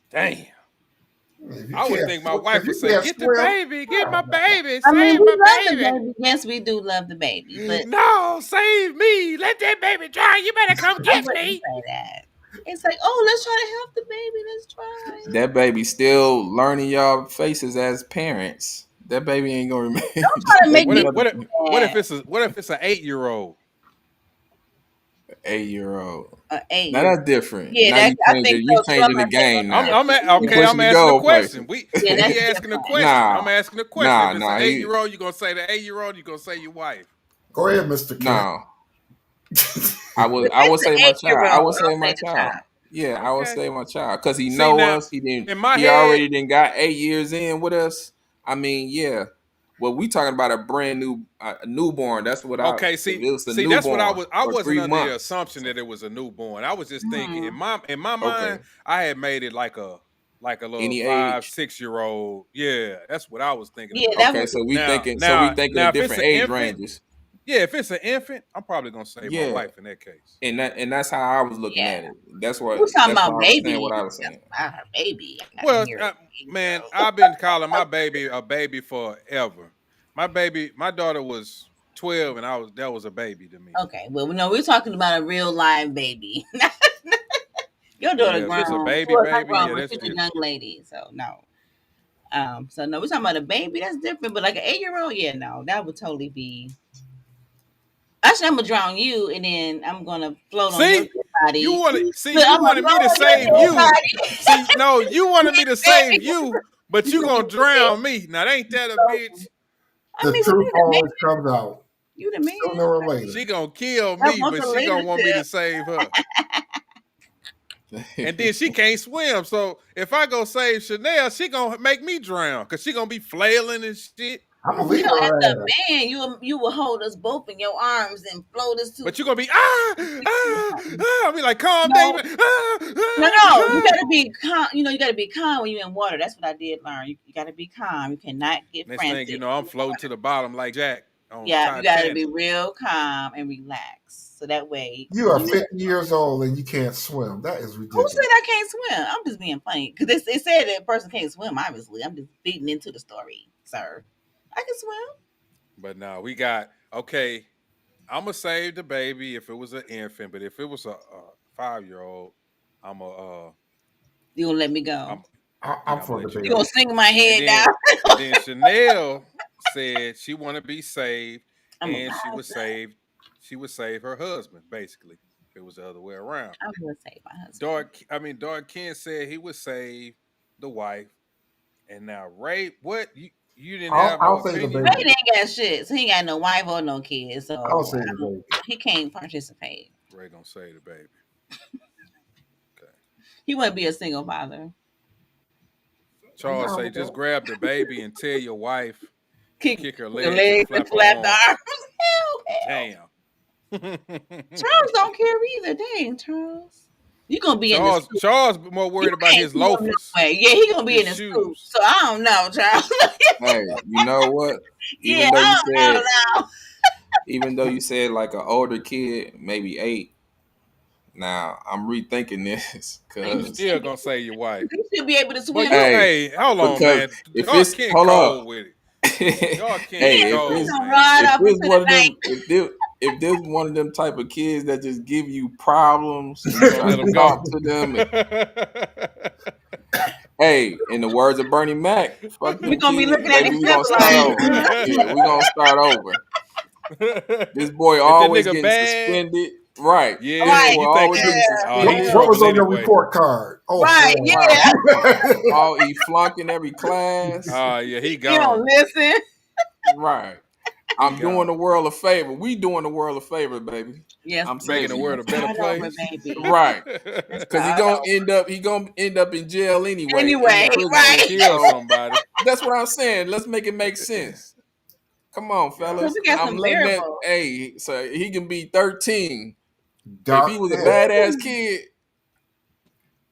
Damn. If you I would can't think my swim, wife if would you say, can't get the swim, baby, get my hell no. baby, I mean, save we my love the baby. baby. Yes, we do love the baby, but No, save me. Let that baby drown. You better come I get wouldn't me. say that. It's like, oh, let's try to help the baby. Let's try. That baby still learning y'all faces as parents. That baby ain't gonna remember. Don't try to make What me if Another what if mad. what if it's an 8-year-old? 8-year-old. An Now 8 year. that's different. Yeah, Now that I think you so. So I'm changing the gonna say game that's now. You different. Okay. I'm pushing the asking a goalpost. question. We Yeah, that's we asking a different. question. I'm nah, asking a question. If nah, it's an nah. 8-year-old, you're gonna say the 8-year-old. You're gonna say your wife. Go ahead, Mr. Kent. Nah. If I would it's an say my child. 8-year-old, I would I'll say my say the child. child. Yeah, I would Okay. say my child because he See know now, us. He didn't. in my He head, already didn't got 8 years in with us. I mean, yeah. Well, we talking about a brand new a newborn. That's what I. okay. If See, it was a see, that's what newborn I for wasn't three under the months. assumption that it was a newborn. I was just thinking Hmm. in my mind, Okay. I had made it like a little Any 5, age. 6 year old. Yeah, that's what I was thinking Yeah, about. that Okay, was. so Now, we now, thinking now, of if it's different an age infant, ranges. yeah, if it's an infant, I'm probably gonna save my Yeah, wife in that case. and that's how I was looking Yeah, at it. That's we're talking why about I was saying baby. what I was saying. About her baby. I didn't Well, hear it. man, I've been calling my baby a baby forever. My daughter was 12, and that was a baby to me. Okay, well, no, we're talking about a real live baby. Your daughter Yeah, if grown. it's a baby, Well, not baby, grown, yeah, but that's she's a young different. lady. So no. So no, we're talking about a baby. That's different. But like an 8-year-old, yeah, no, that would totally be. Actually, I'm gonna drown you, and then I'm gonna float on your See, dead body. But you I'm gonna wanted me float to on your save dead you. body. See, no, you wanted me to Baby, save you, but you you gonna gonna be dead. drown me. Now, ain't that a So, bitch? I The mean, but truth then the always baby, comes out. You the man. Sooner or later. She gonna kill I me, want but the she gonna want me to leadership. save her. And then she can't swim. So if I go save Chanel, she gonna make me drown because she gonna be flailing and shit. I'm gonna You leave know, as a her ass. man, you will hold us both in your arms and float us to. But you gonna be I'll be like, calm, No, David. no. You gotta be calm. You know, you gotta be calm when you're in water. That's what I did learn. You gotta be calm. You cannot get Next thing you frantic. know, I'm floating to the bottom like Jack on Yeah, you gotta be Titanic. real calm and relax. So that way, You are 50 years old and you can't swim. That is who ridiculous. said I can't swim? I'm just being funny because they said that a person can't swim. Obviously, I'm just feeding into the story, sir. I can swim. But no, we got okay. I'm gonna save the baby if it was an infant, but if it was a 5-year-old, I'm a You gonna let me go? I'm I'm I'm gonna for the let you You baby. go. gonna sing my And head down? then Chanel said she want to be saved, I'm and apologize. she would save her husband basically. If it was the other way around. I'm gonna save my husband. Dark Ken said he would save the wife, and now Ray, what you didn't have no I'll say the opinion? Ray baby. ain't got shit, so he ain't got no wife or no kids, I'll so say the baby. he can't participate. Ray gonna save the baby. Okay. He wouldn't be a single father. I'm Charles down say with just that. grab the baby and tell your wife to Kick kick her the legs and legs and flap her flap the arms. arms. Hell. Charles don't care either. Dang, Charles. You gonna be in the scoop. Charles more You worried about can't his see him no loafers, way. Yeah, he gonna be his in the scoop. shoes. So I don't know, Charles. Hey, you know what? Yeah, Even though you I don't said, know. even though you said like an older kid, maybe 8. Now I'm rethinking this You because, still gonna save your wife. You should be able to But swim. you hey, hey, hold on, because man. if Dark it's Ken hold up, cold with it. hey, Dark Ken Yeah, if he's it's cold, gonna man. ride off into the one of night. them, if there's one of them type of kids that just give you problems and You you gonna try let to him talk go. to them, and hey, in the words of Bernie Mac, fuck We're them gonna be kids, looking at baby. each We gonna other start like, over. Yeah, we gonna start over. This boy If that always nigga getting suspended, suspended. Right. This yeah, right, boy you think always he getting yeah, oh he's What suspended. was trouble on your anyway. report card? Oh, right, friend. Right. yeah. All he flunking every class. Yeah, he You don't gone. listen. Right. He I'm doing the gone. world a favor. We doing the world a favor, baby. Yes, I'm Making the saving world you. a let's better start over, place. baby. Right. Let's Cause start over. he gonna end up in jail anyway, in the Anyway, prison Or right. system. kill So somebody. that's what I'm saying. Let's make it make sense. Come on, God So fellas. we got damn. I'm some letting that. variables. Hey, so he can be 13. If he Dark was a man. badass kid,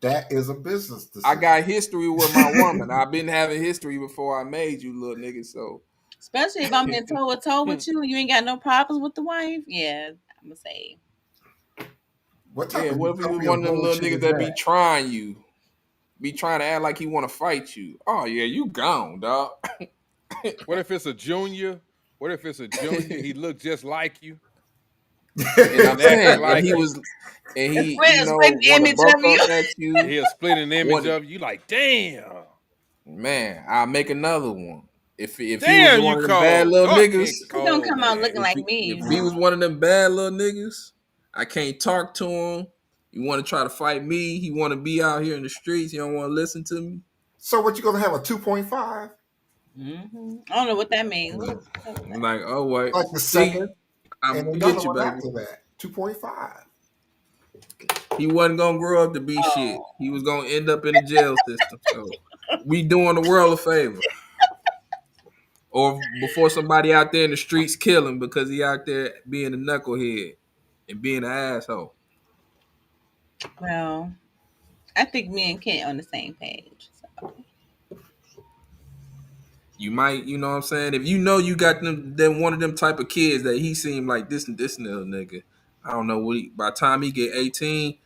That is a business I decision. got history with my woman. I've been having history before I made you, little nigga. So Especially if I'm in toe to toe with you, you ain't got no problems with the wife. Yeah, I'm gonna say. What type yeah, of what if he was utopian one of them little bullshit niggas is that be that? trying you, be trying to act like he want to fight you? Oh yeah, you gone, dog. What if it's a junior? What if it's a junior? He looked just like you And I'm and acted saying, and like he you. was, and he, Split, split the want to image buck of up you. at you. He'll split an image Want of you. Like, damn. man, I'll make another one. If he was Damn, one you of them bad cold. little Dark niggas, Ken He gonna cold, come out man. looking like me, if you he know. was one of them bad little niggas, I can't talk to him. You want to try to fight me? He want to be out here in the streets. He don't want to listen to me. So what you gonna have a 2.5? I don't know what that means. I'm like, oh wait, Like the see, second I'm and gonna another get you, one baby. after that. 2.5. He wasn't gonna grow up to be shit. Oh, He was gonna end up in the jail system. So we doing the world a favor. Or before somebody out there in the streets kill him because he out there being a knucklehead and being an asshole. well, I think me and Kent on the same page. So. You might, you know what I'm saying? If you know you got them one of them type of kids that he seemed like this little nigga. I don't know what by the time he get 18,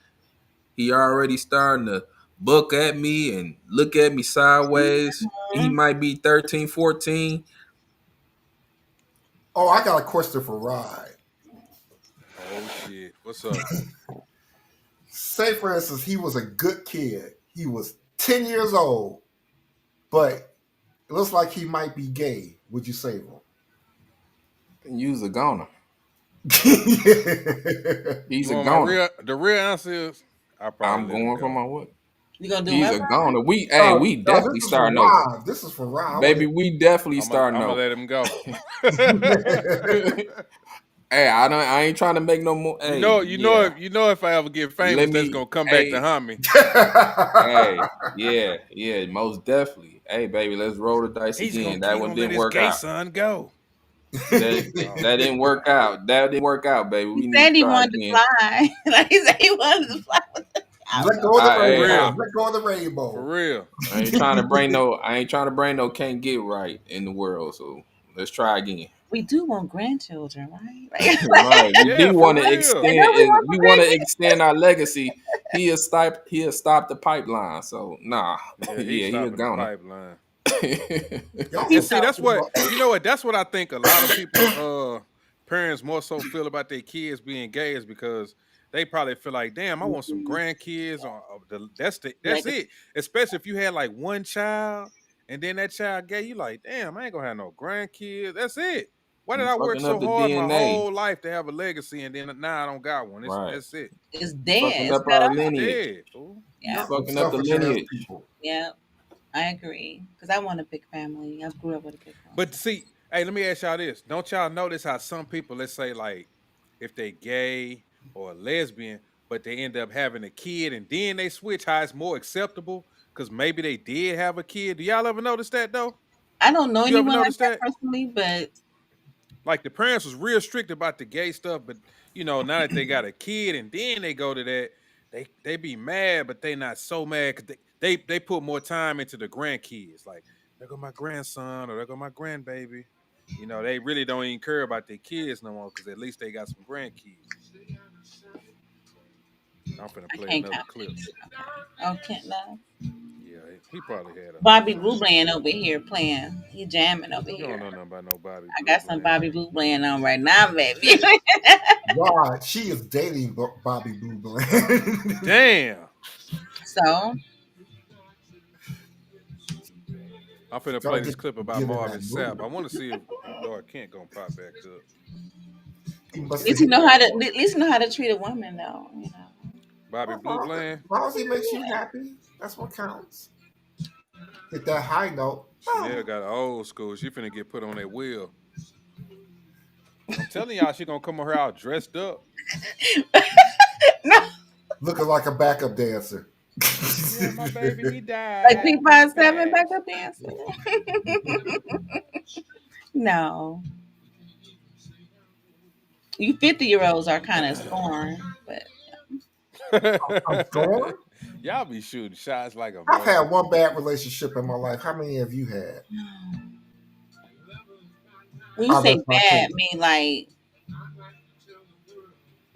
he already starting to look at me and look at me sideways. He Mhm. might be 13, 14. Oh, I got a question for Rod. Oh, shit. What's up? Say, for instance, he was a good kid. He was 10 years old, but it looks like he might be gay. Would you save him? You's a goner. You He's a want goner. the real answer is I probably I'm let him going for go. my what? You gonna do He's what, a Robert? goner. We No, we no, definitely this is for starting over. Rob. This is for Rob. Baby, we definitely I'm gonna starting over. let him go. Hey, I ain't trying to make no more. You Hey, know, yeah. if I ever get famous, Let that's me gonna come back to hey, haunt me. hey, yeah, most definitely. Hey, baby, let's roll the dice He's gonna again. That he one gonna let didn't his work gay out. son go. That Oh, that didn't work out. That didn't work out, baby. He We need said to he try wanted to again. fly. Like he said he wanted to fly with the Let outcome. go of the for Hey, rainbow. real, Let go of the for rainbow. real. I ain't trying to bring no can't get right in the world. So let's try again. We do want grandchildren, right? Like, Right. We Yeah, do for want to real. and then extend we is want we some want to grandkids. extend our legacy. He'll stop the pipeline. So nah. Yeah, he's Yeah, he a stopping the goner. pipeline. Y'all He's And so see, that's talking what about. that's what I think a lot of people parents more so feel about their kids being gay is because they probably feel like, damn, I want some Mhm. grandkids or that's Legacy. it. Especially if you had like one child and then that child gay, you like, damn, I ain't gonna have no grandkids. That's it. Why did You I work fucking up so the hard my DNA. whole life to have a legacy and then now I don't got one? Right. That's it. It's You dead. fucking It's up cut our off. It's lineage. dead, fool. You Yeah. Y'all some fucking up the selfish ass lineage. people. Yeah. I agree. Because I want a big family. I grew up with a big one. But see, hey, let me ask y'all this. Don't y'all notice how some people, let's say, like, if they gay or lesbian, but they end up having a kid and then they switch, how it's more acceptable? Because maybe they did have a kid. Do y'all ever notice that though? I don't know You ever anyone like notice that that? personally, but Like the parents was real strict about the gay stuff, but now that they got a kid and then they go to that, they be mad, but they not so mad because they put more time into the grandkids. Like, there go my grandson or there go my grandbaby. They really don't even care about their kids no more because at least they got some grandkids. I'm finna I play can't another clip. comment. Okay. Oh, can't no. Yeah, he probably had a Bobby Blue child. Bland over here playing. He jamming over You don't know here. nothing about no Bobby I Blue got some Bland. Bobby Blue Bland on right now, baby. Why? She is dating Bobby Blue Bland. Damn. So I'm finna play Gotta this clip about get in Marvin that mood. Sapp. I want to see if Dark Kent gonna pop back up. He at must have least you hit know that. how to at least you know how to treat a woman though, you know. Bobby Blue Bland. As long as he makes you happy, that's what counts. Hit that high note. Chanel got old school. She finna get put on that wheel. I'm telling y'all, she gonna come on her out dressed up. No, Looking like a backup dancer. Yeah, my baby, he like died and he P57 passed. backup dancer. No. You 50-year-olds are kind of scorned, but I'm scorned. Y'all be shooting shots like a I've had motherfucker. one bad relationship in my life. How many have you had? when you Oh, say that's not bad, true. mean like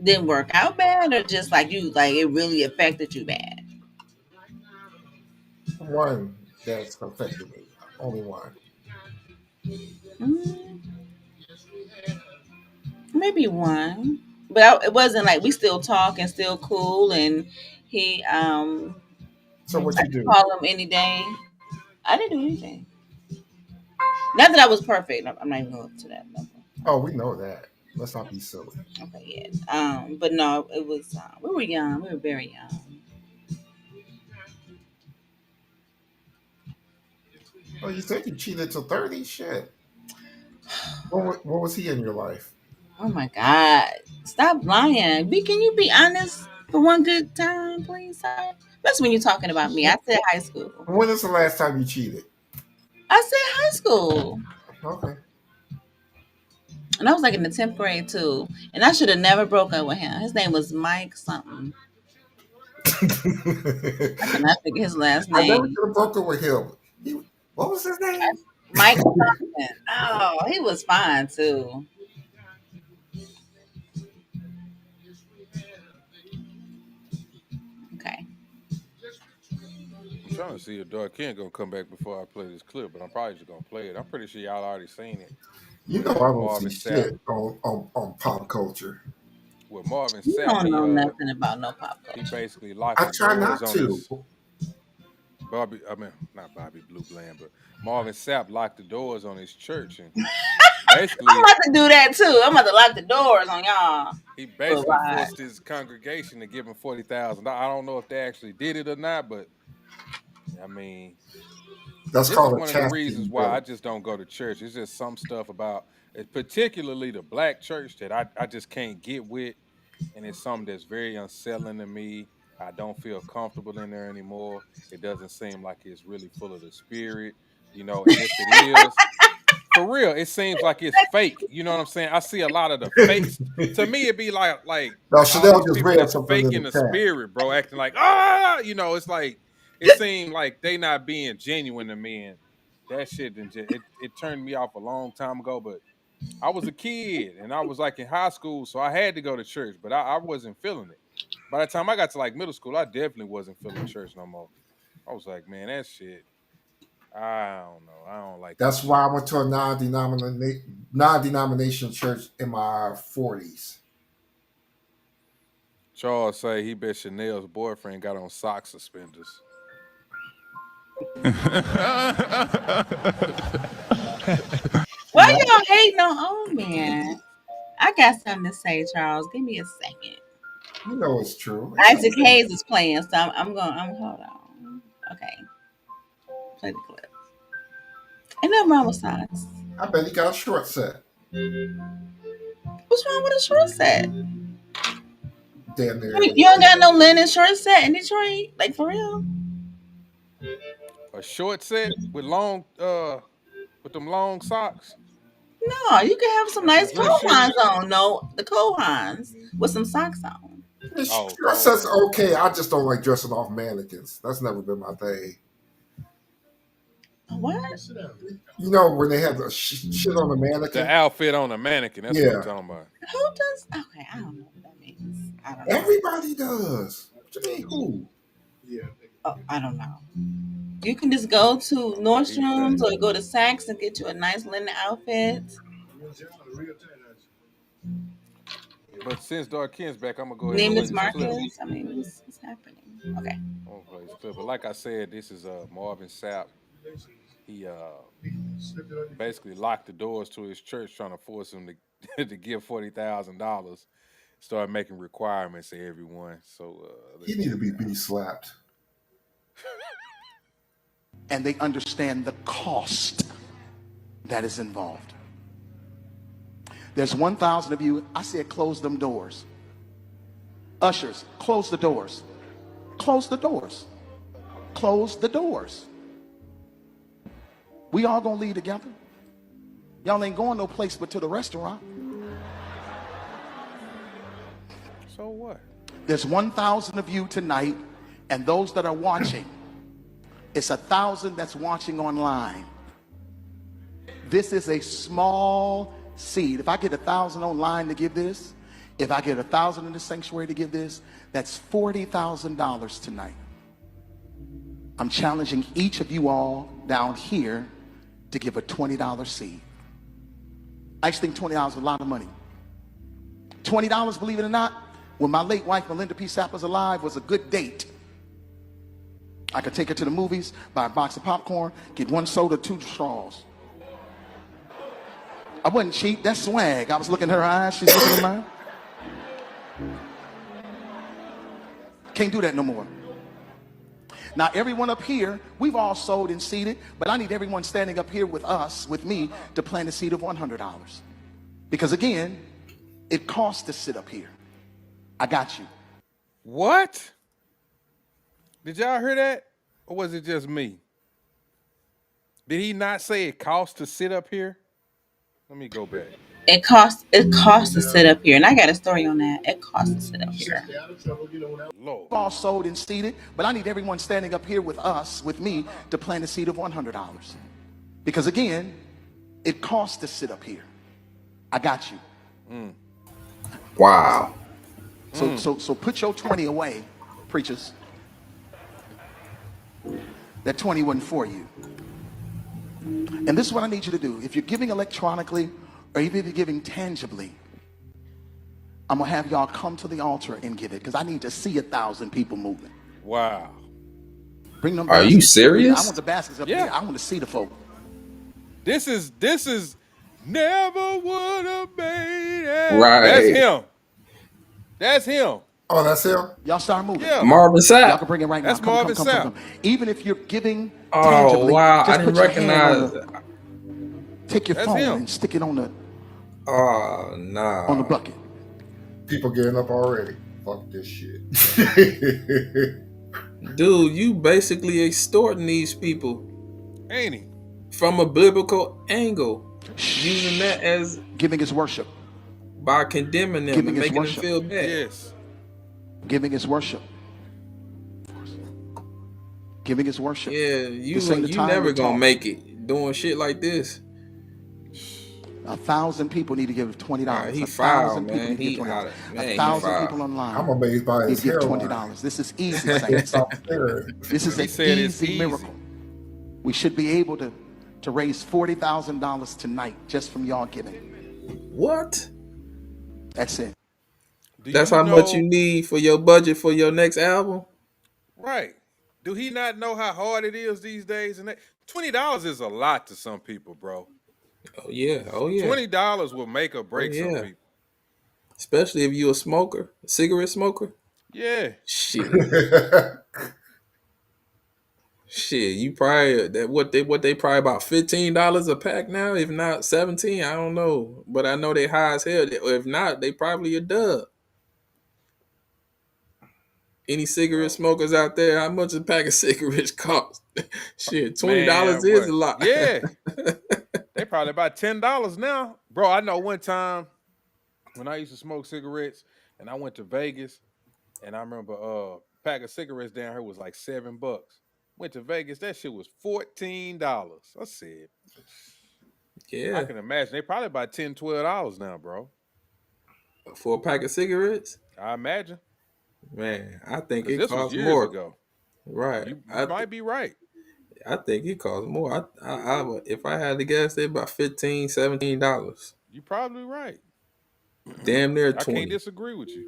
didn't work out bad or just like you like it really affected you bad? One that's affected me. Only one. Mm, maybe one. But it wasn't like we still talk and still cool and he So what I you could do? call him any day. I didn't do anything. Not that I was perfect. I'm not even going up to that level. Oh, we know that. Let's not be silly. Okay, yeah. But no, it was we were young. We were very young. Oh, you said you cheated till 30? Shit. What was he in your life? Oh my God. Stop lying. Can you be honest for one good time, please, sir? That's when you're talking about me. I said high school. When is the last time you cheated? I said high school. Okay. And I was like in the 10th grade too. And I should have never broke up with him. His name was Mike something. I I cannot think of his last never name. could have broken with him. What was his name? Mike something. Oh, he was fine too. Okay. I'm trying to see if Dark Kent gonna come back before I play this clip, but I'm probably just gonna play it. I'm pretty sure y'all already seen it You with know I don't see Marvin Sapp. shit on pop culture. With Marvin You Sapp, don't know nothing about no pop he culture. basically locked I the try doors not on to. his not Bobby Blue Bland, but Marvin Sapp locked the doors on his church and I'm basically about to do that too. I'm about to lock the doors on y'all he for a basically ride. forced his congregation to give him $40,000. I don't know if they actually did it or not, but I mean, That's this is called a one of the chastity reasons why I belt. just don't go to church. It's just some stuff about, particularly the black church, that I just can't get with, and it's something that's very unsettling to me. I don't feel comfortable in there anymore. It doesn't seem like it's really full of the spirit, and if it is, for real, it seems like it's fake. You know what I'm saying? I see a lot of the fakes. To me, it'd be like Now all Chanel these just people read that's something in faking the the chat. spirit, bro, acting like it's like it seemed like they not being genuine to me, and that shit it turned me off a long time ago. But I was a kid and I was like in high school, so I had to go to church, but I wasn't feeling it. By the time I got to like middle school, I definitely wasn't feeling church no more. I was like, man, that shit. I don't know. I don't like that That's why shit. I went to a non-denomination church in my 40s. Charles say he bet Chanel's boyfriend got on sock suspenders. Why y'all hating on old man? I got something to say, Charles. Give me a second. You know it's true. It's Isaac okay. Hayes is playing, so I'm going. Hold on. Okay, play the clip. Ain't nothing wrong with socks. I bet he got a short set. What's wrong with a short set? Damn near You don't got no linen short set in Detroit, like for real? A short set with them long socks No, you can have some and some nice dress Kohans shoes. on. No, the Kohans with some socks on. Oh, Short set's Cohen. okay. I just don't like dressing off mannequins. That's never been my thing. What? You know when they have the shit on the The mannequin? outfit on a mannequin. That's what you're Yeah, talking about. Who does? Okay, I don't know what that means. I don't know. everybody does. What you mean who? Oh, I don't know. You can just go to Yeah, he fat. Nordstrom's or go to Saks and get you a nice linen outfit. But since Darkin's back, I'm gonna go ahead and Name play is this clip. Marcus. I mean, what's happening? Okay. I'm gonna play this clip. But like I said, this is Marvin Sapp. He basically locked the doors to his church, trying to force him to to give $40,000. Start making requirements of everyone. So He let's need to check be it out. slapped. And they understand the cost that is involved. There's 1,000 of you. I said close them doors. Ushers, close the doors. Close the doors. Close the doors. We all gonna leave together. Y'all ain't going no place but to the restaurant. So what? There's 1,000 of you tonight, and those that are watching, it's 1,000 that's watching online. This is a small seed. If I get 1,000 online to give this, if I get 1,000 in the sanctuary to give this, that's $40,000 tonight. I'm challenging each of you all down here to give a $20 seed. I just think $20 is a lot of money. $20, believe it or not, when my late wife Melinda P. Sapp was alive, was a good date. I could take her to the movies, buy a box of popcorn, get one soda, 2 straws. I wasn't cheap, that's swag. I was looking in her eyes, she's looking in mine. Can't do that no more. Now, everyone up here, we've all sold and seeded, but I need everyone standing up here with us, with me, to plant a seed of $100. Because again, it costs to sit up here. I got you. What? Did y'all hear that? Or was it just me? Did he not say it costs to sit up here? Let me go back. It costs to sit up here, and I got a story on that. It costs to sit up here. Lord. We've all sold and seeded, but I need everyone standing up here with us, with me, to plant a seed of $100. Because again, it costs to sit up here. I got you. Wow. So put your 20 away, preachers. That 20 wasn't for you. And this is what I need you to do. If you're giving electronically, or even if you're giving tangibly, I'm gonna have y'all come to the altar and give it, because I need to see 1,000 people moving. Wow. Bring them Are baskets. you serious? I want the baskets up here. I want to see the folk. This is never would have made it. Right. That's him. That's him. Oh, that's him. Y'all start moving. Yeah, Marvin Y'all Sapp. can bring it right now. that's Come, come, Marvin come, come, Sapp. come. Even if you're giving Oh tangibly, wow, I just didn't put your hand on recognize. the, take your That's phone him. and stick it Oh on the nah, bucket. People getting up already. Fuck this shit. dude, you basically extorting these people Ain't he? from a biblical angle, using Shh. that as Giving is worship. by condemning them Giving and is making them worship. feel bad. Yes. Giving is worship. Giving is worship. Yeah, This you ain't the you time to never gonna talk. make it doing shit like this. 1,000 people need to give $20. He A foul, thousand people man. need to give He $20. out of A man. He thousand foul. people I'm online amazed by need his to give hairline. $20. This is easy, Can't saints. stop staring. This is He an said it's easy easy. miracle. We should be able to raise $40,000 tonight just from y'all giving. What? That's it. Do That's you how much you know? need for your budget for your next album? Right. Do he not know how hard it is these days? And $20 is a lot to some people, bro. Oh yeah. Oh yeah. $20 will make or Oh break some yeah. people. Especially if you a smoker, a cigarette smoker. Yeah. Shit. Shit, you probably that what they probably about $15 a pack now, if not 17. I don't know, but I know they high as hell. If not, they probably a dub. Any cigarette Bro. smokers out there? How much a pack of cigarettes cost? Shit, $20 Man, is a what? lot. Yeah. They probably about $10 now. Bro, I know one time when I used to smoke cigarettes and I went to Vegas and I remember pack of cigarettes down here was like $7. Went to Vegas, that shit was $14. I said, I Yeah, can imagine they probably about $10, $12 now, bro. for a pack of cigarettes, I imagine. man, I think Because it this was costs years more. ago. Right, You might be right. I think it costs more. If I had to guess, it about $15, $17. You probably right. Damn near I can't 20. disagree with you.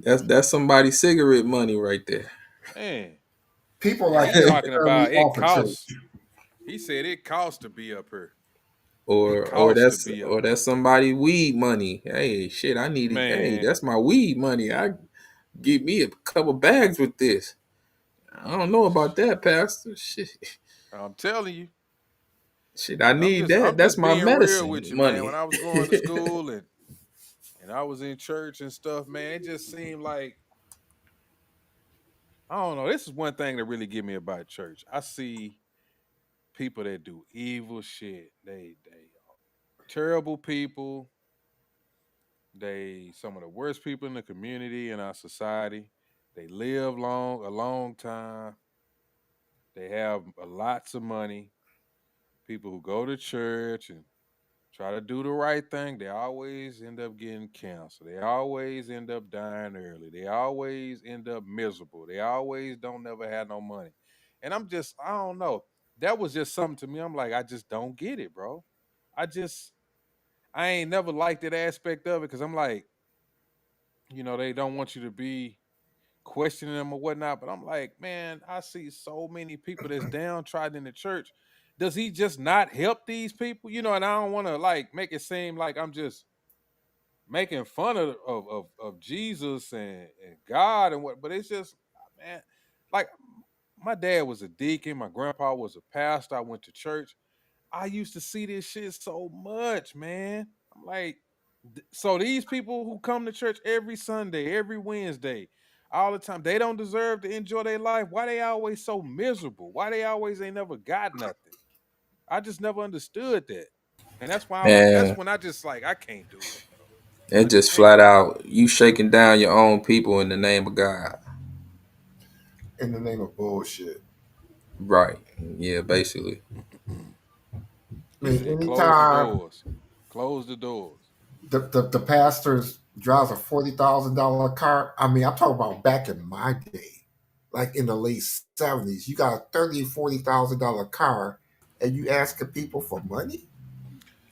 That's somebody's cigarette money right there. Man. People And like he him talking turn me about it off of church. costs. He said it costs to be up here. It Or costs to that's be up or here. that's somebody weed money. Hey, shit, I need it. Hey, Man, that's my weed money. I give me a couple bags with this. I don't know about that, Pastor. Shit, I'm telling you. shit, I I'm need just that. I'm That's just my being real medicine with you, man. When money. I was going to school and I was in church and stuff, man, it just seemed like I don't know. This is one thing that really get me about church. I see people that do evil shit. They are terrible people. They some of the worst people in the community in our society. They live a long time. They have lots of money. People who go to church and try to do the right thing, they always end up getting cancer. They always end up dying early. They always end up miserable. They always don't never have no money. And I don't know. That was just something to me. I'm like, I just don't get it, bro. I just, I ain't never liked that aspect of it because I'm like, they don't want you to be questioning them or whatnot. But I'm like, man, I see so many people that's downtrodden in the church. Does he just not help these people? And I don't want to like make it seem like I'm just making fun of Jesus and God and what, but it's just, man, like my dad was a deacon, my grandpa was a pastor. I went to church. I used to see this shit so much, man. I'm like, so these people who come to church every Sunday, every Wednesday, all the time, they don't deserve to enjoy their life. Why they always so miserable? Why they always ain't never got nothing? I just never understood that. And that's why that's Man, when I just like I can't do it, bro. I it's just just can't flat do it. out you shaking down your own people in the name of God. In the name of bullshit. Right. Yeah, basically. I He mean, said, close the anytime doors. Close the doors. the pastors drives a $40,000 car. I mean, I'm talking about back in my day, like in the late '70s. You got a $30,000 or $40,000 car, and you asking people for money.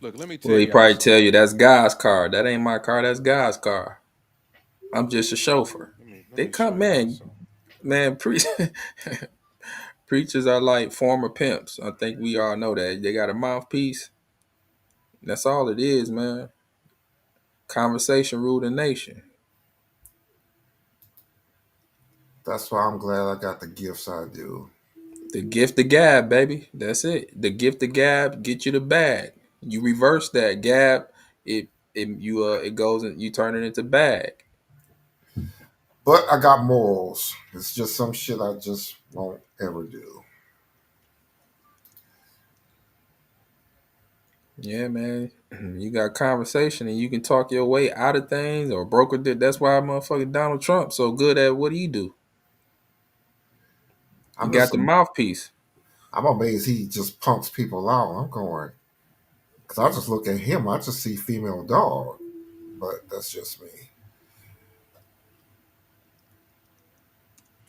Look, let me Well, tell he y'all probably tell something. you that's God's car. That ain't my car. That's God's car. I'm just a chauffeur. Let They me show come, y'all man. something. Man, preachers are like former pimps. I think we all know that. They got a mouthpiece. That's all it is, man. Conversation rule the nation. That's why I'm glad I got the gifts I do. The gift of gab, baby. That's it. The gift of gab get you the bag. You reverse that gab, it goes and you turn it into bag. But I got morals. It's just some shit I just won't ever do. Yeah, man. You got conversation and you can talk your way out of things or broker did. That's why motherfucking Donald Trump so good at what he do. He I'm got just the mouthpiece. I'm amazed he just punks people out. I'm going because I just look at him. I just see female dog, but that's just me.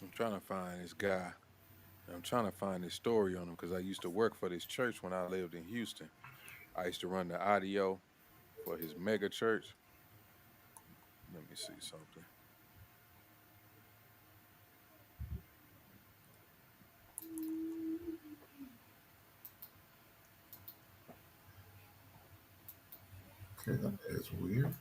I'm trying to find this guy. I'm trying to find this story on him because I used to work for this church when I lived in Houston. I used to run the audio for his mega church. Let me see something. Okay, that is weird.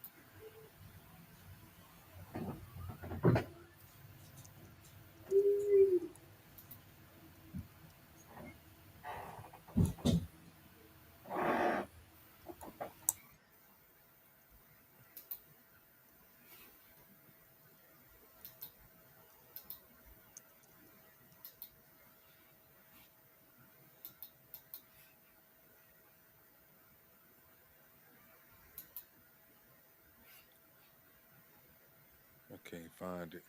I can't find it.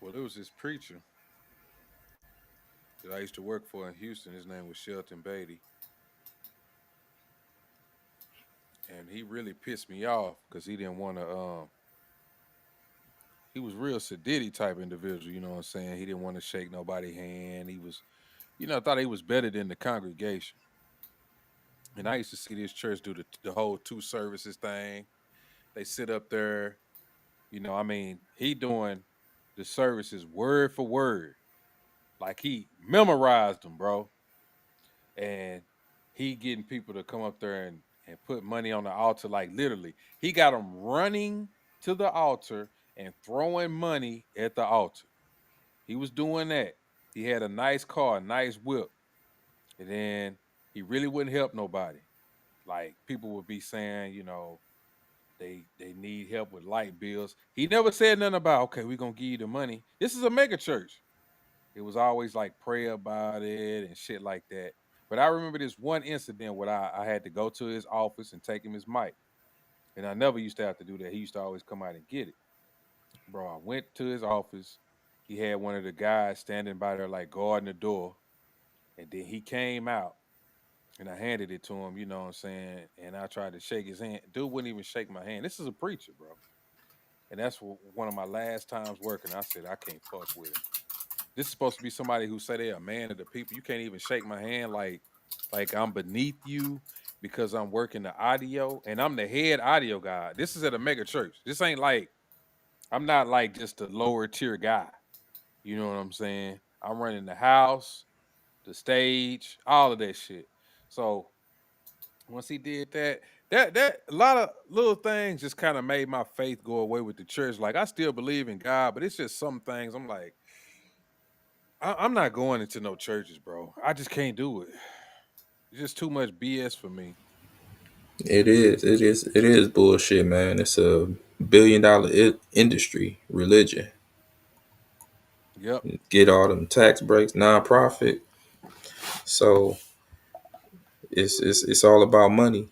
Well, it was this preacher that I used to work for in Houston. His name was Shelton Beatty. And he really pissed me off because he didn't want to he was real sedity type individual, you know what I'm saying? He didn't want to shake nobody hand. He was, thought he was better than the congregation. And I used to see this church do the whole two services thing. They sit up there, he doing the services word for word. Like he memorized them, bro. And he getting people to come up there and put money on the altar, like literally. He got them running to the altar and throwing money at the altar. He was doing that. He had a nice car, a nice whip. And then he really wouldn't help nobody. Like people would be saying, they need help with light bills. He never said nothing about, okay, we're gonna give you the money. This is a mega church. It was always like pray about it and shit like that. But I remember this one incident where I had to go to his office and take him his mic. And I never used to have to do that. He used to always come out and get it. Bro, I went to his office. He had one of the guys standing by there like guarding the door. And then he came out and I handed it to him, you know what I'm saying? And I tried to shake his hand. Dude wouldn't even shake my hand. This is a preacher, bro. And that's one of my last times working. I said, I can't fuck with him. This is supposed to be somebody who say they're a man of the people. You can't even shake my hand like I'm beneath you because I'm working the audio and I'm the head audio guy. This is at a mega church. This ain't like I'm not like just a lower tier guy. You know what I'm saying? I'm running the house, the stage, all of that shit. So once he did that a lot of little things just kind of made my faith go away with the church. Like I still believe in God, but it's just some things I'm like, I'm not going into no churches, bro. I just can't do it. It's just too much BS for me. It is. It is. It is bullshit, man. It's a billion-dollar industry, religion. Yep, Get all them tax breaks, nonprofit. So it's all about money.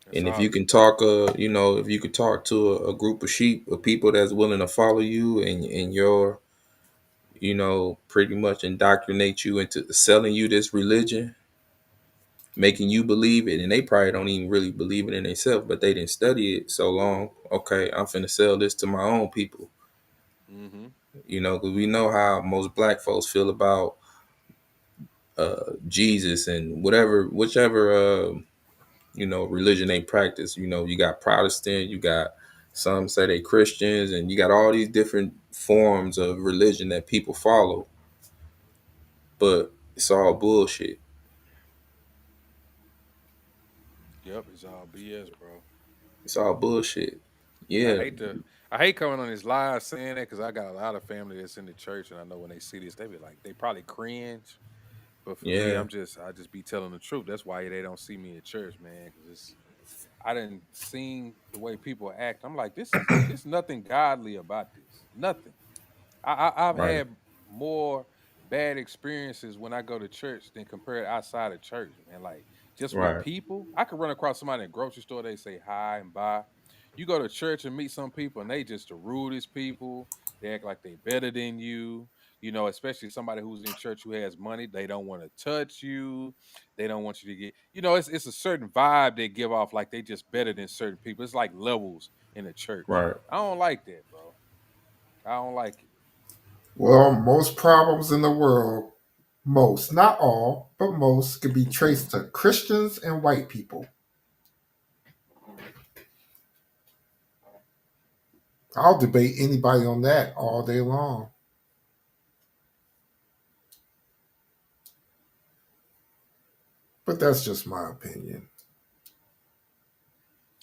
that's And if all. you can talk, if you could talk to a group of sheep of people that's willing to follow you and your, pretty much indoctrinate you into selling you this religion, making you believe it, and they probably don't even really believe it in themselves, but they didn't study it so long. Okay, I'm finna sell this to my own people. Mm-hmm. Because we know how most black folks feel about Jesus and whichever religion they practice. You got Protestant, you got some say they Christians, and you got all these different forms of religion that people follow, but it's all bullshit. Yep, it's all BS, bro. It's all bullshit. And I Yeah. hate to I hate coming on this live saying that because I got a lot of family that's in the church, and I know when they see this, they be like, they probably cringe. But for me, Yeah, I just be telling the truth. That's why they don't see me in church, man. Because I didn't seen the way people act. I'm like, this nothing godly about this. Nothing. I've right, had more bad experiences when I go to church than compared outside of church, man. Like just with right, people, I could run across somebody in a grocery store. They say hi and bye. You go to church and meet some people, and they just the rudest people. They act like they better than you. You know, especially somebody who's in church who has money. They don't want to touch you. They don't want you to get. You know, it's a certain vibe they give off, like they just better than certain people. It's like levels in the church. right. I don't like that, bro. I don't like it. Well, most problems in the world, most, not all, but most, can be traced to Christians and white people. I'll debate anybody on that all day long. But that's just my opinion.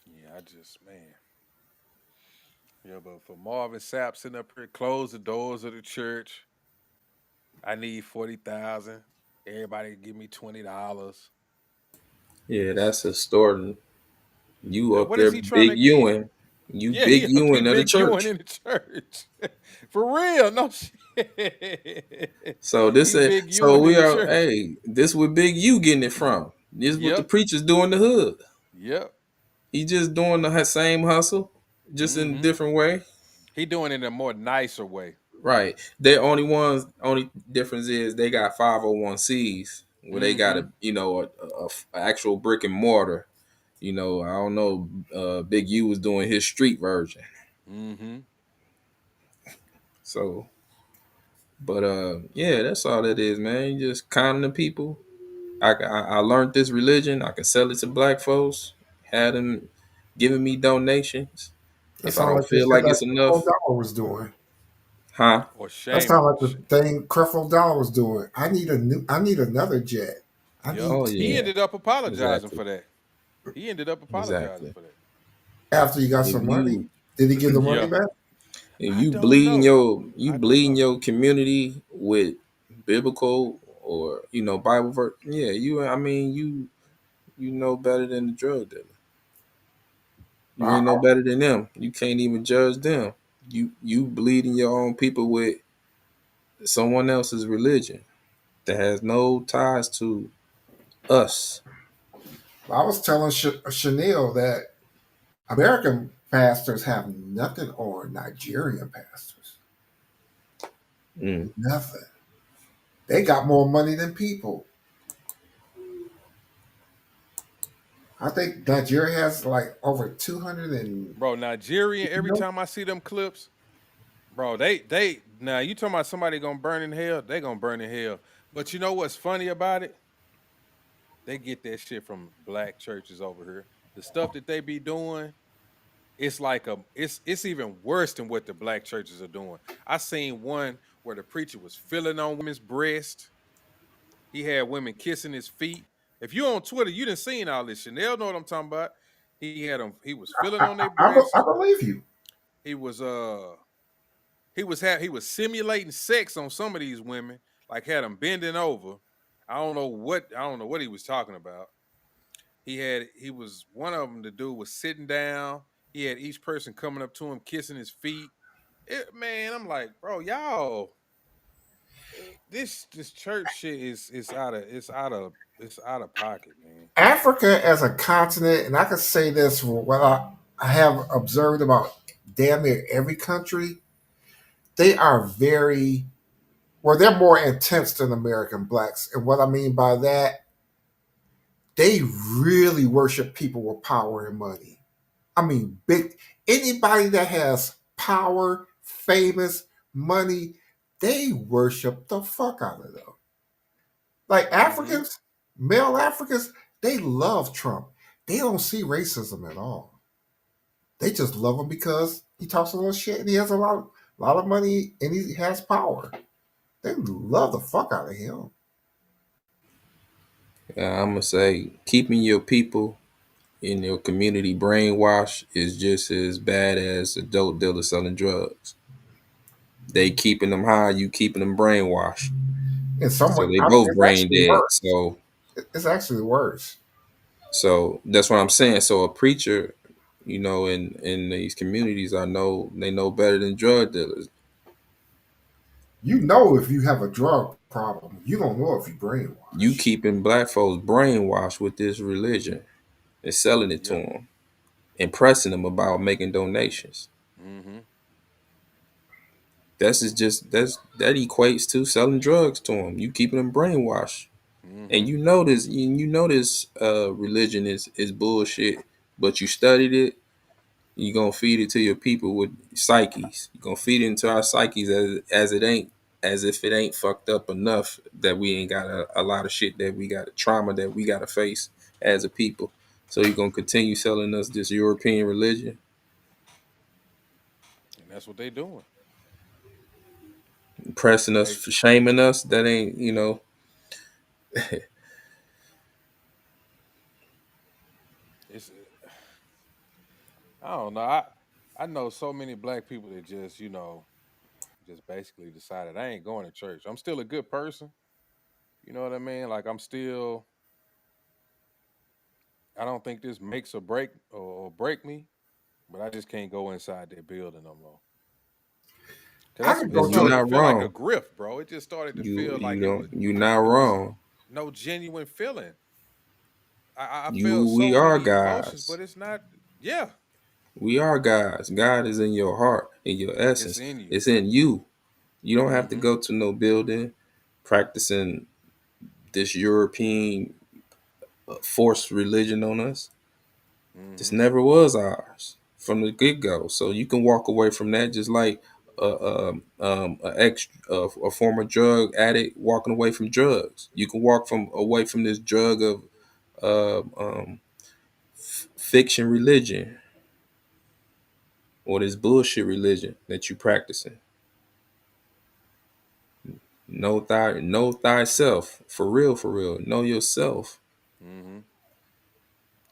Yeah, I just man. Yeah, but for Marvin Sapp sitting up here, close the doors of the church. I need 40,000. Everybody give me $20. Yeah, It's that's extorting. You up what is there he trying to big get? Ewing. You Yeah, big he he Ewing of the big you church. in the church. For real, no shit. So this He is big you so in we the are church. hey, this where Big U getting it from. This is what the Yep. preachers do in the hood. Yep. He just doing the same hustle, just in a Mm-hmm. different way. He doing it in a more nicer way. Right. They only ones only difference is they got 501Cs where they got Mm-hmm. a actual brick and mortar. You know, I don't know. Big U was doing his street version. Mm-hmm. So, but yeah, that's all that is, man. You just conning the people. I learned this religion. I can sell it to black folks. Had them giving me donations. That If I sounds don't like the feel shit like that it's Creflo enough, Dollar was doing. huh? Or That shame. sounds like the thing Creflo Dollar was doing. I need another jet. I Yep. need Oh He yeah, ended up apologizing exactly, for that. He ended up apologizing exactly. for that. after you got If some money. you Did he give the money Yeah. back? if I you don't bleeding know. you I don't bleeding know. your community with biblical or Bible verse, yeah, I mean you know better than the drug dealer. You I, ain't no better than them. You can't even judge them. You bleeding your own people with someone else's religion that has no ties to us. I was telling Chanel that American pastors have nothing on Nigerian pastors. Mm. Nothing. They got more money than people. I think Nigeria has like over 200 and Bro, Nigerian, every time I see them clips, bro, they now you talking about somebody gonna burn in hell, they gonna burn in hell. But you know what's funny about it? They get that shit from black churches over here. The stuff that they be doing, it's like it's even worse than what the black churches are doing. I seen one where the preacher was feeling on women's breast. He had women kissing his feet. If you on Twitter, you done seen all this. Chanel know what I'm talking about. He had them. He was feeling on their I breast. believe you. He was he was simulating sex on some of these women, like had them bending over. I don't know what he was talking about. He was one of them. The dude was sitting down. He had each person coming up to him, kissing his feet. Man, I'm like, bro, y'all, this church shit is it's out of pocket, man. Africa as a continent, and I can say this for what I have observed about damn near every country, they are very, well, they're more intense than American blacks. And what I mean by that, they really worship people with power and money. I mean, big, anybody that has power, famous, money, they worship the fuck out of them. Like Mm-hmm. Africans, male Africans, they love Trump. They don't see racism at all. They just love him because he talks a little shit and he has lot of money and he has power. They love the fuck out of him. I'm gonna say keeping your people in your community brainwash is just as bad as a dope dealer selling drugs. They keeping them high, you keeping them brainwashed. In some way, So they I mean, both it's brain actually dead. worse. So It's actually worse. that's what I'm saying. So a preacher, in these communities, I know they know better than drug dealers. You know, if you have a drug problem, you don't know if you You brainwashed. keeping black folks brainwashed with this religion and selling it to Yep. them, impressing them about making donations. Mm-hmm. That equates to selling drugs to them. You keeping them brainwashed, Mm-hmm. and you know this religion is bullshit. But you studied it. You gonna feed it to your people with psyches. You gonna feed it into our psyches as if it ain't fucked up enough that we ain't got a lot of shit that we got, trauma that we gotta face as a people. So you gonna continue selling us this European religion, And that's what they doing. pressing us, They shaming us. That ain't it's I don't know. I know so many black people that just, just basically decided I ain't going to church. I'm still a good person. You know what I mean? Like I don't think this makes or break me, but I just can't go inside that building no more. Cause I that's could it go you're to started to not feel like a wrong. grift, bro. It just started to You feel you like it don't was you're not it was wrong. no genuine feeling. I felt You so we are many emotions, guys. but it's not. Yeah, We are guys. God is in your heart, in your it's essence. in you. It's in you. You don't have to Mm-hmm. go to no building practicing this European forced religion on us. This Mm-hmm. never was ours from the get go. So you can walk away from that just like a former drug addict walking away from drugs. You can walk from away from this drug of fiction religion or this bullshit religion that you practicing. Know thyself for real. Know yourself. Mm-hmm.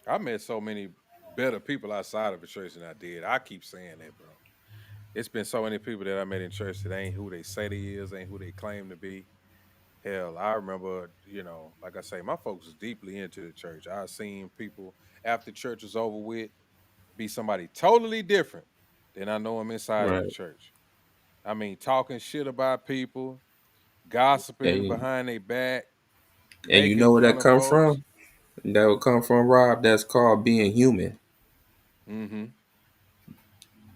I met so many better people outside of the church than I did. I keep saying that, bro. It's been so many people that I met in church that ain't who they say they is, ain't who they claim to be. Hell, I remember, like I say, my folks was deeply into the church. I seen people after church was over with be somebody totally different than I know them inside of the Right. church. I mean, talking shit about people, gossiping And behind their back, you know making where that fun of come folks. from? That would come from Rob. That's called being human. Mm-hmm.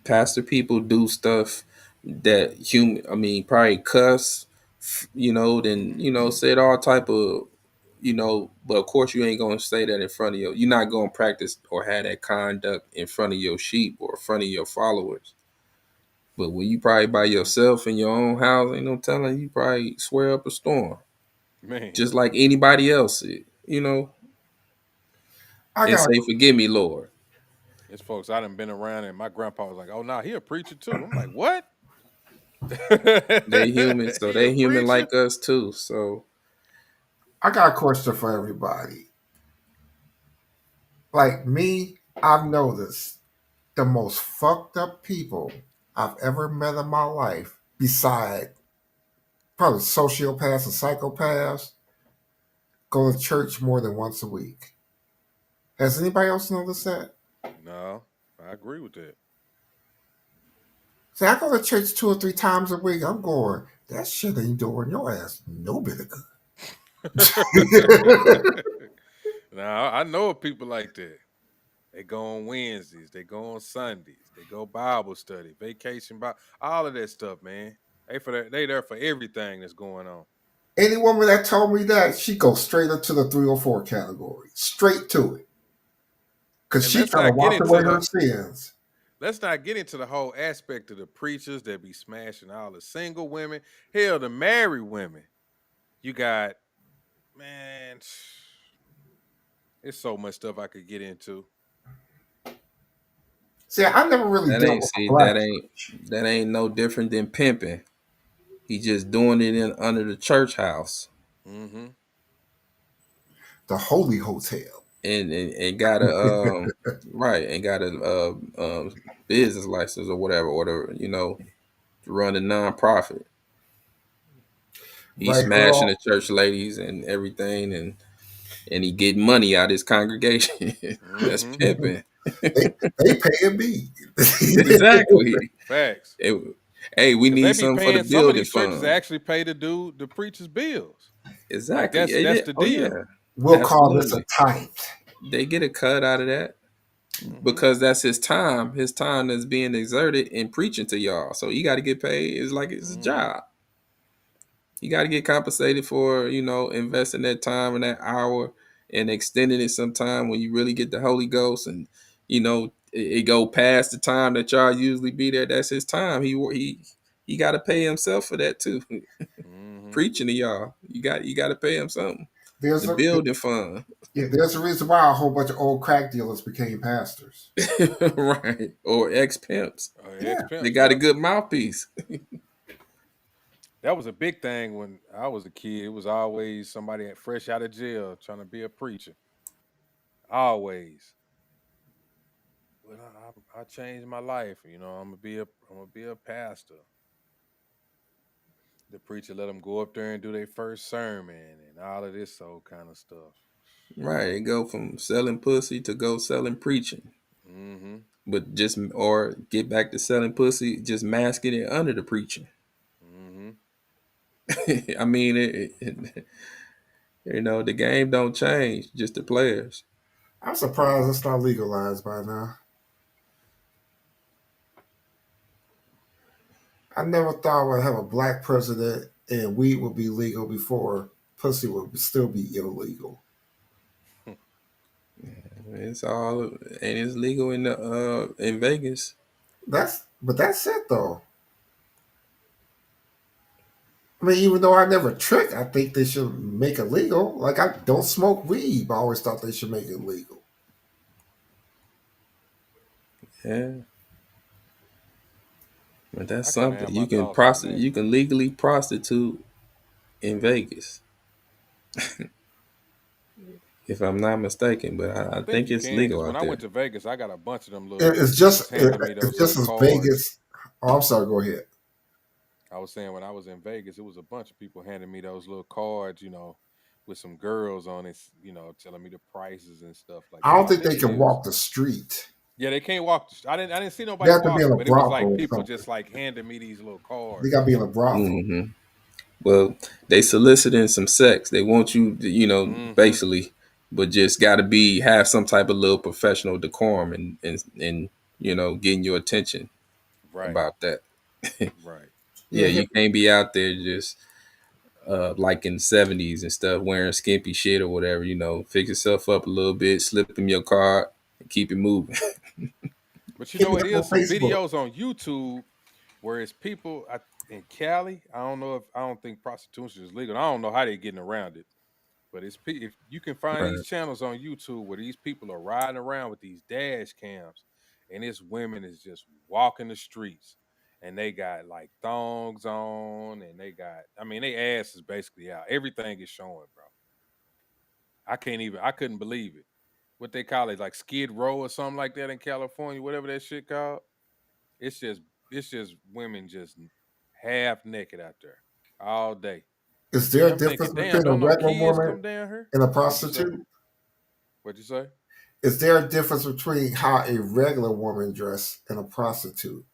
Pastor people do stuff that human. I mean, probably cuss. Then said all type of. But of course you ain't gonna say that in front of you're not gonna practice or have that conduct in front of your sheep or in front of your followers. But when you probably by Mm-hmm. yourself in your own house, ain't no telling, you probably swear up a storm. Man, Just like anybody else, I and got say, "Forgive me, Lord." it's folks I done been around, and my grandpa was like, "Oh, nah, he a preacher too." I'm like, "What? They human, so He a they human preacher?" like us too. So I got a question for everybody. Like me, I've noticed the most fucked up people I've ever met in my life, beside probably sociopaths and psychopaths, go to church more than once a week. Has anybody else noticed that? No, I agree with that. Say, I go to church 2 or 3 times a week. I'm going, that shit ain't doing your ass no bit of good. Now I know of people like that. They go on Wednesdays, they go on Sundays, they go Bible study, vacation, all of that stuff, man. They there for everything that's going on. Any woman that told me that, she goes straight up to the 304 category. Straight to it. Because And she trying to wash away her sins. let's not get into the whole aspect of the preachers that be smashing all the single women. Hell, the married women. You got, man, it's so much stuff I could get into. See, I never really that dealt ain't with a see black that ain't church. that ain't no different than pimping. He just doing it in under the church house. Mm-hmm. The Holy Hotel. and got a right, and got a business license or whatever, to run a nonprofit. He's Right, smashing the girl. church ladies and everything, and he getting money out of his congregation. That's Mm-hmm. pimping. They paying me. Exactly. Facts. Hey, we Cause they need be something for the paying some of building these churches fund. actually pay the preacher's bills. Like Exactly. that's the Oh deal. yeah, We'll call this a absolutely. tithe. They get a cut out of that Mm-hmm. because that's his time. His time that's being exerted in preaching to y'all. So you got to get paid. It's like it's a Mm-hmm. job. You got to get compensated for, investing that time and that hour and extending it sometime when you really get the Holy Ghost and, it go past the time that y'all usually be there. That's his time. He got to pay himself for that too. Mm-hmm. Preaching to y'all, you got to pay him something. There's The a building fund, Yeah, there's a reason why a whole bunch of old crack dealers became pastors. right? Or ex pimps. Ex Yeah. They pimps, got a yep. good mouthpiece. That was a big thing when I was a kid. It was always somebody fresh out of jail trying to be a preacher. Always. But I changed my life. I'm gonna be a pastor. The preacher let them go up there and do their first sermon and all of this old kind of stuff. Right? They go from selling pussy to go selling preaching. Mm-hmm. But just or get back to selling pussy, just masking it under the preaching. Mm-hmm. I mean, the game don't change, just the players. I'm surprised it's not legalized by now. I never thought we'd have a black president and weed would be legal before pussy would still be illegal. It's all and it's legal in Vegas. That's it though. I mean, even though I never trick, I think they should make it legal. Like I don't smoke weed, but I always thought they should make it legal. Yeah, but that's I kind of something have my thoughts on that. You can legally prostitute in Vegas, if I'm not mistaken. But I I think think you it's can because legal when out I there. went to Vegas, I got a bunch of them It- little It's chicks just handing me it's those little just as cards. Vegas. Oh, I'm sorry. Go ahead. I was saying when I was in Vegas, it was a bunch of people handing me those little cards, with some girls on it, telling me the prices and stuff like I that. don't I think think they it can is. walk the street. Yeah, they can't walk. I didn't see They nobody have to be in walking, a but it was like brothel or people something. just like handing me these little They got to cards. be in a brothel. Hmm. Well, they soliciting some sex. They want you, Mm-hmm. basically, but just got to have some type of little professional decorum and getting your attention Right. about that. Right. Yeah, Yeah, you can't be out there just like in the '70s and stuff, wearing skimpy shit or whatever. Fix yourself up a little bit, slip them your card, and keep it moving. But hit me it up on is some Facebook. videos on YouTube where it's people in Cali. I don't think prostitution is legal. I don't know how they're getting around it. But if you can find these Right. channels on YouTube where these people are riding around with these dash cams, and this women is just walking the streets, and they got like thongs on, and they ass is basically out. Everything is showing, bro. I couldn't believe it. What they call it, like Skid Row or something like that in California, whatever that shit called. It's just it's just women just half naked out there all day. Is there And a I'm difference thinking, damn, between a don't no regular kids woman come down here? and a What'd you say? prostitute? What'd you say? Is there a difference between how a regular woman dress and a prostitute?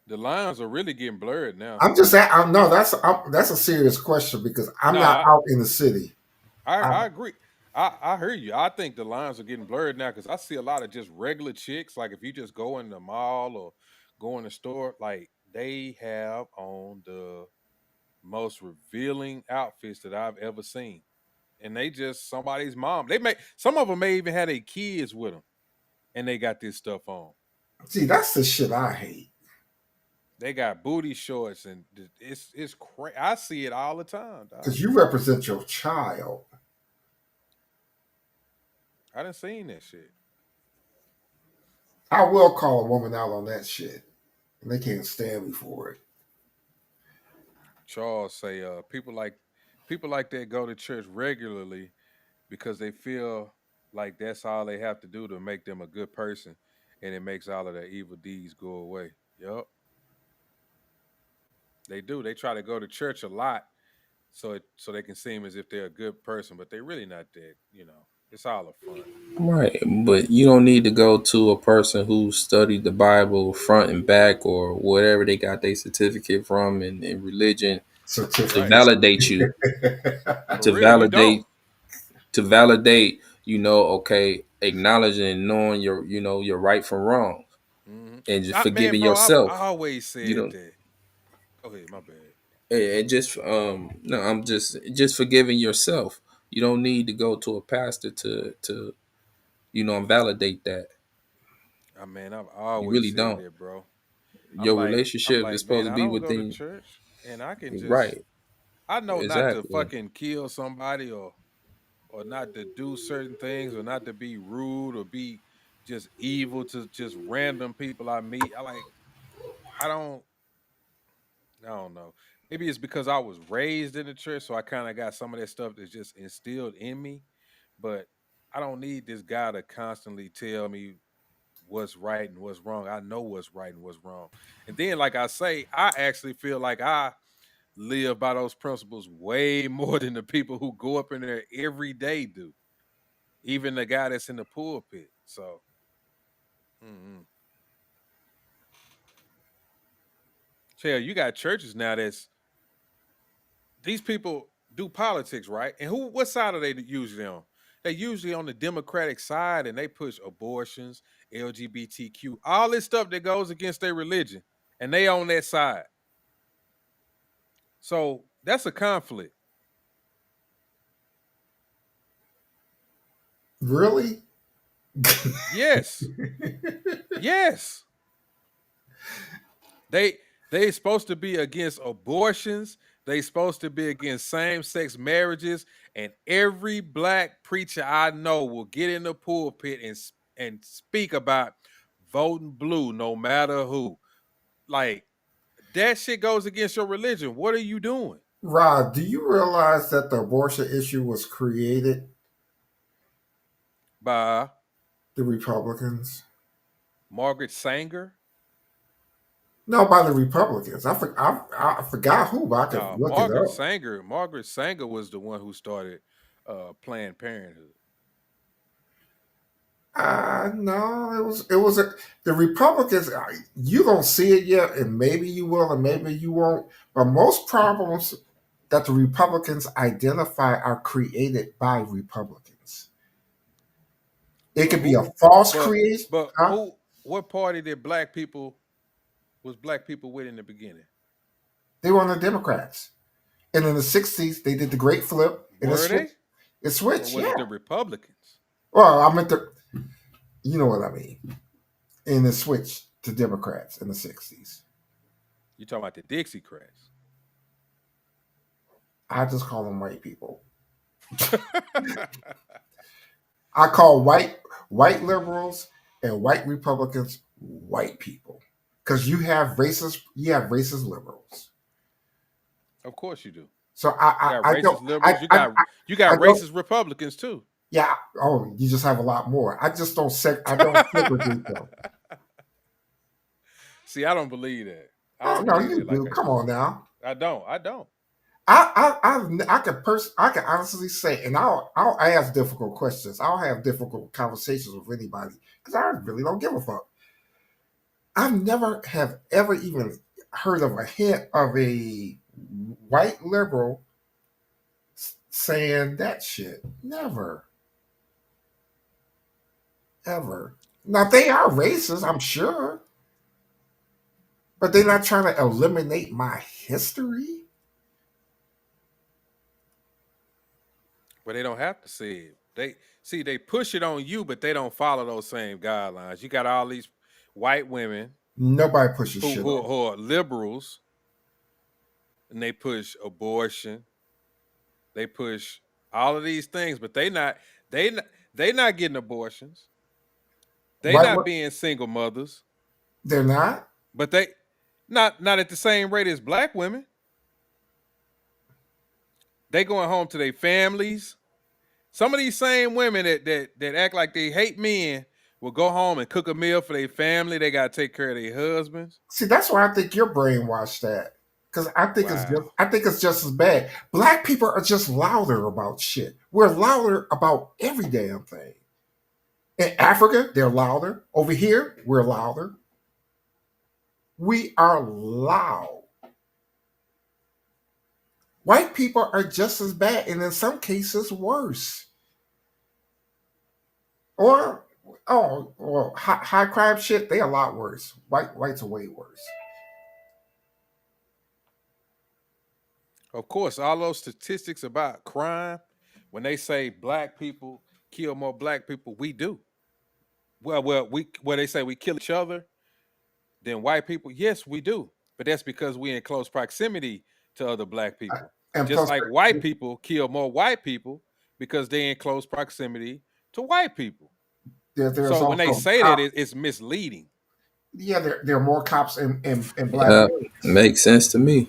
The lines are really getting blurred now. I'm just saying. No, that's a serious question because I'm No, not out in the city. I, I agree. I hear you. I think the lines are getting blurred now because I see a lot of just regular chicks. Like if you just go in the mall or go in the store, like they have on the most revealing outfits that I've ever seen, and they just somebody's mom. Some of them may even have their kids with them, and they got this stuff on. see, that's the shit I hate. They got booty shorts, and it's crazy. I see it all the time, dog. Because you represent your child. I done seen that shit. I will call a woman out on that shit, and they can't stand me for it. Charles say people like that go to church regularly because they feel like that's all they have to do to make them a good person, and it makes all of their evil deeds go away. Yup, they do. They try to go to church a lot so they can seem as if they're a good person, but they're really not that. It's all a front. Right, but you don't need to go to a person who studied the Bible front and back or whatever they got their certificate from in religion to Right. Certificates. validate you, For to real, you don't. validate, to validate, okay, acknowledging and knowing your right from wrong and just Man, forgiving bro, I yourself, always you said know, that. Go ahead, my bad. and just no, I'm just forgiving yourself. You don't need to go to a pastor to validate that. Man, I've You always really said don't. that, bro. I'm Your like, I'm relationship is like, supposed man, to I be don't go to within. church, and I can just, Right, I know not to exactly. fucking kill somebody or not to do certain things or not to be rude or be just evil to just random people I meet. I don't, I don't know. Maybe it's because I was raised in the church, so I kind of got some of that stuff that's just instilled in me. But I don't need this guy to constantly tell me what's right and what's wrong. I know what's right and what's wrong. And then, like I say, I actually feel like I live by those principles way more than the people who go up in there every day do. Even the guy that's in the pulpit. So, mm-mm. Hell, you got churches now that's these people do politics, right? And what side are they usually on? They usually on the Democratic side, and they push abortions, LGBTQ, all this stuff that goes against their religion, and they on that side. So that's a conflict. Really? Yes, yes. They supposed to be against abortions. They supposed to be against same-sex marriages, and every black preacher I know will get in the pulpit and speak about voting blue no matter who. Like that shit goes against your religion. What are you doing? Rod, do you realize that the abortion issue was created By the Republicans? Margaret Sanger? No, by the Republicans. I forgot who, but I could No, look it up. Margaret Sanger was the one who started Planned Parenthood. No, the Republicans. You don't see it yet, and maybe you will, and maybe you won't. But most problems that the Republicans identify are created by Republicans. It But could be a who false but creation, but huh? who what party did black people with in the beginning? They were on the Democrats, and in the '60s they did the Great Flip, and it Were they? switched. It Or switched, was it yeah. the Republicans? Well, I meant to. You know what I mean. And it switched to Democrats in the '60s. You talking about the Dixiecrats. I just call them white people. I call white liberals and white Republicans white people because you have racist liberals. Of course you do. So You got racist liberals. You got I don't racist Republicans too. yeah. Oh, you just have a lot more. I don't segregate them. See, I don't believe that. I Oh don't no, believe you that like do. I Come used on to. now. I don't. I don't. I can honestly say, and I'll ask difficult questions. I'll have difficult conversations with anybody because I really don't give a fuck. I never have ever even heard of a hint of a white liberal saying that shit. Never, ever. Now they are racist, I'm sure, but they're not trying to eliminate my history. But they don't have to say it. They push it on you, but they don't follow those same guidelines. You got all these white women Nobody pushes who shit who, on. who are liberals, and they push abortion. They push all of these things, but they not they not getting abortions. They White, not being single mothers, they're not. but they not at the same rate as black women. They going home to their families, Some of these same women that act like they hate men will go home and cook a meal for their family. They gotta take care of their husbands. See, that's why I think you're brainwashed at. Because Wow. I think it's just as bad. Black people are just louder about shit. We're louder about every damn thing. In Africa, they're louder. Over here, we're louder. We are loud. White people are just as bad, and in some cases, worse. Or, oh, well, high crime shit, they a lot worse. Whites are way worse. Of course, all those statistics about crime, when they say black people kill more black people, we do. Well, we where they say we kill each other than white people. Yes, we do, but that's because we're in close proximity to other black people. And Just plus, like white people kill more white people because they're in close proximity to white people. there's So when they also say that, cops. it's misleading. Yeah, there are more cops in black areas. Makes sense to me.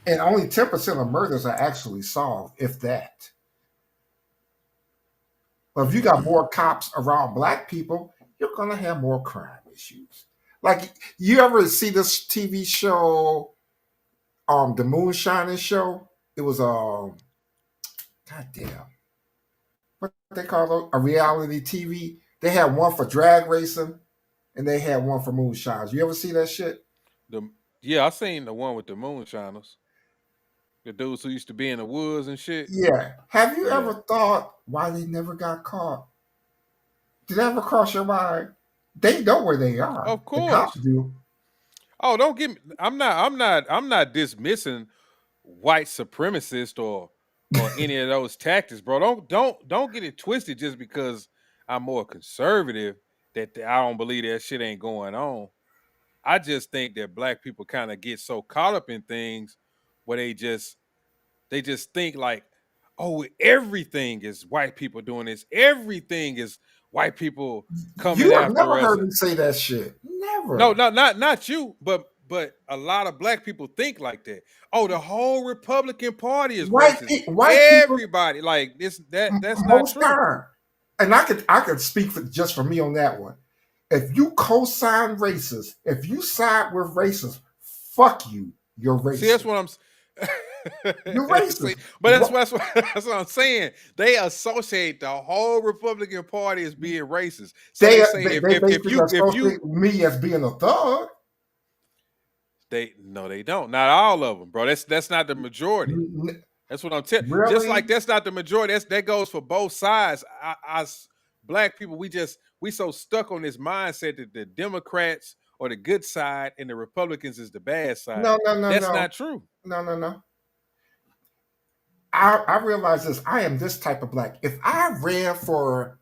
And only 10% of murders are actually solved, if that. But if you got more cops around black people, you're gonna have more crime issues. Like, you ever see this TV show, the Moonshining Show? It was goddamn, what they call it? A reality TV. They had one for drag racing, and they had one for moonshines. You ever see that shit? The Yeah, I seen the one with the moonshiners, the dudes who used to be in the woods and shit. Yeah. Have you Yeah, ever thought why they never got caught? Did that ever cross your mind? They know where they are. of The cops course. do. Oh, don't get me. I'm not dismissing white supremacists or any of those tactics, bro. Don't get it twisted just because I'm more conservative that I don't believe that shit ain't going on. I just think that black people kind of get so caught up in things where they just think like, oh, everything is white people doing this. Everything is white people coming You have never after us. heard me say that shit. No, Never. not you, but a lot of black people think like that. Oh, the whole Republican Party is racist. White people Everybody like this. That's not most true. time. And I could speak for just for me on that one. If you co-sign racist, if you side with racist, fuck you. You're See, that's racist. what I'm. You're See, racist. but that's what I'm saying. They associate the whole Republican Party as being racist. So They they say they if basically you associate me as being a thug. they don't. Not all of them, bro. That's not the majority. That's what I'm telling. Just Really? like that's not the majority. That goes for both sides. Black people, we so stuck on this mindset that the Democrats are the good side and the Republicans is the bad side. No, no, no, That's no. not true. No, no, no. I realize this. I am this type of black. If I ran for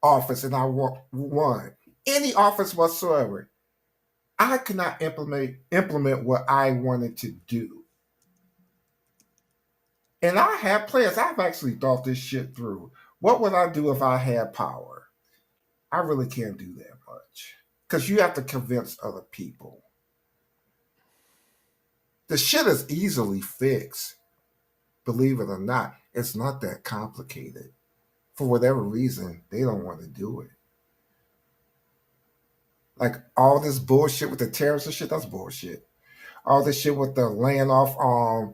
office and I won any office whatsoever, I could not implement what I wanted to do. And I have plans. I've actually thought this shit through. What would I do if I had power? I really can't do that much because you have to convince other people. The shit is easily fixed. Believe it or not, it's not that complicated. For whatever reason, they don't want to do it. Like all this bullshit with the tariffs and shit, that's bullshit. All this shit with the laying off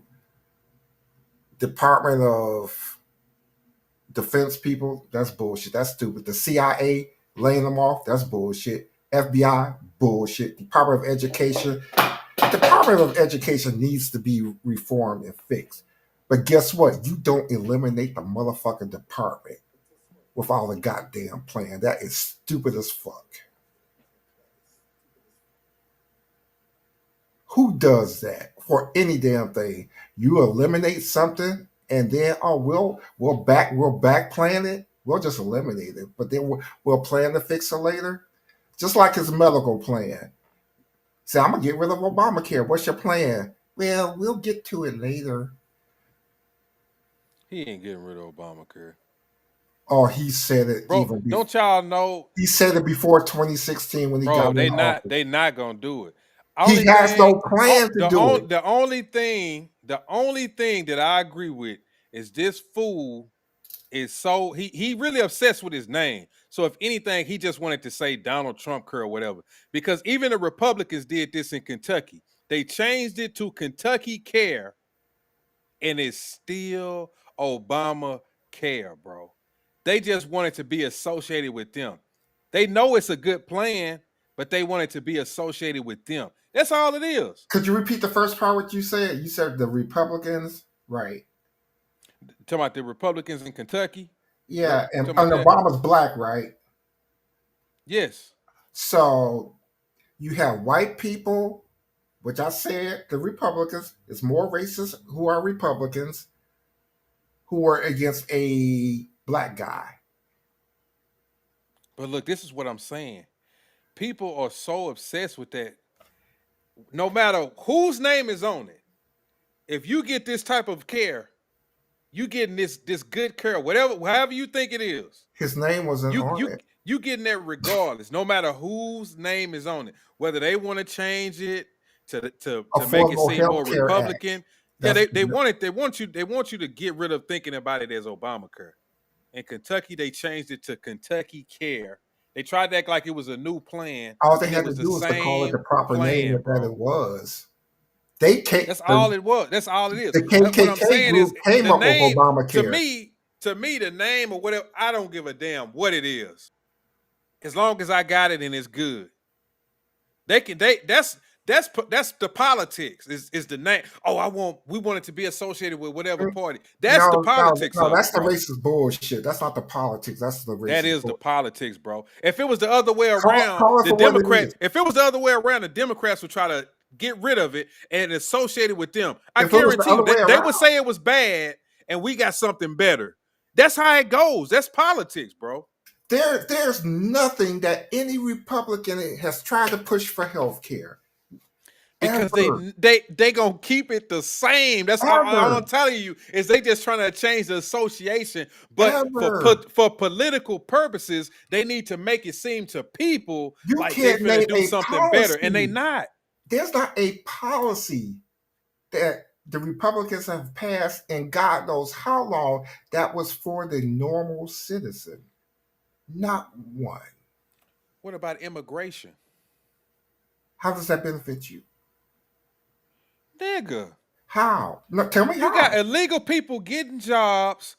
Department of Defense people, that's bullshit. That's stupid. The CIA laying them off, that's bullshit. FBI, bullshit. Department of Education needs to be reformed and fixed. But guess what? You don't eliminate the motherfucking department without a goddamn plan. That is stupid as fuck. Who does that for any damn thing? You eliminate something and then we'll back plan it. We'll just eliminate it, but then we'll plan to fix it later. Just like his medical plan. Say, I'm gonna get rid of Obamacare. What's your plan? Well, we'll get to it later. He ain't getting rid of Obamacare. Oh, he said it Bro, even before. don't y'all know? He said it before 2016 when he Bro, got in office. they not gonna do it. He Only has thing, no plan to do it. the only thing that I agree with is this fool is so he really obsessed with his name. So if anything, he just wanted to say Donald Trump Care or whatever. Because even the Republicans did this in Kentucky. They changed it to Kentucky Care, and it's still Obama Care, bro. They just wanted to be associated with them. They know it's a good plan, but they wanted to be associated with them. That's all it is. Could you repeat the first part? What you said? You said the Republicans, right? Talking about the Republicans in Kentucky. Yeah, and Obama's black, right? Yes. So you have white people, which I said the Republicans is more racist who are Republicans who are against a black guy. But look, this is what I'm saying. People are so obsessed with that. No matter whose name is on it, if you get this type of care, you getting this good care, however you think it is. His name wasn't on it. You getting that regardless, no matter whose name is on it. Whether they want to change it to make it seem more Republican. Yeah, they want you to get rid of thinking about it as Obamacare. In Kentucky, they changed it to Kentucky Care. They tried to act like it was a new plan. All they had to do was to call it the proper name that it was. That's all it was. That's all it is. The KKK what I'm saying group is came the up name, with Obamacare. To me, the name or whatever, I don't give a damn what it is. As long as I got it and it's good. That's the politics. Is the name. Oh, we want it to be associated with whatever party. That's the politics. No, that's the racist bullshit. That's not the politics. That's the racist. That is the politics, bro. If it was the other way around, if it was the other way around, the Democrats would try to get rid of it and associate it with them. I guarantee you, they would say it was bad and we got something better. That's how it goes. That's politics, bro. There's nothing that any Republican has tried to push for health care. Because they gonna keep it the same. That's all I'm telling you is they just trying to change the association. But for political purposes, they need to make it seem to people like they're gonna do something better, and they not. There's not a policy that the Republicans have passed, and God knows how long, that was for the normal citizen. Not one. What about immigration? How does that benefit you? Nigga. How? No, tell me how. You got illegal people getting jobs,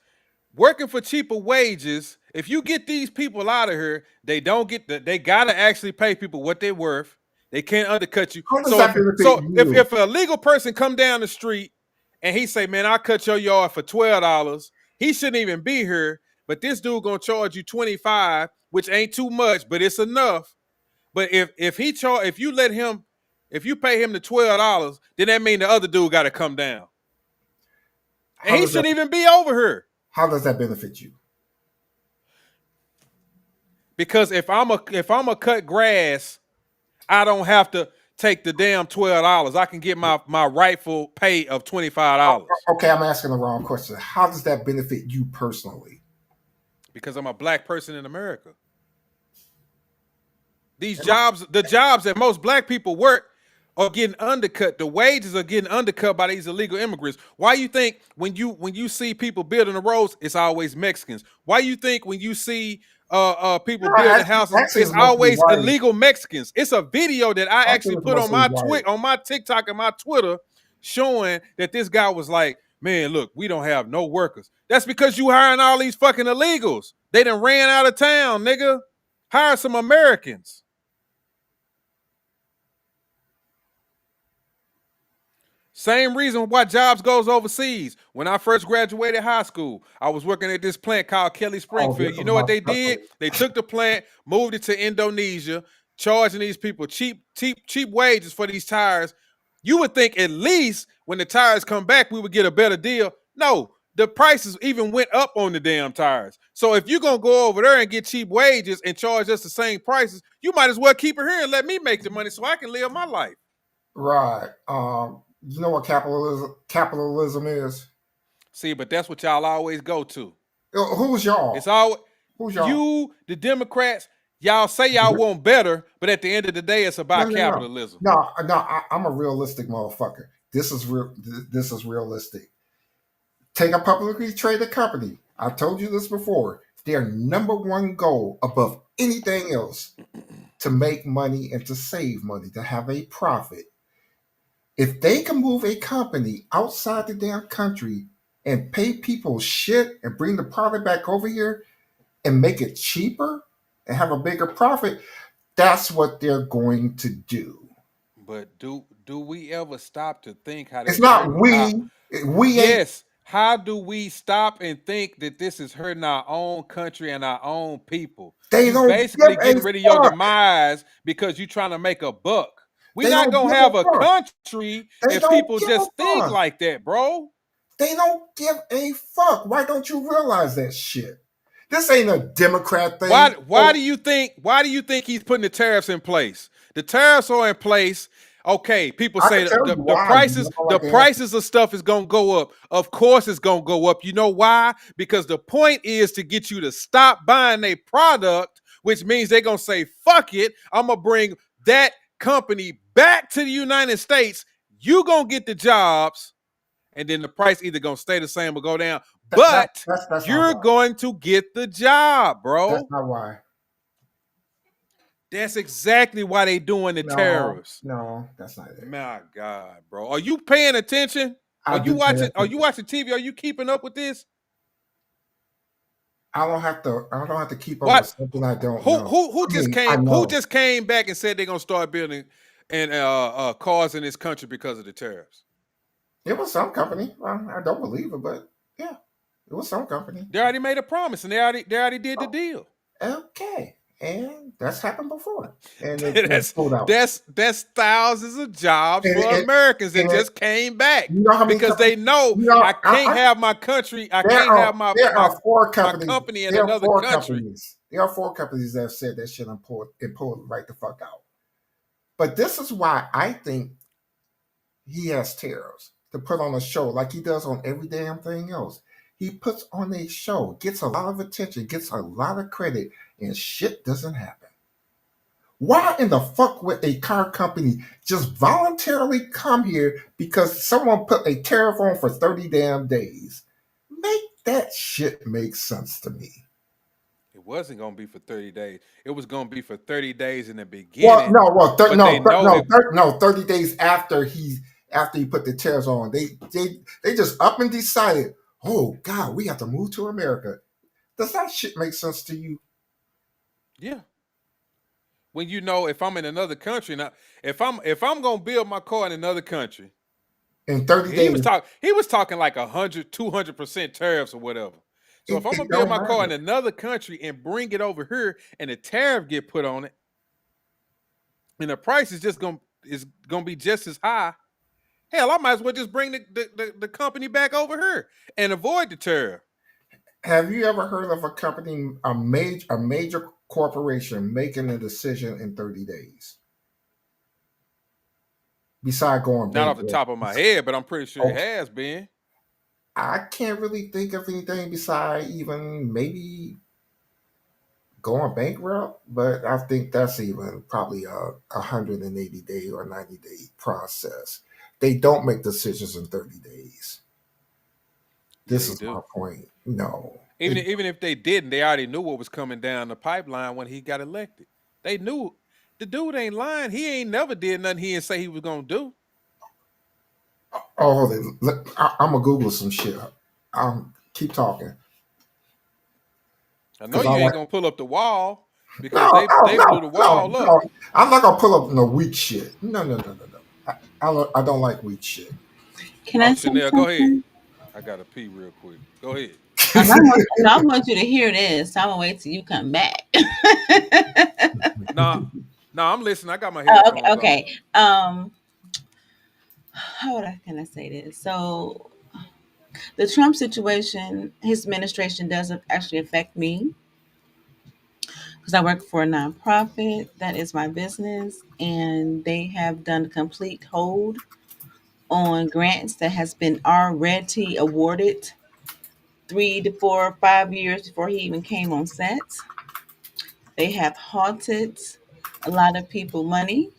working for cheaper wages. If you get these people out of here, they gotta actually pay people what they're worth. They can't undercut you. If an illegal person come down the street and he say, man, I'll cut your yard for $12, he shouldn't even be here. But this dude gonna charge you $25, which ain't too much, but it's enough. But if you pay him the $12, then that means the other dude got to come down. And he shouldn't even be over here. How does that benefit you? Because if I'm a cut grass, I don't have to take the damn $12. I can get my rightful pay of $25. Okay, I'm asking the wrong question. How does that benefit you personally? Because I'm a black person in America. These jobs, the jobs that most black people work, are getting undercut. The wages are getting undercut by these illegal immigrants. Why you think when you see people building the roads, it's always Mexicans? Why you think when you see people building houses, it's always illegal Mexicans? It's a video that I actually put on my TikTok and my Twitter showing that this guy was like, man, look, we don't have no workers. That's because you hiring all these fucking illegals. They done ran out of town, nigga. Hire some Americans. Same reason why jobs goes overseas. When I first graduated high school, I was working at this plant called Kelly Springfield. You know what they did? They took the plant, moved it to Indonesia, charging these people cheap wages for these tires. You would think at least when the tires come back, we would get a better deal. No, the prices even went up on the damn tires. So if you're going to go over there and get cheap wages and charge us the same prices, you might as well keep it here and let me make the money so I can live my life. Right. You know what capitalism is? See, but that's what y'all always go to. Who's y'all? It's always you, the Democrats. Y'all say y'all want better, but at the end of the day, it's about capitalism. No, I'm a realistic motherfucker. This is real. This is realistic. Take a publicly traded company. I told you this before. Their number one goal above anything else to make money and to save money, to have a profit. If they can move a company outside the damn country and pay people shit and bring the product back over here and make it cheaper and have a bigger profit, that's what they're going to do. But do we ever stop to think how It's that's not hurting our we ain't yes, how do we stop and think that this is hurting our own country and our own people? they You don't give basically a getting rid of your fuck. demise because you're trying to make a buck. We They not don't gonna give a have a fuck. country They if don't people give a just think fuck. like that, bro. They don't give a fuck. Why don't you realize that shit? This ain't a Democrat Why thing. why do you think he's putting the tariffs in place? The tariffs are in place. Okay, people I can say tell the, you the why. You prices don't the like to answer. prices of stuff is gonna go up. Of course it's gonna go up. You know why? Because the point is to get you to stop buying a product, which means they're gonna say, fuck it, I'm gonna bring that company back to the United States. You gonna get the jobs, and then the price either gonna stay the same or go down. But That's not you're why. going to get the job, That's bro. not why. That's exactly why they doing the No, tariffs. no, that's not it. My God, bro. Are you paying attention? I do pay Are attention. you watching TV? Are you keeping up with this? I don't have to. I don't have to keep up with What something I don't know. I mean, I who know just came back and said they're gonna start building and cars in this country because of the tariffs? it was some company. Well, I don't believe it, but yeah, it was some company. They already made a promise and they already did the deal. Okay, and that's happened before, and it that's pulled out. that's thousands of jobs And for it, Americans that and it, just came back you know how many because companies? they know You know, I can't have my country, I can't have there are four my companies. company in There are another four country. companies. There are four companies that have said that shit and pulled right the fuck out. But this is why I think he has tariffs to put on a show like he does on every damn thing else. He puts on a show, gets a lot of attention, gets a lot of credit, and shit doesn't happen. Why in the fuck would a car company just voluntarily come here because someone put a tariff on for 30 damn days? Make that shit make sense to me. It wasn't gonna be for 30 days. It was gonna be for 30 days in the Well, beginning, no, well, but they know it. 30 days after he put the tariffs on, they just up and decided, oh God, we have to move to America. Does that shit make sense to you? Yeah. When you know if I'm in another country now, if I'm gonna build my car in another country, In 30 he was days, talking like 200% tariffs or whatever. So if I'm it gonna build don't my car matter. in another country and bring it over here and the tariff get put on it, and the price is gonna be just as high. Hell, I might as well just bring the company back over here and avoid the tariff. Have you ever heard of a company, a major corporation making a decision in 30 days? Besides going Not off the bankrupt. top of my head, but I'm pretty sure it Okay. has been. I can't really think of anything beside even maybe going bankrupt, but I think that's even probably a 180-day or 90-day process. They don't make decisions in 30 days. Yeah, This they is my do. point. No. Even if they didn't, they already knew what was coming down the pipeline when he got elected. They knew the dude ain't lying. He ain't never did nothing he didn't say he was gonna do. Oh, hold on. I'm gonna Google some shit. Keep talking I know because I you ain't like. gonna pull up the wall because No, they no, blew the no, no, wall up. no. I'm not gonna pull up no weak shit. No, no, no, no, no. I don't like weak shit. Can Oh, I say Chanel, go ahead. something? I gotta pee real quick. Go ahead. No, I want you to hear this. So I'm gonna wait till you come back. Nah, nah, I'm listening. I got my Okay, headphones on. okay. Can I say this? So the Trump situation, his administration does actually affect me because I work for a nonprofit. That is my business, and they have done a complete hold on grants that has been already awarded 3 to 4 or 5 years before he even came on set. They have halted a lot of people money.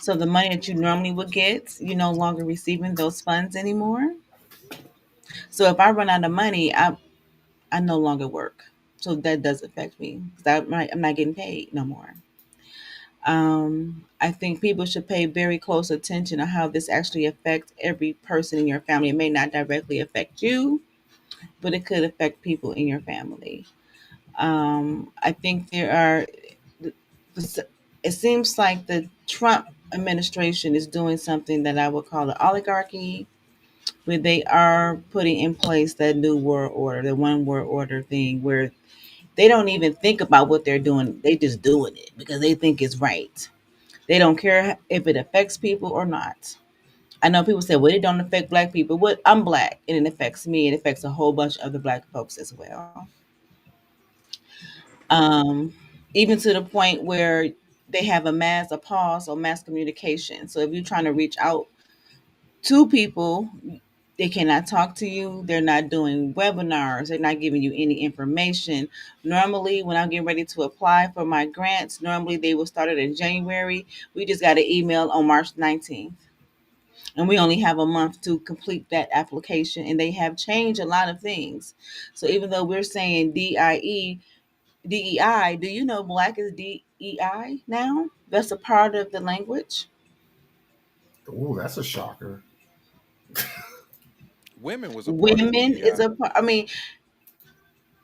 So the money that you normally would get, you're no longer receiving those funds anymore. So if I run out of money, I no longer work, so that does affect me because I'm not getting paid no more. I think people should pay very close attention to how this actually affects every person in your family. It may not directly affect you, but it could affect people in your family. I think there are. It seems like the Trump administration is doing something that I would call an oligarchy, where they are putting in place that new world order, the one world order thing, where they don't even think about what they're doing. They just doing it because they think it's right. They don't care if it affects people or not. I know people say, well, it don't affect black people. What I'm black and it affects me. It affects a whole bunch of other black folks as well. Um, Even to the point where they have a pause or mass communication. So if you're trying to reach out to people, they cannot talk to you. They're not doing webinars. They're not giving you any information. Normally, when I'm getting ready to apply for my grants, normally they will start it in January. We just got an email on March 19th. And we only have a month to complete that application. And they have changed a lot of things. So even though we're saying DEI, do you know black is DEI now? That's a part of the language. Oh, that's a shocker. Women was a part of Women is DEI. a part. I mean,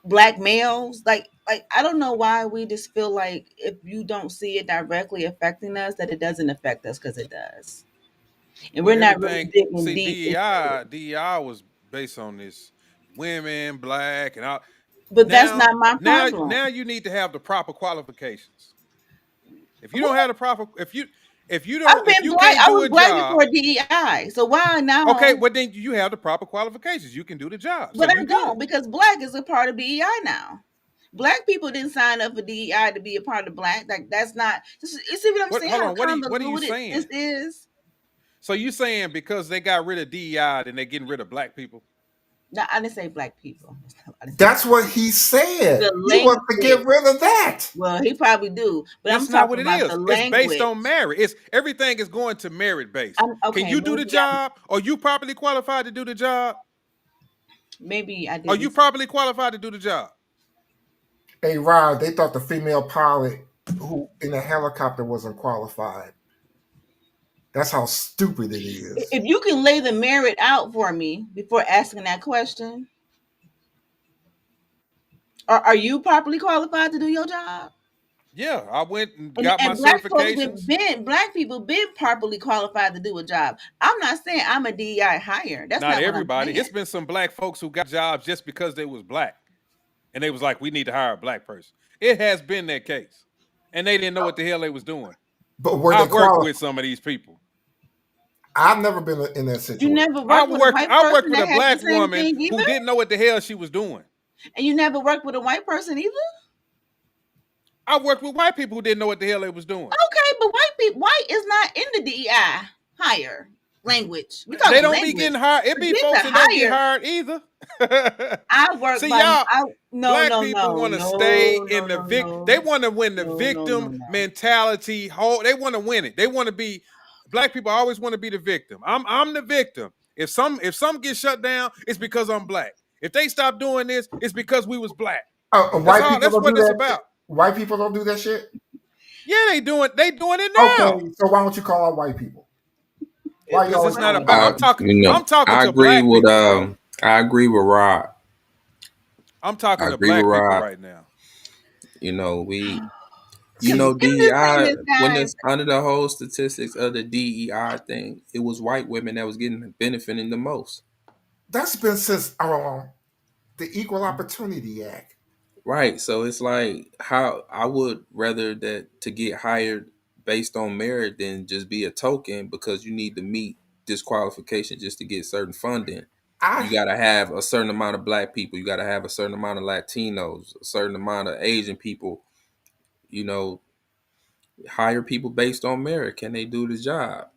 black males, like I don't know why we just feel like if you don't see it directly affecting us, that it doesn't affect us because it does. And Well, we're not really everything. digging See, deep into it. DEI was based on this women, black, and all. But that's Now, not my problem. now you need to have the proper qualifications. If you don't What? have the proper, if you I've don't, if been you black. can't I do was a black job, before DEI. So why okay, now? well then you have the proper qualifications. You can do the job, so But you I good. don't because black is a part of DEI now. Black people didn't sign up for DEI to be a part of black. Like that's not. You see what I'm What? saying? Hold How on. What are you convoluted this saying? is. So you saying because they got rid of DEI, then they're getting rid of black people? No, I didn't say black people. I didn't say That's black. what he said. The He wants to get language. rid of that. Well, he probably do, but I'm That's not talking what it about the is. It's based language. on merit. It's everything is going to merit based. Can Okay. you do the job? Are you properly qualified to do the job? Maybe I Are you didn't. properly qualified to do the job? Hey, Rod, they thought the female pilot who in the helicopter wasn't qualified. That's how stupid it is. If you can lay the merit out for me before asking that question, are you properly qualified to do your job? Yeah, I went and got my And certifications. black people been properly qualified to do a job. I'm not saying I'm a DEI hire. That's Not not what I'm everybody. saying. It's been some black folks who got jobs just because they was black, and they was like, "We need to hire a black person." It has been that case, and they didn't know what the hell they was doing. But were they I've worked qualified? with some of these people. I've never been in that You situation. never worked with a white I worked person with that a had the black same woman thing who either, didn't know what the hell she was doing. and you never worked with a white person either. I worked with white people who didn't know what the hell they was doing. Okay, but white is not in the DEI hire language. We're They talking don't be language. getting hired. It be Forget folks the that don't get hire. hired either. I work See, by y'all, I no black no people no want to stay no in no the no They no want to win the no no no victim no. mentality. They want to win it. They want to be. Black people always want to be the victim. I'm the victim. If some get shut down, it's because I'm black. If they stop doing this, it's because we was black. That's White all. people That's don't what do it's that. about. White people don't do that shit. Yeah, they doing it Okay, now. so why don't you call out white people? Why you Because always it's not calling about. white I, people? I'm talking I to agree black with people, bro. I agree with Rod. I'm I talking to agree with black people Rod. right now. Isn't the DEI, famous when guy? it's under the whole statistics of the DEI thing, it was white women that was getting benefiting the most. That's been since the Equal Opportunity Act. Right. So it's like how I would rather that to get hired based on merit than just be a token because you need to meet this qualification just to get certain funding. I You got to have a certain amount of black people. You got to have a certain amount of Latinos, a certain amount of Asian people. You know, hire people based on merit. Can they do the job,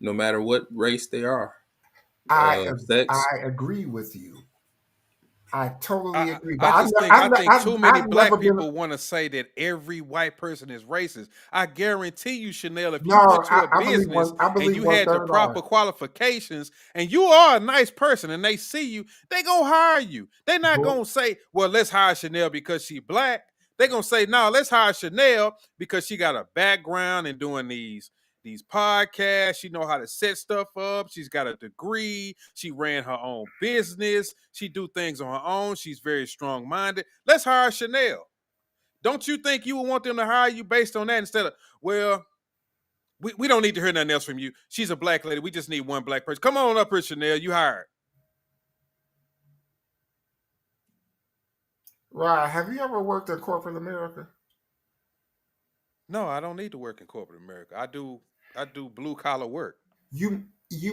no matter what race they are, I sex? I agree with you. I totally agree. But I I've, just ne- think I've, I ne- think I've, too many I've never black been. people want to say that every white person is racist. I guarantee you, Chanel, if you No, went to a I believe business I and believe you one had your third proper are. qualifications and you are a nice person and they see you, they gonna hire you. They not But gonna say, well, let's hire Chanel because she black. They gonna say, no, let's hire Chanel because she got a background in doing these podcasts. She know how to set stuff up. She's got a degree. She ran her own business. She do things on her own. She's very strong minded. Let's hire Chanel. Don't you think you would want them to hire you based on that instead of, well, we don't need to hear nothing else from you. She's a black lady. We just need one black person. Come on up here, Chanel. You hired. Right? Have you ever worked in corporate America? No, I don't need to work in corporate America. I do blue collar work. You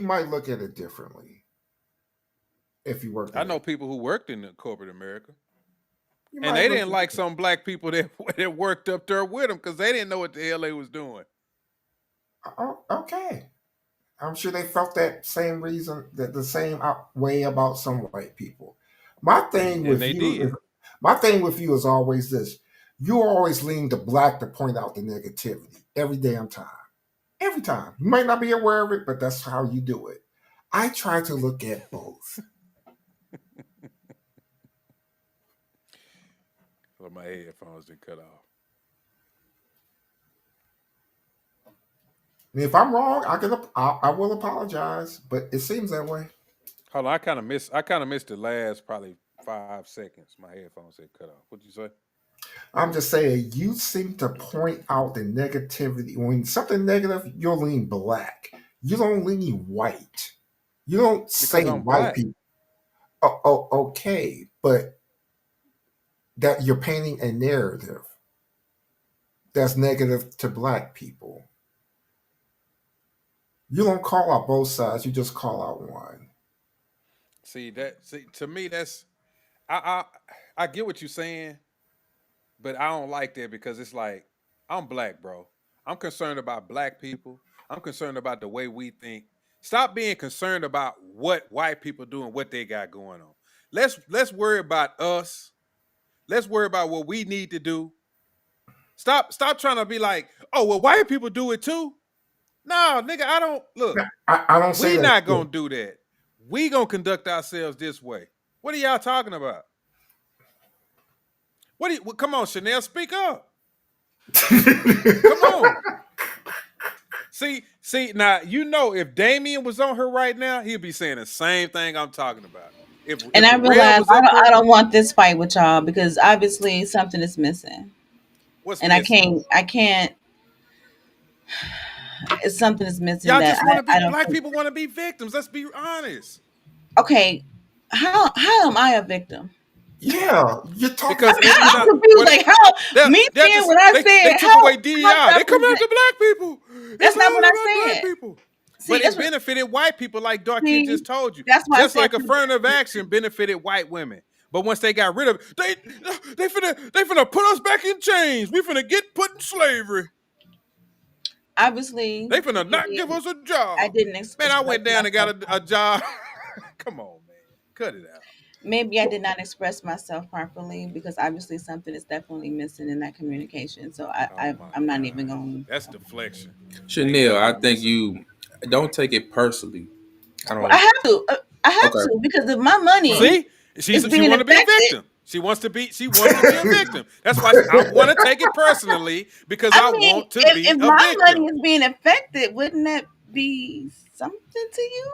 might look at it differently if you worked I in know it. people who worked in the corporate America. You And might they look didn't at like it. some black people that worked up there with them because they didn't know what the hell they was doing. Oh, okay. I'm sure they felt that same reason, that the same way about some white people. My thing And with they you is, did. my thing with you is always this: you always lean to black to point out the negativity every damn time. Every time. You might not be aware of it, but that's how you do it. I try to look at both. Well, my headphones did cut off. And if I'm wrong, I will apologize, but it seems that way. Hold on, I kind of missed the last probably 5 seconds. My headphones said cut off. What'd you say? I'm just saying, you seem to point out the negativity. When something negative, you'll lean black. You don't lean white. You don't Because say I'm white black. people. Oh, okay, but that you're painting a narrative that's negative to black people. You don't call out both sides. You just call out one. See, to me that's I get what you're saying, but I don't like that because it's like I'm black, bro. I'm concerned about black people. I'm concerned about the way we think. Stop being concerned about what white people do and what they got going on. Let's worry about us. Let's worry about what we need to do. Stop trying to be like, oh well, white people do it too. No, nigga, I don't look. I don't say We that. not gonna do that. We gonna conduct ourselves this way. What are y'all talking about? What do you? Well, come on, Chanel, speak up. Come on. See. Now you know if Damien was on her right now, he'd be saying the same thing I'm talking about. And If I Darrell realize was up I here, don't want this fight with y'all because obviously something is missing, what's and I missing? can't. It's something is missing Y'all that just want to be I don't black think. people want to be victims. Let's be honest. Okay, how am I a victim? Yeah, you're talking. Because every I'm time, confused. what Like how me they're saying just what I they said, took away DEI. how's They that come after present? black people. That's It's not what all I about black said. people. See, But it that's what. benefited white people, like Darkin See, just told you. that's why I Just said like affirmative action benefited white women. But once they got rid of it, they finna put us back in chains. We finna get put in slavery. obviously They finna not give maybe us a I job. didn't Man, I express went down and got myself a properly. job. Come on, man. Cut it out. Maybe I did not express myself properly because obviously something is definitely missing in that communication. So Oh my I'm not even God. going. That's deflection. Ain't Chanel, I nothing think missing. you don't take it personally. I Well, I don't. have to. I have Okay. to because if my money See, is she being want to be a affected, victim. She wants to be a victim. That's why I want to take it personally because I I mean, want to be if a my money victim. is being affected, wouldn't that be something to you?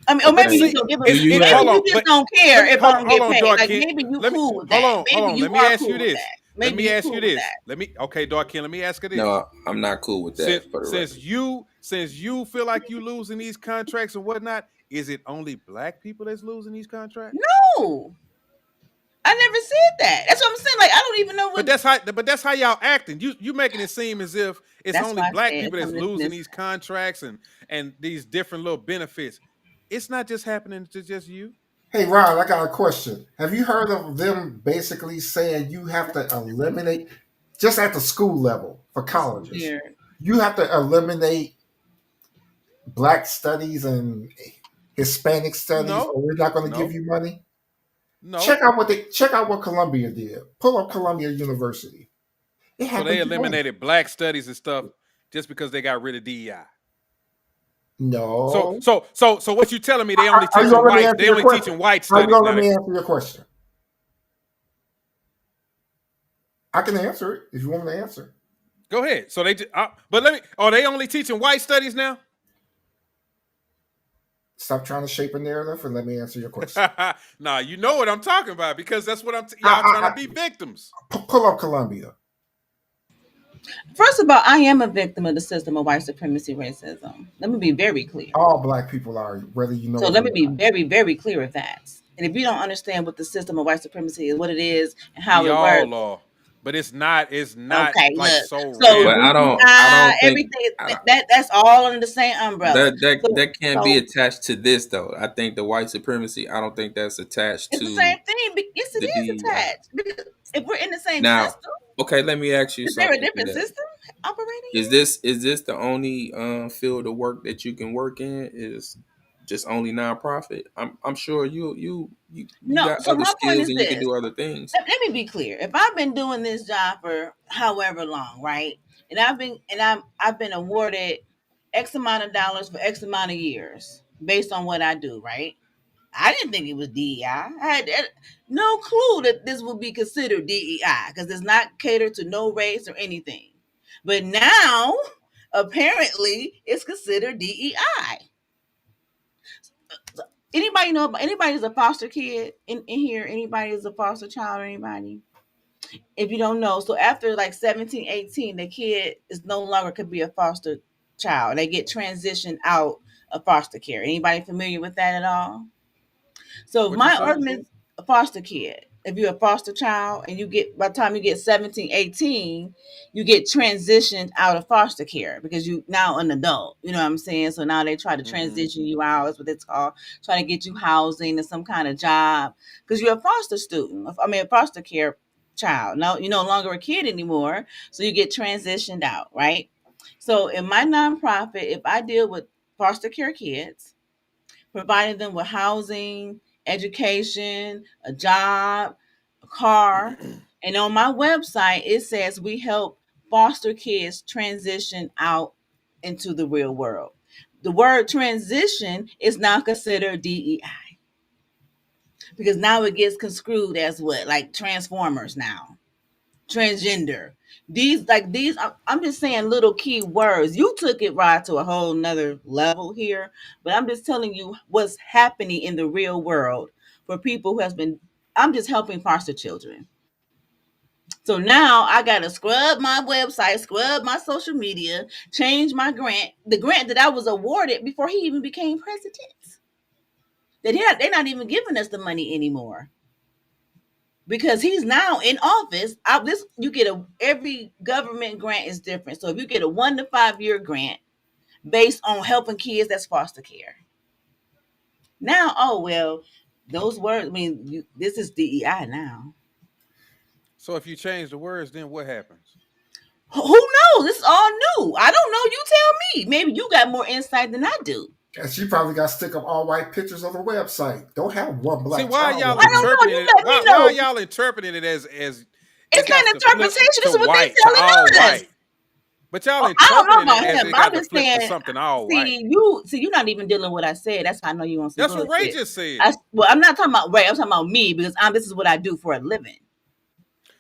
I mean, or But maybe Okay. you see, don't give a. Do it's you it. Maybe have? Hold you on, just but don't let care me if I don't hold get on, paid. Like Darkin. maybe you Let me cool with hold that. on, hold Maybe on. Let you me are ask you cool with this. that. Let Maybe me you ask you cool with this. that. Okay, Darkin. Let me ask you this. No, I'm not cool with Since that. For the since record. you since you feel like you losing these contracts and whatnot, is it only black people that's losing these contracts? No, I never said that. That's what I'm saying. Like I don't even know But what. that's how y'all acting. You making it seem as if it's That's only why I black said people that's something is losing missing. these contracts and these different little benefits. It's not just happening to just you. Hey, Ron, I got a question. Have you heard of them basically saying you have to eliminate, just at the school level for This is colleges, weird. you have to eliminate black studies and Hispanic studies, No, or we're not going to give no, you money? No. check out what Columbia did. Pull up Columbia University. It So they happened today. eliminated black studies and stuff just because they got rid of DEI. So No. so so so what you telling me? They only Are you gonna teaching let me white. answer They your only question? teaching white Are you studies gonna now. let me answer your question? I can answer it if you want me to answer. Go ahead. So they, but let me. Are they only teaching white studies now? Stop trying to shape a narrative and let me answer your question. Nah, you know what I'm talking about because that's what y'all trying to I, be victims. pull up Columbia. First of all, I am a victim of the system of white supremacy racism. Let me be very clear. All black people are, whether you know So it or let me be not. very, very clear with that. And if you don't understand what the system of white supremacy is, what it is, and how We it works, all are, but it's not. It's not okay, like look. so So But random, bro. I DEI, don't think everything I don't, that's all under the same umbrella. So, that can't be so attached to this though. I think the white supremacy. I don't think that's attached it's the same to thing. Yes, it the is DEI. attached. Because if we're in the same Now, system, okay, let me ask you is there a something to different that. system operating Is here? this the only field of work that you can work in? Is just only nonprofit? I'm sure you No. got So other my point skills is and you can this. do other things. Let me be clear. If I've been doing this job for however long, right? And I've been awarded X amount of dollars for X amount of years based on what I do, right? I didn't think it was DEI. I had no clue that this would be considered DEI because it's not catered to no race or anything. But now, apparently, it's considered DEI. Anybody know about anybody's a foster kid in here? Anybody is a foster child or anybody? If you don't know, so after like 17, 18, the kid is no longer could be a foster child. They get transitioned out of foster care. Anybody familiar with that at all? So What you my say? argument, a foster kid. If you're a foster child and you get by the time you get 17, 18, you get transitioned out of foster care because you now an adult. You know what I'm saying? So now they try to Mm-hmm. transition you out. That's what it's called. Trying to get you housing and some kind of job because you're a foster student. I mean, a foster care child. No, you're no longer a kid anymore. So you get transitioned out, right? So in my nonprofit, if I deal with foster care kids, providing them with housing, education, a job, a car. And on my website, it says we help foster kids transition out into the real world. The word transition is now considered DEI because now it gets construed as what? Like transformers now, transgender. I'm just saying little key words. You took it right to a whole nother level here, but I'm just telling you what's happening in the real world for people who has been. I'm just helping foster children. So now I gotta scrub my website, scrub my social media, change my grant, the grant that I was awarded before he even became president. They're not even giving us the money anymore because he's now in office. This you get every government grant is different. So if you get a 1 to 5 year grant based on helping kids, that's foster care. Now, oh well, those words. I mean, this is DEI now. So if you change the words, then what happens? Who knows? This is all new. I don't know. You tell me. Maybe you got more insight than I do. And she probably got stick up all white pictures on her website. Don't have one See, black why are child y'all on I don't there. know. interpreting You it? let me Why are know. y'all interpreting it as it It's not got to flip interpretation. This to is what they white to telling all us. white? But y'all Oh, I don't know interpreting it about as him. it But I'm got to just flip to saying. something all white. You're not even dealing with what I said. That's how I know you want some That's what Ray bullshit. just said. Well, I'm not talking about Ray. I'm talking about me because this is what I do for a living.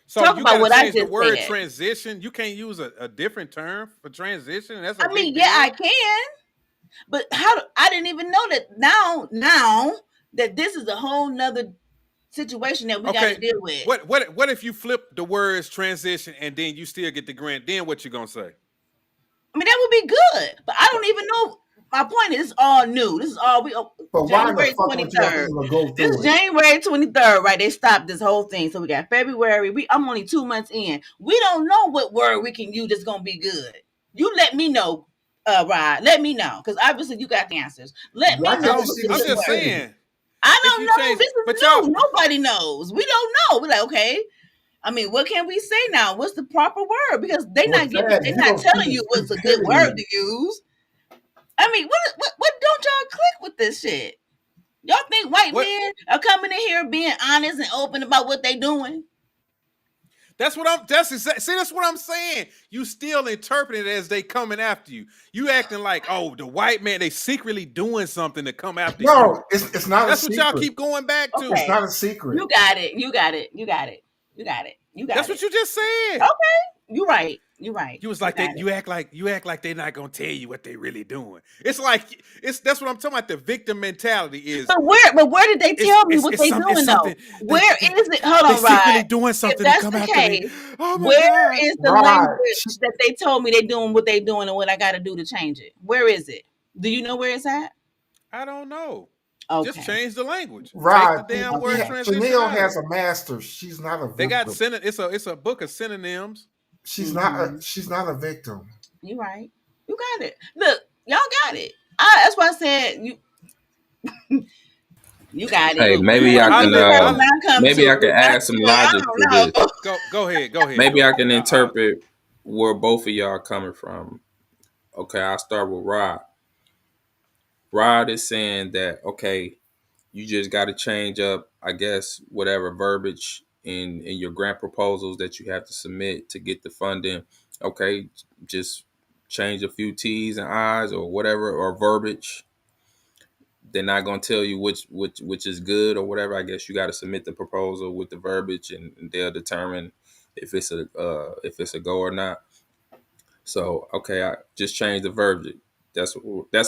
So Talk you got about to what I change the just word said. transition. You can't use a different term for transition. That's a I mean, big yeah, I deal. can, but I didn't even know that now that this is a whole nother situation that we got to Okay. deal with. What if you flip the words transition and then you still get the grant? Then what you gonna say? I mean, that would be good, but I don't even know. My point is, all new. This is all But why in the January fuck would you have to 23rd. even go This through is it? January 23rd, right? They stopped this whole thing. So we got February. I'm only 2 months in. We don't know what word we can use that's gonna be good. You let me know, Rod. Let me know. Because obviously you got the answers. Let me Why know can't we what's see a the I'm good just word. stupidity? saying I if don't you know. change, This is but y'all new. Nobody knows. We don't know. We're like, okay. I mean, what can we say now? What's the proper word? Because Well, Dad, they're you not don't see telling the you what's a good word stupidity. to use. I mean, what don't y'all click with this shit? Y'all think white What? men are coming in here being honest and open about what they doing? That's what I'm. That's see. That's what I'm saying. You still interpret it as they coming after you. You acting like, oh, the white man, they secretly doing something to come after you. No, it's not a That's what y'all secret. keep going back It's to. Okay, not a secret. you got it. You got it. You got it. You got it. You got That's it. what you just said. Okay, you right. You right. You was You like they. got it. You act like they're not gonna tell you what they really doing. It's like that's what I'm talking about. The victim mentality is. But where did they tell me what they It's doing though? something Where is it? Hold they on, Rod. secretly doing If something to that's come the after me. case, Oh my where god. is the Right. language that they told me they doing what they doing and what I got to do to change it? Where is it? Do you know where it's at? I don't know. Just Okay. change the language. Take Right. the damn word transition Chanel out of has it. a master. She's not a They got victim. it's a book of synonyms. She's not a victim. You right. You got it. Look, y'all got it. That's why I said you got it. Hey, Look, maybe I I can let I I come maybe I to. can add some I logic to don't this. know. go ahead. Go ahead. Maybe I can I interpret where both of y'all coming from. Okay, I'll start with Rod. Rod is saying that okay, you just got to change up, I guess, whatever verbiage in your grant proposals that you have to submit to get the funding. Okay, just change a few T's and I's or whatever or verbiage. They're not gonna tell you which is good or whatever. I guess you got to submit the proposal with the verbiage, and they'll determine if it's a go or not. So okay, I just changed the verbiage. That's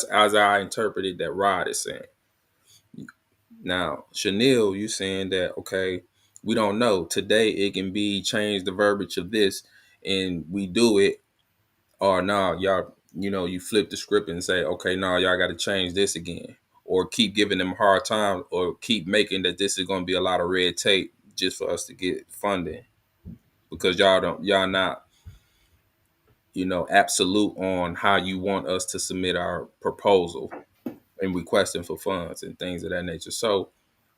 as I interpreted that Rod is saying. Now, Chanel, you saying that okay, we don't know. Today it can be change the verbiage of this and we do it, or no, y'all, you flip the script and say, okay, no, y'all gotta change this again. Or keep giving them a hard time or keep making that this is gonna be a lot of red tape just for us to get funding. Because y'all not, absolute on how you want us to submit our proposal and requesting for funds and things of that nature. So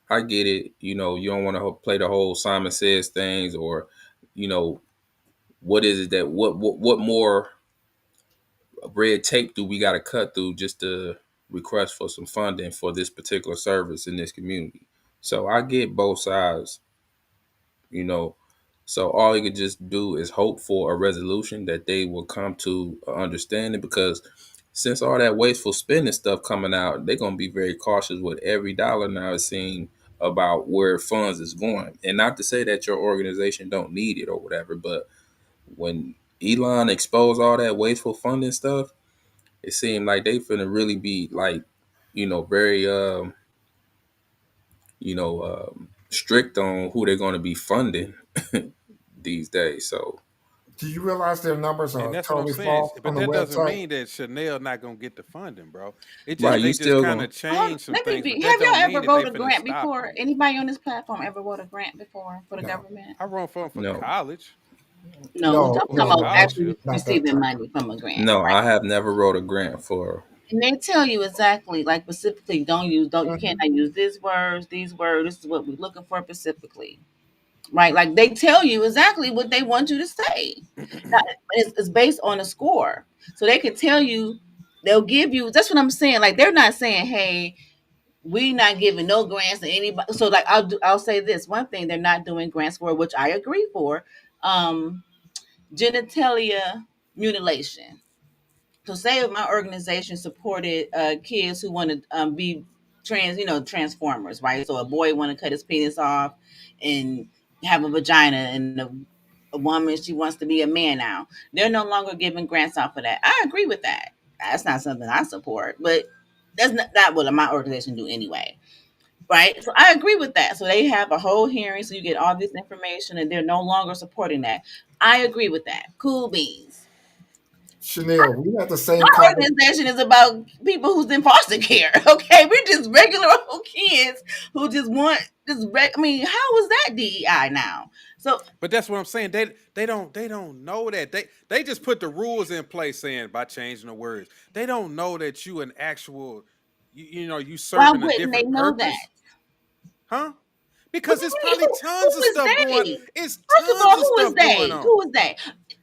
I get it. You don't want to play the whole Simon Says things, or, you know, what is it that what more red tape do we got to cut through just to request for some funding for this particular service in this community? So I get both sides, you know. So all you could just do is hope for a resolution that they will come to an understanding, because since all that wasteful spending stuff coming out, they're gonna be very cautious with every dollar now is seen about where funds is going. And not to say that your organization don't need it or whatever, but when Elon exposed all that wasteful funding stuff, it seemed like they finna really be like, very strict on who they're gonna be funding these days. So Do you realize their numbers and are that's what I'm totally saying. false on But the that doesn't website? mean that Chanel not gonna get the funding, bro. It right, just you they just still kind gonna of change some Let me things, be. but that Have y'all don't mean ever that they wrote a finna grant stop before? you. Anybody on this platform ever wrote a grant before for the No, government? I run for no, college No, no, I'm for a talking about no, actually scholarship. not that receiving type. money from a grant, no. right? I have never wrote a grant for. And they tell you exactly, like specifically, don't you cannot use these words, these words. This is what we're looking for specifically, right? Like they tell you exactly what they want you to say. Now, it's based on a score, so they can tell you. They'll give you. That's what I'm saying. Like they're not saying, "Hey, we not giving no grants to anybody." So like I'll say this one thing they're not doing grants for, which I agree for, genitalia mutilation. So say if my organization supported kids who want to be transformers, right? So a boy want to cut his penis off and have a vagina, and a woman, she wants to be a man now. They're no longer giving grants out for that. I agree with that. That's not something I support, but that's not what my organization do anyway. Right. So I agree with that. So they have a whole hearing, so you get all this information, and they're no longer supporting that. I agree with that. Cool beans. Chanel, we had the My same conversation. organization is about people who's in foster care. Okay, we're just regular old kids who just want I mean, how is that DEI now? So But that's what I'm saying. They don't know that. They just put the rules in place saying by changing the words. They don't know that you an actual you why serving a wouldn't they different know that? purpose. Huh? Because you it's mean? probably tons Who of is stuff going. they? It's First of all, tons of who is stuff going they? on. Who is they?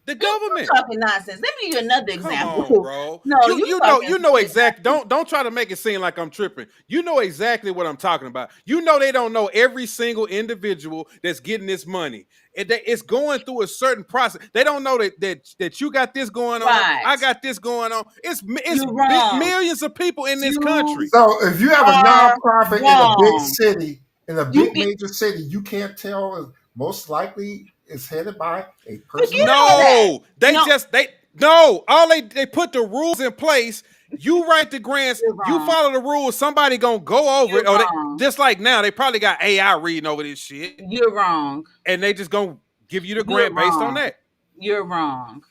The You government. talking nonsense. Let me give you another Come example. on, bro. No, You talking know shit. exactly. Don't try to make it seem like I'm tripping. You know exactly what I'm talking about. You know they don't know every single individual that's getting this money. It's going through a certain process. They don't know that you got this going on. Right. I got this going on. It's You're wrong. millions of people in this You country. So if you have a are nonprofit in a big wrong. city, in a You big get- major city, you can't tell. Most likely, it's headed by a person. Forget all that. No. All they put the rules in place. You write the grants. You're You wrong. follow the rules. Somebody gonna go over You're it. Or wrong. just like now, they probably got AI reading over this shit, You're wrong. and they just gonna give you the You're grant based on wrong. that. You're wrong.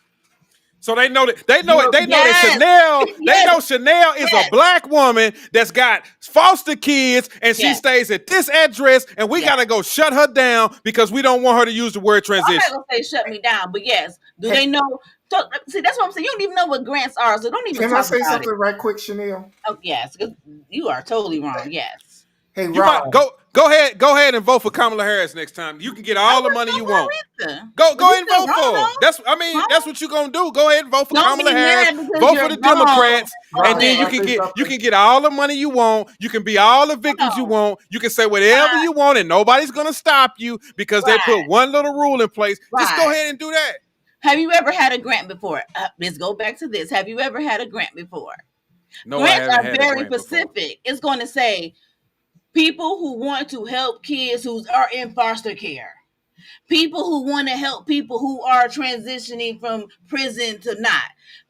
So they know that they know You're- it. They know yes. that Chanel. They Yes. know Chanel is Yes. a black woman that's got foster kids, and she Yes. stays at this address, and we Yes. gotta go shut her down because we don't want her to use the word I'm transition. not gonna say shut me down, but yes. Do they know? So, see, that's what I'm saying. You don't even know what grants are, so don't even Can talk I say about something it. right quick, Chanel? Oh, yes, 'cause you are totally wrong. Yes. Hey, You Rob. go ahead and vote for Kamala Harris next time. You can get all the money you want. Go ahead and vote for her. That's what you're gonna do. Go ahead and vote for Don't Kamala be Harris. mad because Vote you're for the wrong. Democrats, and then Listen. you can get all the money you want. You can be all the victims you want. You can say whatever you want, and nobody's gonna stop you because they put one little rule in place. Just go ahead and do that. Have you ever had a grant before? Let's go back to this. Have you ever had a grant before? No, Grants I haven't are had a very grant specific. before. It's going to say people who want to help kids who are in foster care. People who want to help people who are transitioning from prison to not.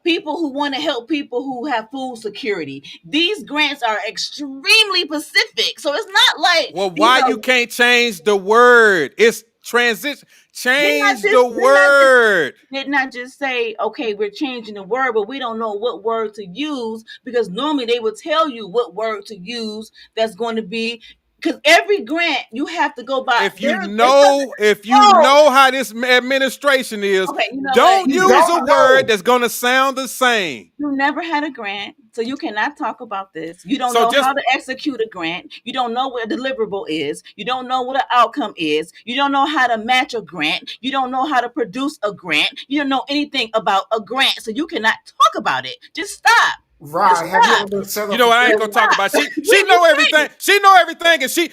People who want to help people who have food security. These grants are extremely specific. So it's not like You can't change the word? It's transition. Change the word. Did not just say, okay, we're changing the word, but we don't know what word to use, because normally they will tell you what word to use that's going to be, because every grant you have to go by. If you know how this administration is, don't use a word that's going to sound the same. You never had a grant, so you cannot talk about this. You don't know how to execute a grant. You don't know what a deliverable is. You don't know what an outcome is. You don't know how to match a grant. You don't know how to produce a grant. You don't know anything about a grant, so you cannot talk about it. Just stop. Right. Have you ever been set up? You know what I ain't gonna talk about? She know everything. She know everything, and she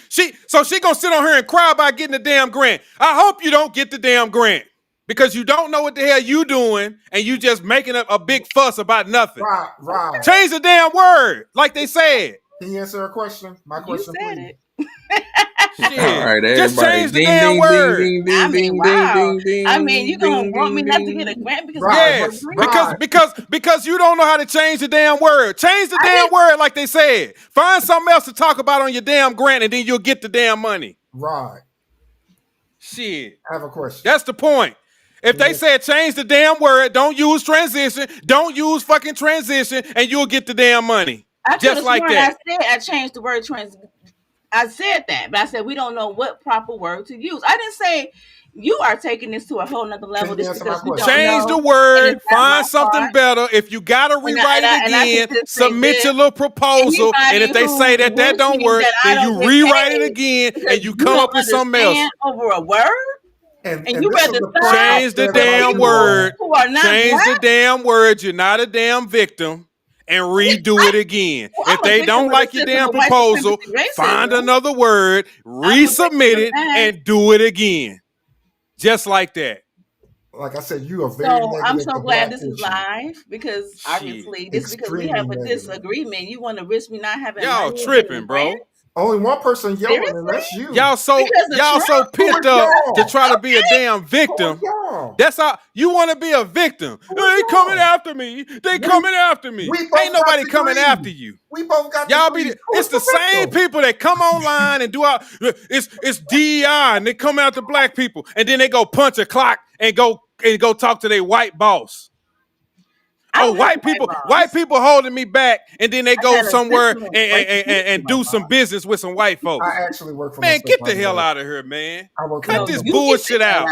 gonna sit on here and cry about getting the damn grant. I hope you don't get the damn grant, because you don't know what the hell you doing, and you just making a big fuss about nothing. Right. Change the damn word, like they said. Can you answer a question? My question, please. Shit. All right, just change the ding, damn ding, word. ding, ding, I mean, ding, wow. ding, ding, I mean, you gonna ding, want me ding, not to ding. get a grant because Yes, because you don't know how to change the damn word. Change the damn word, like they said. Find something else to talk about on your damn grant, and then you'll get the damn money. Right. Shit. I have a question. That's the point. If they said change the damn word, don't use transition, don't use fucking transition, and you'll get the damn money. Just like that. I said I changed the word I said that, but I said we don't know what proper word to use. I didn't say you are taking this to a whole nother level. Change the word, find something better. If you gotta rewrite it again, submit your little proposal. And if they say that don't work, then you rewrite it again and you come up with something else. Over a word? And you rather change the damn word. Change the damn word. You're not a damn victim. And redo it again. If they don't like your damn proposal, find another word, resubmit it, and do it again. Just like that. Like I said, you are very negative. I'm so glad this is live, because obviously because we have a disagreement. You want to risk me not having y'all tripping, bro. Only one person yelling, and that's you. Y'all so pissed up to try to be a damn victim. That's how you want to be a victim. They coming after me. They coming after me. Ain't nobody coming after you. We both got y'all be. It's the same people that come online and do out. It's DEI, and they come after black people, and then they go punch a clock and go talk to their white boss. White people holding me back, and then they go somewhere and do some business with some white folks. I actually work for man. Get the hell out of here, man. Cut this bullshit out.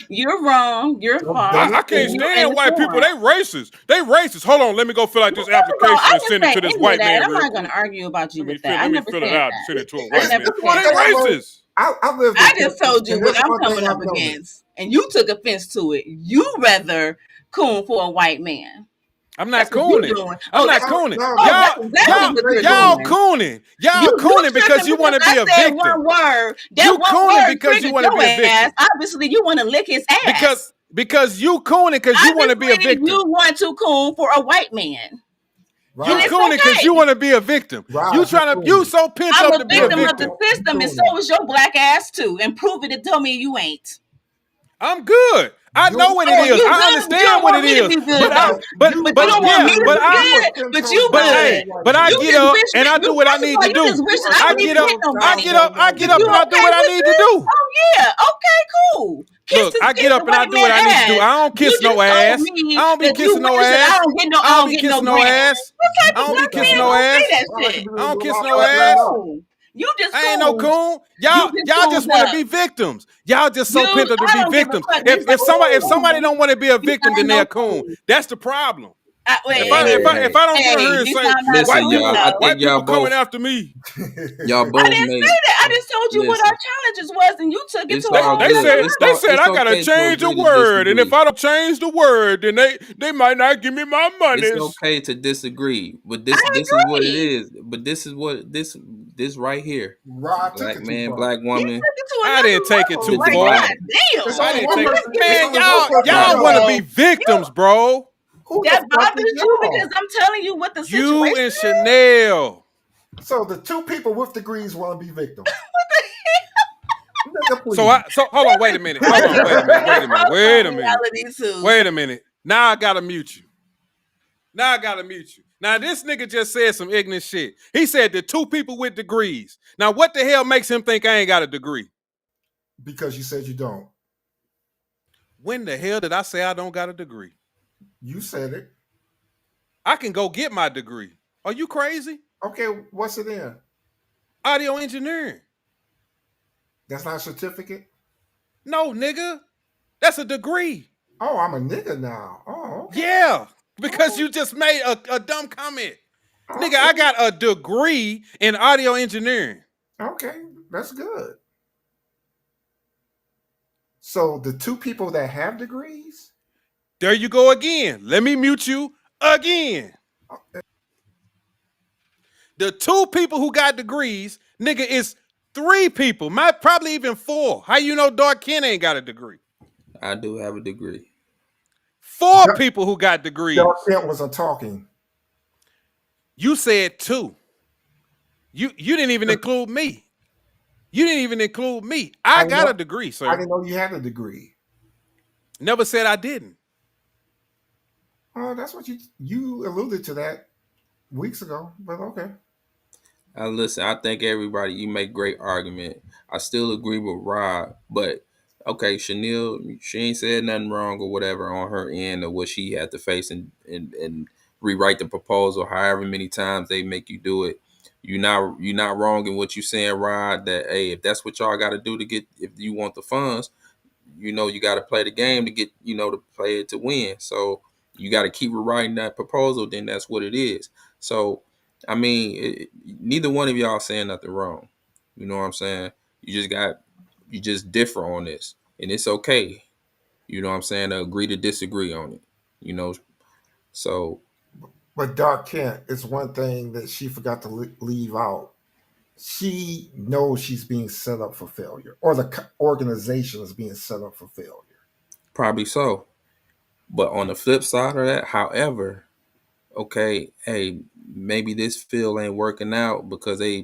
You're wrong. You're false. I can't And you're stand white people. informed. They racist. They racist. Hold on, let me go fill out this First of all, application I and didn't send it say to this any of white that. man I'm real not going quick. to argue about you with that. I Let me never fill said it out and that. send it to a I white never man. said They that. racist. I lived in I just Texas, told you and what this I'm one thing coming I've up noticed. against, and you took offense to it. You rather coon for a white man. I'm That's not what you're cooning. doing. I'm Oh, not that's cooning. No, oh, no, that's Y'all, exactly y'all, don't what say you're y'all coon. doing. cooning. Y'all You cooning because tripping you want because to I be a said victim. one word. That You one cooning word because you triggered want to your be a ass. victim. Obviously, you want to lick his ass. Because you cooning because you want to be a Obviously, victim. you want to coon for a white man. You And Rod, it's cooning because you okay. want to be a victim. You Rod, you trying to you cooning. so pent I'm up a to be a victim of the victim. You system, and so cooning. is your black ass too. And prove it and tell me you ain't. I'm good. I know You what it Oh, is. you I good, but you understand don't what want it me to is. be good But I though. okay. But you don't want me to but be good, are 10 but toes you but down good. hey, on white but I You men. get just up wish and that I you do what I first of need all, to you just do. wish You that are I I don't 10 get get hit up, toes no I down more. get on up, I white get Is up you and men. I do okay what I with need to this? do. Oh yeah, okay, cool. Kiss Look, this I kiss get the up and I white do man what I need to do. ass. I don't You kiss no just told ass. I me don't be that you kissing no wish that ass. I I don't don't be get no kissing no grant. ass. What type I of don't be black kissing man no gonna say ass. that I like to shit? be a I don't little kiss off no You white men ass. up. cool. You just I ain't no cool. coon. You Y'all just just cooled want to up. be victims. Y'all just so You, pent up to I be don't give a victims. fuck. This If somebody cool. don't want to be a You victim, then ain't no they're a coon. cool. That's the problem. Wait, If hey, I hey, if Hey, I if hey, I don't get on hey, here at and least say I'm not a listen, white coon y'all. people I though. think white people y'all coming both after me, I both didn't say made. that. I just told you what our Listen, challenges was, and you took it to it's a they all whole they good. nother said It's they all. level. said It's I gotta okay to change the agree to word, and if disagree. I don't change the word, then they might not give me my It's monies. okay to disagree, but I this is what it agree. is. But this is what this right here, Rod took black it too man, far. black He woman, took it to I another didn't take it level. the too Like, far. god divide. It's damn. I only didn't one take person. It's man, only one person y'all Right. want to y'all. be victims, bro. Who the That fuck is bothers you because y'all? I'm telling you what the You situation and is. Chanel. So the two people with degrees want to be victims. Nigga, So hold on, wait a minute. Hold on, wait a minute, wait a minute, Also, wait a minute. reality too. Wait a minute. Now I gotta mute you. Now I gotta mute you. Now this nigga just said some ignorant shit. He said the two people with degrees. Now what the hell makes him think I ain't got a degree? because you said you don't. When the hell did I say I don't got a degree? You said it. I can go get my degree. Are you crazy? Okay, what's it in? Audio engineering. That's not a certificate? No, nigga. That's a degree. Oh, I'm a nigga now. Oh, okay. Yeah. Because Oh, you just made a dumb comment. Nigga, okay. I got a degree in audio engineering. Okay, that's good. So the two people that have degrees, There you go again. Let me mute you again. The two people who got degrees, nigga, is three people. Might probably even four. How you know Talkin ain't got a degree? I do have a degree. Four people who got degrees. Kent wasn't talking. You said two. You didn't even include me. You didn't even include me. I got a degree, I sir. didn't know you had a degree. Never said I didn't. Oh, that's what you alluded to that weeks ago, but okay. Listen, I think everybody, you make great argument. I still agree with Rod, but okay, Chanel, she ain't said nothing wrong or whatever on her end of what she had to face and rewrite the proposal however many times they make you do it. You're not wrong in what you saying, Rod, that hey, if that's what y'all gotta do to get if you want the funds, you got to play the game to get, to play it to win. So you got to keep rewriting that proposal. Then that's what it is. So, I mean, neither one of y'all saying nothing wrong. You know what I'm saying? You just differ on this, and it's okay. You know what I'm saying? To agree to disagree on it. You know, so But Doc Kent is one thing that she forgot to leave out. She knows she's being set up for failure, or the organization is being set up for failure. probably so. But on the flip side of that, however, okay, hey, maybe this field ain't working out because they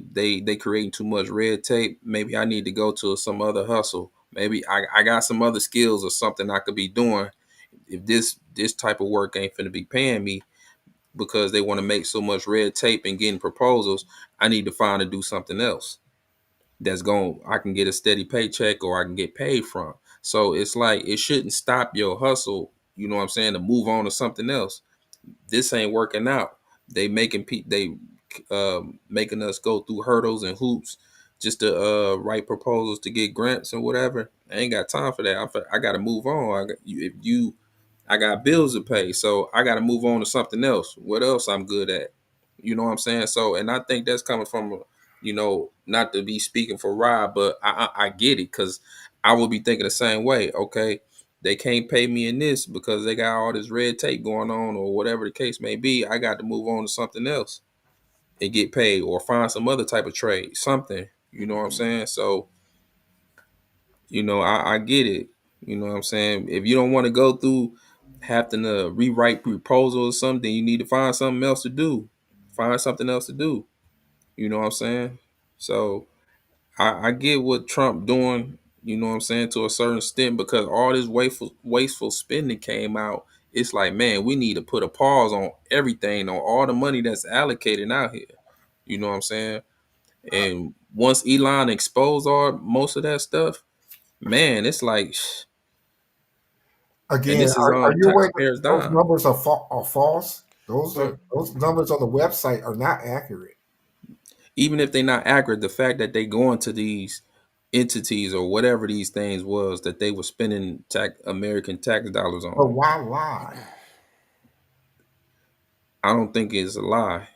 creating too much red tape. Maybe I need to go to some other hustle. Maybe I got some other skills or something I could be doing if this type of work ain't finna be paying me because they want to make so much red tape and getting proposals. I need to find to do something else that's going I can get a steady paycheck or I can get paid from. So it's like it shouldn't stop your hustle, you know what I'm saying, to move on to something else. This ain't working out. They making us go through hurdles and hoops just to write proposals to get grants or whatever. I ain't got time for that. I got to move on. I got bills to pay, so I got to move on to something else. What else I'm good at? You know what I'm saying? So, and I think that's coming from, not to be speaking for Rob, but I get it, because I would be thinking the same way. Okay, they can't pay me in this because they got all this red tape going on, or whatever the case may be. I got to move on to something else and get paid, or find some other type of trade, something. You know what I'm saying? So, I get it. You know what I'm saying? If you don't want to go through having to rewrite proposals or something, you need to find something else to do. Find something else to do. You know what I'm saying? So I get what Trump doing, you know what I'm saying, to a certain extent, because all this wasteful spending came out. It's like, man, we need to put a pause on everything, on all the money that's allocated out here. You know what I'm saying? And once Elon exposed most of that stuff, man, it's like, and Again, this is are you aware that taxpayers those dime. numbers are false? So Those numbers on the website are not accurate. Even if they're not accurate, the fact that they go into these entities or whatever these things was that they were spending American tax dollars But on, why lie? I don't think it's a lie.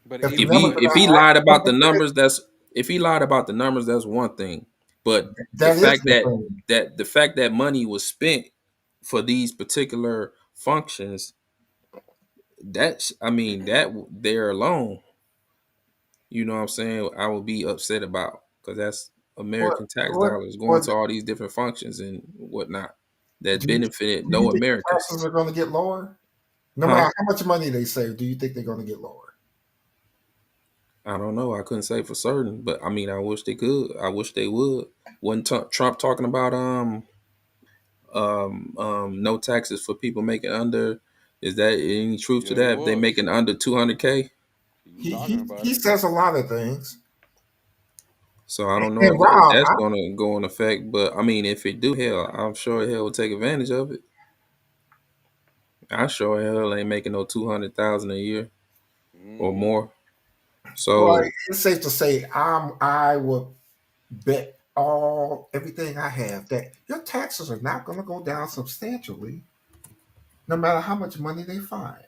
but If the If numbers he even are if not he lied accurate, about the numbers, that's one thing. But the that is fact the that thing. money was spent for these particular functions, that there alone, you know what I'm saying, I would be upset about, because that's What American tax what dollars going what to all these different functions and whatnot that do you benefited do you no think the taxes Americans. are going to get lower? No Huh? matter how much money they save, do you think they're going to get lower? I don't know. I couldn't say for certain, but I wish they could. I wish they would. Wasn't Trump talking about no taxes for people making under? Is that any truth to yeah, he that? If they was. making under 200K? He was He talking he about he it. says a lot of things. So I don't know And if Rob, that's gonna go in effect, but if it do, hell, I'm sure hell will take advantage of it. I sure hell ain't making no 200,000 a year or Hmm. more. well, So it's safe to say I would bet all everything I have that your taxes are not going to go down substantially, no matter how much money they find.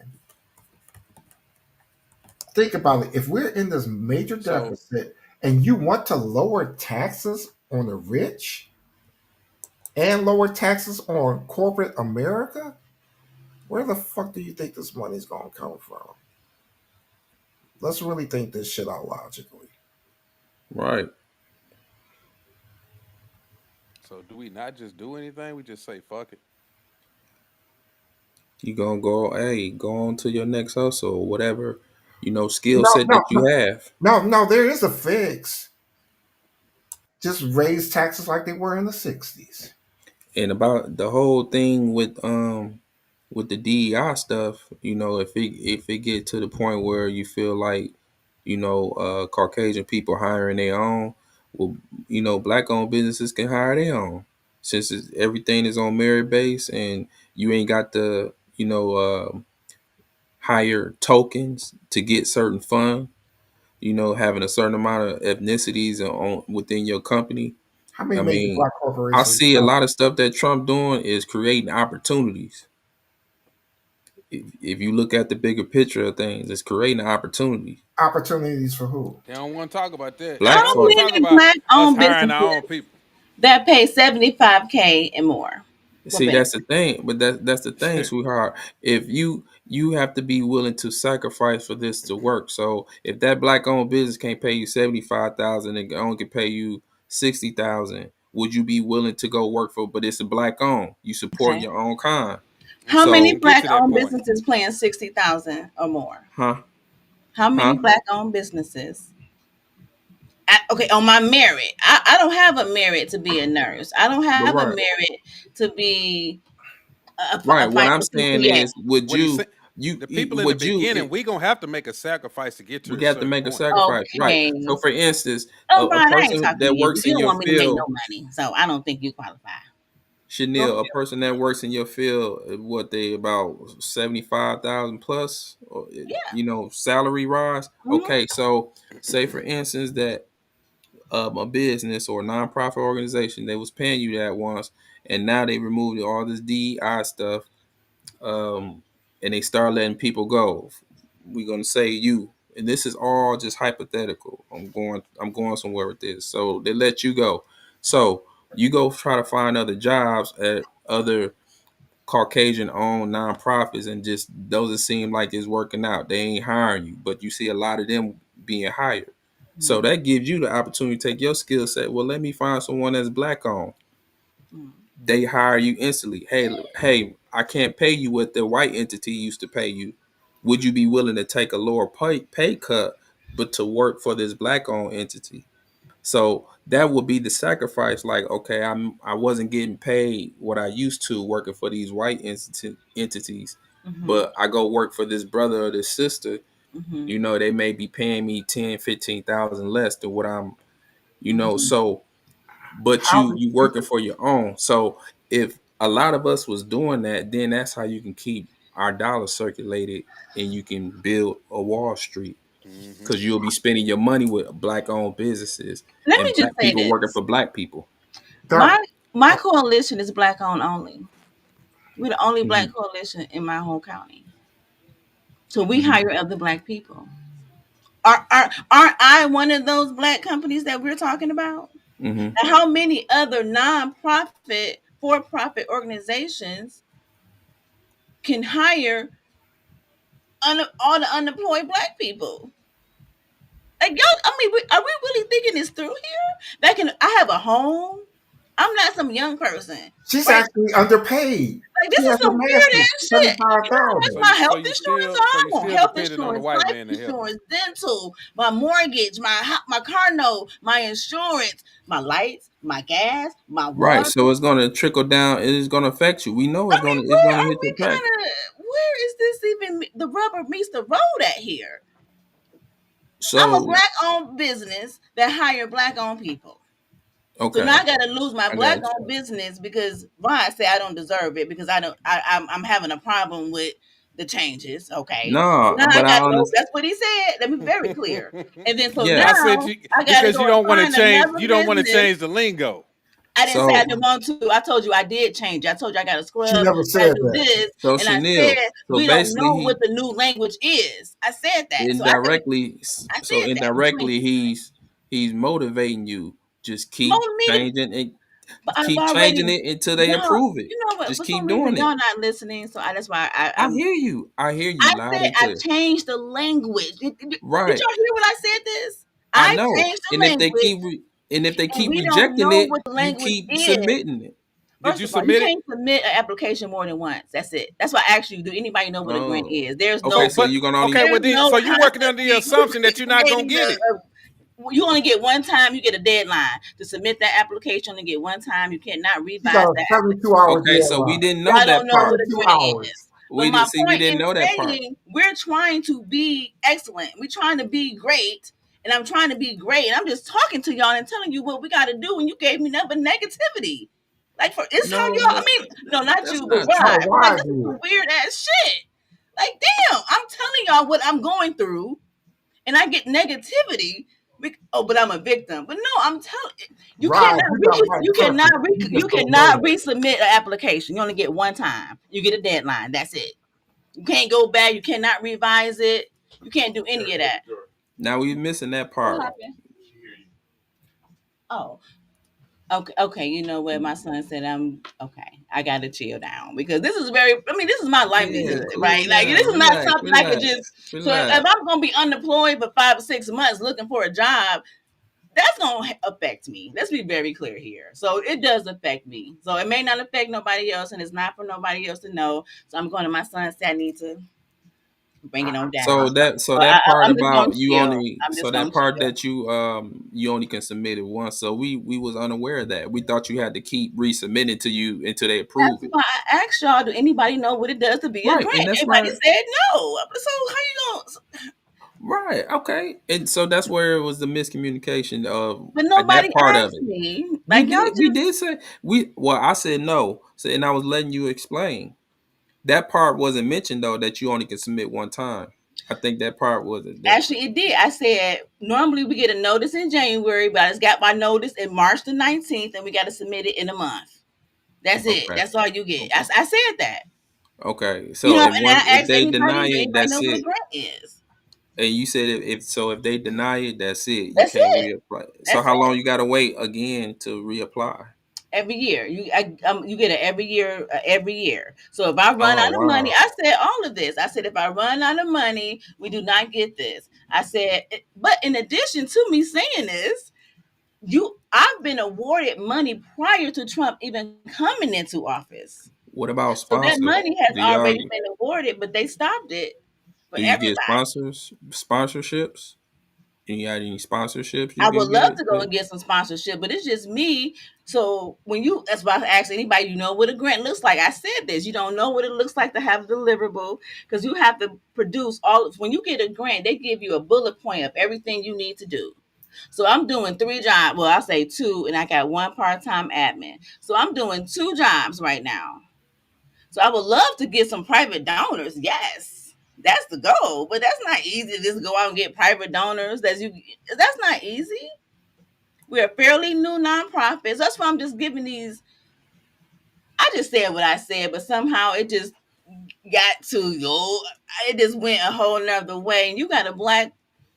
Think about it. If we're in this major So deficit and you want to lower taxes on the rich and lower taxes on corporate America, where the fuck do you think this money's going to come from? Let's really think this shit out logically. right, so do we not just do anything? We just say fuck it. you gonna go on to your next hustle or whatever, skill No, set no, that you have. no. There is a fix. Just raise taxes like they were in the '60s. And about the whole thing with the DEI stuff, if it get to the point where you feel like, Caucasian people hiring their own, well, black owned businesses can hire their own, since everything is on merit base, and you ain't got to, hire tokens to get certain fund, having a certain amount of ethnicities within your company. How many I major mean, black I corporations see a have lot of stuff that Trump doing is creating opportunities. If you look at the bigger picture of things, it's creating opportunities. opportunities for who? They don't want to talk about that. They How Black don't want to folks. talk many about black us owned hiring businesses our own people. that pay 75K and more? What See, that's benefit? the thing, but that's the thing, sweetheart. If you have to be willing to sacrifice for this to work. So if that black owned business can't pay you 75,000 and only can pay you 60,000, would you be willing to go work for? But it's a black owned. You support Okay. your own kind. I'm How saying we many So, can get black to that owned point. businesses paying 60,000 or more? huh, How many huh. black owned businesses? Okay, on my merit. I don't have a merit to be a nurse. I don't But have a right, merit to be right. a What I'm financial saying CPA. is, would What he said, you, you, the people in the would you? beginning, we gonna have to make a sacrifice to get to We a got to certain make a point. sacrifice, right? Okay. So, for instance, Oh, a Brian, I ain't person talking to that you works because you in don't your want me to make no field, money. So I don't think you qualify. Chanel, a person that works in your field, what they about 75,000 plus, or, Yeah. salary rise. Hmm. Okay, so say for instance that a business or a nonprofit organization, they was paying you that once, and now they removed all this DEI stuff, and they start letting people go. We're gonna say you, and this is all just hypothetical. I'm going somewhere with this. So they let you go. So you go try to find other jobs at other Caucasian owned nonprofits, and just doesn't seem like it's working out. They ain't hiring you, but you see a lot of them being hired. So that gives you the opportunity to take your skill set. Well, let me find someone that's black owned. They hire you instantly. Hey, I can't pay you what the white entity used to pay you. Would you be willing to take a lower pay cut, but to work for this black owned entity? So that would be the sacrifice. Like, okay, I wasn't getting paid what I used to working for these white entities, but I go work for this brother or this sister. They may be paying me 10, 15,000 less than what I'm. So but How you working for your own. So if a lot of us was doing that, then that's how you can keep our dollar circulated, and you can build a Wall Street, Hmm. because you'll be spending your money with black owned businesses Let me and just black say people working this. for black people. My Doc, my coalition is black owned only. We're the only black Mhm, coalition in my whole county. So we mhm, hire other black people. Aren't I one of those black companies that we're talking about? mhm. And how many other nonprofit, for-profit organizations can hire all the unemployed black people? Like y'all, I mean, are we really thinking this through here? I have a home. I'm not some young person. she's Like, actually underpaid. this She is has a some weird master's, ass shit. You know how much 75,000. my So health you insurance still, are? I want health depending on the insurance, white life man to help you. insurance, dental, my mortgage, my car note, my insurance, my lights, my gas, my Right. water. So it's gonna trickle down. It is gonna affect you. We know I it's mean, gonna where are hit we your track. where is this even the rubber meets the road at here? I'm a So black owned business that hire black owned people. So now okay, I got to lose my I got black you. owned business because Ron said I don't deserve it because I don't. I'm having a problem with the changes. Okay, so No, now I but got I to go. understand. That's what he said. Let me be very clear. And then so Yeah. I said now you I got to because go you and don't want to find change. another You don't want to business. change the lingo. I didn't say I So didn't want to. I told you I did change. I told you I got to She scrub. never I said do that. this, so and I Chanel. said So we don't basically, know what the new language is. I said that. indirectly I so said that between indirectly he's motivating you. Just keep mold me to. changing it, But I've keep already changing it until they y'all. approve it. You know what? Just For some keep reason, doing it. y'all not listening. So that's why I hear you. I hear I you loud said and I clear. changed the language. Did Right. y'all hear when I said this? I I know. changed the And if they language, keep and if they and keep we don't rejecting know it, what the you language keep is. submitting it. Did First you of all, you submit it? can't submit an application more than once. That's it. That's why I asked you, do anybody know what a grant Oh. is? There's Okay, no, so But you're gonna okay, only well there's then, no so you working under the constantly assumption that you're not gonna creating get it. you only get one time. You get a deadline to submit that application. You only get one time. You cannot She got revise a that 72-hour Okay, so we deadline. didn't know Y'all don't that know what part. a 72 grant hours. is. But my We point didn't in know that part. saying we're trying to be excellent. We're trying to be great. And I'm trying to be great. And I'm just talking to y'all and telling you what we got to do. And you gave me nothing but negativity. Like for it's how No, y'all. I mean, no, not that's you, but not Rod. No, true. I'm like, why this is did? some weird ass shit. Like, damn, I'm telling y'all what I'm going through, and I get negativity. But I'm a victim. But no, I'm telling you Right, cannot you got white privilege. You you just don't know cannot that. resubmit an application. You only get one time. You get a deadline. That's it. You can't go back. You cannot revise it. You can't do any of that. Now we missing that What part. happened? Oh, okay. Okay. You know what? My son said I'm okay. I got to chill down because this is very. I mean, this is my Yeah, livelihood, cool right? Like this down. is not Relax, something I could relax, just. So if relax. I'm gonna be unemployed for 5 or 6 months looking for a job, that's gonna affect me. Let's be very clear here. So it does affect me. So it may not affect nobody else, and it's not for nobody else to know. So I'm going to my son. Say I need to bring it on down. So So that part I'm just gonna about you chill. only I'm so just gonna that part chill. that you only can submit it once. So we was unaware of that. We thought you had to keep resubmitting to you until they approve That's it. why I asked y'all. Do anybody know what it does to be a Right, and grant? that's Everybody why. said no. So how you gonna? Right, okay, and so that's where it was the miscommunication of But nobody that part of asked it. me. Like y'all We just. did say we. Well, I said no. So, and I was letting you explain. That part wasn't mentioned though. That you only can submit one time. I think that part was that. Actually, it did. I said normally we get a notice in January, but I just got my notice in March the 19th, and we got to submit it in a month. That's it. Okay. That's all you get. I said that. Okay. You So know, if and I if asked they anybody, deny do it, anybody that's know what a it. grant is? And you said if they deny it, that's it. You That's can't it. reapply. So That's how long it. you got to wait again to reapply? Every year, you get it every year, every year. So if I run Oh out of money, wow. I said all of this. I said if I run out of money, we do not get this. I said, but in addition to me saying this, I've been awarded money prior to Trump even coming into office. What about So that sponsors? money has Do y'all already been awarded, but they stopped it for do you get everybody. sponsorships? Do you got any sponsorships you I can would love get? to go and get some sponsorship, but it's just me. So that's why I asked anybody, you know what a grant looks like. I said this, you don't know what it looks like to have a deliverable because you have to produce when you get a grant, they give you a bullet point of everything you need to do. So I'm doing 3 jobs. Well, I'll say 2, and I got 1 part-time admin. So I'm doing 2 jobs right now. So I would love to get some private donors. Yes. That's the goal, but that's not easy to just go out and get private donors. That's not easy. We're fairly new nonprofits. That's why I'm just giving these. I just said what I said, but somehow it just got to go. It just went a whole nother way. And you got a Black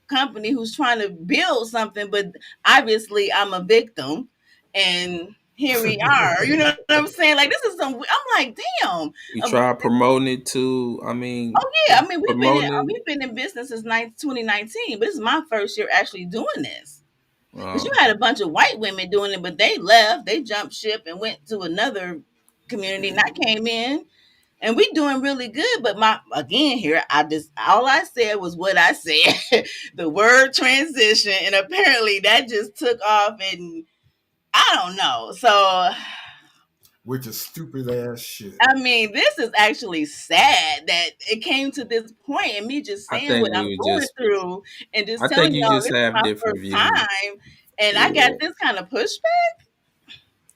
company who's trying to build something, but obviously I'm a victim. And here we are. You know what I'm saying? Like this is I'm like, damn. You Um, try promoting it to, I mean, oh yeah, I mean promoting we've been in business since 2019, but this is my first year actually doing this. it. Because you had a bunch of white women doing it, but they left, they jumped ship and went to another community, and I came in, and we doing really good. But here, all I said was what I said, the word transition, and apparently that just took off, and I don't know. So Which is stupid ass shit. I mean, this is actually sad that it came to this point, and me just I saying what think I'm we would going just, through, and just I think telling you y'all just this is have my different first views. time, and I got Yeah. this kind of pushback.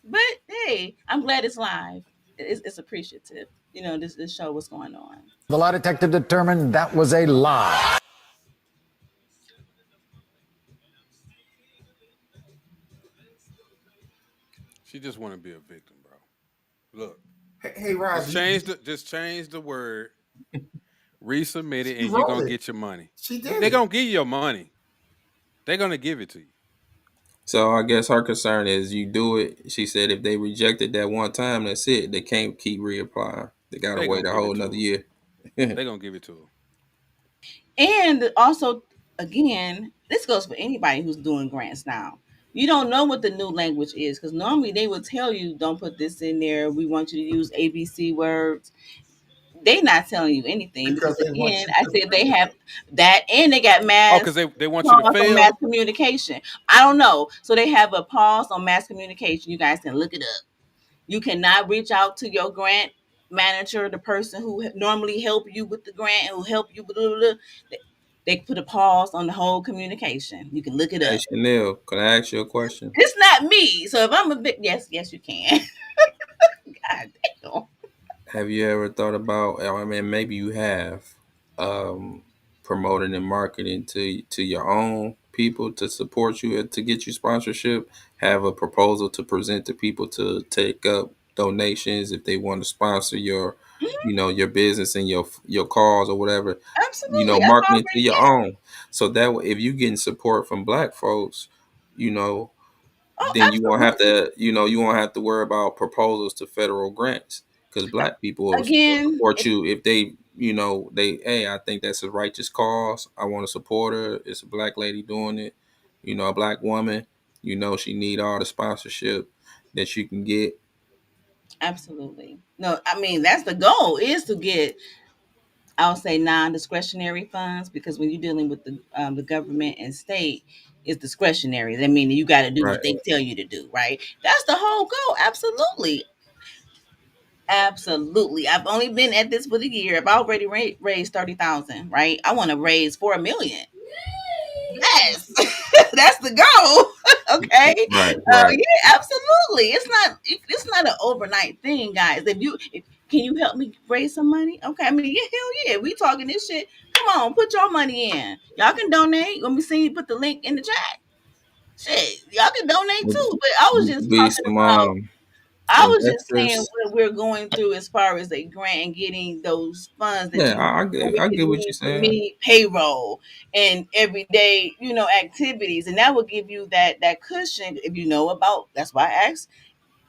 But hey, I'm glad it's live. It's appreciative. You know, this show what's going on. The lie detector determined that was a lie. She just want to be a victim, bro. Look, Hey, Rob, just change the word, resubmit it, she and you're wrote gonna it. get your money. She did They're it. gonna give you your money. They're gonna give it to you. So I guess her concern is you do it. She said if they reject it that one time, that's it. They can't keep reapplying. They gotta They're wait gonna a give whole it to another her. year. They're gonna give it to her. And also, again, this goes for anybody who's doing grants now. You don't know what the new language is because normally they would tell you, don't put this in there. We want you to use ABC words. They not telling you anything Because because they want again, you I to said they fail. have that and they got Oh, because mass they want you to pause on mass fail. communication. I don't know. So they have a pause on mass communication. You guys can look it up. You cannot reach out to your grant manager, the person who normally help you with the grant, who help you. Blah, blah, blah. They put a pause on the whole communication. You can look it Hey up. Chanel, can I ask you a question? It's not me. So if I'm a bit, yes, you can. God damn. Have you ever thought about? I mean, maybe you have, um, promoting and marketing to your own people to support you and to get you sponsorship. Have a proposal to present to people to take up donations if they want to sponsor your, Mhm. your business and your cause or whatever. Absolutely. I've Marketing to already, your yeah. own. So that way, if you getting support from Black folks, you know Oh, then absolutely. you won't have to worry about proposals to federal grants because Black people will Again, support you if they hey, I think that's a righteous cause, I want to support her, it's a Black lady doing it, a Black woman, she need all the sponsorship that she can get. absolutely. No, I mean that's the goal is to get, I'll say, non-discretionary funds because when you're dealing with the government and state, it's discretionary. That means you got to do Right. what they tell you to do, right? That's the whole goal. Absolutely, absolutely. I've only been at this for the year. I've already raised 30,000. Right? I want to raise 4 million. Yes, that's the goal. Okay. Right. Right. Yeah, absolutely. It's not an overnight thing, guys. If can you help me raise some money? Okay. I mean, yeah, hell yeah. We talking this shit. Come on, put your money in. Y'all can donate. Let me see. Put the link in the chat. Shit, y'all can donate too. But I was just Be talking some about. I was just saying investors. what we're going through as far as a grant and getting those funds that Yeah, you that we I can get what you're use to saying. meet payroll and everyday, activities, and that will give you that cushion if you know about. That's why I asked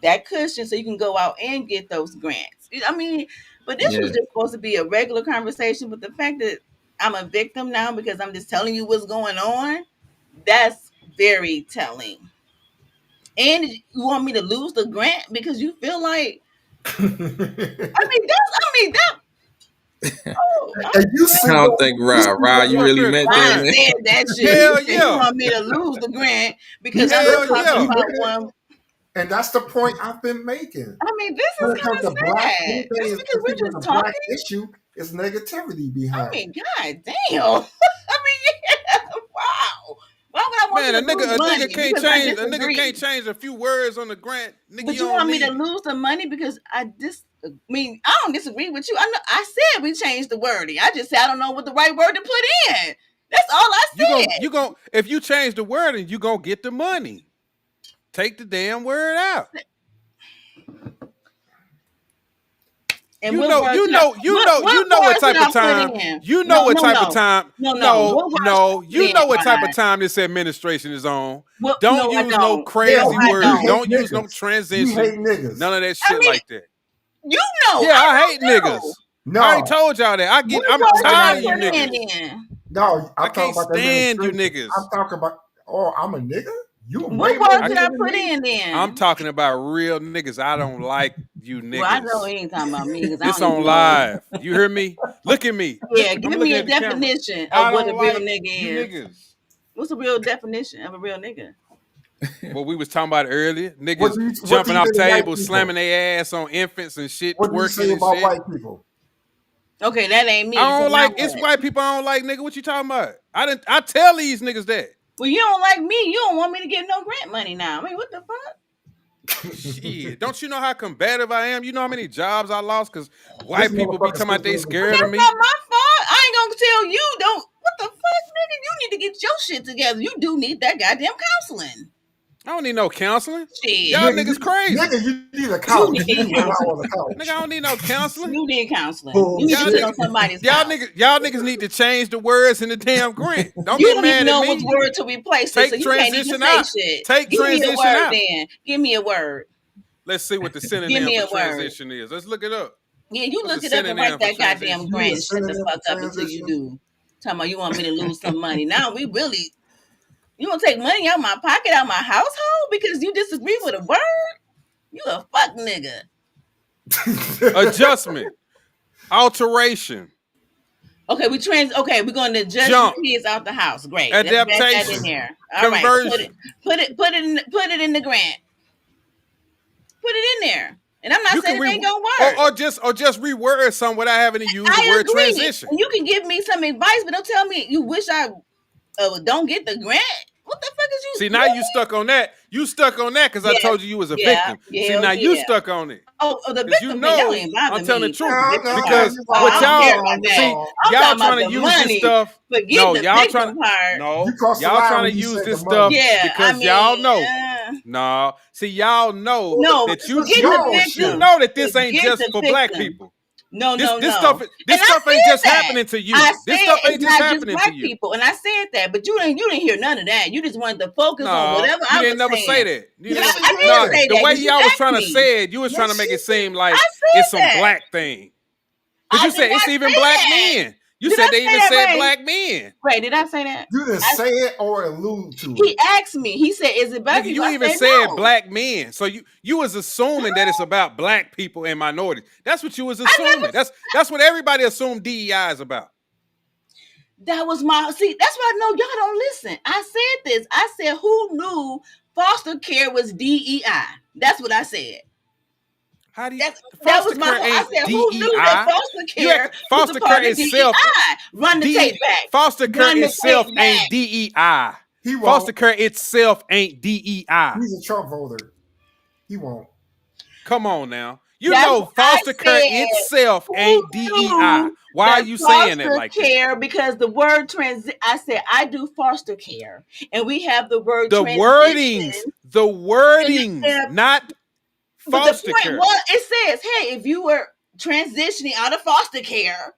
that cushion so you can go out and get those grants. I mean, but this was Yeah, just supposed to be a regular conversation, but the fact that I'm a victim now because I'm just telling you what's going on, that's very telling. And you want me to lose the grant because you feel like that. Oh, And you I see don't what think you see Rod, You you what up really here meant that, Ryan crying? man. said that shit. He Hell said you yeah. want me to lose the grant because he's I was Hell literally talking yeah. about admitting it, one. and that's the point I've been making. I mean, this When is it kind comes of to black, sad. anything Just is because we're considered just a black talking. issue is negativity I behind it. mean, god damn. I mean, yeah, wow. Why would I want Man, you to lose a nigga money? can't Because I change disagree. a few words on the grant. Nigga, But you you don't want me to need it. lose the money because I mean, I don't disagree with you. I said we changed the wording. I just said I don't know what the right word to put in. That's all I said. You gon' if you change the wording, you gonna get the money. Take the damn word out. And what word should I You what know what word should type of I put time. in? You know No, what no, type of no. time. No. No, What word should no. I put You in, know what type of Rod? time this administration is on. What Don't no, I use no don't. No, crazy Hell, I you words. don't. hate Don't use no niggas. You transition. hate niggas. None of that I shit mean, like that. you know, Yeah, I I hate know too. niggas. I already No, told y'all that. What I'm word should I tired of you put in niggas. then? no, I I'm talking can't about the stand you administration. niggas. I'm talking about, oh, I'm a nigga? You way What more word I should can't, I nigga than put me? in I'm then? talking about real niggas. I don't like you Well, I know niggas. he ain't talking about me because I This don't even on know. live. You hear me? Look at me. Yeah, I'm give looking me at a the camera. definition of I what a don't real like nigga you is. niggas. What's a real definition of a real nigga? What we was talking about earlier. What Niggas do you jumping off think of white tables, slamming people? their ass on infants and shit, What do you say twerking and about shit. white people? Okay, that ain't me. I So don't now like it's what? white people I don't like, nigga. What you talking about? I tell these niggas that. Well, you don't like me. You don't want me to get no grant money now. I mean, what the fuck? Shit. Don't you know how combative I am? You know how many jobs I lost because This white people be motherfucker talking about speaks they English But scared of that's too. me. not my fault. I ain't gonna tell you. Don't. What the fuck, nigga? You need to get your shit together. You do need that goddamn counseling. I don't need no counseling. Shit. Y'all Nigga, niggas crazy. you need a You couch. You need need to lie counseling. on the Nigga, I couch. don't need no counseling. You need counseling. You need to Y'all sit Bullshit. on niggas, somebody's couch. y'all niggas need to change the words in the damn grant. Don't You get don't even mad at know which me. word to replace it, so Take you can't even transition say out. shit. Take Give me a transition word out. then. Give me a word. Let's see what the Give synonym me for a word. transition is. Let's look it up. Yeah, you What's the look it up and write synonym for that goddamn transition? You need grant a and shut the synonym fuck for up until you transition? do. Talking about you want me to lose some money. Now we really you gonna take money out my pocket, out my household because you disagree with a word? You a fuck nigga. Adjustment. Alteration. Okay, we're gonna adjust you Jump. kids out the house. Great. Let's add that in Adaptation. there. All right. Conversion. Put it in the grant. Put it in there. And I'm not You saying can it ain't re gonna work. or just reword some without having to use the I word agree. transition. And you can give me some advice, but don't tell me you wish I don't get the grant. What the fuck is you See, now really? you stuck on that. You stuck on that because I Yes, told you was a yeah, victim. See, hell now you yeah. stuck on it. The Because you victim thing, that don't know even I'm bother telling the me. truth. The No, victim no, part. Because you I what wrong, don't you care y'all about wrong, you that. see, wrong. I'm y'all talking trying about to the use this money. stuff. Forget No, the y'all trying victim to part. You no, crossed the y'all line trying to when you use said the this money. stuff Yeah, I because y'all mean, know. No, see, y'all know no, that That's forget the y'all you shit. victim. know that this ain't Forget just the for black victim. people. No, This no, this no. stuff And this I stuff ain't said just that. happening to you. I This said stuff it's ain't just not just happening to black you. people, and I said that, but you didn't hear none of that. You just wanted to focus on No, whatever you I didn't was never say saying. that. You Yeah, didn't Yes, never, she I did no, say the that way because you y'all was asked trying to me. say it, you was trying to yes, make she it did. seem like I it's said some that. black thing. Because I you did said it's not even say black that. men. You Did I said they say even that, said Ray? black men. Ray, did I say that? You didn't say it or allude to He it. asked me. He said, "Is it black Nigga, people?" you I even said, said "No." black men. So you was assuming that it's about black people and minorities. That's what you was I never. assuming. That's what everybody assumed DEI is about. That was my see. That's why I know y'all don't listen. I said this. I said, "Who knew foster care was DEI?" That's what I said. How do you That foster was my care whole. I ain't said, "Who knew that DEI? foster You act care was a foster care part of itself. DEI?" Run the tape back. Foster care Run the itself tape ain't back. DEI. He won't. Foster care itself ain't DEI. He's a Trump voter. He won't. Come on now. You That's know what I foster care said. itself Who ain't DEI. knew Why are that you saying that foster like that? care? Because the word I said I do foster care, and we have the word The transition. wordings, And not but the foster point care. was, it says, hey, if you were transitioning out of foster care,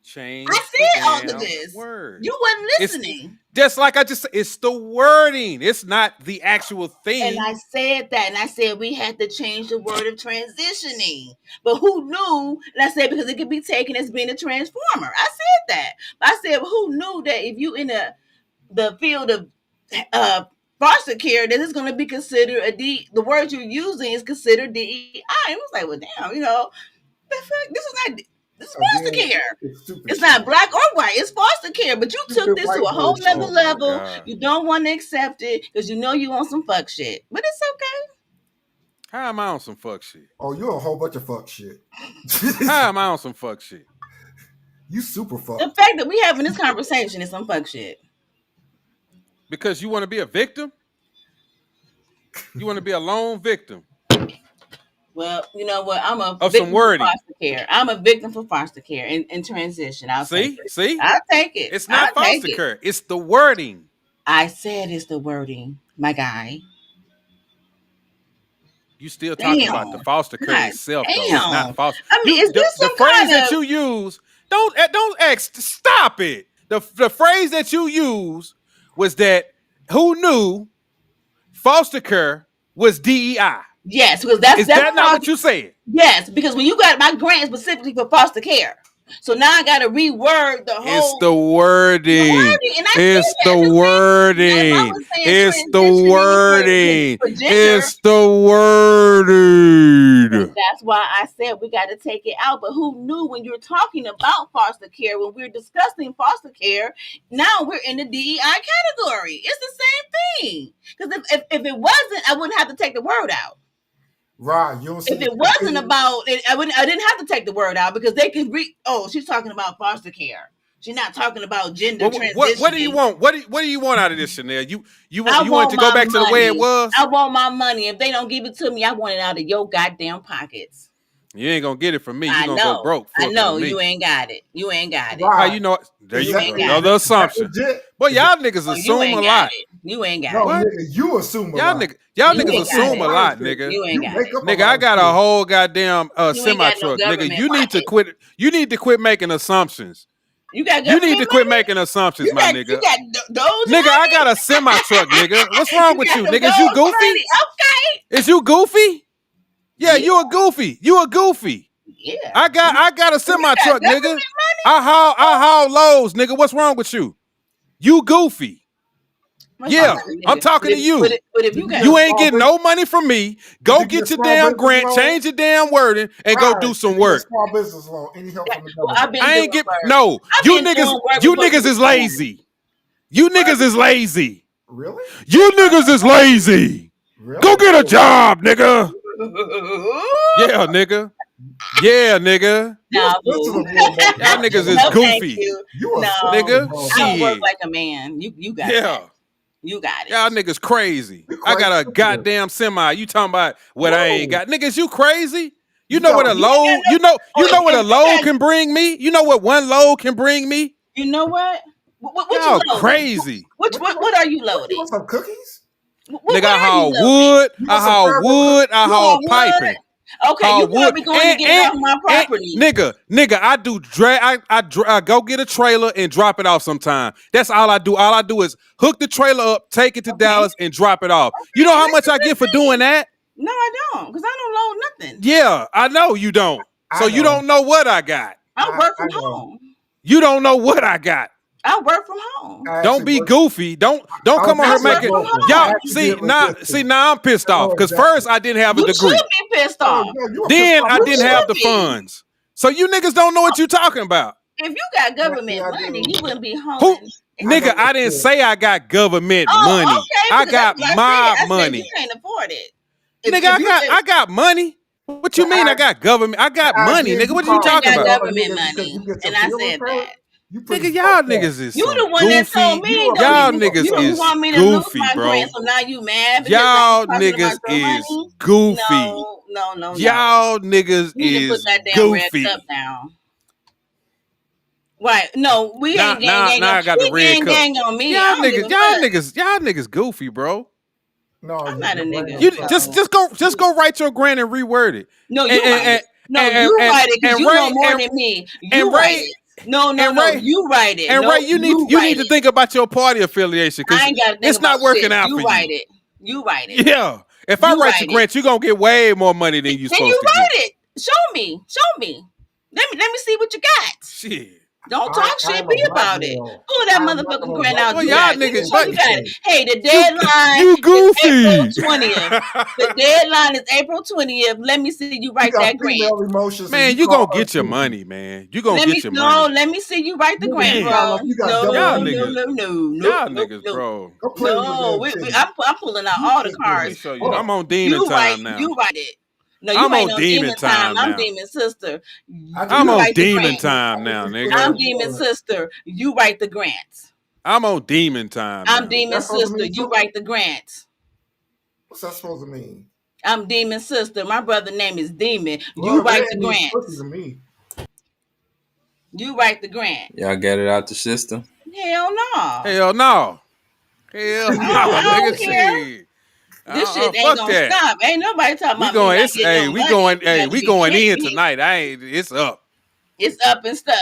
Change I the said all of damn this. word. You wasn't It's listening. just like I just said, it's the wording. It's not the actual thing. And I said that, and I said we had to change the word of transitioning. But who knew? And I said because it could be taken as being a transformer. I said that. But I said, well, who knew that if you in the field of foster care, that it's going to be considered the word you're using is considered DEI. It was like, well, damn, the fuck? This is foster care. It's not black or white. It's foster care. But you took this to a whole nother level. God. You don't want to accept it because you know you want some fuck shit. But it's okay. How am I on some fuck shit? Oh, you're a whole bunch of fuck shit. How am I on some fuck shit? You super fuck. The fact that we having this conversation is some fuck shit. Because you want to be a victim? You want to be a lone victim? Well, you know what? I'm a of victim some wording. for foster care. I'm a victim for foster care and transition. I'll take it. See? I'll take it. It's not I'll foster care. It's the wording. I said it's the wording, my guy. You still talking about the foster care God itself, though. damn. It's not foster. I mean, is this the some phrase kind that of you use? Don't ask. Stop it. The phrase that you use was that who knew foster care was DEI. Yes, because that's that not what you said? Yes, because when you got my grant specifically for foster care, so now I got to reword the whole. It's the wording. It's the wording. It's the wording. It's the wording. That's why I said we got to take it out. But who knew when you're talking about foster care, when we're discussing foster care, now we're in the DEI category. It's the same thing. Because if it wasn't, I wouldn't have to take the word out. Right. You don't see if it wasn't about it, I didn't have to take the word out because they can read. Oh, she's talking about foster care. She's not talking about gender transition. What do you want? What do you want out of this, Chanel? You want want to go back to the way it was? I want my money. If they don't give it to me, I want it out of your goddamn pockets. You ain't gonna get it from me. You're gonna go broke. I know you ain't got it. You ain't got it. How you know? There you go. Another assumption. Boy, y'all niggas assume a lot. You ain't got it. Nigga, you assume a lot. Y'all niggas assume a lot, nigga. You ain't got it. Nigga, I got a whole goddamn semi truck, nigga. You need to quit. You need to quit making assumptions. You got. You need to quit making assumptions, my nigga. You got those. Nigga, I got a semi truck, nigga. What's wrong with you, nigga? Is you goofy? Okay. Is you goofy? Yeah, you a goofy. You a goofy. Yeah. I got a semi truck, nigga. I haul loads, nigga. What's wrong with you? You goofy. Yeah, I'm talking to you. But if you ain't getting no money from me. Go get your damn grant, change your damn wording, and go do some work. Small business loan. Any help from the government? I ain't get no. You niggas is lazy. You niggas is lazy. Really? You niggas is lazy. Really? Go get a job, nigga. Yeah, nigga. Yeah, nigga. Nah, y'all niggas is goofy. Nigga. I work like a man. You got it. You got it. Y'all niggas crazy. I got a goddamn semi. You talking about what I ain't got? Niggas, you crazy? You know what a load? You know what a load can bring me? You know what one load can bring me? You know what? What y'all you crazy? What are you loading? You want some cookies? Nigga, I haul wood. I haul wood. I haul piping. Okay, you probably going to get off my property. Nigga, I do I go get a trailer and drop it off sometime. That's all I do. All I do is hook the trailer up, take it to Dallas, and drop it off. You know how much I get for doing that? No, I don't, because I don't load nothing. Yeah, I know you don't. So you don't know what I got. I work from home. You don't know what I got. I work from home. Don't be goofy. Don't come on here making y'all see now I'm pissed off because first I didn't have a degree. You should be pissed off. Then I didn't have the funds. So you niggas don't know what you talking about. If you got government money, you wouldn't be home. Nigga, I didn't say I got government money. Okay, I got my money. You can't afford it. Nigga, I got money. What you mean I got government? I got money, nigga. What are you talking about? Government money. And I said that. You pretty Nigga, y'all fucked up. niggas is You some the one that told goofy. me You though. Y'all already niggas fucked You up. is want me to lose goofy, my grant, bro. so now you mad because I Y'all ain't talking about niggas your is money? goofy. No. Y'all niggas You need to put is that damn red cup goofy. down. Right. No, we Now, ain't now, gang now on. I got the He red cup. gang on me. I Y'all don't give niggas, a fuck. y'all niggas goofy, bro. No, I'm not a your brain nigga. on You So just go write your grant and reword it. no, And you write and it. No, you write it because and you know Ray more than me. You and write Ray it. No, and Ray you write it. and No, Ray, you you write need to it. think about your party affiliation I because ain't got to think it's about not working shit. out You for write you. it. You write it. Yeah. If I You write your write it. grant, you're gonna get way more money than you're Then supposed you to get. write it. Show me. Let me see what you got. Shit. Don't talk I shit. am a Be black about it. male. Pull that I am not motherfucking gonna grant write out Well, you you y'all got. Let me niggas, show but you got it. anything. Hey, the you deadline you is April goofy. 20th. The deadline is April 20th. Let me see you You write got that grant. female emotions and you Man, you call gonna us get your goofy. money, man. You gonna get your money. Let me see you write the Nigga, grant, you Damn. sound like bro. you got double Y'all No, meaning. niggas, nope, y'all nope, niggas, nope. bro. Go play with your No, damn titties. I'm pulling out You all the Let ignorant me as cards. show you. I'm fuck. on demon time now. You write it. No, you I'm ain't on on demon demon time. time I'm now. demon sister. I just I'm You put on write the demon grant. time I now, just put I'm nigga. some demon blood. sister. You write the grants. I'm on demon time I'm now. demon That's supposed to sister. mean You something? write the grants. What's that supposed to mean? I'm demon sister. My brother name is Demon. You Blood write red the means pussy grants. to me. You write the grant. Y'all get it out the system. Hell no. Hell no. Hell no, I nigga. don't care. Shit. This shit ain't Fuck gonna that. stop. Ain't nobody talking We about me going. not It's getting no money. You got to We be going in kidding me. tonight. I ain't. It's up. It's up and stuck.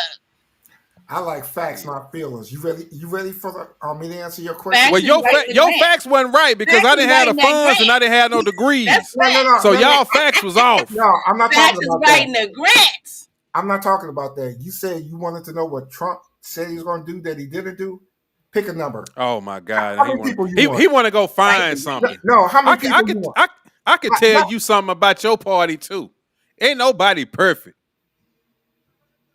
I like facts, Shit. not feelings. You ready for me to answer your question? Facts Well, is writing the your grant. facts wasn't right because Facts I is didn't have the writing that funds and grant. I didn't have no That's degrees. No, no, no, So no, no. y'all facts was off. No, I'm not Facts talking is about that. writing the grants. I'm not talking about that. You said you wanted to know what Trump said he was going to do that he didn't do. Pick a number. Oh my God! How many people you want? He want to go Write find the something. grant. No, how many people you want? I could tell you something about your party too. Ain't nobody perfect.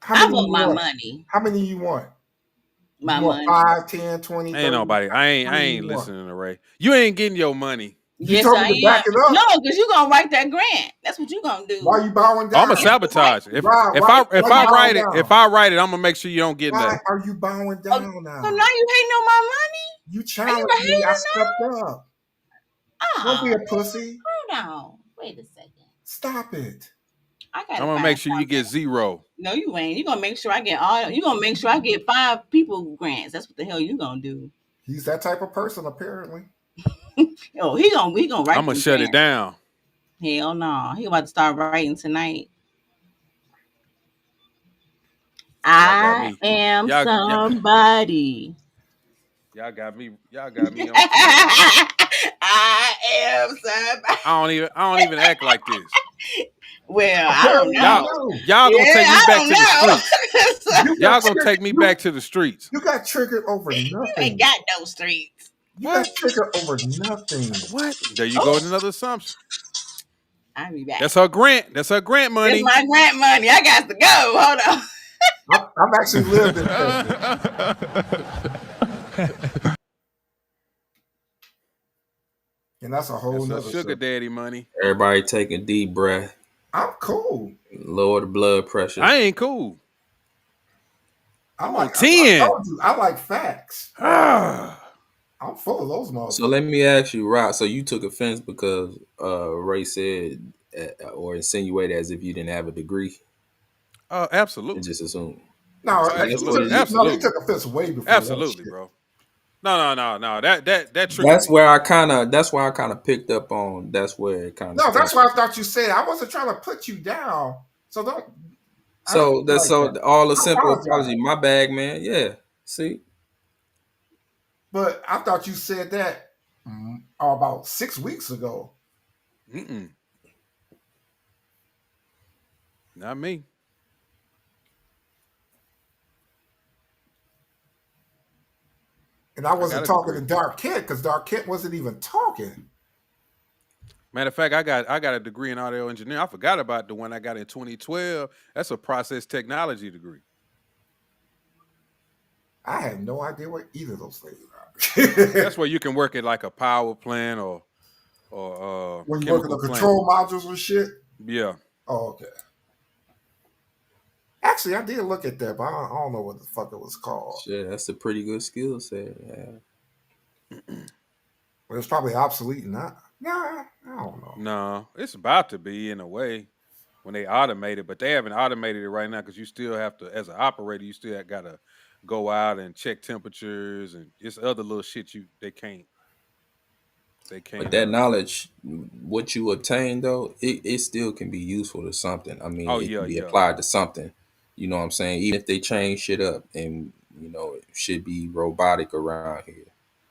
How I many want you my want? money. How many you want? My You want money. 5, 10, 20, Ain't 30? nobody. How I many ain't you want? listening to Ray. You ain't getting your money. You Yes, told I me to am. back it No, up. because you're gonna write that grant. That's what you're gonna Why do. are you bowing I'm a down? sabotage. Why you bowing down? If I write it, I'm gonna make sure you don't get Why nothing. are you bowing Oh, down so now? now you hating on my money? You Are you challenged a me. I hater stepped up. now? Don't be a pussy. Hold on. Wait a second. Stop it. I I'm gotta gonna find make sure you get something. zero. No, you ain't. You gonna make sure I get all. You gonna make sure I get 5 people grants. That's what the hell you gonna do. He's that type of person, apparently. Oh, he gonna I'm write gonna them shut it grants. down. Hell no. He about to start writing tonight. Y'all got I me. am Y'all somebody. y'all got me. Y'all got me on 10. I am somebody. I don't even act like this. Well, I don't Apparently you know. do. Y'all gonna Yeah, take me I back don't to the streets. know. You got Y'all gonna triggered. take me back to the streets. You got triggered over You ain't nothing. got no streets. You got What? triggered over nothing. What? There you go Oh, with another assumption. I'll be back. That's her grant. That's her grant That's money. my grant money. I got to go. Hold on. I've actually lived in Texas, and that's a whole That's her nother sugar subject. daddy money. Everybody take a deep breath. I'm cool. Lower the blood pressure. I ain't cool. I'm on I 10. told you, I like facts. Ah. I'm full of those So let motherfuckers. me ask you, Rob. So you took offense because Ray said or insinuated as if you didn't have a degree, and Absolutely. just assume. No, Oh, So that's what absolutely. it is. he Absolutely. took offense way before that Absolutely, shit. bro. No. That triggered That's me. where I kind of. That's why I kind of picked up on. That's where it kind of No, stemmed that's what from. I thought you said. I wasn't trying to put you down. So don't. I didn't So mean it that's like so that. all a I simple apologize. apology. My bag, man. Yeah. See, But I thought you said that about 6 weeks ago. Mm-mm. Not me. And I I got wasn't a talking to degree. Dark Kent because Dark Kent wasn't even talking. Matter of fact, I got a degree in audio engineering. I forgot about the one I got in 2012. That's a process technology degree. I had no idea what either of those things are. That's where you can work at like a power plant or When you work in chemical the plant. control modules and shit. Yeah. Oh, okay. Actually, I did look at that, but I don't know what the fuck it was called. Shit, that's a pretty good skill set. Yeah. It was probably obsolete now. Nah, I don't know. No, it's about to be in a way when they automate it, but they haven't automated it right now because you still have to, as an operator, you still got to go out and check temperatures and it's other little shit they But can't. that knowledge, what you obtain though, it still can be useful to something. I mean, Oh it yeah, can be yeah, applied to something. You know what I'm saying? Even if they change shit up and it should be robotic around here.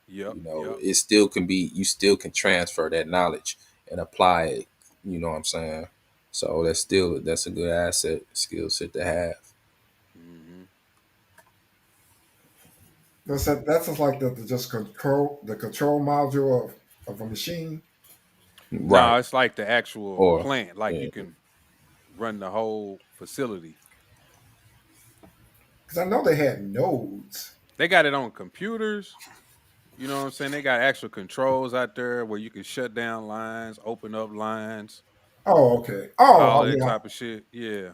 yep, yep. It still can be. You still can transfer that knowledge and apply it. You know what I'm saying? So that's a good asset, skill set to have. Hmm. That's just like the just control module of a machine. No, Right. it's like the actual Or plant. Like yeah. you can run the whole facility. Because I know they had nodes. They got it on computers. You know what I'm saying? They got actual controls out there where you can shut down lines, open up lines, Oh, okay. all Oh, that yeah. type of shit. Yeah.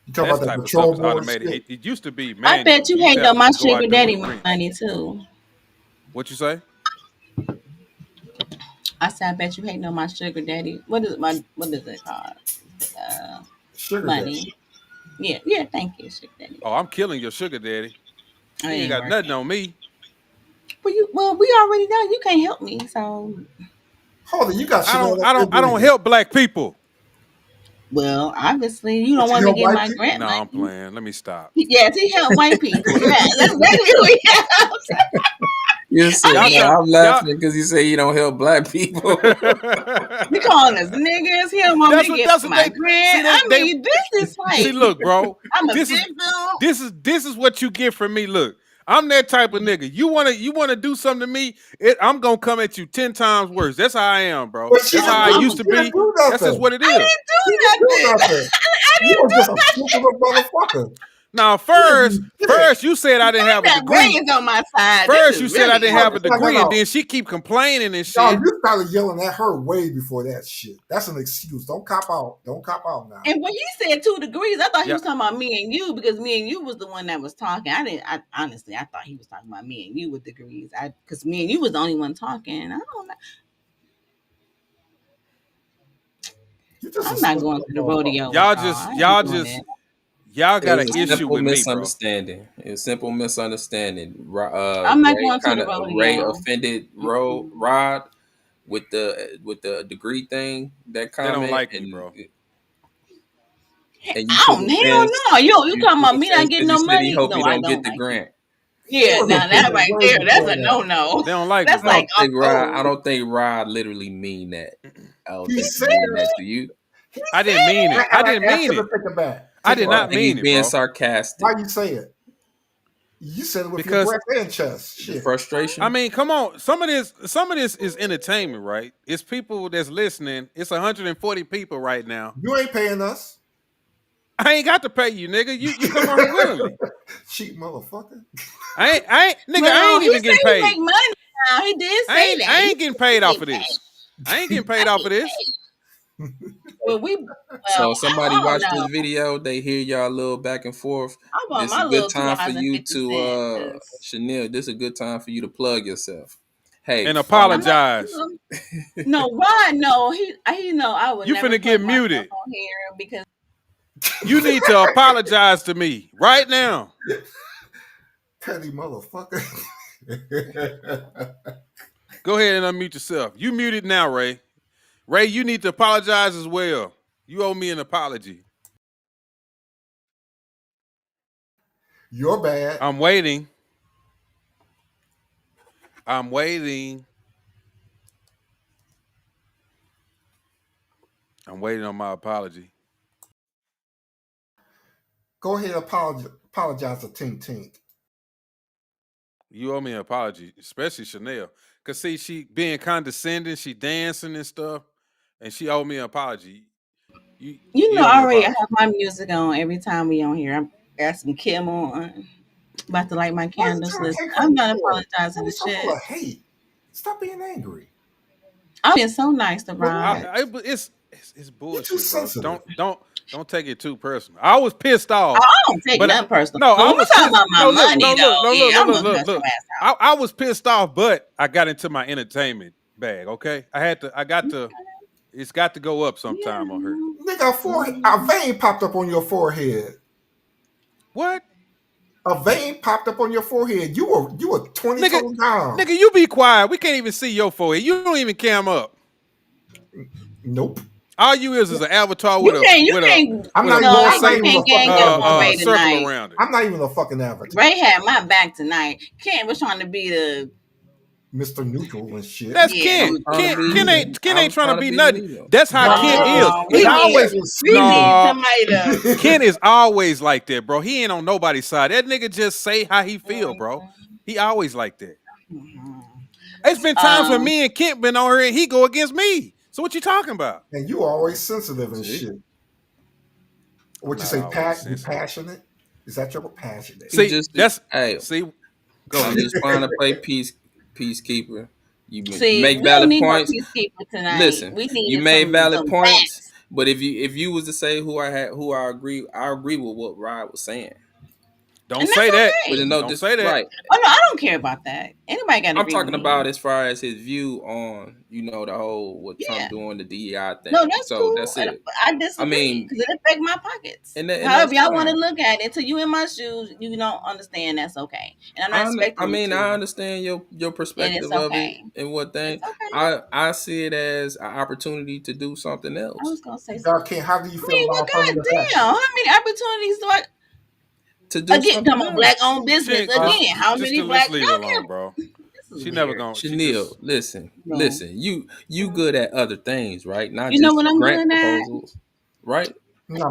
You talk That about that type of stuff control is board automated. shit. It used to be I bet manual. you You used to hate have on to my go sugar out there with daddy a wrench. money too. What you say? I said, I bet you hating on my sugar daddy. What is it called? Uh, Sugar daddy. money. Yeah, yeah. Thank you, sugar daddy. Oh, I'm killing your sugar daddy. It He ain't ain't got nothing working. on me. Well, we already know you can't help me. So, Hold on, you got I Chanel don't up I there don't I doing don't it. help black people. well, obviously you don't But you want me to help get white my people? grant No, I'm money. playing. Let me stop. Yes, he helped white people. Yeah, that's exactly who he helps. You I said Y'all no. mean, try I'm y'all laughing because you say you don't help black people. they calling us niggas. He don't want me to get that's what my they see grant. they I they mean, this is see like look, bro. I'm a This is victim. this is what you get from me. Look, I'm that type of nigga. You wanna do something to me, I'm gonna come at you 10 times worse. That's how I am, bro. But she That's didn't how I I'm do, a, used to she didn't be. do That's just nothing. what it I is. didn't do She didn't do nothing. nothing. I You didn't were do just a nothing. stupid motherfucker. Now, You didn't first, do shit. first you said I didn't have a That Ray degree. is on my side. This First is you said I really didn't have a No, no, degree, and no. then she keep complaining and No, shit. you started yelling at her way before that shit. That's an excuse. Don't cop out. Don't cop out now. And when he said 2 degrees, I thought he Yeah, was talking about me and you because me and you was the one that was talking. I honestly, I thought he was talking about me and you with degrees. Because me and you was the only one talking. I don't know. You just a I'm not stupid going to the motherfucker. rodeo with y'all y'all. just I ain't y'all doing just it. y'all It got was an a issue simple with me, bro. misunderstanding. It was a simple misunderstanding. I'm not Ray going to kind the of Ray rodeo. offended Mm-mm. Rod with the degree thing, that They don't comment, like me, bro. and you I took don't, hell offense. no. You You talking took about me not offense getting because you no said he money? hope No, he I don't don't get the like you. grant. He Yeah, was now that offended right way there, that's before a that. no. They don't like me, That's I bro. like, don't think Rod. I oh, don't think Rod literally mean that. I don't He think he said mean that it. to you. He I didn't said mean it. it. And I I didn't asked mean him to it. take it back. I Take did it Or I not back. think he's mean it, being bro. Why sarcastic. you say it? You said it with your Because breath and chest. The Shit. I frustration. mean, come on. Some of this is entertainment, right? It's people that's listening. It's 140 people right now. You ain't paying us. I ain't got to pay you, nigga. You come on here willingly. Cheap motherfucker. Nigga, I well, ain't he even said getting he make paid. money now. He did say that. I He ain't getting said he paid off get of paid. this. I ain't getting paid I off get of this. paid. So if somebody I don't watch this know. video, they hear y'all little back and forth. I want This is my a good little time for you 2050 to cent because Chanel. This is a good time for you to plug yourself. Hey, And I'm follow. not. apologize. No, why? No, he know I would You never finna put get myself muted. on here because You need to apologize to me right now. Petty motherfucker. Go ahead and unmute yourself. You muted now, Ray. Ray, you need to apologize as well. You owe me an apology. You're bad. I'm waiting. I'm waiting. I'm waiting on my apology. Go ahead and apologize to Tink Tink. You owe me an apology, especially Chanel. Cause see, she being condescending, she dancing and stuff, and she owed me an apology. You owe me an already I have apology. my music on every time we on here. I'm asking Kim on about to light my Why are you candles. trying to Listen, take her I'm not word? Why apologizing are to you so full shit. of hate? Stop being angry. I'm being so nice to But why? Rod. It's You're too bullshit, bro. sensitive. Don't take it too personal. I was pissed Oh, off, I don't take but nothing personal. no, But I when we was talk pissed. about my No, look, money, no, look, though, no, look, yeah, look, I'm look, gonna look, cuss your look. ass out. I was pissed off, but I got into my entertainment bag. Okay, I got to. It's got to go up sometime on her. Nigga, a vein popped up on your forehead. What? A vein popped up on your forehead. You were 20 Nigga, toes down. nigga, you be quiet. We can't even see your forehead. You don't even cam up. Nope. All you is an avatar You can't, I'm not even. no, I'm not you even a can't fucking gang up on avatar. Ray circle tonight. around it. I'm not even a fucking avatar. Ray had my back tonight. Ken was trying to be the Mr. Neutral and shit. That's yeah. Kent. Ken ain't trying to be nothing. neutral. That's how Kent is. He always we need somebody to. Ken is always like that, bro. He ain't on nobody's side. That nigga just say how he feel, bro. He always like that. It's been times when me and Kent been on here and he go against me. So what you talking about? And you always sensitive and shit. What you say, you passionate? Is that your passionate? See, Go I'm just trying to play peacekeeper. You See, make we don't valid need no points. peacekeeper tonight. Listen, We you need made valid some points. facts. But if you was to say who I agree with what Rod was saying. Don't say that. Okay. Don't say that. Right. Oh no, I don't care about that. Anybody got to I'm agree talking with about me. as far as his view on, the whole what Trump doing, the DEI thing. No, that's so cool. That's it. I disagree because it affect my pockets. However y'all want to look at it, until you in my shoes, you don't understand. That's okay, and I'm not expecting you to. I understand your perspective of it and what thing. I see it as an opportunity to do something else. I was gonna say something. How do you feel about affirmative action? How many opportunities do I? To do again, come on, black owned business again. How many black? Leave it alone, bro. She never gonna. Chanel, listen. You good at other things, right? Not you know just what I'm grant good proposals, right?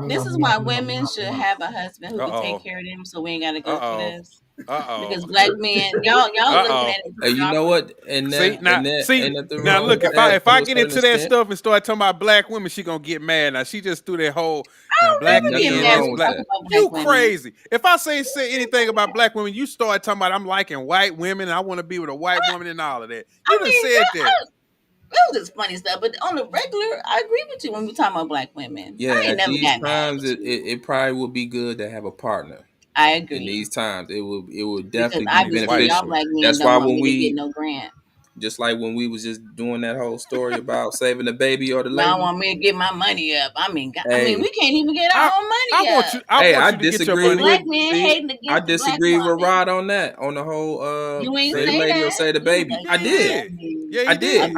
This is why women should have a husband who can take care of them, so we ain't got to go through this. Because black men, y'all looking at it. Hey, you know what? And now look, if I get into that stuff and start talking about black women, she gonna get mad. Now she just threw that whole black men. You crazy? If I say anything about black women, you start talking about I'm liking white women and I want to be with a white woman and all of that. You done said that. It was just funny stuff, but on the regular, I agree with you when we talk about black women. Yeah, I ain't never these got times it probably would be good to have a partner. I agree. In these times, it would definitely be beneficial. Black men That's don't why want when me we to get no grant. Just like when we was just doing that whole story about saving the baby or the lady. Y'all want me to get my money up. I mean, we can't even get our own money up. I disagree black men hating against I disagree with Rod on that, on the whole you ain't say the lady or say the baby. I did. I did.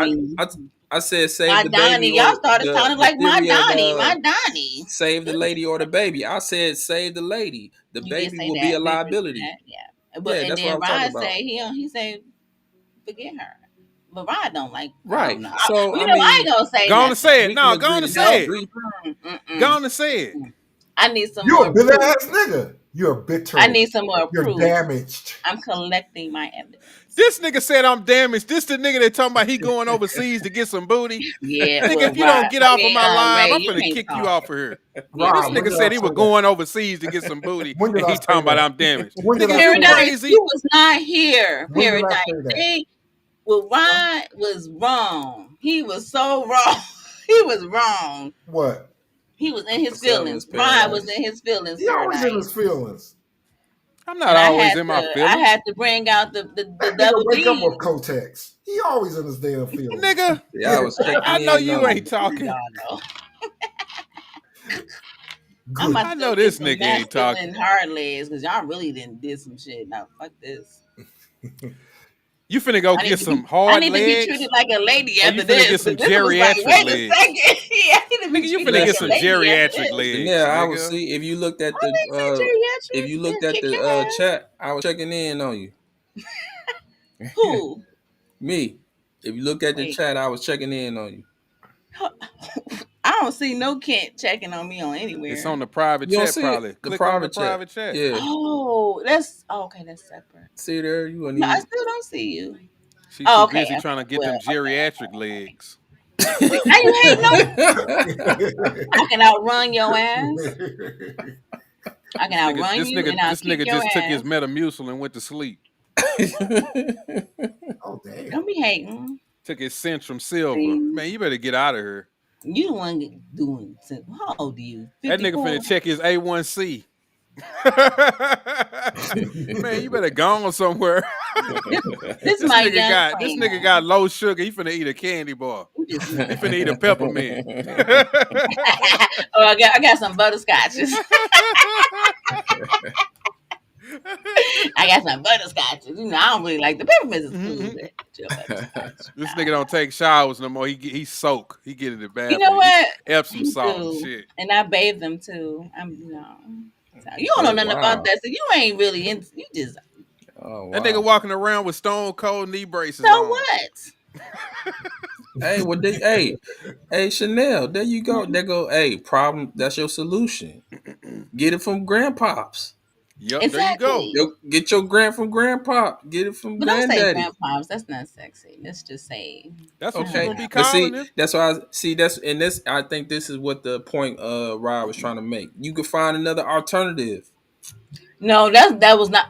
I said save my the Donnie, baby. Y'all started sounding like my Donnie. Save the lady or the baby. I said save the lady. The baby will be a liability. Yeah. But and then Rod say he say forget her. But Rod don't like. Right. So I ain't gonna say. Go on and say it. No, go on and say it. Go on and say it. I need some. You're a bitter ass nigga. You're bitter. I need some more proof. You're damaged. I'm collecting my evidence. This nigga said I'm damaged. This the nigga that talking about he going overseas to get some booty. Yeah, nigga, if you don't get off of my live, I'm gonna kick you off of here. This nigga said he was going overseas to get some booty, and he talking about I'm damaged. Paradise, you was not here. Paradise. Well, Rod was wrong. He was so wrong. He was wrong. What? He was in his feelings. Rod was in his feelings. He always in his feelings. I'm not always in my feelings. I had to bring out the double wake up with Kotex. He always in his damn feelings. Nigga, I know you ain't talking. I know this nigga ain't talking. Hard legs, because y'all really did some shit. Now fuck this. You finna go get some hard legs? I need to be treated like a lady after this. You finna get some geriatric legs. Nigga, you finna get some geriatric legs. Yeah, I would see if you looked at the chat, I was checking in on you. Who? Me. If you look at the chat, I was checking in on you. I don't see no Kent checking on me on anywhere. It's on the private chat, probably. The private chat. Yeah. Oh, that's okay. That's separate. See there, you. No, I still don't see you. She's too busy trying to get them geriatric legs. Now you hate I can outrun your ass. I can outrun you. This nigga just took his Metamucil and went to sleep. Oh damn! Don't be hating. Took his Centrum Silver. Man, you better get out of here. You the one doing. How old are you? That nigga 54. finna check his A1C. Man, you better go on somewhere. This this my nigga young got this friend. nigga got low sugar. He finna eat a candy bar. You just He finna eat a peppermint. Oh, I got some butterscotches. I got some butterscotches. You know, I don't really like the peppermints is cool, but your butterscotch. This nigga don't take showers no more. He soak. He get in the You know bathroom. what? He Epsom He salt and do, shit. and I bathe them too. So you don't Oh, know nothing about wow. that. So you ain't really in. You just Oh, That wow. nigga walking around with stone cold knee braces so on. what? Hey, well, hey, Chanel, there you go. There go. Hey, problem. That's your solution. Get it from grandpops. Yep, there you go. Exactly. Get your grant from grandpop. Get it from But don't say granddaddy. grandpops. That's not sexy. Let's just say. That's what you Okay, gonna be but calling see, him. that's why I see that's and this. I think this is what the point Rob was trying to make. You could find another alternative. No, that was not.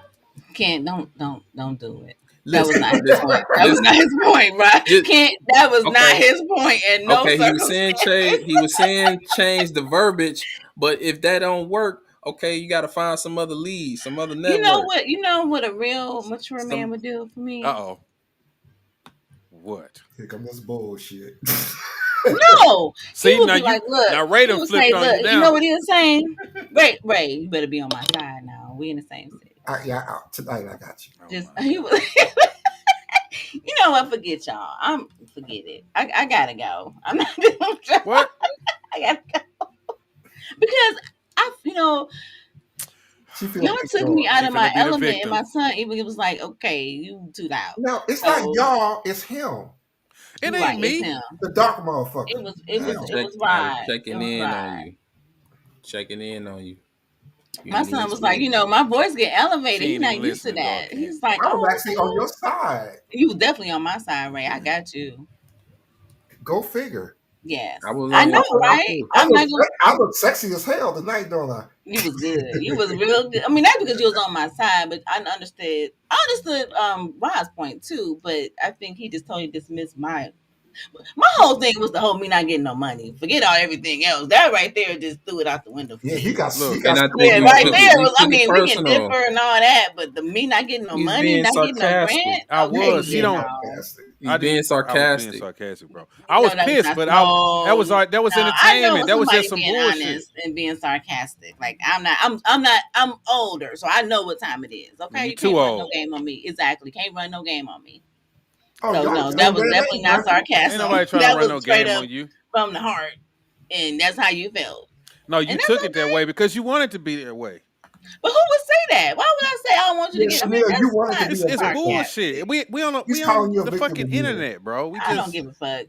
Can't don't do it. That was Listen, not his listen, point. That was listen. not his point, bro. Just Can't. That was not okay. his point in no Okay, he was saying circumstance. change. He was saying change the verbiage, but if that don't work, okay, you got to find some other lead, some other You know network. what? You know what a real mature man Some would do for me? Uh-oh. What? Here come this bullshit. No, See, he would now be like, look. Ray He done would flipped say, on look. you You know now. what he was saying? Ray, you better be on my side now. We in the same city. Tonight I got you. Just he was. You know what? Forget y'all. Forget it. I gotta go. I'm not doing What? I gotta go because She feel y'all took me ignored. out She of my finna be the element, and victim. my son even was like, "Okay, you too loud." No, it's not So y'all. It's him. It you're ain't right. It's me. him. The dark motherfucker. Him. It was I was right. It checking was in on right. you, checking in on you. You My ain't son even was like, say my voice get elevated. She He's ain't not even used to listening, that. Talkin. He's like, I was "Oh, actually on your side. you was definitely on my side, Ray. I got you." Go figure. Yes, I was I on know, your side right? too. I'm not gonna. I look sexy as hell tonight, don't I? You was good. You was real good. I mean, that's because you was on my side, but I understood. I understood Rod's point too, but I think he just totally dismissed my whole thing was the whole me not getting no money. Forget all everything else. That right there just threw it out the window for Yeah, he me. got he Look, got And I schooled think Yeah, you right took already. it. there You was. I took it mean, we can personal. differ and all that, but the me not getting no He's money, being not getting no sarcastic. grant. I Okay, was. She you Being don't. know. sarcastic. He's being I was being sarcastic. sarcastic, bro. I No, was that was pissed, not. but No, that was no. I know entertainment. That was just somebody some being bullshit. honest and being sarcastic. Like I'm not. I'm not. I'm older, so I know what time it is. Okay, You you can't too run no old. game on me. Exactly, can't run no game on me. Oh, So y'all no, the that same was damn definitely age, not aren't you? Ain't sarcasm. nobody trying to That run was no straight game up on you. from the heart, and that's how you felt. No, And you that's took it that okay. way because you wanted to be that way. But who would say that? Why would I say I don't want you to Yeah, get? I mean, Chanel, you that's wanted to not be It's a victim. bullshit. sarcastic. He's We on calling you a the victim fucking again. internet, bro. We I don't just give a fuck.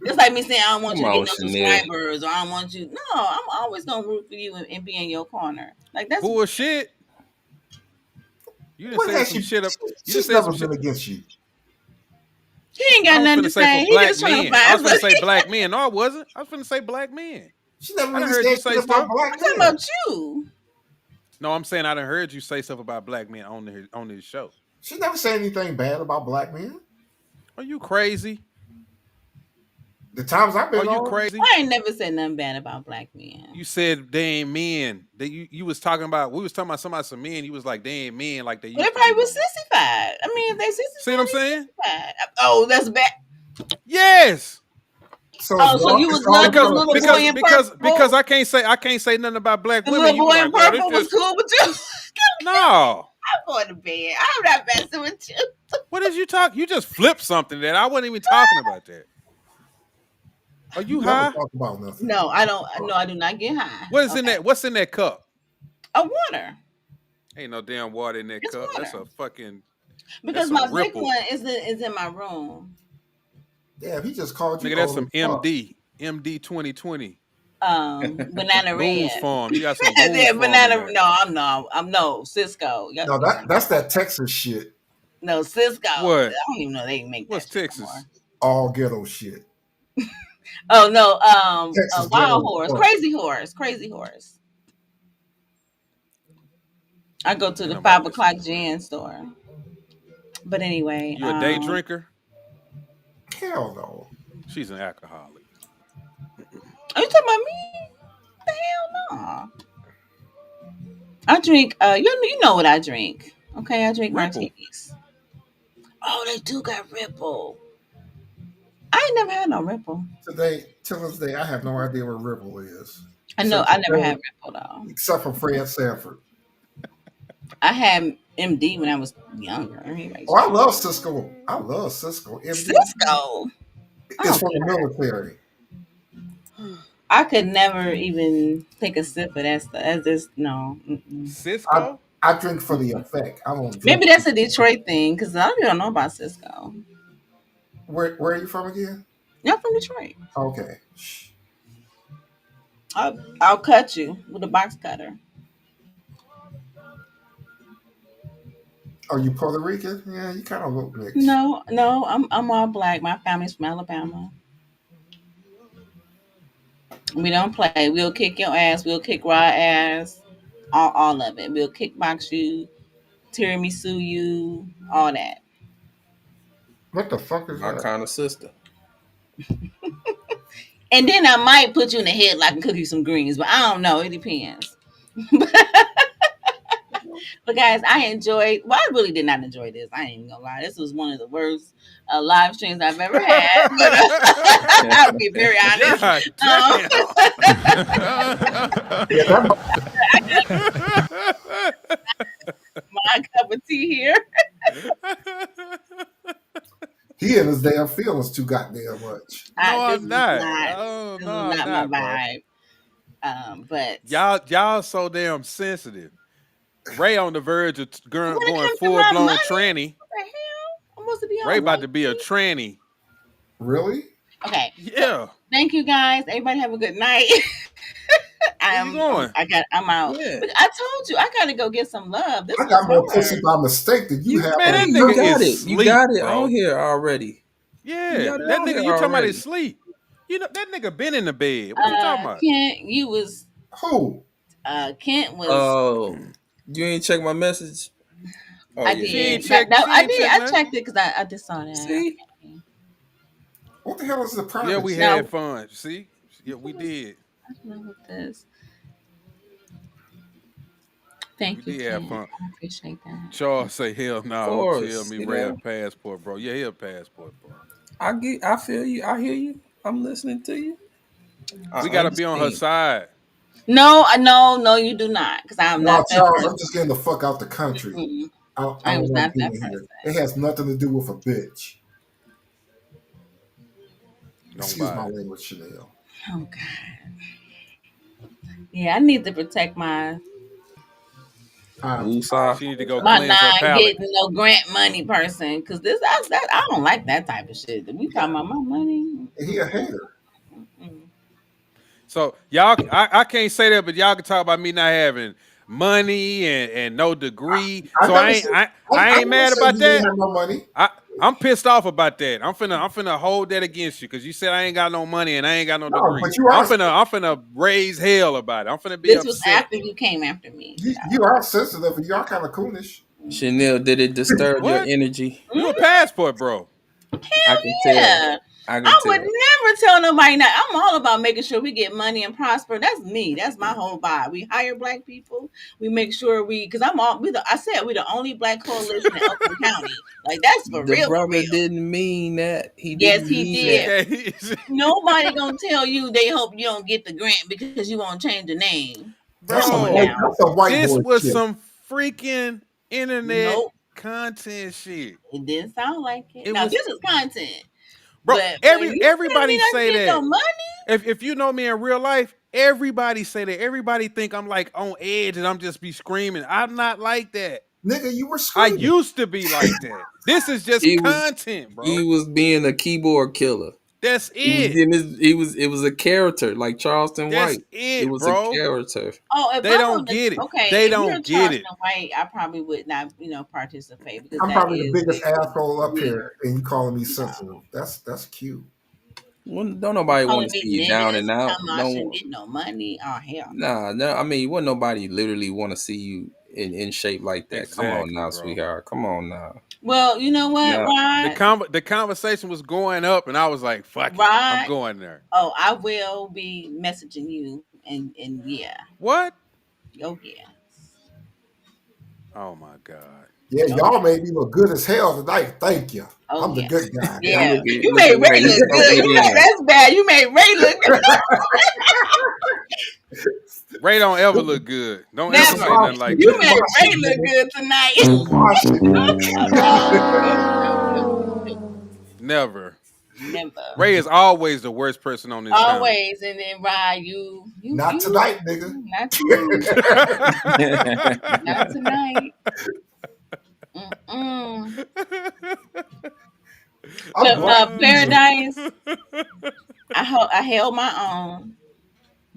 Just like me saying I don't want Come you to get on, no Chanel. subscribers, or I don't want you. No, I'm always gonna root for you and be in your corner. Like that's bullshit. You didn't What say has some she? shit up. You just She's said never some been shit. against you. he ain't I got was nothing to finna say for say. He black just trying to men. I was find. finna say black men. No, I wasn't. I was finna say black men. She never I done really heard said you shit say about stuff. black I'm talking men. about you. No, I'm saying I done heard you say stuff about black men on this show. She never said anything bad about black men. Are you crazy? The times I've Are been you on, crazy? I ain't never said nothing bad about black men. You said they ain't men. That you was talking about. We was talking about some men. You was like they ain't men like they But they used to probably be was no more. sissified. I mean, if they See what I'm sissified, saying? they sissified. Oh, that's bad. Yes. so Oh, so you it's was all loving the Because because of little boy because in sissies. because purple. because I can't say nothing about black The women. little You be boy in like, well, this purple was just cool with you. no. I'm going to bed. I'm not messing with you. What did you talk? You just flipped something that I wasn't even talking about that. Are You you never high? talk about nothing. No, I don't. No, I do not get high. What is in Okay. that? What's in that cup? A water. Ain't no damn water in that It's cup. water. That's Because some my big ripple. one is in my room. Yeah, he just called you Nigga, that's old some as fuck. MD 2020. Banana Boone's red. Farm. You got some Boone's Yeah, Farm in banana. there. No, I'm no Cisco. No, Y'all know. that's that Texas shit. No Cisco. I What? don't even know they can make What's that shit no more. Texas? All ghetto shit. Oh no, Texas Wild ghetto as Horse, fuck. Crazy Horse. I go to Ain't the nobody 5 o'clock listening to that. gin store. But anyway, You a day drinker? Hell no. She's an alcoholic. Are you talking about me? The hell no. I drink. You know what I drink? Okay, I drink Ripple. martinis. Oh, they do got Ripple. I ain't never had no Ripple. Till this day, I have no idea what Ripple is, I know except I for never had Ripple though. Fred Sanford. I had MD when I was younger. Oh, I love Cisco. I love Cisco. MD Cisco. is Oh from the military. I could never even take a sip of that stuff. That's just no. Mm-mm. I, Cisco? I drink for the effect. I don't drink. Maybe that's a Detroit thing because a lot of people don't know about Cisco. Where are you from again? Y'all from Detroit. Okay. I'll cut you with a box cutter. Are you Puerto Rican? Yeah, you kind of look mixed. No, I'm all black. My family's from Alabama. We don't play. We'll kick your ass. We'll kick raw ass. All of it. We'll kickbox you, tiramisu you, all that. What the fuck is My that? kind of sister. And then I might put you in the headlock and cook you some greens, but I don't know. It depends. But guys, I enjoyed. Well, I really did not enjoy this. I ain't even gonna lie. This was one of the worst live streams I've ever had. But I'll be very honest. God damn. My cup of tea here. He and his damn feelings too goddamn much. No, This I'm is not. not. Oh, This no, is I'm not not, my bro. vibe. But Y'all so damn sensitive. Ray on the verge of when it going comes to full my blown money, tranny. what the hell? I'm supposed to be Ray all about like to be a this? tranny. Really? Okay. Yeah. Thank you guys. Everybody have a good night. Where you going? I'm out. Yeah. But I told you I gotta go get some love. This I was got more hard. pussy by mistake than you have. Man, that You nigga got is it. You sleep, got it bro. on here already. You Yeah, got it that on nigga here you talking about already. is sleep. You know that nigga been in the bed. What you talking about? Kent, you was Who? Kent was Oh, you ain't check my message. Oh I yeah, She yeah. did. ain't check. She I ain't did. check I nothing. checked it because I just saw that. See, What the hell is the Yeah, private we chat? had fun. See, yeah, we did. I don't know what this. We Thank you, did have Kent. fun. I appreciate that. Charles say, "Hell of no, don't tell course. me You Ray a know, passport, bro. Yeah, he a passport, bro. I feel you. I hear you. I'm listening to you. I We gotta be on her understand. side. No, you do not, because I'm No, not that Charles, person. I'm just getting the fuck out the country. Mm-mm. I I don't was want not to be that in here. person. It has nothing to do with a bitch. Don't Excuse buy my it. language, Chanel. Oh God. Yeah, I need to protect my Woosah. She need to go my cleanse her not palate. getting no grant money person, because that I don't like that type of shit. We talking about my money. He a hater. Mm-mm. So y'all, I can't say that, but y'all can talk about me not having money and no degree. I So never said. I I ain't never mad said about you didn't that. have no money. I'm pissed off about that. I'm finna hold that against you because you said I ain't got no money and I ain't got no No, degree. but you are. I'm finna raise hell about it. I'm finna be This was upset. after you came after me. You are sensitive and you are kind of coonish. Chanel, did it disturb your What? energy? You a passport, bro? I Hell can tell. yeah. I can I would tell. never tell nobody that. I'm all about making sure we get money and prosper. That's me. That's my whole vibe. We hire black people. We make sure because I said we the only black coalition in Oakland County. Like that's for The real, for brother real. didn't mean that. He Yes, didn't he mean She that. did. can't, Nobody gonna tell you they hope you don't get the grant because you won't change the name. That's Come some on white. bro. now. That's some white This boy was shit. some freaking internet Nope. content shit. It didn't sound like it. It Now was, this is content. bro. But when you tell me Everybody not to say get no that. money, If you know me in real life, everybody say that. Everybody think I'm like on edge and I'm just be screaming. I'm not like that. Nigga, you were I screaming. used to be like that. This is just He was content, he bro. was being a keyboard killer. That's He was it. getting it was a character like Charleston That's White. It it, was a bro. character. oh, if They I don't want to, get it. okay, They if you're don't get Charleston it. White, I probably would not, participate because I'm that probably the is biggest asshole up weird. here, and you calling me No. sensitive. That's cute. Well, don't nobody want Calling to me see you down niggas and and out. telling me I shouldn't No, get no money. Oh, hell no. nah, no. I mean, wouldn't nobody literally want to see you in shape like that? Come on Exactly, now, bro. sweetheart. Come on now. Well, you know what, Yeah. Rod? The conversation was going up, and I was like, "Fuck it, I'm Rod. going there." Oh, I will be messaging you, and yeah. What? Oh yeah. Oh my god. Yeah, Oh y'all yeah. made me look good as hell tonight. Thank you. Oh I'm the yeah. good guy. Yeah, Yeah. You look made at Ray. Ray He's look so good. good You made in. that's bad. You made Ray look good. Ray don't ever look good. Don't This ever is say Never. my nothing like You this is that. made my Ray shit, look nigga. good tonight. This is my shit. Oh, no. Never. Never. Ray is always the worst person on this panel. Always, and then Rod, you Not tonight, nigga. not tonight. Not tonight. Mm-mm. I'm But black Jesus. Paradise, I held my own.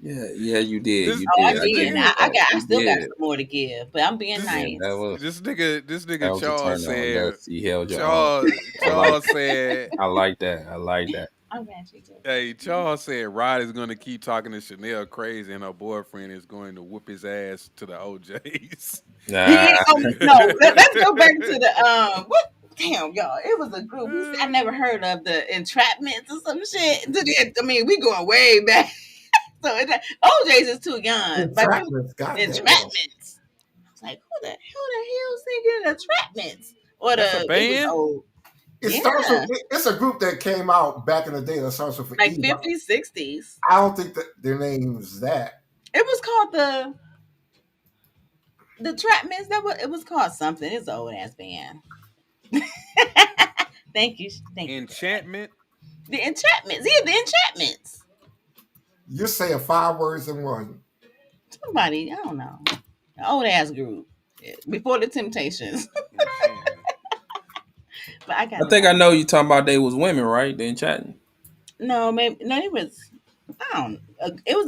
Yeah, you did. this You Oh, I did. this I did. give And you nigga I that. got I You still got did. some more to give, but I'm being this Yeah, that nice. was this nigga a turn Charles on. said That's he held your own. I like Charles said I like that. I like that. I got you too. hey, Charles said Rod is gonna keep talking to Chanel crazy and her boyfriend is going to whoop his ass to the OJs. Nah. No, let's go back to the what damn y'all. It was a group. I never heard of the entrapments or some shit. I mean, we going way back. So OJ's is too young. Like Entrapments, goddamn. entrapments. I was like, who the hell singing entrapments? Or That's a it was band? old. It Yeah. starts with it's a group that came out back in the day that starts with an Like E. 50s, 60s. I don't think that their name's that. It was called the Trapments. It was called something. It's an old ass band. Thank you. Enchantment. The Entrapments. Yeah, the Entrapments. You're saying 5 words in one. Somebody, I don't know. An old ass group. Before the Temptations. Enchantment. But I got I think I know you talking about they was women, right? They chatting. No, maybe no, it was I don't it was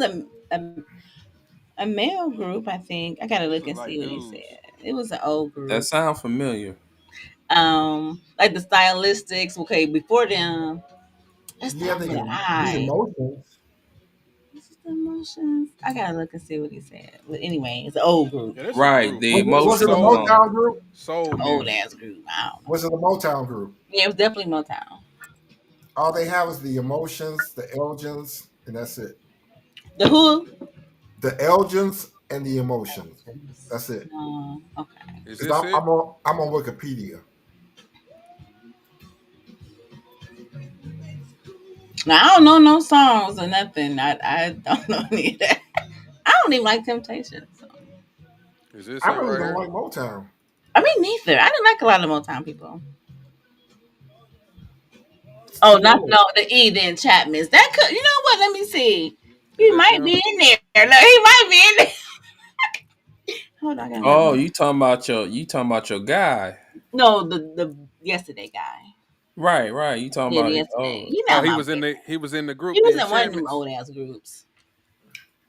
a male group, I think. I gotta look Look and like see what he dudes. said. It was an old That group. sound familiar. Like the stylistics, okay, before them. Let's Yeah, start with an the I. emotions. This is the emotions. I gotta look and see what he said. But anyway, it's an old group. Yeah, that's a Right. group. The Was it a emotional song. Motown group? Soul Old music. ass group. I don't know. Was it a Motown group? Yeah, it was definitely Motown. All they have is the emotions, the Elgins, and that's it. The Who? The Elgins and the emotions. That's it. Okay. Is It's, this it? I'm on Wikipedia. Now I don't know no songs or nothing. I don't know any of that. I don't even like Temptations. So. Is this I it really right don't here? like Motown. I mean, neither. I didn't like a lot of Motown people. Oh, not no the Eden Chapmans. That could, you know what? Let me see. He that might them? be in there. Look, he might be in there. Hold on, I gotta Oh, look. you talking about your guy. No, the yesterday guy. Right. You talking Yeah, the about it. yesterday. Oh. He Oh, not my favorite. he was in the group, He the was in one of them Enchantments. old ass groups.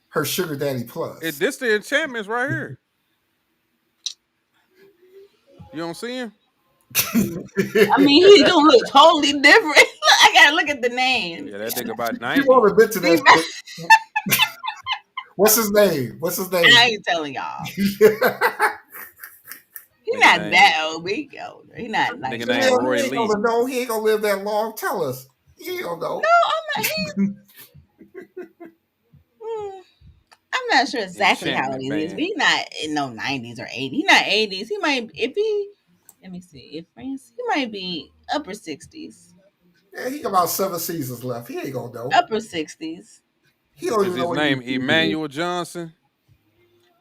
Her Sugar Daddy Plus. This the Enchantments right here. You don't see him? I mean, he do look totally different. Look, I gotta look at the name. Yeah, that nigga about You 90. won't admit to that shit. What's his name? What's his name? I ain't telling y'all. He Nigga not name- that old. He older. He not like. Nigga No, name Hell, Roy he ain't Lee. gonna know. He ain't gonna live that long. Tell us. He don't know. I'm not. I'm not sure exactly how old Enchantment he is. band. But he not in no 90s or 80s. He not 80s. He might. If he. Let me see. If France, he might be upper 60s. Yeah, he got about 7 seasons left. He ain't gonna know. Upper 60s. He don't Is even know his what name he is. Emmanuel Johnson?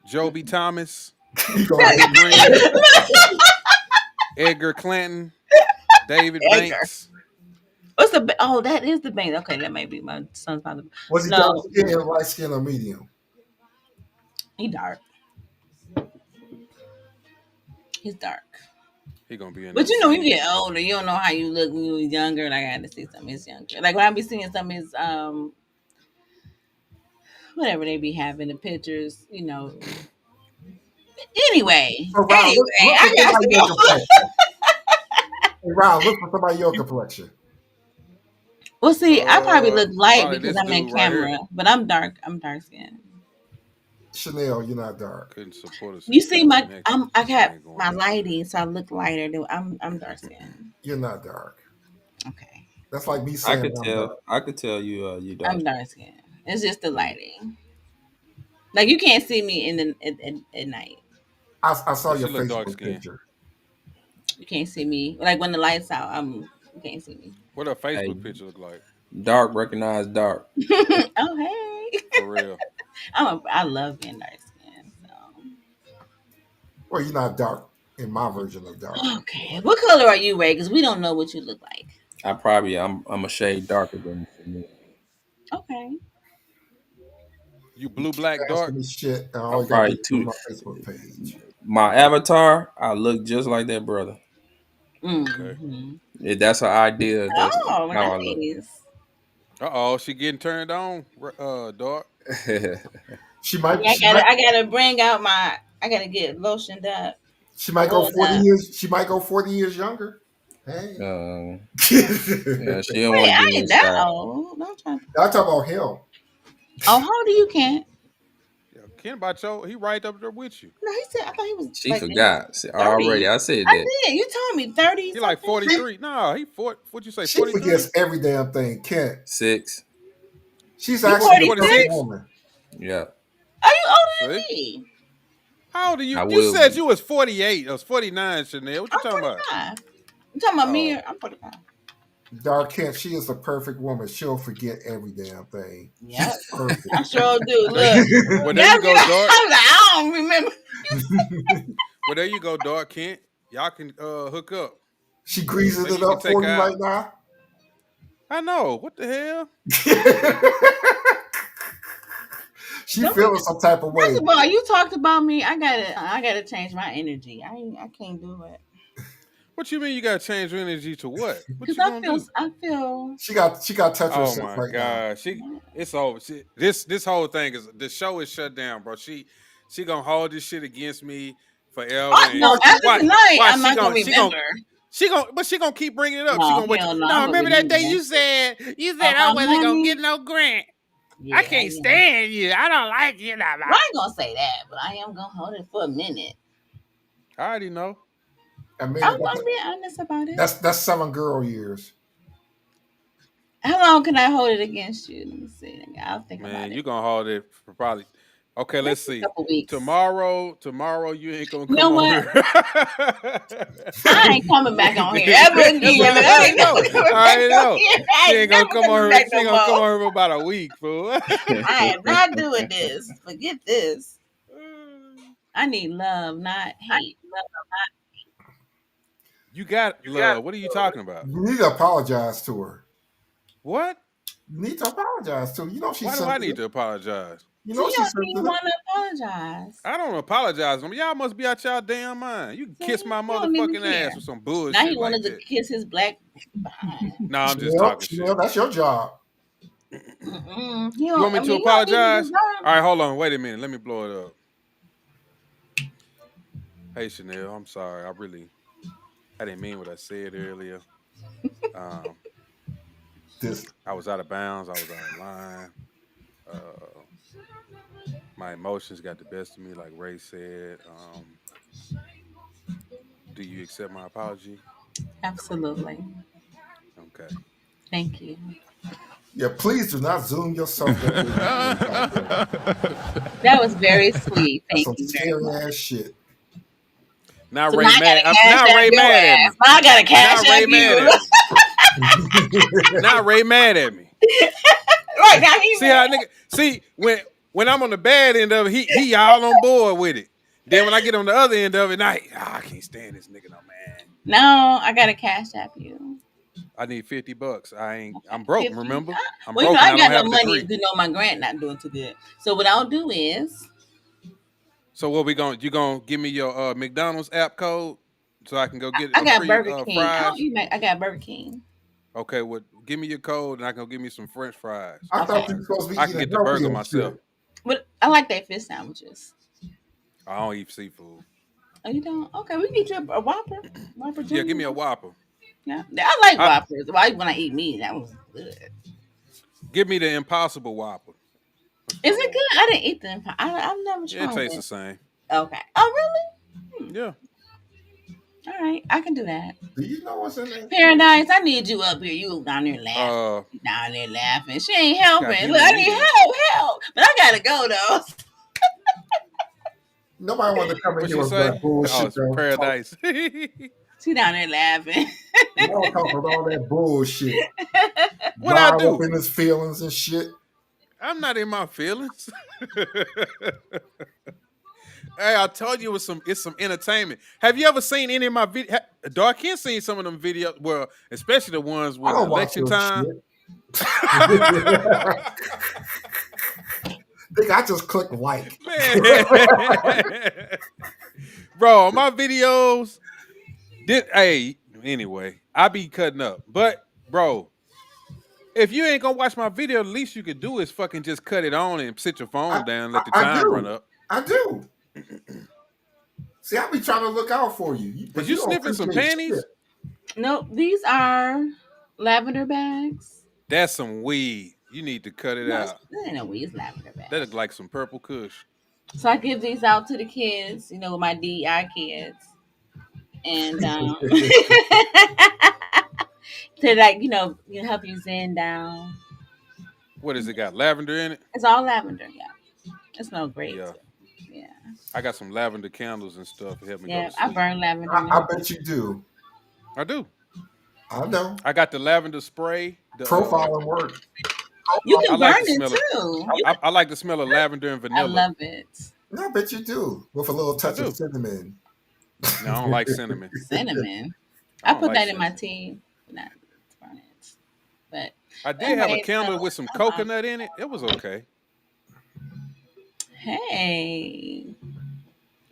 Joby Thomas? He gonna Bobby Green? Edgar Clanton? David Edgar. Banks? What's the? Oh, that is the band. Okay, that may be my son's father. Was he dark skin, light skin, or medium? He dark. He's dark. He gonna be in But that you know, when scene. you get older, you don't know how you look when you was younger. Like I had to see some of his younger. Like when I be seeing some of his whatever they be having the pictures, you know. Anyway, So, Ron, look I for got somebody to your go. complexion. Hey, Ron, look for somebody your complexion. Well, see, I probably look light Probably because this I'm in dude right camera, here. but I'm dark. I'm dark skinned. Chanel, you're not dark. Couldn't support a You see satanic my connection. I This got ain't going my over well. lighting, so I look lighter than I'm dark skinned. You're not dark. Okay. That's like me I saying could I'm dark. tell. I could tell you dark. I'm dark skinned. It's just the lighting. Like you can't see me in the at night. I saw Yeah, your she look dark Facebook skinned. picture. You can't see me. Like when the lights out, you can't see me. What her Hey, Facebook picture look like? dark recognize dark. Oh hey. For real. I love being dark skinned. Well, you're not dark in my version of dark. So okay. What color are you, Ray? Because we don't know what you look like. I'm a shade darker than me. Okay. You You blue, keep black, asking dark? me shit, and all I'm you gotta do probably is go to too. my Facebook page. My avatar, I look just like that brother. Okay. Mm-hmm. That's an idea. That's Oh, how I look. nice. Uh-oh, she getting turned on, dark. Yeah, I gotta bring out my. I gotta get lotioned up, she might go oiled 40 up. years. She might go 40 years younger. Hey. Yeah, she don't Wait, want to I give me a ain't that shot. old. Don't try. I talk about him. Oh, how old are you, Kent? Yeah, Ken Bacho, he right up there with you. No, he said. I thought he was She like in his forgot. See, already. 30s. I said I that. did. You told me 30 He like something. 43. No, he what'd you say, She 43? forgets every damn thing. Kent. 6. She's You actually the perfect 46? woman. Yeah, Are you older See? than me? How old are you? I You will said be. you was 48. I was 49, Chanel. What you I'm talking about? 45. You talking about me? Oh, Or I'm 45. Dark Kent, she is the perfect woman. She'll forget every damn thing. Yep. She's perfect. I sure do. there you, Look. well, there you That's go, what dark. I was like, I don't remember. Well, there you go, dark Kent. Y'all can hook up. She greases Maybe it you can up take for her you right out. now. I know. What the hell? She feeling some type of First way. of all, you talked about me. I gotta change my energy. I can't do it. What you mean you gotta change your energy to what? What Cause you gonna do? I feel She got to touch Oh herself my right now. god, it's over. This whole thing is the show is shut down, bro. She gonna hold this shit against me forever. oh And no, after why tonight, why I'm not gonna remember. but she gonna keep bringing it up. She No, gonna wait. hell no, No, I'm gonna remember that day remember. you said I My wasn't gonna money. get no grant. I Yeah, can't stand you. I don't like you. Nah, well, I ain't gonna say that, but I am gonna hold it for a minute. I already know. I mean, I'm being honest about it. that's 7 girl years. How long can I hold it against you? Let me see. I'll think about Man, it. you gonna hold it for probably. Okay, let's Maybe a see. couple weeks. Tomorrow you ain't gonna You know come on what? here. I ain't coming back on here ever again. That's what I I ain't know. never coming I back already on know. here. She I ain't ain't gonna never come on coming here. back She no ain't gonna come more. on here for about a week, fool. I am not doing this. Forget this. I need love, not hate. You got love. What are you talking about? You need to apologize to her. What? You need to apologize to her. You know she's Why do I need sensitive. to apologize? You So know you she's don't even sensitive. want to apologize. I don't apologize. Y'all must be out y'all damn mind. You can See, kiss my you don't even motherfucking care. ass with some Now he bullshit like wanted to that. kiss his black behind. No, I'm just Chanel, talking Chanel, shit. that's your job. He You want don't, me I to mean, he don't even apologize? deserve. All right, hold on. Wait a minute. Let me blow it up. Hey, Chanel, I'm sorry. I didn't mean what I said earlier. Um, This I was out of bounds. I was out of line. Uh, my emotions got the best of me, like Ray said. Do you accept my apology? Absolutely. Okay. Thank you. yeah, please do not zoom yourself that way with me like that. That was very sweet. That's Thank some you very scary much. ass shit. Now So now Ray I mad. gotta cash Now app Ray your mad at me. ass. Now I gotta Now cash app Ray mad you. at me. Now Ray mad at me. Right now he See mad. how nigga? See when I'm on the bad end of it, he all on board with it. Then when I get on the other end of it, now I can't stand this nigga no man. No, I gotta cash app you. I need $50. I'm Okay, broke. 50. Remember? I'm Well, you know, broke and I I got don't no have a money. degree. You know, my grant not doing too good. So what I'll do is So what we going? You gonna give me your McDonald's app code so I can go get I a got free Burger King. I don't fries? eat. I got Burger King. Okay, well give me your code and I can go give me some French fries I so thought Okay. you were supposed to be I can eating get the healthy burger and myself. shit. But I like their fish sandwiches. I don't eat seafood. Oh, you don't? Okay, we can get you a Whopper. Whopper Yeah, give Junior. me a Whopper. Yeah, I like I, Whoppers. Why when I eat meat, that was good. give me the Impossible Whopper. Is it good? I didn't eat them. I've never Yeah, it tried tastes the it. same. Okay. Oh, really? Yeah. All right, I can do that. Do you know what's in there? Paradise, I need you up here. You down there laughing. Uh, You down there laughing. She ain't got helping. Look, human I meat need in it. help. But I gotta go though. Nobody wanted to come in What here she with that say? Oh, bullshit. it's Though. Talk, paradise. She down there laughing. y'all talking all that bullshit. What I Riled up do? in his feelings and shit. I'm not in my feelings. Hey, I told you it's some entertainment. Have you ever seen any of my video? Darkin seen some of them videos. Well, especially the ones I when don't watch election your time. shit. Think I just click like. Man, bro, my videos. Hey, anyway, I be cutting up, but bro, if you ain't gonna watch my video, the least you could do is fucking just cut it on and sit your phone down, let the I time run do. up. I do. See, I be trying to look out for you, Is but you you don't sniffing some appreciate shit. panties? Nope, these are lavender bags. That's some weed. You need to cut it No, out. that ain't no weed. It's lavender That bags. look like some purple kush. So I give these out to the kids. You know, with my DI kids, and to like help you zen down. What is it got? Lavender in it? It's all lavender. Yeah, it smells great Yeah. too. Yeah, I got some lavender candles and stuff to help me go yeah. to I sleep. burn lavender. I bet you do. I do. I know. I got the lavender spray. The Profiling work. You I can like burn the it smell of too. I like the smell of lavender and I vanilla. love it. I bet you do. With a little I touch of do. cinnamon. No, I don't like cinnamon. Cinnamon. I I don't put like that in my cinnamon. tea. Not to burn it. But I did have a anyway, candle so with some coconut in it. It was okay. hey,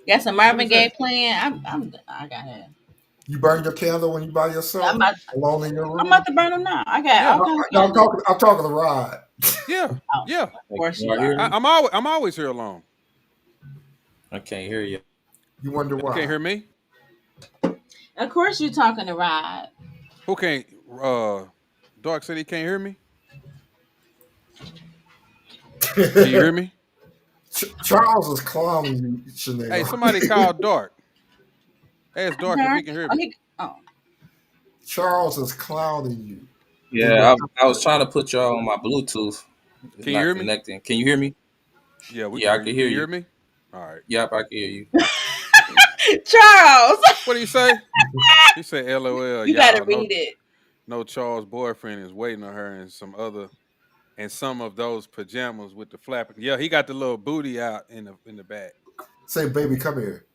got some What Marvin is Gaye that? playing. I got it. You burn your candle when you by I'm yourself, about, alone in your I'm room. about to burn them now. I got Yeah. all kinds of No, candles. I'm talking to Rod. Yeah. Oh, Yeah. of course Can you y'all hear are. me? I'm always here alone. I can't hear you. You wonder You can't why. hear me? Of course you're talking to Rod. Who can't Dark said he can't hear me? Can you hear me? Charles is clowning you, Hey, Chanel. somebody called Dark. Ask Dark if he Dark. can hear Oh, me. Charles is clowning you. In your Yeah, I was trying to put y'all on my Bluetooth. It's Can you not hear me? connecting. Can you hear me? Yeah, we can Yeah, I hear you. can Can hear you hear you. me? All right. Yep, I can hear you. Charles, What do you say? He said, LOL, you got to y'all. read it. No Charles' boyfriend is waiting on her and some of those pajamas with the flapping. Yeah, he got the little booty out in the back. Say, baby, come here.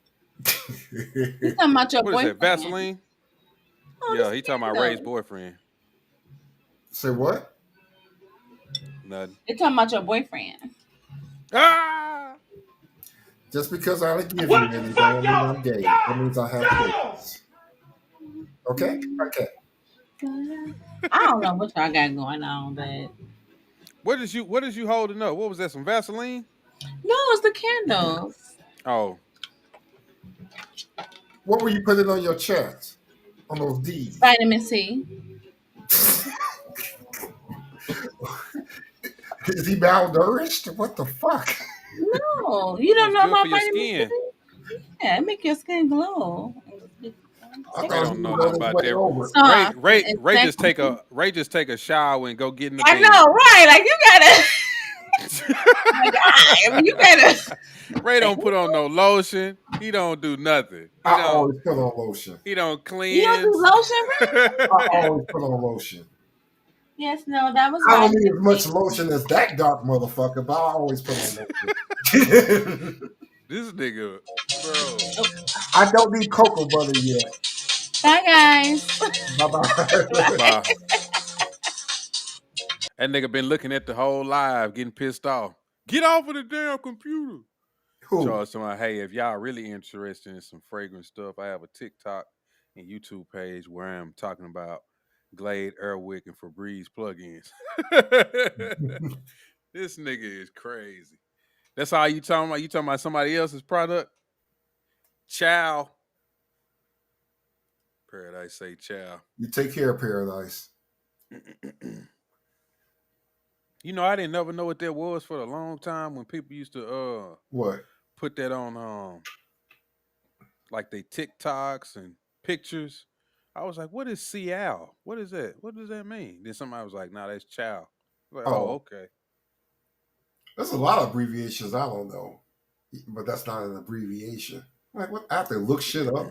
He's talking about your What is that? boyfriend. Vaseline? Oh, Yeah, this he talking about Ray's candle. boyfriend. Say what? Nothing. They're talking about your boyfriend. Ah! Just because I give you any don't mean I'm gay. That means I have kids. Okay? Okay. I don't know what y'all got going on, but What is you holding up? What was that? Some Vaseline? no, it's the candles. Oh, What were you putting on your chest? On those D's? Vitamin C. Is he malnourished? What the fuck? No, you don't that's know good for about your vitamin C? skin. Yeah, it make your skin glow. I Ray thought he don't know was nothing on his about way that. over. Ray Soft Ray and Ray just take sexy. a shower and go get in the I bed. know, right? Like you gotta. My God, I mean, you gotta. Ray don't put on no lotion. He don't do nothing. I always put on lotion. He don't You don't do cleanse. lotion, right? I always put on lotion. Yes, no, that was I don't vitamin need as much C. lotion as that dark motherfucker, but I always put on lotion. This nigga, bro. I don't need cocoa butter yet. Bye, guys. Bye bye. Bye. That nigga been looking at the whole live, getting pissed off. Get off of the damn computer. Who? Charles somebody, hey, if y'all really interested in some fragrant stuff, I have a TikTok and YouTube page where I'm talking about Glade, Airwick, and Febreze plugins. This nigga is crazy. That's all you talking about? You talking about somebody else's product? Chow. Paradise say chow. You take care of paradise. I didn't never know what that was for a long time when people used to What? put that on like they TikToks and pictures. I was like, what is Ciao? What is that? What does that mean? Then somebody was like, nah, that's chow. Like, oh, Oh, okay. there's a lot of abbreviations I don't know, but that's not an abbreviation. Like what? I have to look shit up.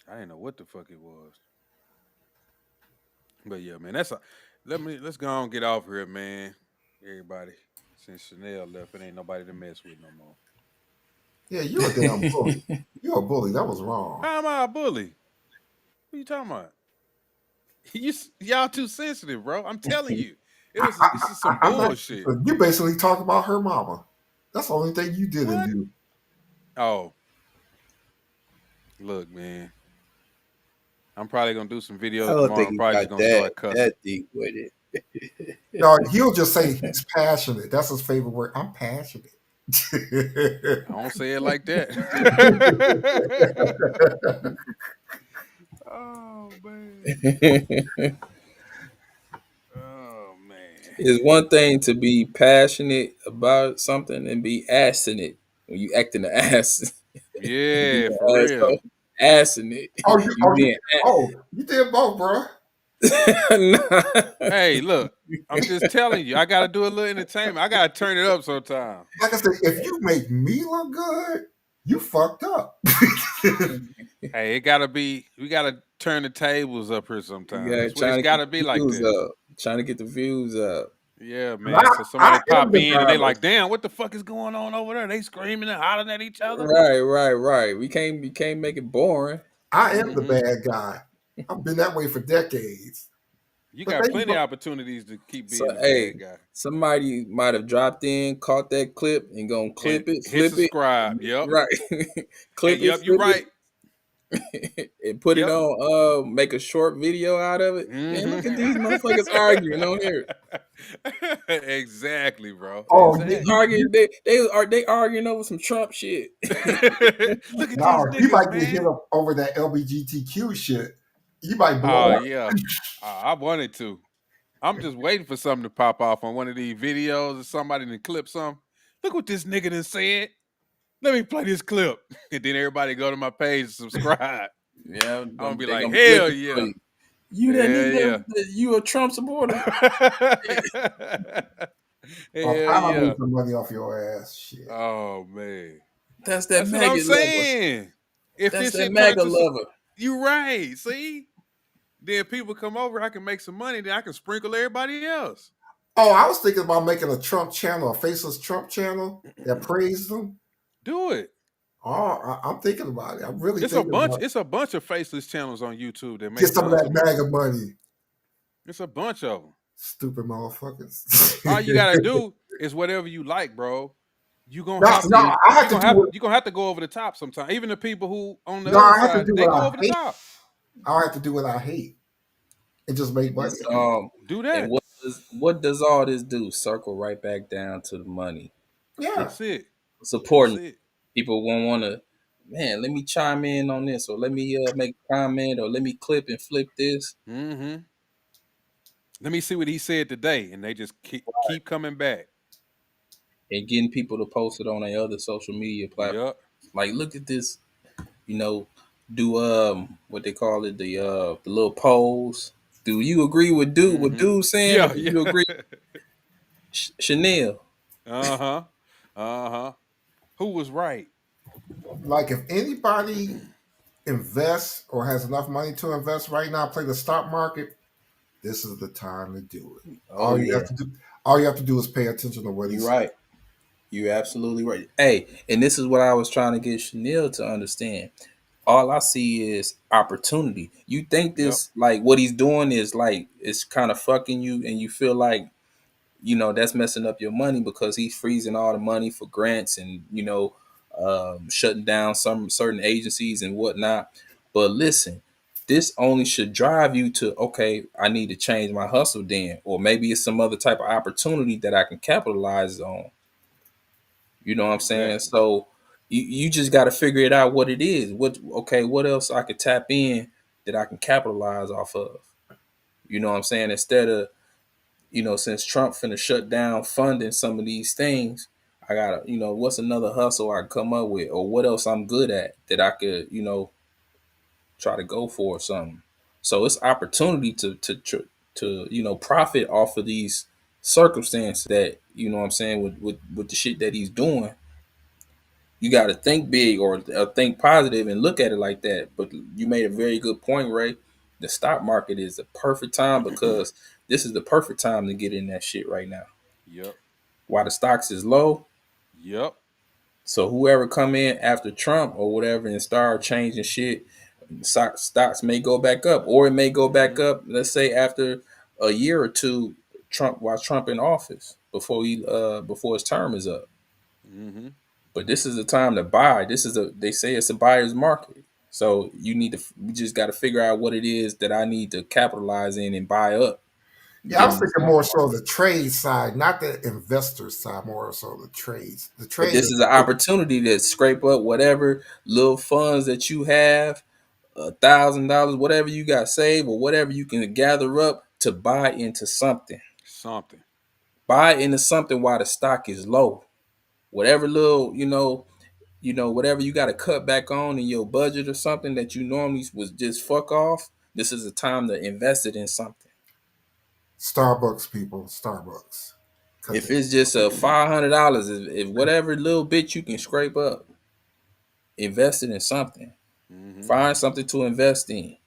I didn't know what the fuck it was. But yeah, man, let's go on and get off here, man. Everybody. Since Chanel left, it ain't nobody to mess with no more. Yeah, you're a damn bully. You're a bully. That was wrong. How am I a bully? What you talking about? Y'all too sensitive, bro. I'm telling you. It's just some I'm not. bullshit. You basically talk about her mama. That's the only thing you didn't What? do. Oh, look, man. I'm probably gonna do some I videos don't tomorrow. think I'm he probably got just gonna that start cussing. that deep with it. No, he'll just say he's passionate. That's his favorite word. I'm passionate. I don't say it like that. Oh man. Oh man. It's one thing to be passionate about something and be assing it when you acting the ass. You being Yeah, for an asshole, real. assing it. oh, You you being did both. You did both, bro. nah. Hey, look, I'm just telling you, I gotta do a little entertainment. I gotta turn it up sometime. Like I said, if you make me look good, you fucked up. Hey, we gotta turn the tables up here sometime. Yeah, It's trying to get gotta be the like views that. up. Trying to get the views up. Yeah, I, man. So somebody I am pop the in and they baddest. like, damn, what the fuck is going on over there? They screaming and hollering at each other. Right. We can't make it boring. I am the Hmm. bad guy. I've been that way for decades. You But got they, plenty of opportunities to keep So being the bad hey, guy. somebody might have dropped in, caught that clip, and gonna And clip it, hit flip it, subscribe. Yep. right, Hey, clip it, yep, you flip right. it, and put it Yep. on. Make a short video out of it. Man, Hmm. look at these motherfuckers arguing on here. Exactly, bro. oh, They Exactly. arguing. They arguing over some Trump shit. Look at these no, he niggas, might get hit man. up over that LBGTQ shit. He might Oh blow up. yeah. I wanted to. I'm just waiting for something to pop off on one of these videos or somebody to clip some. Look what this nigga done said. Let me play this clip. And then everybody go to my page and subscribe. Yeah, I'm gonna be they like, gonna flip hell it for yeah. you. You that Hell nigga yeah. you a Trump supporter? By the Hell time I made yeah. some money off your ass, shit. Oh man. That's that That's what I'm maggot lover. saying. If That's this that shit turns MAGA to lover. you right, see? Then people come over, I can make some money, then I can sprinkle everybody else. Oh, I was thinking about making a Trump channel, a faceless Trump channel that praised him. Do it. Oh, I'm thinking about it. I'm really thinking about It's a bunch of faceless channels on YouTube that get make some of tons that of money. MAGA money. It's a bunch of them. Stupid motherfuckers. All you gotta do is whatever you like, bro. You gonna no, have no, to I have to do it. you gonna have to go over the top sometimes. Even the people who on the No, other I have to side, do they what go I over the hate. top. I have to do what I hate and just make money It's, on it. Do and that. what does all this do? Circle right back down to the money. Yeah. That's it. That's Supporting it. people won't want to. Man, let me chime in on this, or let me make a comment, or let me clip and flip this, Mm-hmm. Let me see what he said today, and they just keep coming back. and getting people to post it on their other social media platforms. Yup. Like, look at this. You know, do what they call it, the little polls. Do you agree with what Mm-hmm. dude's saying, or Yeah, do yeah. you agree, Chanel? Uh-huh. Uh-huh. Who was right? Like if anybody invests or has enough money to invest right now, play the stock market, this is the time to do it. Oh yeah, All you have to do is pay attention to what he you're says. right. You're absolutely right. Hey, and this is what I was trying to get Chanel to understand. All I see is opportunity. You think Yep. this, like, what he's doing is like it's kind of fucking you, and you feel like, that's messing up your money because he's freezing all the money for grants and shutting down some certain agencies and whatnot. But listen, this only should drive you to, okay, I need to change my hustle then, or maybe it's some other type of opportunity that I can capitalize on. You know what I'm saying? Exactly. So you just got to figure it out what it is. What else I could tap in that I can capitalize off of? You know what I'm saying? Instead of since Trump finna shut down funding some of these things, I gotta, what's another hustle I can come up with, or what else I'm good at that I could, try to go for or something. So it's opportunity to profit off of these circumstances that what I'm saying with the shit that he's doing. You got to think big or think positive and look at it like that. But you made a very good point, Ray. The stock market is the perfect time because this is the perfect time to get in that shit right now. Yep. While the stocks is low, Yep. so whoever come in after Trump or whatever and start changing shit, stocks may go back up, or it may go back Mm-hmm. up. Let's say after a year or two, while Trump in office before his term is up. Mm-hmm. But this is a time to buy. They say it's a buyer's market. So you just got to figure out what it is that I need to capitalize in and buy up to Yeah, I get was in the thinking stock more so market. the trade side, not the investor side, more so the trades. The But trade this is is an opportunity to scrape up whatever little funds that you have, $1,000, whatever you got saved, or whatever you can gather up to buy into something. Something. Buy into something while the stock is low. Whatever little, whatever you got to cut back on in your budget or something that you normally was just fuck off. This is a time to invest it in something. Starbucks people, Starbucks. Cut If that. it's just a $500, if whatever little bit you can scrape up, invest it in something. Mm-hmm. Find something to invest in.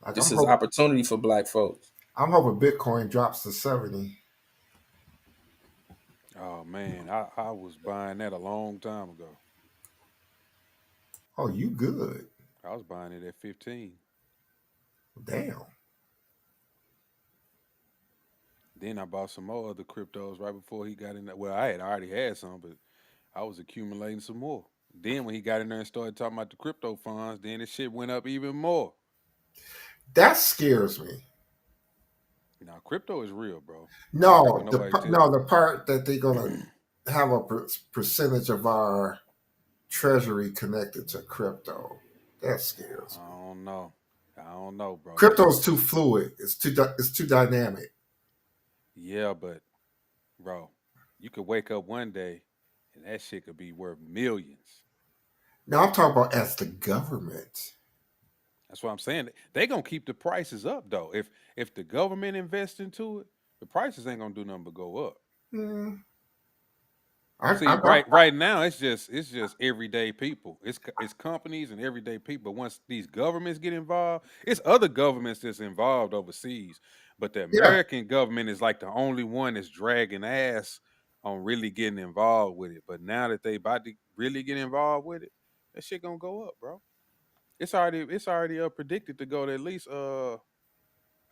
Like This is opportunity for black folks. I'm hoping Bitcoin drops to 70. Oh man, I was buying that a long time ago. Oh, you good. I was buying it at 15. Damn. Then I bought some more other cryptos right before he got in there. Well, I had already had some, but I was accumulating some more. Then when he got in there and started talking about the crypto funds, then the shit went up even more. That scares me. Now crypto is real, bro. I don't care what No, nobody tell no, you. the part that they're gonna have a percentage of our treasury connected to crypto. That scares I me. don't know. I don't know, bro. Crypto is too fluid. It's too dynamic. Yeah, but bro, you could wake up one day and that shit could be worth millions. Now I'm talking about as the government. That's what I'm saying. They gonna keep the prices up though. If the government invests into it, the prices ain't gonna do nothing but go up. Mm, See, I, right now it's just everyday people. It's companies and everyday people. But once these governments get involved, it's other governments that's involved overseas. But the yeah, American government is like the only one that's dragging ass on really getting involved with it. But now that they about to really get involved with it, that shit gonna go up, bro. It's already predicted to go to at least $1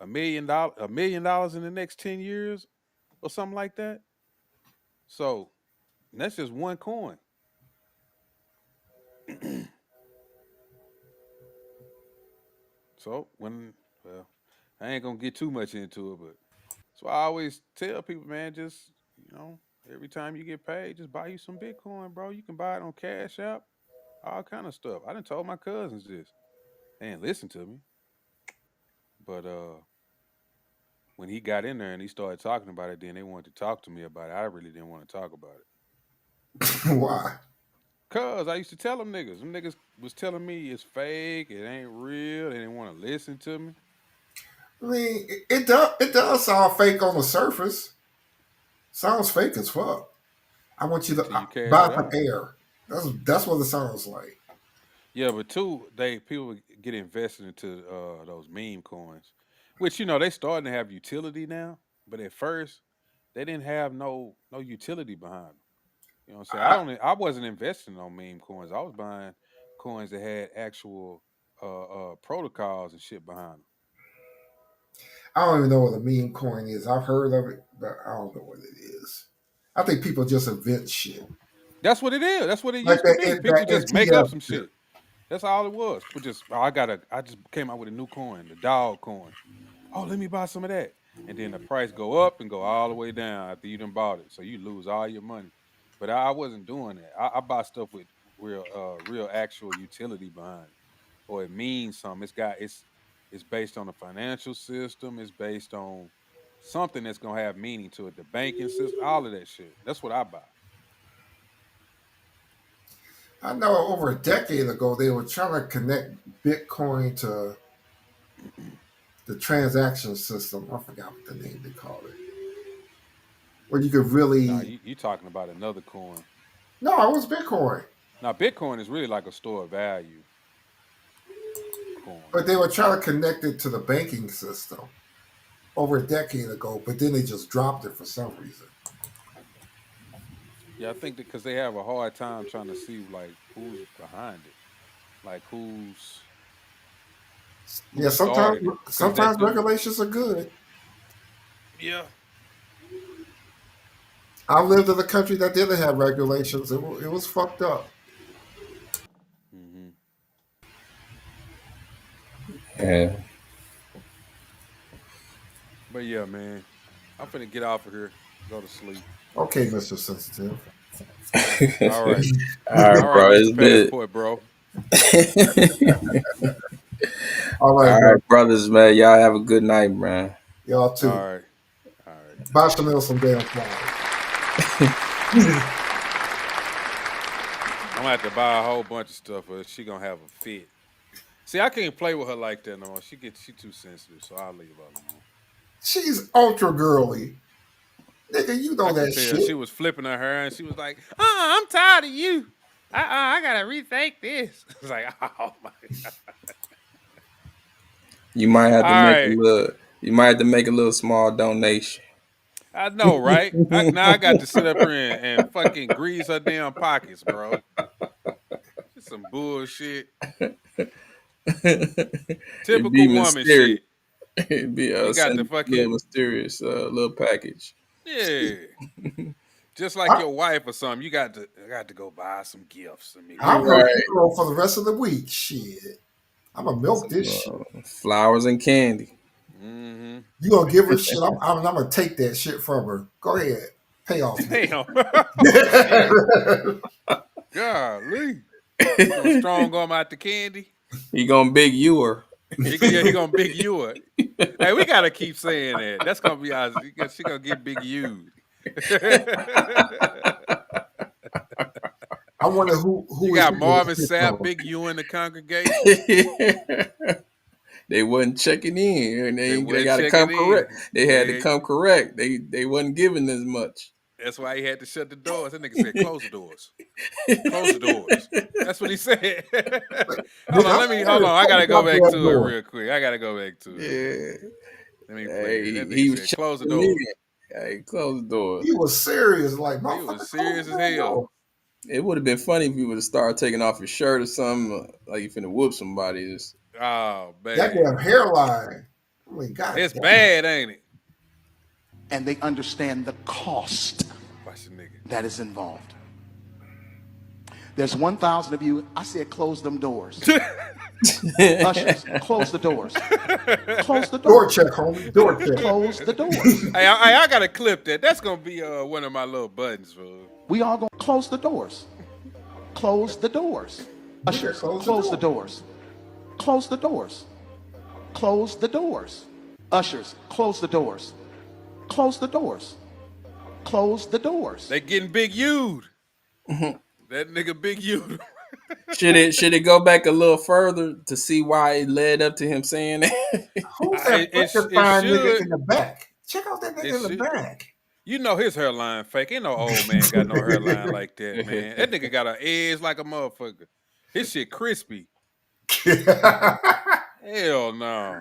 million in the next 10 years or something like that. So that's just one coin. So well, I ain't gonna get too much into it, but so I always tell people, man, just every time you get paid, just buy you some Bitcoin, bro. You can buy it on Cash App, all kind of stuff. I done told my cousins this. They ain't listen to me, but when he got in there and he started talking about it, then they wanted to talk to me about it. I really didn't want to talk about it. why? Cause I used to tell them niggas. Them niggas was telling me it's fake, it ain't real. They didn't want to listen to me I mean, it does sound fake on the surface. Sounds fake as fuck. I want you to till you cash buy it some out. air. That's what it sounds like. Yeah, but two, people get invested into those meme coins, which they starting to have utility now. But at first, they didn't have no utility behind them. You know what I'm saying? I wasn't investing on meme coins. I was buying coins that had actual protocols and shit behind them. I don't even know what a meme coin is. I've heard of it, but I don't know what it is. I think people just invent shit. That's what it is. That's what it Like used to be. People that just make up NTF some shit. shit. That's all it was. People just, I just came out with a new coin, the dog coin. Oh, let me buy some of that. And then the price go up and go all the way down after you done bought it. So you lose all your money. But I wasn't doing that. I buy stuff with real actual utility behind it. Or it means something. It's based on the financial system. It's based on Something that's gonna have meaning to it. The banking system, all of that shit. That's what I buy. I know over a decade ago they were trying to connect Bitcoin to the transaction system. I forgot what the name they called it. Where you could Nah, really you talking about another coin. no, it was Bitcoin. Now Bitcoin is really like a store of value But coin. they were trying to connect it to the banking system over a decade ago, but then they just dropped it for some reason. Yeah, I think that because they have a hard time trying to see like who's behind it, like who Yeah, sometimes started it. Because sometimes regulations are good. yeah. I lived in a country that didn't have regulations. It was fucked up. Hmm. Yeah. But yeah, man, I'm finna get off of here, go to sleep. Okay, Mr. Sensitive. All right, All all right, right, bro. It's Mr. been. Passport, bro. All right, All bro. right, brothers, man. Y'all have a good night, man. Y'all All too. right, all right. Buy Chanel some damn flowers. I'm gonna have to buy a whole bunch of stuff, or she gonna have a fit. See, I can't play with her like that no more. She too sensitive, so I'll leave her alone. She's ultra girly. Nigga, you know I can that tell shit. she was flipping her hair, and she was like, I'm tired of you. I gotta rethink this." I was like, "Oh my god!" You might have All to make a right, little. You might have to make a little small donation. I know, right? Now I got to sit up here and fucking grease her damn pockets, bro. Just some bullshit. It'd be Typical woman mysterious. shit. It'd be You got send the a little fucking mysterious little package. yeah. Just like I, your wife or something, I got to go buy some gifts. Let me I'm go. her Right. hero for the rest of the week. Shit. I'm gonna milk Some, this shit. flowers and candy. Mm-hmm. You gonna give her shit. I'm gonna take that shit from her. Go ahead. Pay off me. Damn. Oh shit. Golly. He gonna strong arm out the candy. He gonna big you her. He gonna big you up. Hey, we gotta keep saying that. That's gonna be our. She gonna get big used. I wonder You who is got getting this Marvin shit Sapp, from. big you in the congregation. They wasn't checking in, and They they wasn't got to come checking in. correct. They had to come correct. They wasn't giving as much. That's why he had to shut the doors. That nigga said, "Close the doors. Close the doors." That's what he said. Hold on, I'm hold on. serious. I Close gotta the go back goddamn to it door. real quick. I gotta go back to it real quick. Yeah. Let me play it. Hey, That nigga he was said, "Close the checking in. door." Hey, close the door. He was serious, like He was motherfucker, close serious the as damn hell. door. It would have been funny if he would have started taking off his shirt or something, like you finna whoop somebody. Oh That man, damn hairline. I mean, god it's damn. bad, ain't it? And they understand the cost Watch the nigga. that is involved. There's 1,000 of you. I said, close them doors. Ushers, close the doors. Close the Door doors. check, homie. Door check. Close the doors. I gotta clip that. That's gonna be one of my little buttons, bro. We all gonna close the doors. Close the doors. Nigga, Ushers, close close the the door. doors. Close the doors. Close the doors. Ushers, close the doors. Close the doors. Close the doors. They getting big U'd. That nigga big U'd. Should it go back a little further to see why it led up to him saying that? Who's that It Frankenstein nigga should. in the back? Check out that It nigga in the should. back. You know his hairline fake. Ain't no old man got no hairline like that, man. That nigga got an edge like a motherfucker. His shit crispy. Hell no.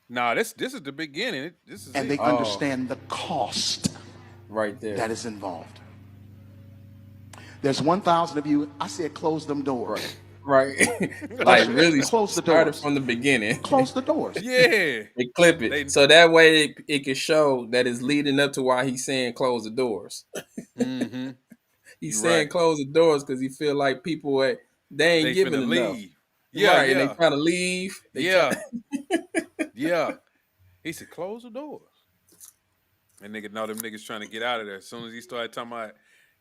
Nah, this is the beginning. This is And it. they understand the cost Right there. that is involved. There's 1,000 of you. I said, close them doors. Right. Like Ushers, really close the started doors. from the beginning. Close the doors. Yeah. They clip it. They- So that way it can show that it's leading up to why he's saying close the doors. Mm-hmm. He's You saying right. close the doors because he feel like people they ain't They giving finna enough. leave. Yeah, right, and they yeah. trying to leave. Yeah. Yeah. He said, close the doors. And nigga know them niggas trying to get out of there. As soon as he started talking about,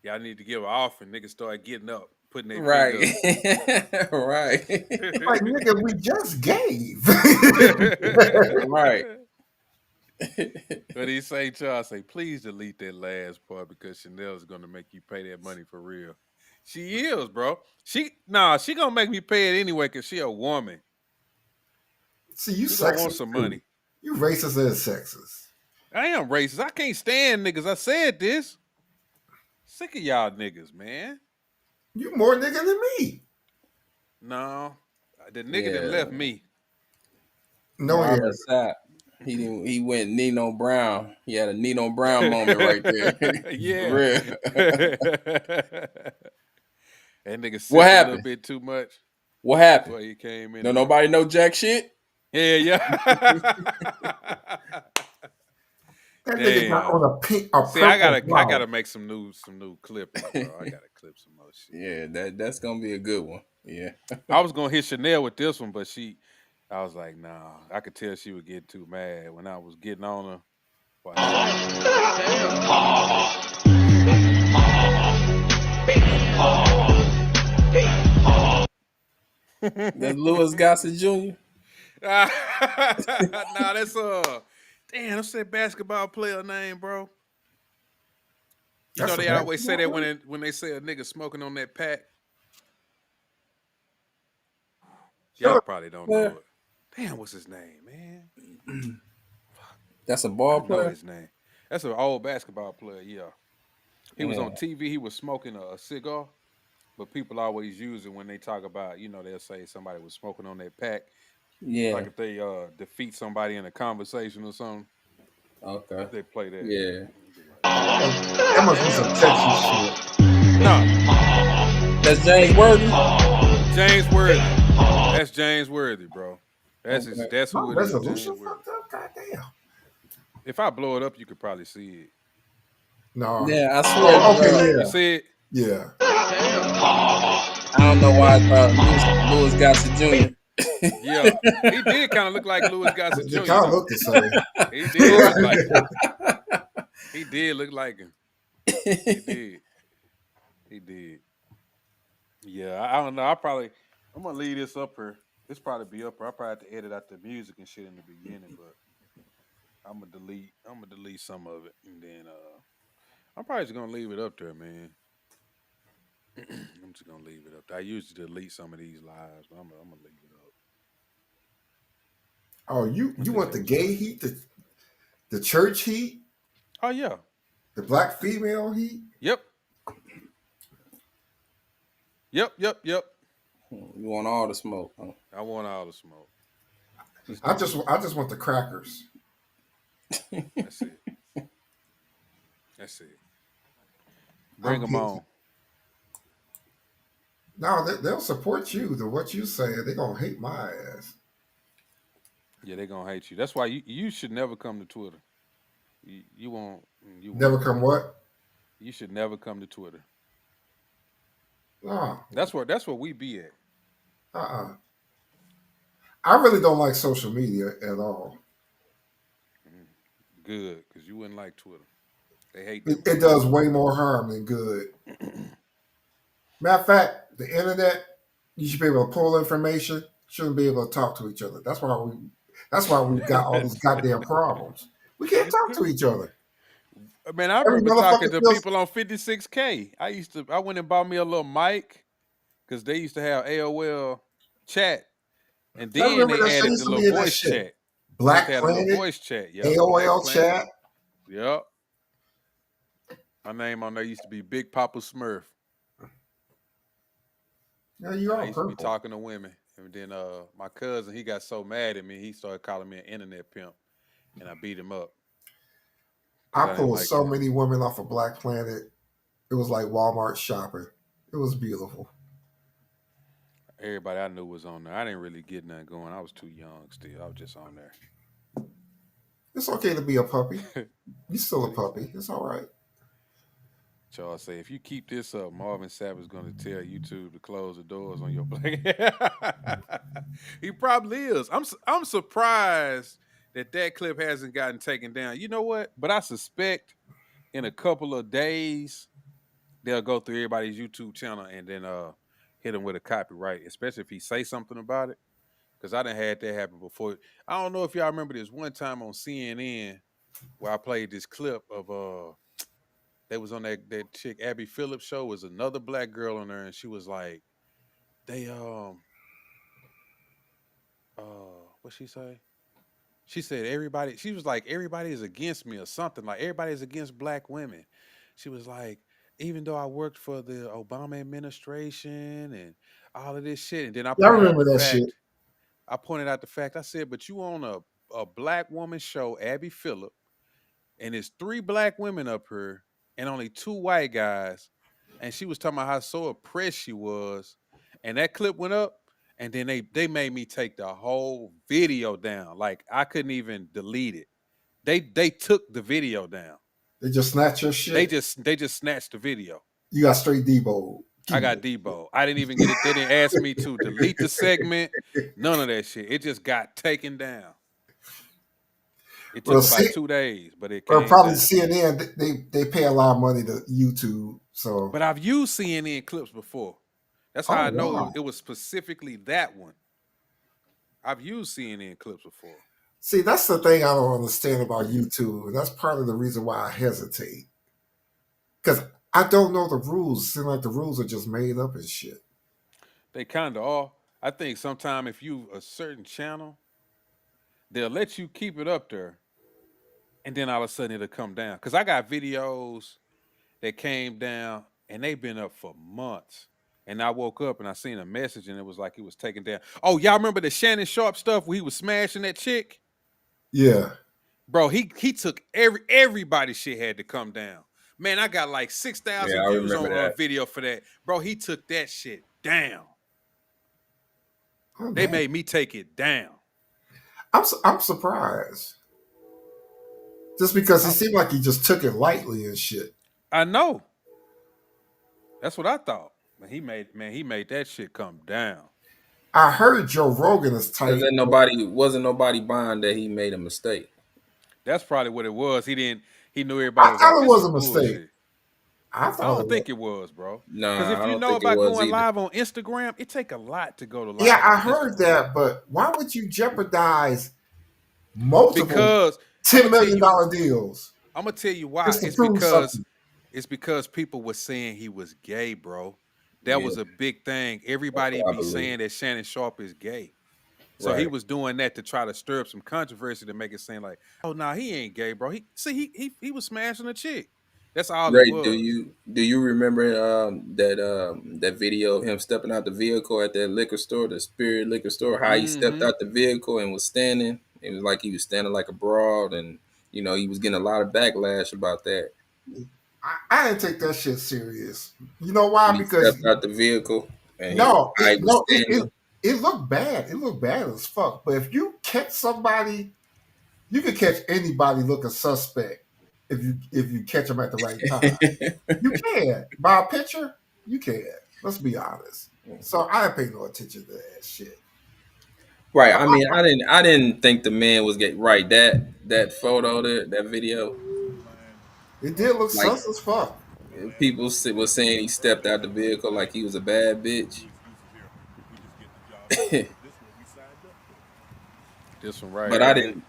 y'all need to give an offering, niggas started getting up, putting their Right. feet Right. up. Like nigga, we just gave. Right. What he say, Charles? Say, please delete that last part because Chanel's gonna make you pay that money for real. She is, bro. She gonna make me pay it anyway because she a woman. See, you She gonna want sexist some too. money. You racist and sexist. I am racist. I can't stand niggas. I said this. Sick of y'all niggas, man. You more nigga than me. No, the nigga that Yeah, left me. No, yeah. Mama Sap. He went Nino Brown. He had a Nino Brown moment right there. For Yeah. real. That nigga What sipped a little happened? bit too much What happened? before he came in No, there. nobody know jack shit. Yeah. That nigga got Damn. on a See, I purple gotta blouse. make some new clippings, bro. I gotta clip some more shit. Yeah, that's gonna be a good one. Yeah. I was gonna hit Chanel with this one, but I was like, nah. I could tell she would get too mad when I was getting on her. Watch That's Louis Gossett Jr. Nah, that's damn, that's that basketball player name, bro. You That's know a they always say basketball that player? when they say a nigga smoking on that pack. Shut Y'all up. probably don't Player. know it. Damn, what's his name, man? That's a I ball know player. his name. That's an old basketball player. Yeah, he was on Yeah. TV. He was smoking a cigar, but people always use it when they talk about. They'll say somebody was smoking on that pack, like Yeah. if they defeat somebody in a conversation or something. Okay. They play that. Yeah. That must be some Texas shit. No, That's James Worthy. James Worthy. That's James Worthy, bro. Okay. That's My who it is, resolution James Worthy. fucked up? Goddamn. If I blow it up, you could probably see it. No. Yeah, I swear, Oh, okay, bro. You yeah. see it? Yeah. I don't know why I thought Louis Gossett Jr. Yeah. He did kind of look like Louis Gossett They Jr. kind of though. look the same. He did look like him. He did look like him. He did. He did. Yeah, I don't know. I'm gonna leave this up here. This probably be up here. I probably have to edit out the music and shit in the beginning, but I'm gonna delete some of it, and then I'm probably just gonna leave it up there, man. I'm just gonna leave it up there. I usually delete some of these lives, but I'm gonna leave it up. Oh, you What's that want the say, gay Charles? heat, the church heat, Oh yeah. the black female heat? Yep. Yep. You want all the smoke, huh? I want all the smoke. I just want the crackers. That's it. That's it. Bring I'm them guilty. on. No, they'll support you. To what you say, they're gonna hate my ass. Yeah, they're gonna hate you. That's why you should never come to Twitter. You won't. You Never won't. come what? You should never come to Twitter. No. That's where we be at. Uh-uh. I really don't like social media at all. Good, because you wouldn't like Twitter. They hate It, them it folks. does way more harm than good. Matter of fact, the internet, you should be able to pull information. Shouldn't be able to talk to each other. That's why we've got all these goddamn problems. We can't talk to each other. Man, I Every remember talking motherfucker to feels. people on 56K. I went and bought me a little mic because they used to have AOL chat, and I then remember they that shit added used the to little be in that voice shit. chat. They used to Black have a little Planet, voice chat. Yep, Black AOL Planet. chat. Yep. My name on there used to be Big Papa Smurf. Yeah, you And I are used to be purple. talking to women. And then my cousin, he got so mad at me, he started calling me an internet pimp. And I beat him up because I I didn't pulled like so that. many women off of Black Planet. It was like Walmart shopping. It was beautiful. Everybody I knew was on there. I didn't really get nothing going. I was too young still. I was just on there. It's okay to be a puppy. You still What a do you say? puppy. It's all right. Charles say, if you keep this up, Marvin Sapp is going to tell YouTube to close the doors on your black. He probably is. I'm surprised that clip hasn't gotten taken down. You know what? But I suspect in a couple of days they'll go through everybody's YouTube channel and then hit him with a copyright, especially if he say something about it. Because I done had that happen before. I don't know if y'all remember this one time on CNN. where I played this clip of they was on that chick Abby Phillips show. Was another black girl on there, and she was like, they what she say? She said everybody. She was like everybody is against me or something. Like everybody is against black women. She was like, even though I worked for the Obama administration and all of this shit, and then I Yeah, I pointed out remember the that shit. fact. I pointed out the fact. I said, but you on a black woman show, Abby Phillip, and it's three black women up here and only two white guys. And she was talking about how so oppressed she was. And that clip went up, and then they made me take the whole video down. Like I couldn't even delete it. They took the video down. They just snatch your They shit. just they just snatched the video. You got straight Debo. I Keep got Debo. I didn't even get it. They didn't ask me to delete the segment. None of that shit. It just got taken down. It well, took see, about 2 days, but it or came probably down. CNN. They pay a lot of money to YouTube. So, But I've used CNN clips before. That's how oh I know wow. it was specifically that one. I've used CNN clips before. See, that's the thing I don't understand about YouTube, and that's part of the reason why I hesitate. Because I don't know the rules. It seems like the rules are just made up and shit. They kind of are. I think sometime if you a certain channel, they'll let you keep it up there, and then all of a sudden it'll come down. Cause I got videos that came down and they've been up for months. And I woke up and I seen a message and it was like it was taken down. Oh, y'all remember the Shannon Sharp stuff where he was smashing that chick? Yeah. Bro, he took everybody's shit had to come down. Man, I got like 6,000 Yeah, I views remember on that. video for that. Bro, he took that shit down. Oh, They damn. made me take it down. I'm surprised. Just because it I, seemed like he just took it lightly and shit. I know. That's what I thought. But he made that shit come down. I heard Joe Rogan is Because tight. then nobody wasn't nobody buying that he made a mistake. That's probably what it was. He knew everybody I was like, thought it this was is a mistake. bullshit. I I thought it don't was. think it was, bro. Because Nah, if I you don't know think it about was going either. live on Instagram, it take a lot to go to Yeah, live I on heard Instagram. that, but why would you jeopardize multiple Because I'm $10 gonna tell million you, deals I'm gonna tell you why. just to prove something? It's because people were saying he was gay, bro. That Yeah, was a big thing. that's Everybody what I be believe. saying that Shannon Sharp is gay. So he Right. was doing that to try to stir up some controversy to make it seem like, oh no, he ain't gay, bro. He was smashing a chick. That's all it Ray, was. do you remember that video of him stepping out the vehicle at that liquor store, the Spirit liquor store? How he stepped Mm-hmm. out the vehicle and was standing. It was like he was standing like a broad, and he was getting a lot of backlash about that. I didn't take that shit serious. You know why? When he Because stepped out the vehicle and no, how he was no, standing. it looked bad. It looked bad as fuck. But if you catch somebody, you can catch anybody looking suspect if you catch them at the right time. You can by a picture. You can. Let's be honest. So I didn't pay no attention to that shit. Right. I mean, I didn't think the man was getting right. That photo there, that video, It did look like sus as fuck. people was saying he stepped out the vehicle like he was a bad bitch. This one right But I here. didn't.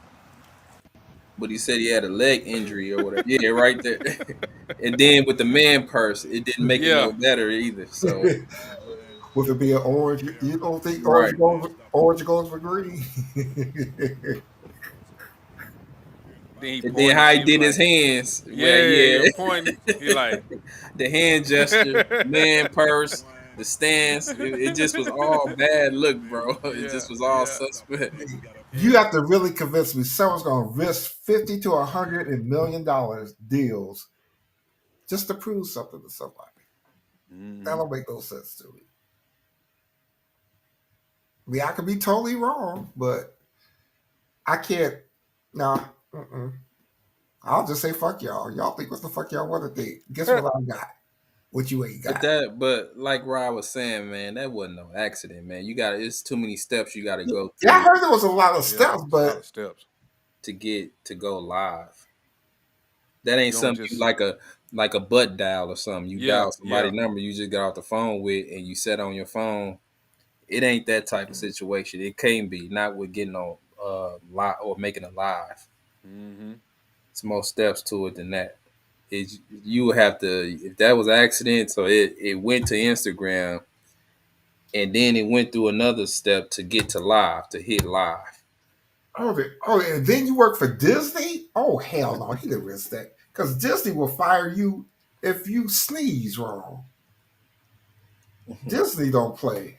But he said he had a leg injury or whatever. Yeah, right there. And then with the man purse, it didn't make it Yeah. no better either. So With it being orange, you don't think right. orange goes for green? Then he And then pointed. how he She was did his like, hands, well, yeah, he yeah, was pointing. He like, the hand gesture, man purse, the stance, it just was all bad look, bro. It yeah, just was all yeah. suspect. You have to really convince me someone's going to risk 50 to $100 million deals just to prove something to somebody. That Mm-hmm. don't make no sense to me. I mean, I could be totally wrong, but I can't. No, I'll just say fuck y'all. Y'all think what the fuck y'all want to think. Guess what I got? What you ain't got. But like Rod was saying, man, that wasn't no accident, man. It's too many steps you got to go Yeah, I through heard there was a lot of Yeah, steps, it's a lot but of steps. to get to go live. That ain't You don't something you just, like a butt dial or something. You yeah, dial somebody yeah. number you just got off the phone with and you set on your phone. It ain't that type of situation. It can be not with getting on live or making a live. Mm-hmm. It's more steps to it than that. You would have to, if that was an accident, so it went to Instagram, and then it went through another step to get to live, to hit live. And then you work for Disney? Oh, hell no. He didn't risk that. Because Disney will fire you if you sneeze wrong. Disney don't play.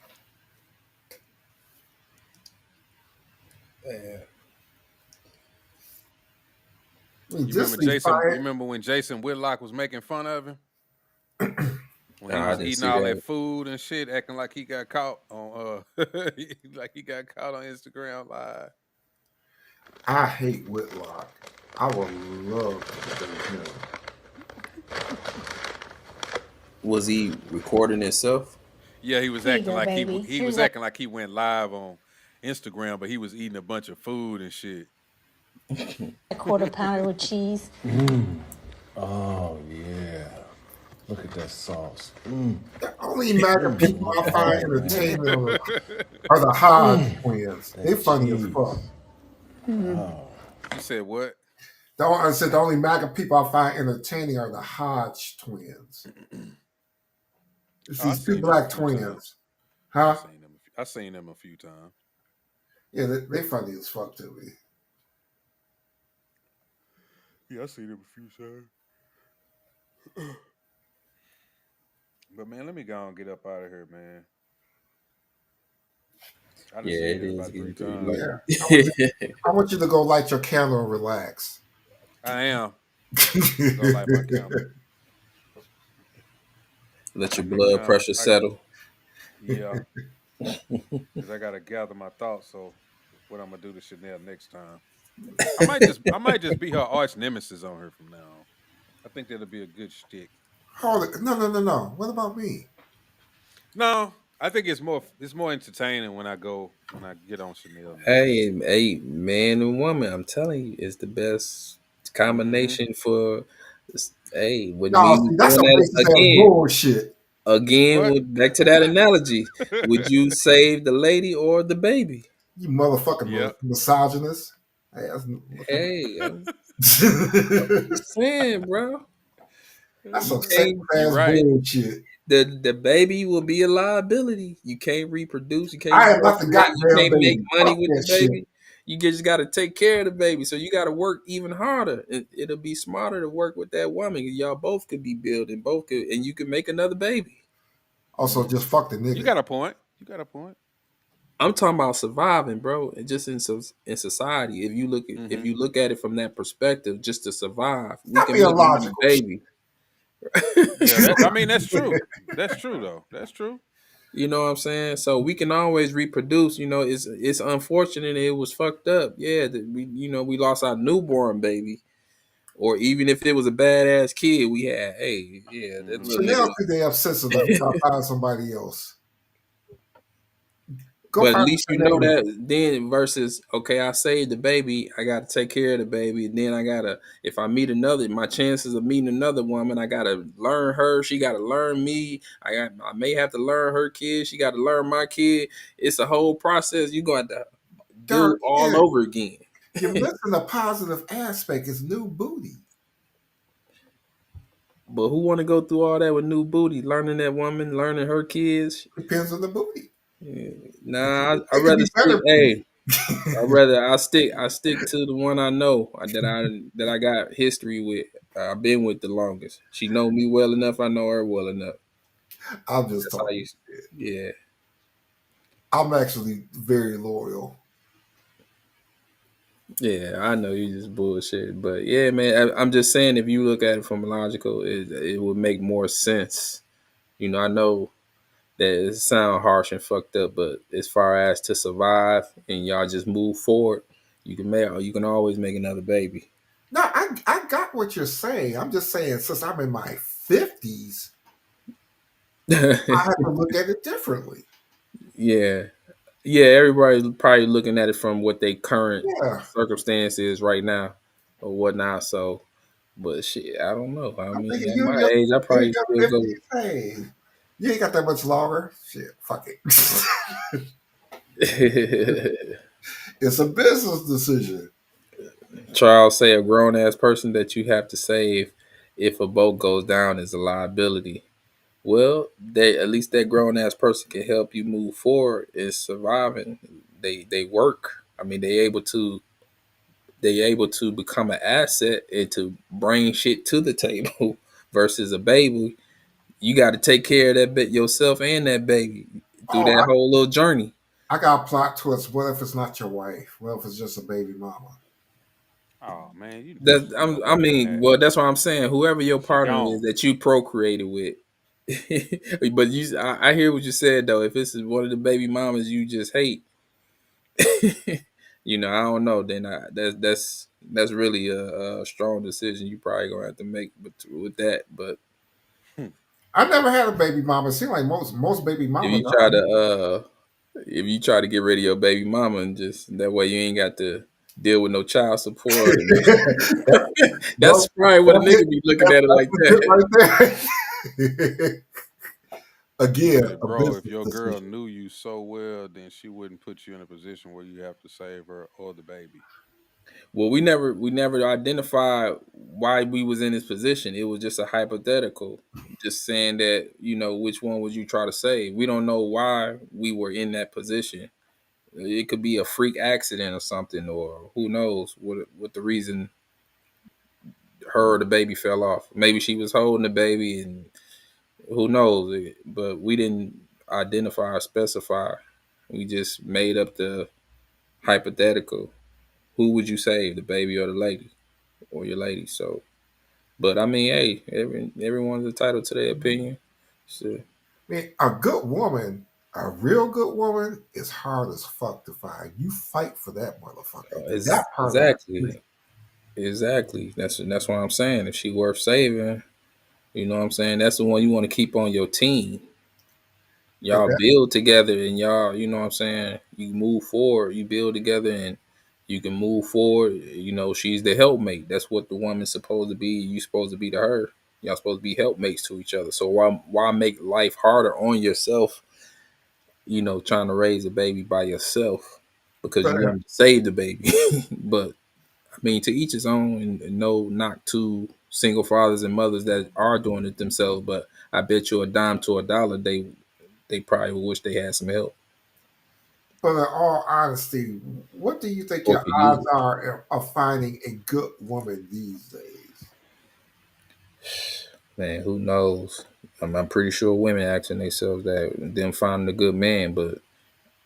Yeah. I mean, You remember Disney Jason? You fired. remember when Jason Whitlock was making fun of him when he I was didn't eating see all that. that food and shit, acting like he got caught on like he got caught on Instagram Live. I hate Whitlock. I would love to date him. Was he recording himself? Yeah, he was Here you acting go, like baby. he Here's was a acting like he went live on Instagram, but he was eating a bunch of food and shit. quarter pounder with cheese. Oh yeah. Look at that sauce. The only MAGA people I find entertaining are the Hodge twins. They funny as fuck. You said what? I said the only MAGA people I find entertaining are the Hodge twins. It's Oh, I these two seen them a black few times. twins. Huh? I seen them a few times. Yeah, they funny as fuck to me. Yeah, I seen them a few times. But man, let me go and get up out of here, man. I done Yeah, said it it is about getting 3 pretty times. late. I want you to go light your candle and relax. I am. Go light my candle. Let your I can, blood pressure settle. Yeah. Because I gotta gather my thoughts. So what I'm gonna do to Chanel next time? I might just be her arch nemesis on her from now on. I think that'll be a good shtick. Hold it. No. What about me? No, I think it's more entertaining when I get on Chanel next. Hey, man and woman, I'm telling you, it's the best combination for. Hey, with No, me see, that's doing some that racist ass bullshit. again, What? with back to that analogy, would you save the lady or the baby? You motherfucking Yeah. misogynist. Hey, Hey, I'm just saying, bro. that's You some sex can't. You ass right. bullshit. The baby will be a liability. You can't reproduce. You I can't am not the procreate. You goddamn can't make baby. money Fuck with the that shit. baby. You just got to take care of the baby. So you got to work even harder. It'll be smarter to work with that woman. Y'all both could be building, and you can make another baby. Also, just fuck the nigga. You got a point. I'm talking about surviving, bro, and just in society. If you look at it from that perspective, just to survive, we Stop can being make another logical. baby. Yeah, I mean that's true. That's true though. That's true. You know what I'm saying? So we can always reproduce. It's unfortunate. It was fucked up. Yeah, that we lost our newborn baby, or even if it was a badass kid we had. Hey, yeah, that little Chanel nigga. too damn sensitive. Try to find somebody else. Go But at find least you know Chanel. that then versus okay, I saved the baby. I got to take care of the baby. And then if I meet another, my chances of meeting another woman, I got to learn her. She got to learn me. I may have to learn her kid. She got to learn my kid. It's a whole process. You got to do Dark, all yeah, over again. you're missing the positive aspect. Is new booty. But who want to go through all that with new booty? Learning that woman, learning her kids. Depends on the booty. Yeah. It Nah, I could rather be stick. better booty. Hey, I stick to the one I know that I got history with. I've been with the longest. She know me well enough. I know her well enough. I'm just That's how talking you. shit. Yeah, I'm actually very loyal. yeah. I know you just bullshit, but yeah, man. I'm just saying if you look at it from logical, it would make more sense. I know that it sound harsh and fucked up, but as far as to survive and y'all just move forward, you can always make another baby. No, I got what you're saying. I'm just saying since I'm in my 50s, I have to look at it differently. Yeah. Yeah, everybody probably looking at it from what they current Yeah. circumstance is right now or whatnot. So, but shit, I don't know. I I'm mean, thinking at my age, I you in probably your still go. 50s. Hey, you ain't got that much longer. Shit, fuck it. It's a business decision. Charles say a grown ass person that you have to save if a boat goes down is a liability. Well, they at least that grown ass person can help you move forward in surviving. They work. I mean, they able to become an asset and to bring shit to the table versus a baby. You got to take care of that bit yourself and that baby through Oh, that whole little journey. I got a plot twist. What if it's not your wife? What if it's just a baby mama? Oh man, you That should know I better than mean, that. well, that's what I'm saying. Whoever your She partner is gone. that you procreated with, but I hear what you said though. If this is one of the baby mamas you just hate, I don't know. Then that's really a strong decision you probably gonna have to make. But with that, but I never had a baby mama. It seems like most baby if mamas you try are. to get rid of your baby mama and just that way you ain't got to deal with no child support and Well, that's probably what a that's it. nigga be looking at it That's like legit that. right there. Again, Hey, a bro, if business your girl decision. knew you so well, then she wouldn't put you in a position where you have to save her or the baby. Well, we never identified why we was in this position. It was just a hypothetical, just saying that which one would you try to save. We don't know why we were in that position. It could be a freak accident or something, or who knows what the reason her or the baby fell off. Maybe she was holding the baby, and who knows. But we didn't identify or specify. We just made up the hypothetical. Who would you save, the baby or the lady, or your lady? So. But I mean, hey, everyone's entitled to their opinion. So, I mean, a good woman, a real good woman, is hard as fuck to find. You fight for that motherfucker. That part of it. exactly. That's what I'm saying. If she worth saving, you know what I'm saying. That's the one you want to keep on your team. But Y'all build together, and y'all, you know what I'm saying. You move forward. You build together, and you can move forward. She's the helpmate. That's what the woman's supposed to be. You supposed to be to her. Y'all supposed to be helpmates to each other. So why make life harder on yourself, trying to raise a baby by yourself because but you want to save the baby. But I mean, to each his own, and no knock to single fathers and mothers that are doing it themselves. But I bet you a dime to a dollar, they probably wish they had some help. but in all honesty, what do you think Or your could odds use it. are of finding a good woman these days? Man, who knows? I'm pretty sure women asking themselves that, them finding a good man, but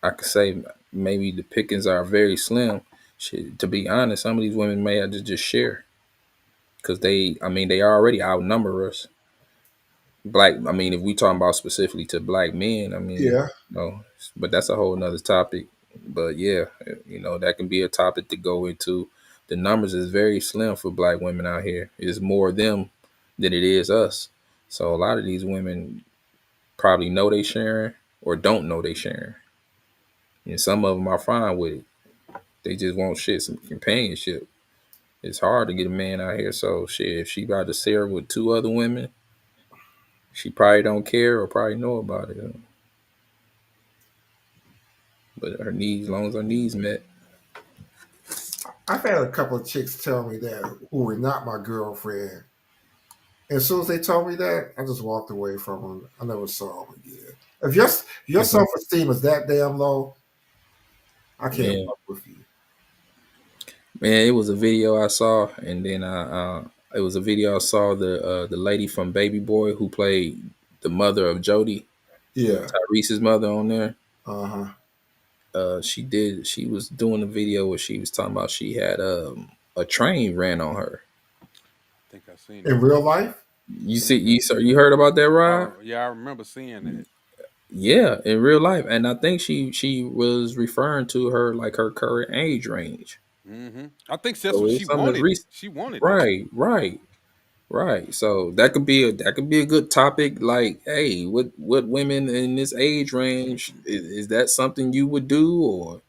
I could say maybe the pickings are very slim. Shit, to be honest, some of these women may have to just share because they already outnumber us. I mean, if we talking about specifically to black men, I mean, Yeah, but that's a whole nother topic. But yeah, that can be a topic to go into. The numbers is very slim for black women out here. It's more them than it is us. So a lot of these women probably know they sharing or don't know they sharing. And some of them are fine with it. They just want shit, some companionship. It's hard to get a man out here. So shit, if she about to share with two other women, she probably don't care or probably know about it. But her needs, as long as her needs met. I've had a couple of chicks tell me that who were not my girlfriend. And as soon as they told me that, I just walked away from them. I never saw them again. If your self esteem is that damn low, I can't Yeah, fuck with you. man, it was a video I saw, and then it was a video I saw the lady from Baby Boy who played the mother of Jody, Yeah. Tyrese's mother on there. Uh huh. She was doing a video where she was talking about she had a train ran on her. I think I seen In that real video. life, You heard about that, Rod? Yeah, I remember seeing that. Yeah, in real life, and I think she was referring to her like her current age range. I think that's So what it she was something that's wanted it. recent. She wanted that. Right, right, right. So that could be a good topic. Like, hey, what women in this age range is that something you would do, or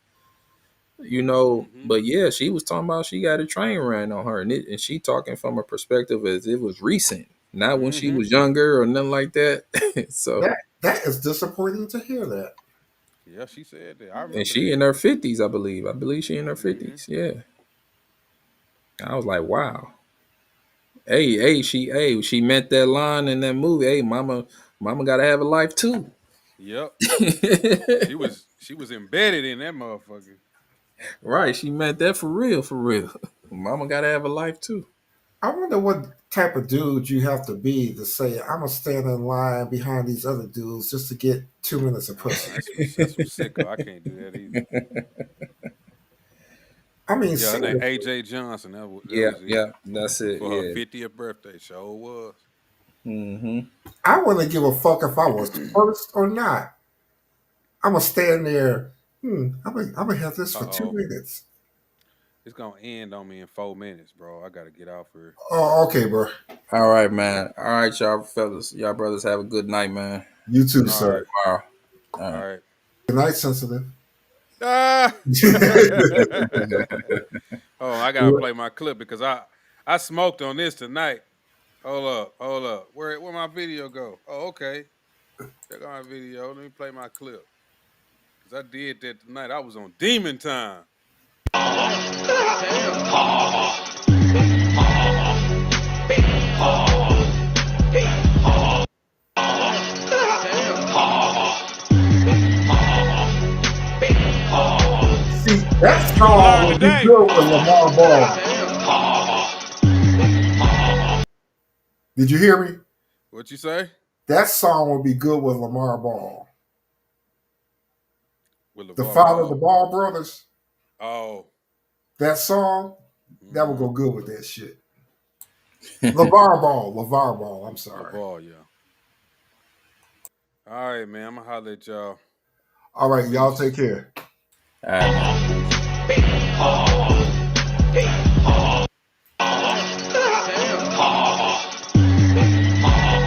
Hmm. But yeah, she was talking about she got a train ran on her, and she talking from a perspective as it was recent, not when she Hmm. was younger or nothing like that. So, that is disappointing to hear that. Yeah, she said that. I and remember she that. in her 50s, I believe. I believe she in her Hmm. 50s. Yeah. I was like, wow. She meant that line in that movie. Hey, mama gotta have a life too. Yep. She was embedded in that motherfucker. Right, she meant that for real, for real. Mama gotta have a life too. I wonder what type of dude you have to be to say I'm gonna stand in line behind these other dudes just to get 2 minutes of pussy. That's some sicko. I can't do that either. I mean, Yeah, her name seriously. AJ Johnson. That Yeah, was it. yeah, that's it. For her Yeah. 50th birthday. Sure was. Mm-hmm. I wouldn't give a fuck if I was first or not. I'm gonna stand there. I'm gonna have this for two Uh-oh. minutes. It's gonna end on me in 4 minutes, bro. I gotta get off here. Oh, okay, bro. All right, man. All right, y'all fellas. Y'all brothers have a good night, man. You too, We'll see All sir. right. you tomorrow. All right. Good night, sensitive. Ah! Oh, I gotta play my clip because I smoked on this tonight. Hold up. Where my video go? Oh, okay. Check out my video. Let me play my clip. Cause I did that tonight. I was on demon time. See, that song would be good with Lamar Ball. Did you hear me? What you say? That song would be good with Lamar Ball. With The LeVar father of the Ball? Ball brothers. Oh. That song, that would go good with that shit. LeVar Ball. I'm sorry. LeVar, yeah. All right, man. I'm gonna holler at y'all. All right, y'all Peace. take care. All right.